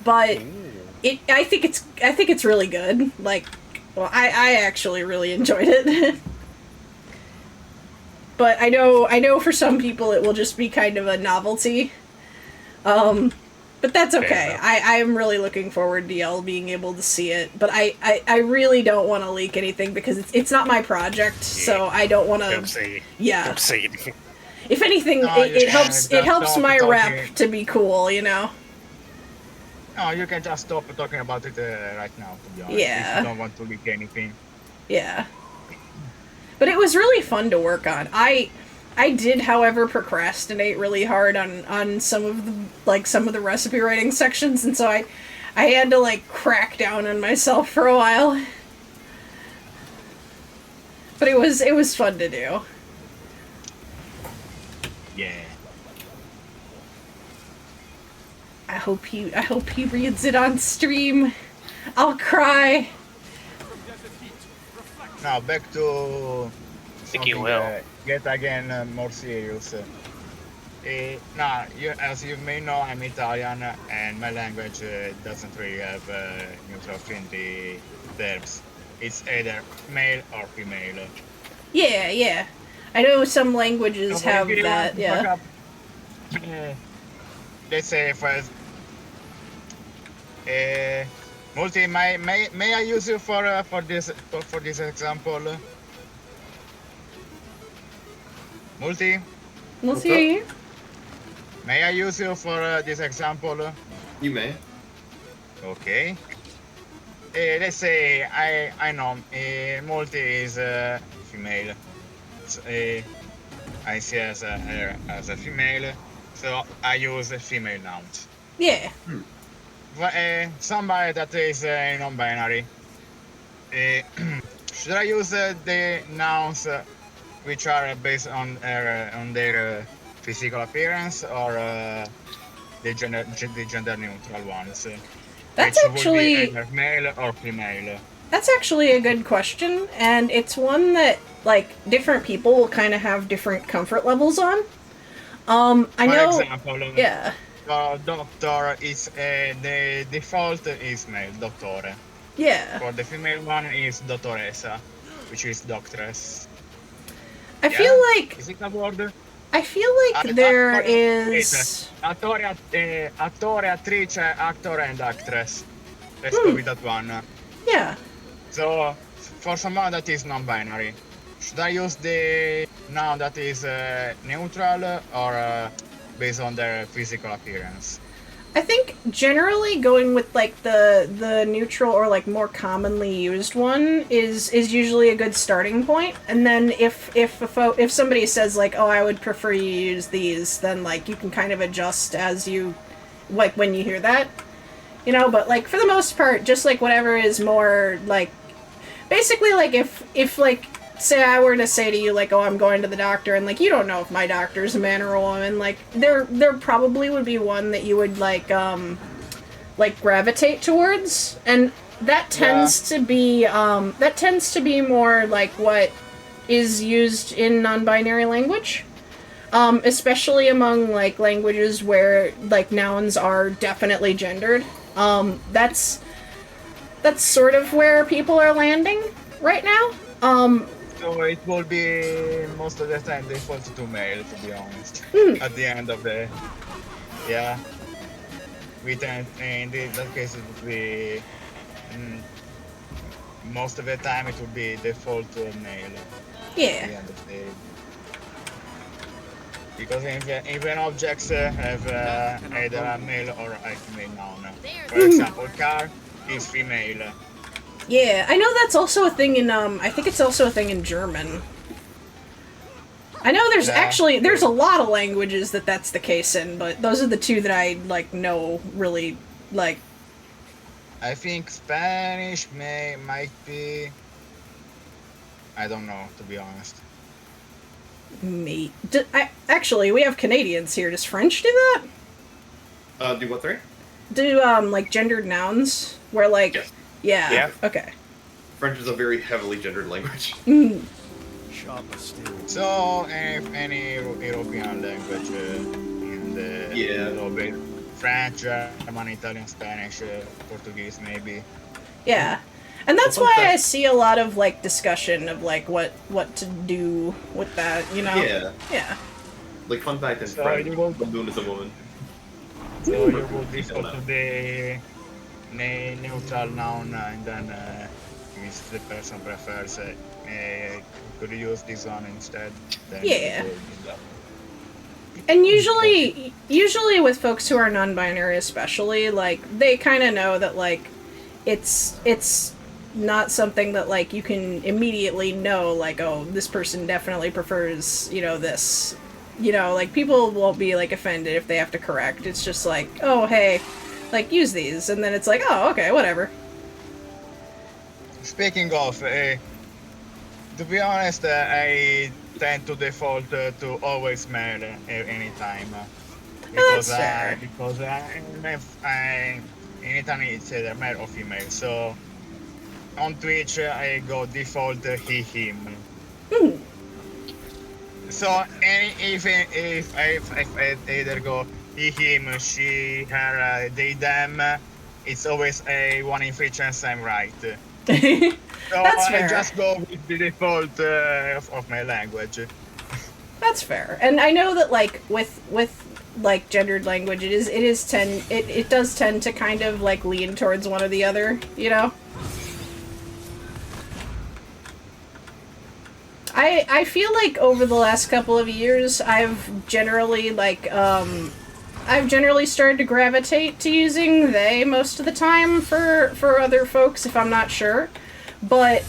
But I think it's really good. Like, well, I actually really enjoyed it. But I know for some people it will just be kind of a novelty. But that's okay. I am really looking forward to y'all being able to see it. But I really don't want to leak anything because it's not my project, so I don't want to. Don't say anything. If anything, it helps my rep to be cool, you know. No, you can just stop talking about it right now, to be honest. Yeah. If you don't want to leak anything. Yeah. But it was really fun to work on. I did, however, procrastinate really hard on some of the recipe writing sections, and so I had to like crack down on myself for a while. But it was fun to do. Yeah. I hope he reads it on stream. I'll cry. Now back to think you will. Get again more serious. Now, as you may know, I'm Italian, and my language doesn't really have neutral friendly verbs. It's either male or female. Yeah. I know some languages have that. Yeah. Let's say first. Multi, may I use you for this example? Multi. Multi. May I use you for this example? You may. Okay. Let's say I know Multi is female. So, I see as her as a female, so I use female nouns. Yeah. Somebody that is non-binary. Should I use the nouns which are based on their physical appearance, or the gender neutral ones? That's which actually would be either male or female. That's actually a good question, and it's one that like different people will kind of have different comfort levels on. I know. For example, yeah. Doctor is the default is male, dottore. Yeah. For the female one is dottoressa, which is doctress. I feel like. Is it a word? I feel like there is. Attore, attrice, actor, and actress. Let's go with that one. Yeah. So, for someone that is non-binary, should I use the noun that is neutral or based on their physical appearance? I think generally going with like the neutral or like more commonly used one is usually a good starting point. And then if somebody says like, oh, I would prefer you use these, then like you can kind of adjust as you like when you hear that, you know. But like for the most part, just like whatever is more like basically like if like say I were to say to you like, oh, I'm going to the doctor, and like you don't know if my doctor's a man or a woman, like there probably would be one that you would like gravitate towards, and that tends to be more like what is used in non-binary language, especially among like languages where like nouns are definitely gendered. That's sort of where people are landing right now. So it will be most of the time default to male, to be honest. At the end of the, yeah. We tend, in that case, it would be most of the time it would be default to male. Yeah. At the end of the, because even objects have either a male or a female noun. For example, car is female. Yeah, I know that's also a thing in, I think it's also a thing in German. I know there's a lot of languages that's the case in, but those are the two that I, like, know really, like... I think Spanish might be... I don't know, to be honest. Me. Actually, we have Canadians here. Does French do that? Do what, sorry? Do, like, gendered nouns? Where, like... Yes. Yeah. Okay. French is a very heavily gendered language. So, any European language in the Europe, French, German, Italian, Spanish, Portuguese, maybe. Yeah. And that's why I see a lot of, like, discussion of, like, what to do with that, you know? Yeah. Yeah. Like, fun fact in French, balloon is a woman. So you would default to the neutral noun and then if the person prefers could you use this one instead? Then Yeah. you would do that. And usually with folks who are non-binary especially, like, they kind of know that, like, it's not something that, like, you can immediately know, like, oh, this person definitely prefers, you know, this. You know, like, people won't be, like, offended if they have to correct. It's just like, oh, hey, like, use these. And then it's like, oh, okay, whatever. Speaking of, to be honest, I tend to default to always male anytime. Because fair. because I in Italy it's either male or female. So on Twitch I go default he him. So if I either go he him, she her, they them, it's always a 1 in 3 chance I'm right. So That's fair. I just go with the default of my language. That's fair. And I know that, like, with like gendered language, it does tend to kind of, like, lean towards one or the other, you know? I feel like over the last couple of years I've generally started to gravitate to using they most of the time for other folks if I'm not sure. But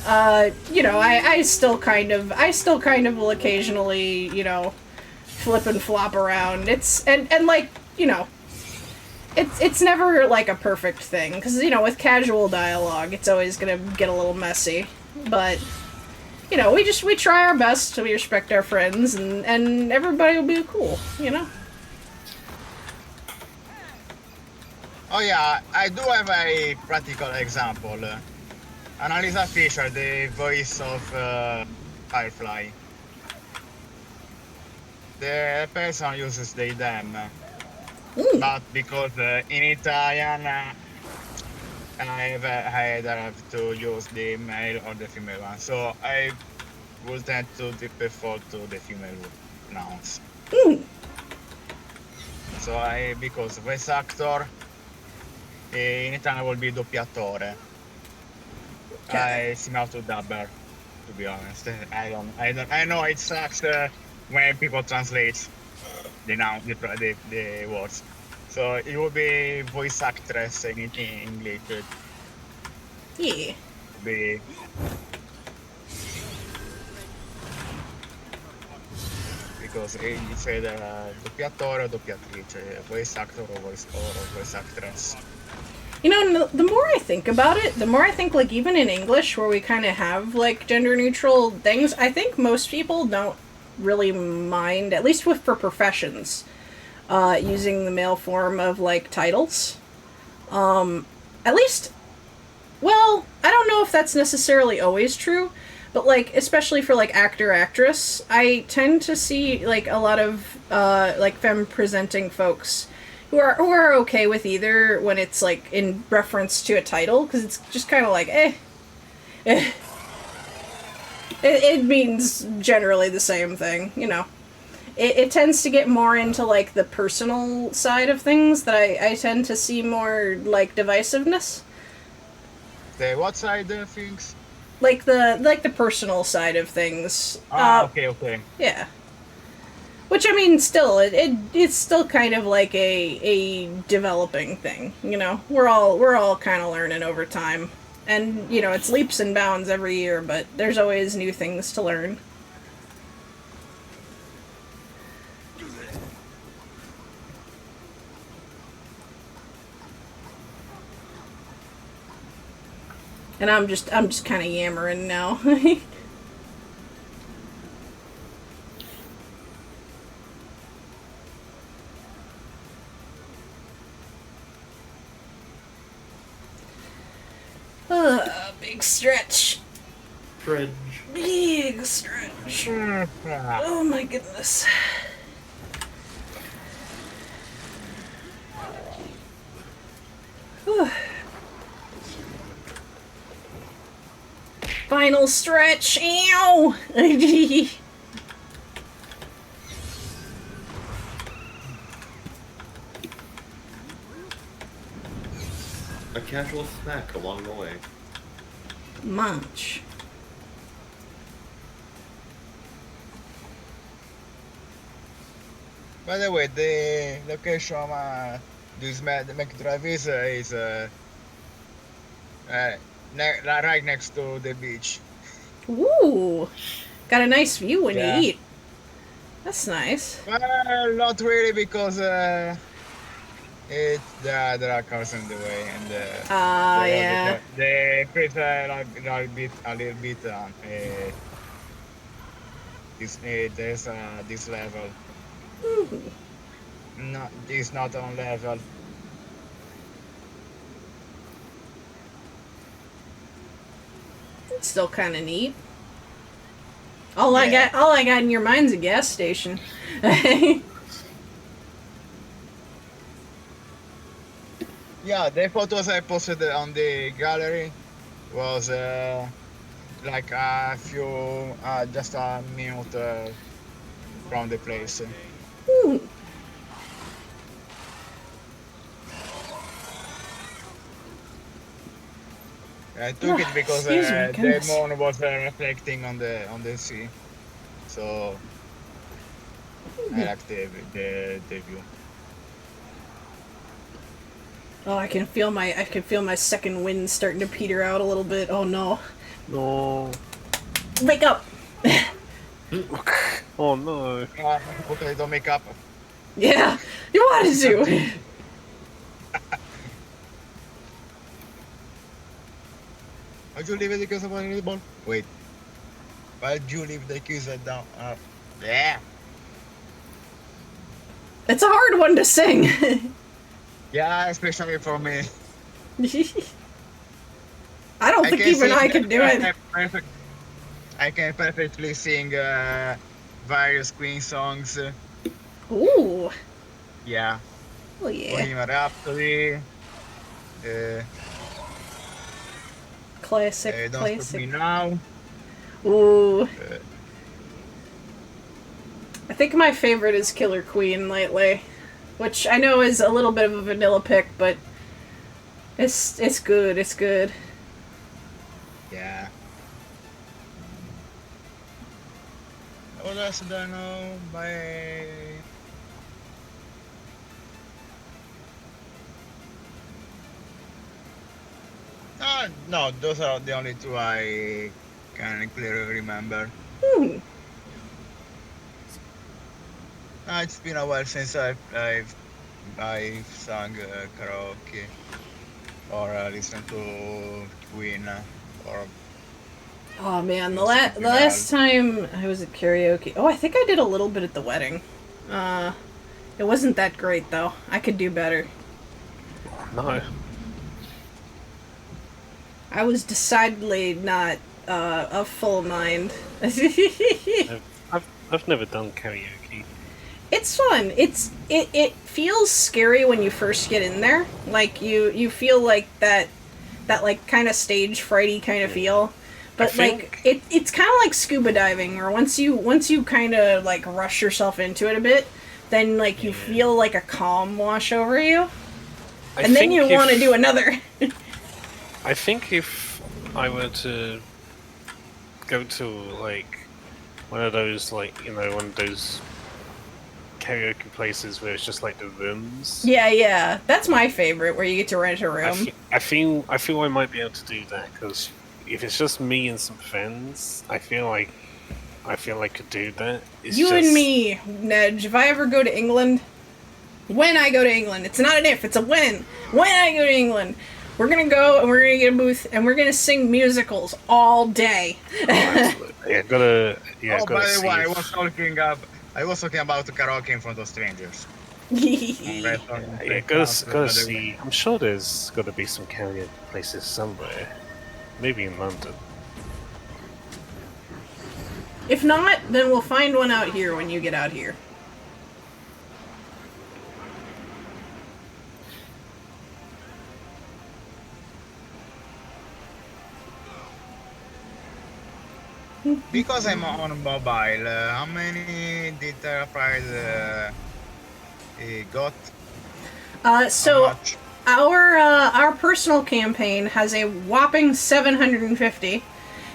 you know, I still kind of will occasionally, you know, flip and flop around. It's like, you know, it's never like a perfect thing because, you know, with casual dialogue it's always gonna get a little messy. But you know, we try our best, we respect our friends, and everybody will be cool, you know? Oh yeah, I do have a practical example. Annalisa Fisher, the voice of Firefly. The person uses they them, but because in Italian I either have to use the male or the female one, so I would tend to default to the female nouns. So because voice actor in Italian will be doppiatore. Similar to dubber, to be honest. I know it sucks when people translate the noun, the words. So it will be voice actress in English. Yeah. Because it's either doppiatore or doppiatrice, voice actor or voice actress. You know, the more I think about it, the more I think, like, even in English, where we kind of have, like, gender-neutral things, I think most people don't really mind, at least for professions, using the male form of, like, titles. At least, well, I don't know if that's necessarily always true, but, like, especially for, like, actor, actress, I tend to see, like, a lot of, like, femme-presenting folks who are okay with either when it's, like, in reference to a title, because it's just kind of like, It means generally the same thing, you know. It tends to get more into, like, the personal side of things that I tend to see more, like, divisiveness. The what side of things? Like the personal side of things. Okay. Yeah. Which, I mean, still, it's still kind of like a developing thing, you know? We're all kind of learning over time. And, you know, it's leaps and bounds every year, but there's always new things to learn. And I'm just kind of yammering now. Big stretch. Fridge. Big stretch. Oh my goodness. Whew. Final stretch. Ew. A casual snack along the way. Munch. By the way, the location of this McDrive is right next to the beach. Ooh. Got a nice view when Yeah. you eat. That's nice. Well, not really because there are cars in the way and yeah. the creeps are a little bit there's this level. Ooh. No, it's not on level. It's still kind of neat. All I got in your mind's a gas station. Yeah, the photos I posted on the gallery was like a few, just a minute from the place. Ooh. I took it because Excuse me, the goodness. moon was reflecting on the sea, so I like the view. Oh, I can feel my second wind starting to peter out a little bit. Oh no. No. Wake up. Oh no. Okay, don't make up. Yeah. You wanted to. Why'd you leave it because of the ball? Wait. Why'd you leave the keys down? Yeah. It's a hard one to sing. Yeah, especially for me. I don't think even I can do it. I can perfectly sing various Queen songs. Ooh. Yeah. Oh yeah. Bohemian Rhapsody. Classic. Don't Classic. Stop Me Now. Ooh. I think my favorite is Killer Queen lately, which I know is a little bit of a vanilla pick, but it's good. It's good. Yeah. What else do I know? No, those are the only two I can clearly remember. It's been a while since I've sung karaoke or listened to Queen or. Oh man, the last time I was at karaoke. Oh, I think I did a little bit at the wedding. It wasn't that great though. I could do better. No. I was decidedly not of full mind. I've never done karaoke. It's fun. It feels scary when you first get in there. Like you feel like that like kind of stage frighty kind of feel. But like it's kind of like scuba diving, where once you kind of like rush yourself into it a bit, then like you feel like a calm wash over you, and then you want to do another. I think if I were to go to like one of those one of those karaoke places where it's just like the rooms. Yeah, that's my favorite, where you get to rent a room. I feel I might be able to do that because if it's just me and some friends, I feel like I could do that. It's you and me, Nedge. If I ever go to England, when I go to England, it's not an if, it's a when. When I go to England, we're gonna go and we're gonna get a booth and we're gonna sing musicals all day. Yeah, gotta by the see way, I if- was talking about karaoke in front of strangers. Yeah, gotta see. I'm sure there's gotta be some karaoke places somewhere. Maybe in London. If not, then we'll find one out here when you get out here. Because I'm on mobile, how many did Terraprise got? So our personal campaign has a whopping 750,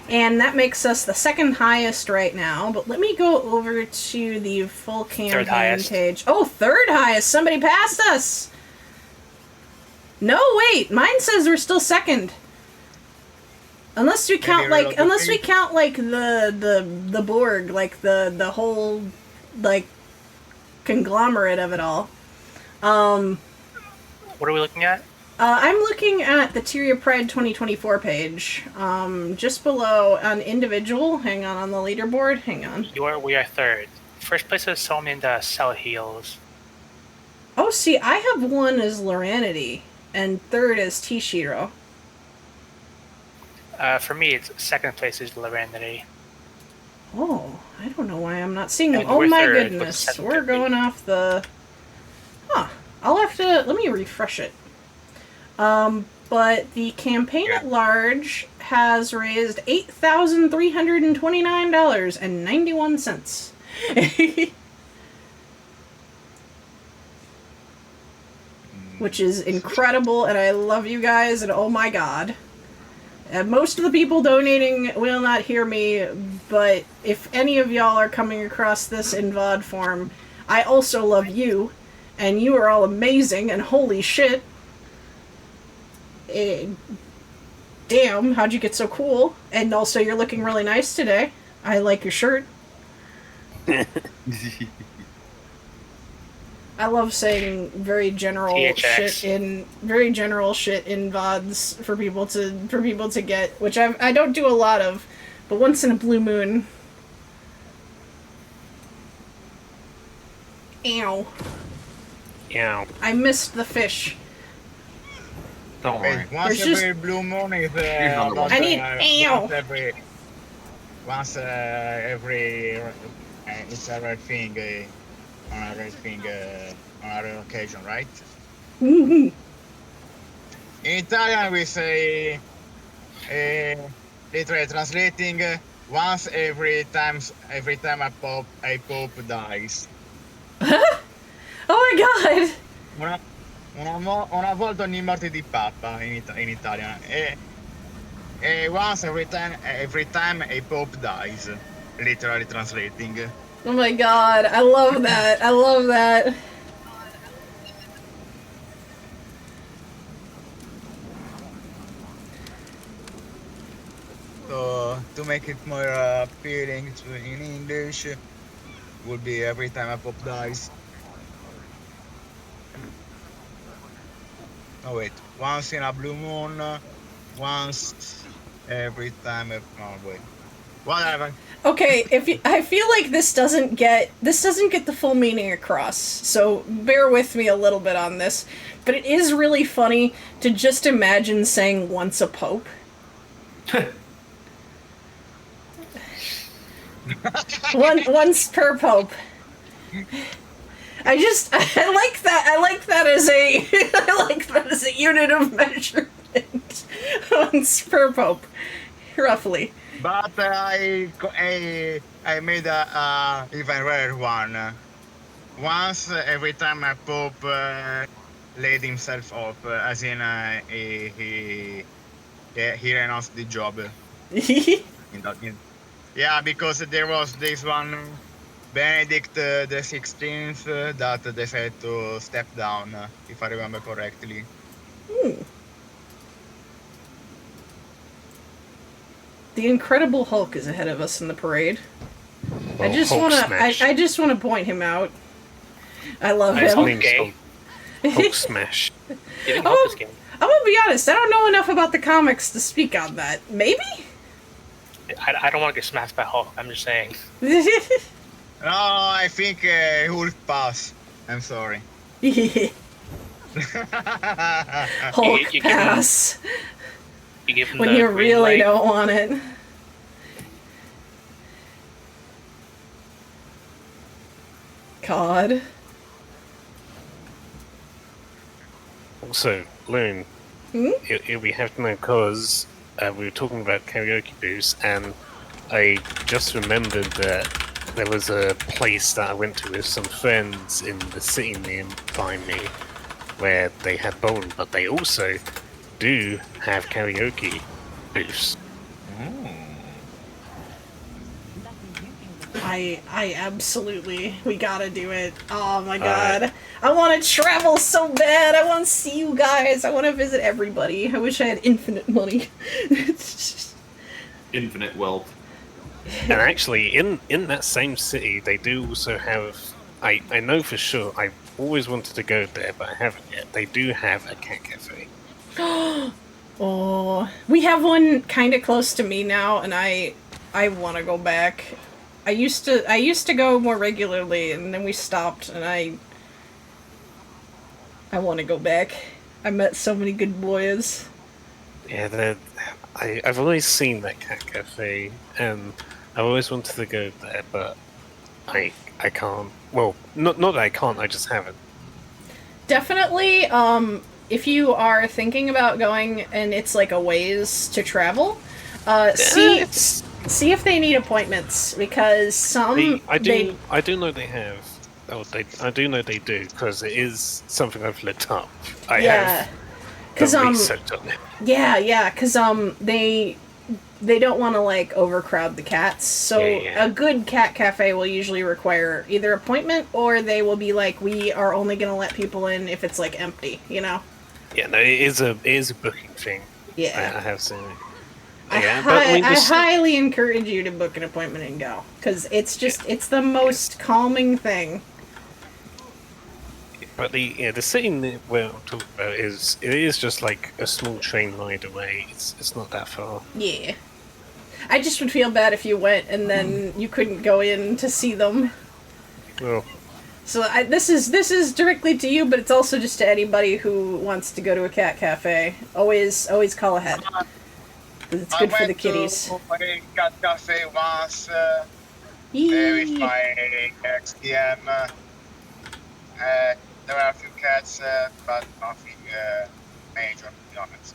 and that makes us the second highest right now. But let me go over to the full campaign page. Oh, third highest! Somebody passed us. No, wait. Mine says we're still second. Unless we count like the Borg, like the whole like conglomerate of it all. What are we looking at? I'm looking at the Tyria Pride 2024 page. Just below an individual. Hang on the leaderboard. Hang on. We are third. First place is someone in Cell Heels. Oh, see, I have one as Loranity, and third is Tishiro. For me, it's second place is Loranity. Oh, I don't know why I'm not seeing them. And Oh we're my third with goodness, 750. we're going off the... Huh. I'll have to... Let me refresh it. But the campaign at large has raised $8,329.91. Which is incredible, and I love you guys, and oh my god. And most of the people donating will not hear me, but if any of y'all are coming across this in VOD form, I also love you, and you are all amazing, and holy shit. Damn, how'd you get so cool? And also, you're looking really nice today. I like your shirt. I love saying very general shit in VODs for people to get, which I don't do a lot of, but once in a blue moon. Ow. Ow. I missed the fish. Don't worry. Once every blue moon is I need ow. Once every it's a rare thing on a rare thing on a rare occasion, right? In Italian we say literally translating once every time a pope dies. Oh my god! Una volta ogni morte di papa in Italian. Once every time a pope dies, literally translating. Oh my god, I love that. I love that. So to make it more appealing in English, would be every time a pope dies. Oh wait, once in a blue moon, once every time. Oh wait, whatever. Okay, I feel like this doesn't get the full meaning across, so bear with me a little bit on this. But it is really funny to just imagine saying "once a pope." Once per pope. I like that. I like that as a unit of measurement. Once per pope, roughly. But I made a even rare one. Once every time a pope laid himself off, as in he renounced the job. Yeah, because there was this one Benedict the 16th that decided to step down, if I remember correctly. The Incredible Hulk is ahead of us in the parade. Well, I just want to point him out. I love him. Hulk smash. I'm gonna be honest. I don't know enough about the comics to speak on that. Maybe. I don't want to get smashed by Hulk. I'm just saying. No, I think Hulk pass. I'm sorry. Hulk pass. You give them when the you green really light. don't want it. God. Also, Loon, Hmm? we have to know because we were talking about karaoke booths, and I just remembered that there was a place that I went to with some friends in the city nearby me where they had bowling, but they also do have karaoke booths. I absolutely, we gotta do it. Oh my god. I want to travel so bad. I want to see you guys. I want to visit everybody. I wish I had infinite money. Infinite wealth. And actually, in that same city, they do also have. I know for sure. I always wanted to go there, but I haven't yet. They do have a cat cafe. Oh, we have one kind of close to me now, and I want to go back. I used to go more regularly, and then we stopped, and I want to go back. I met so many good boys. Yeah, I've always seen that cat cafe, and I've always wanted to go there, but I can't. Well, not that I can't. I just haven't. Definitely, if you are thinking about going and it's like a ways to travel, see if they need appointments because some I do know they have. Oh, I do know they do because it is something I've looked up. I have done research on it. Yeah, because they don't want to like overcrowd the cats. So a good cat cafe will usually require either appointment or they will be like, we are only going to let people in if it's like empty, you know? Yeah, no, it is a booking thing. Yeah, I have seen it. I highly encourage you to book an appointment and go because it's just it's the most calming thing. But the city where I'm talking about is just like a small train ride away. It's not that far. Yeah. I just would feel bad if you went and then you couldn't go in to see them. Well, so this is directly to you, but it's also just to anybody who wants to go to a cat cafe. Always call ahead. It's good for the kitties. I went to a cat cafe once there with my ex-DM. There were a few cats, but nothing major, to be honest.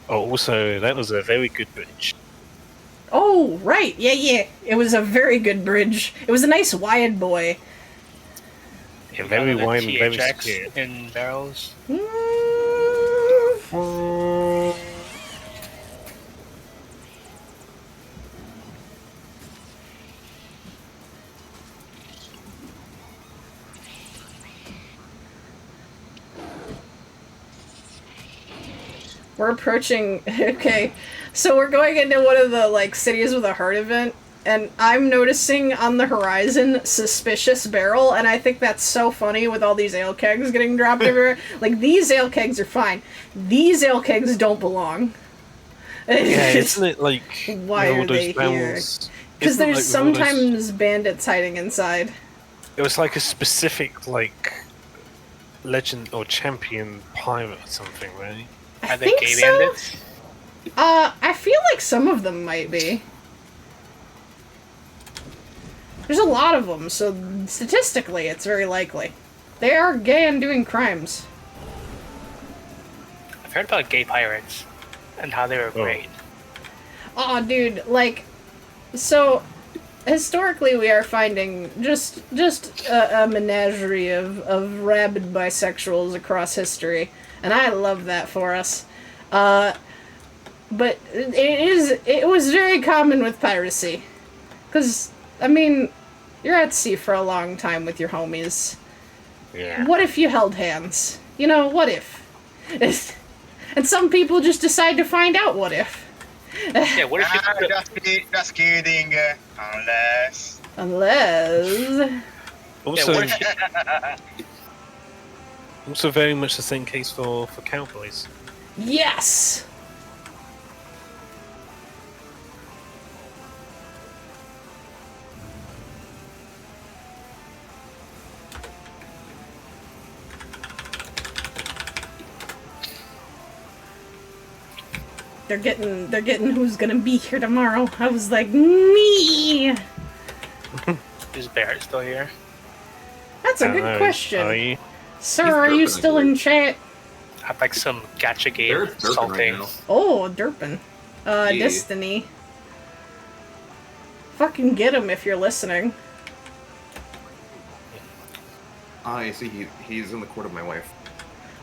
Oh, also, that was a very good bridge. Oh, right. Yeah. It was a very good bridge. It was a nice wide boy. Yeah, very wide and very THX secure. in barrels. We're approaching. Okay, so we're going into one of the like cities with a heart event, and I'm noticing on the horizon suspicious barrel, and I think that's so funny with all these ale kegs getting dropped everywhere. Like these ale kegs are fine. These ale kegs don't belong. Yeah, isn't it like why with all are those they here? barrels? Because Isn't it there's like with all those- sometimes bandits hiding inside. It was like a specific like legend or champion pirate or something, right? Are they think gay so. bandits? I feel like some of them might be. There's a lot of them, so statistically it's very likely. They are gay and doing crimes. I've heard about gay pirates and how they were great. Oh, dude, like, so historically we are finding just a menagerie of rabid bisexuals across history, and I love that for us. But it was very common with piracy, because I mean, you're at sea for a long time with your homies. Yeah. What if you held hands? You know, what if? And some people just decide to find out what if. Yeah, what if you just kidding. Unless. Also, also very much the same case for cowboys. Yes! they're getting who's gonna be here tomorrow. I was like, me. Is Barrett still here? That's a I don't good know. question. Are you? Sir, He's are you derping still again. in chat? I'd like some gacha game Barrett's derping salting. right now. Oh, derpin'. Yeah. Destiny. Fucking get him if you're listening. I see. He's in the court of my wife.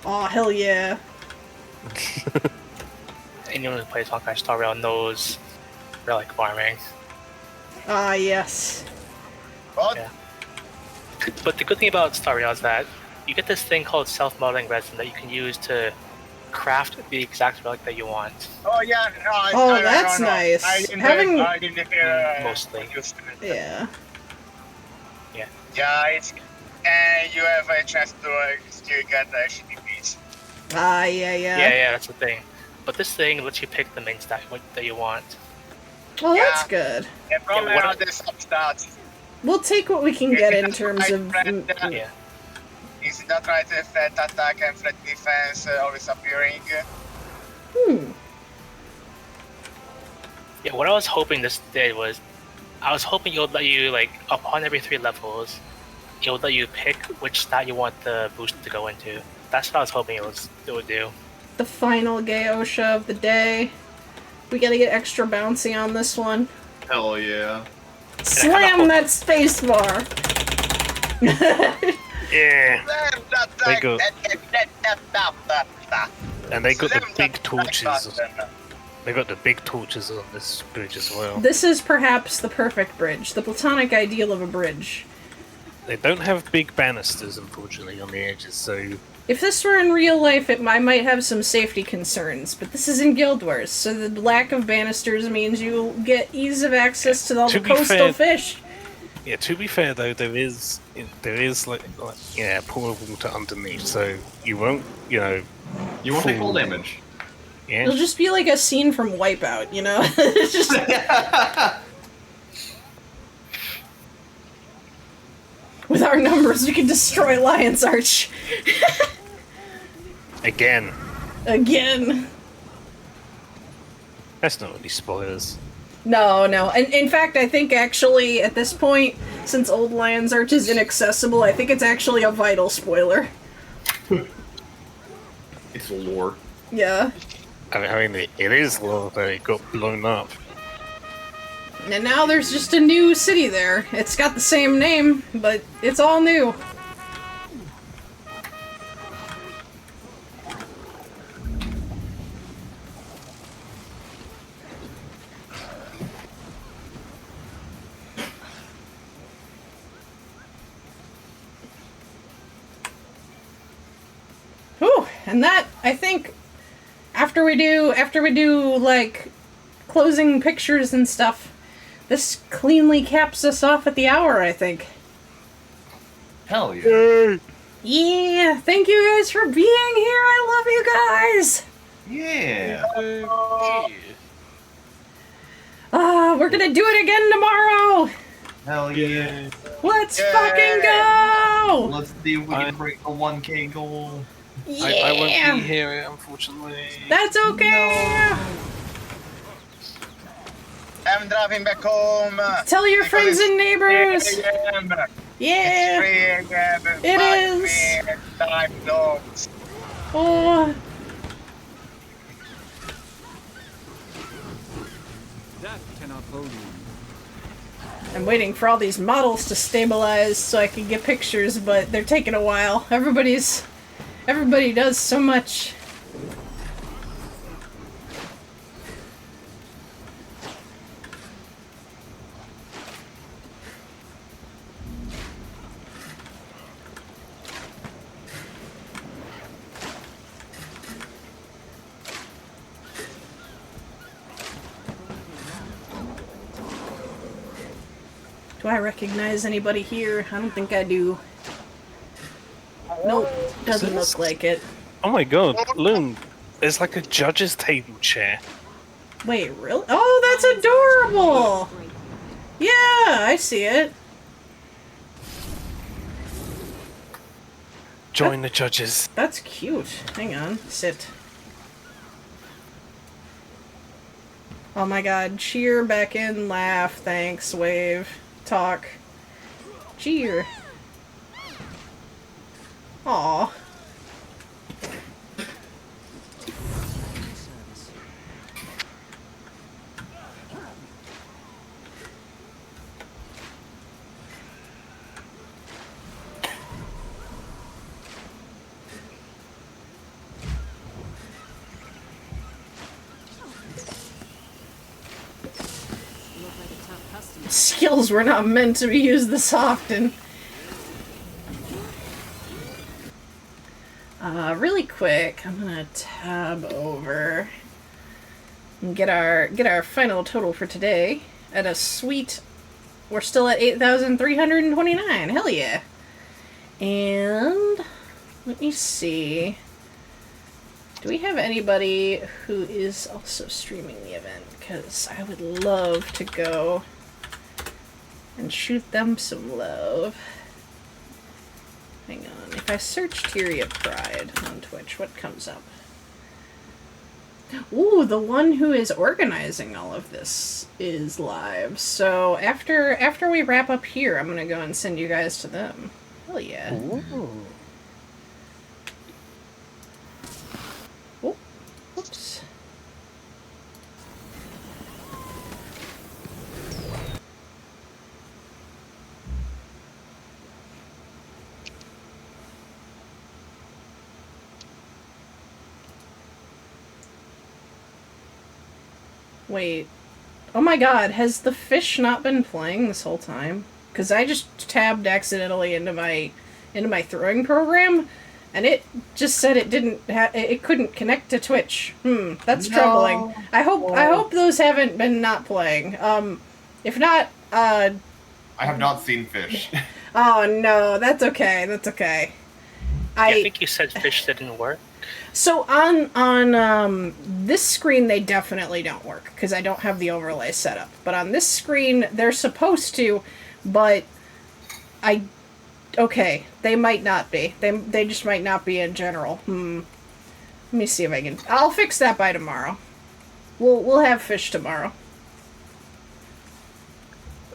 Oh, hell yeah. Anyone who plays Honkai Star Rail knows relic farming. Ah, yes. What? Yeah. But the good thing about Star Rail is that you get this thing called self-melting resin that you can use to craft the exact relic that you want. Oh yeah, no. Oh, no, that's no, no. nice. I didn't Having- I didn't Mostly. use it. Yeah. Yeah, it's and you have a chance to still get the shitty piece. Ah, yeah, yeah. Yeah, that's the thing. But this thing lets you pick the main stack that you want. Well, Yeah. that's good. The problem what are the substats. We'll take what we can get in terms of... Yeah. Is that right? Flat attack and flat defense always appearing. Yeah, what I was hoping this did was, I was hoping it would let you, like, upon every 3 levels, it would let you pick which stat you want the boost to go into. That's what I was hoping it would do. The final gay OSHA of the day. We gotta get extra bouncy on this one. Hell yeah. Slam that space bar! Yeah. They go. Slam And they got the that big like torches. button. They got the big torches on this bridge as well. This is perhaps the perfect bridge. The platonic ideal of a bridge. They don't have big banisters, unfortunately, on the edges, so... If this were in real life, I might have some safety concerns, but this is in Guild Wars, so the lack of banisters means you get ease of access to all the To be coastal fair- fish. Yeah, to be fair though, there is like yeah, pool of water underneath, so you won't, you know... You won't take full damage. Yeah. It'll just be like a scene from Wipeout, you know? It's just... With our numbers, we can destroy Lion's Arch. Again. Again. That's not really spoilers. No. And in fact, I think actually, at this point, since Old Lion's Arch is inaccessible, I think it's actually a vital spoiler. It's lore. Yeah. I mean it is lore, but it got blown up. And now there's just a new city there. It's got the same name, but it's all new. Whew, and that, I think, after we do like closing pictures and stuff, this cleanly caps us off at the hour, I think. Hell yeah. Yeah, thank you guys for being here. I love you guys. Yeah. We're gonna do it again tomorrow. Hell yeah. Let's fucking go. Let's see if we can break the 1K goal. Yeah. I won't be here, unfortunately. That's okay. I'm driving back home. Tell your friends and neighbors. Yeah. It is. Time dogs. Oh. That cannot hold you. I'm waiting for all these models to stabilize so I can get pictures, but they're taking a while. Everybody does so much. Do I recognize anybody here? I don't think I do. Nope, doesn't look like it. Oh my god, Loon, there's like a judge's table chair. Wait, really? Oh, that's adorable! Yeah, I see it. Join the judges. That's cute. Hang on, sit. Oh my god. Cheer, back in, laugh, thanks, wave, talk. Cheer. Aw. Look like a tough customer. Skills were not meant to be used this often. Really quick, I'm gonna tab over and get our final total for today at a sweet. We're still at 8,329. Hell yeah! And let me see. Do we have anybody who is also streaming the event? Because I would love to go and shoot them some love. Hang on. If I search Tyria Pride on Twitch, what comes up? Ooh, the one who is organizing all of this is live. So after we wrap up here, I'm gonna go and send you guys to them. Hell yeah. Ooh. Oh, whoops. Wait. Oh my god, has the fish not been playing this whole time? Because I just tabbed accidentally into my throwing program, and it just said it it couldn't connect to Twitch. That's troubling. I hope those haven't been not playing. If not, I have not seen fish. Oh no, that's okay. That's okay. I think you said fish didn't work. So on this screen they definitely don't work because I don't have the overlay set up. But on this screen they're supposed to, but okay, they might not be. They just might not be in general. Let me see if I can. I'll fix that by tomorrow. We'll have fish tomorrow.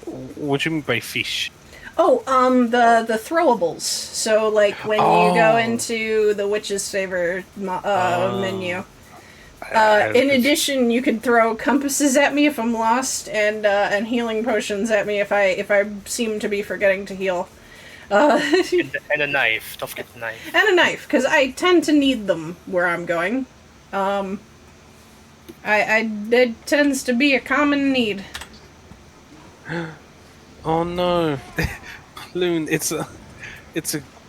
What do you mean by fish? Oh, the throwables. So, like, when you go into the witch's favor menu. In addition, you could throw compasses at me if I'm lost, and healing potions at me if I seem to be forgetting to heal. And a knife. Don't forget the knife. And a knife, because I tend to need them where I'm going. It tends to be a common need. Oh no, Loon! It's a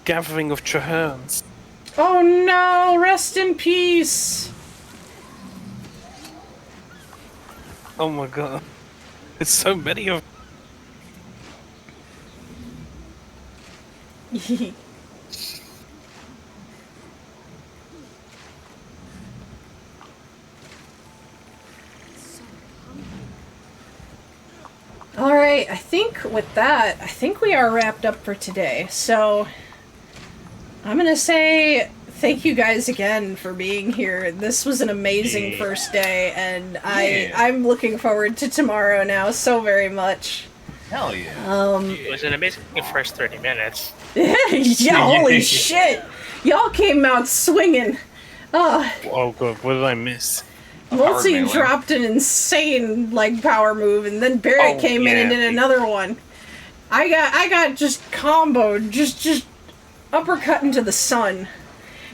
gathering of Traherns. Oh no! Rest in peace. Oh my god, it's so many of. Alright, I think with that, we are wrapped up for today. So, I'm gonna say thank you guys again for being here. This was an amazing first day, and I'm looking forward to tomorrow now so very much. Hell yeah. It was an amazing first 30 minutes. Yeah, holy shit! Y'all came out swinging. Oh god, what did I miss? Multi dropped an insane power move, and then Barrett came in and did another one. I got just comboed, just uppercut into the sun.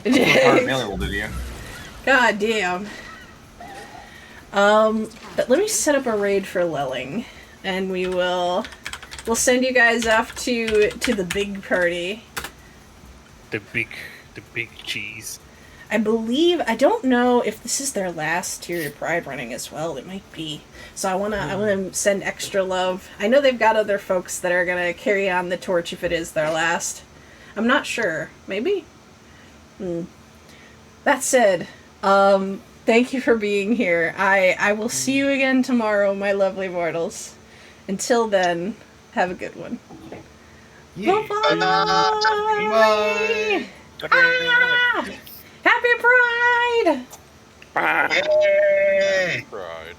Hard melee will do you. God damn. But let me set up a raid for Lelling, and we'll send you guys off to the big party. The big cheese. I don't know if this is their last Tyria Pride running as well. It might be. So I wanna send extra love. I know they've got other folks that are gonna carry on the torch if it is their last. I'm not sure. Maybe? That said, thank you for being here. I will see you again tomorrow, my lovely mortals. Until then, have a good one. Yeah. Bye-bye! Ah! Happy Pride! Yay! Pride.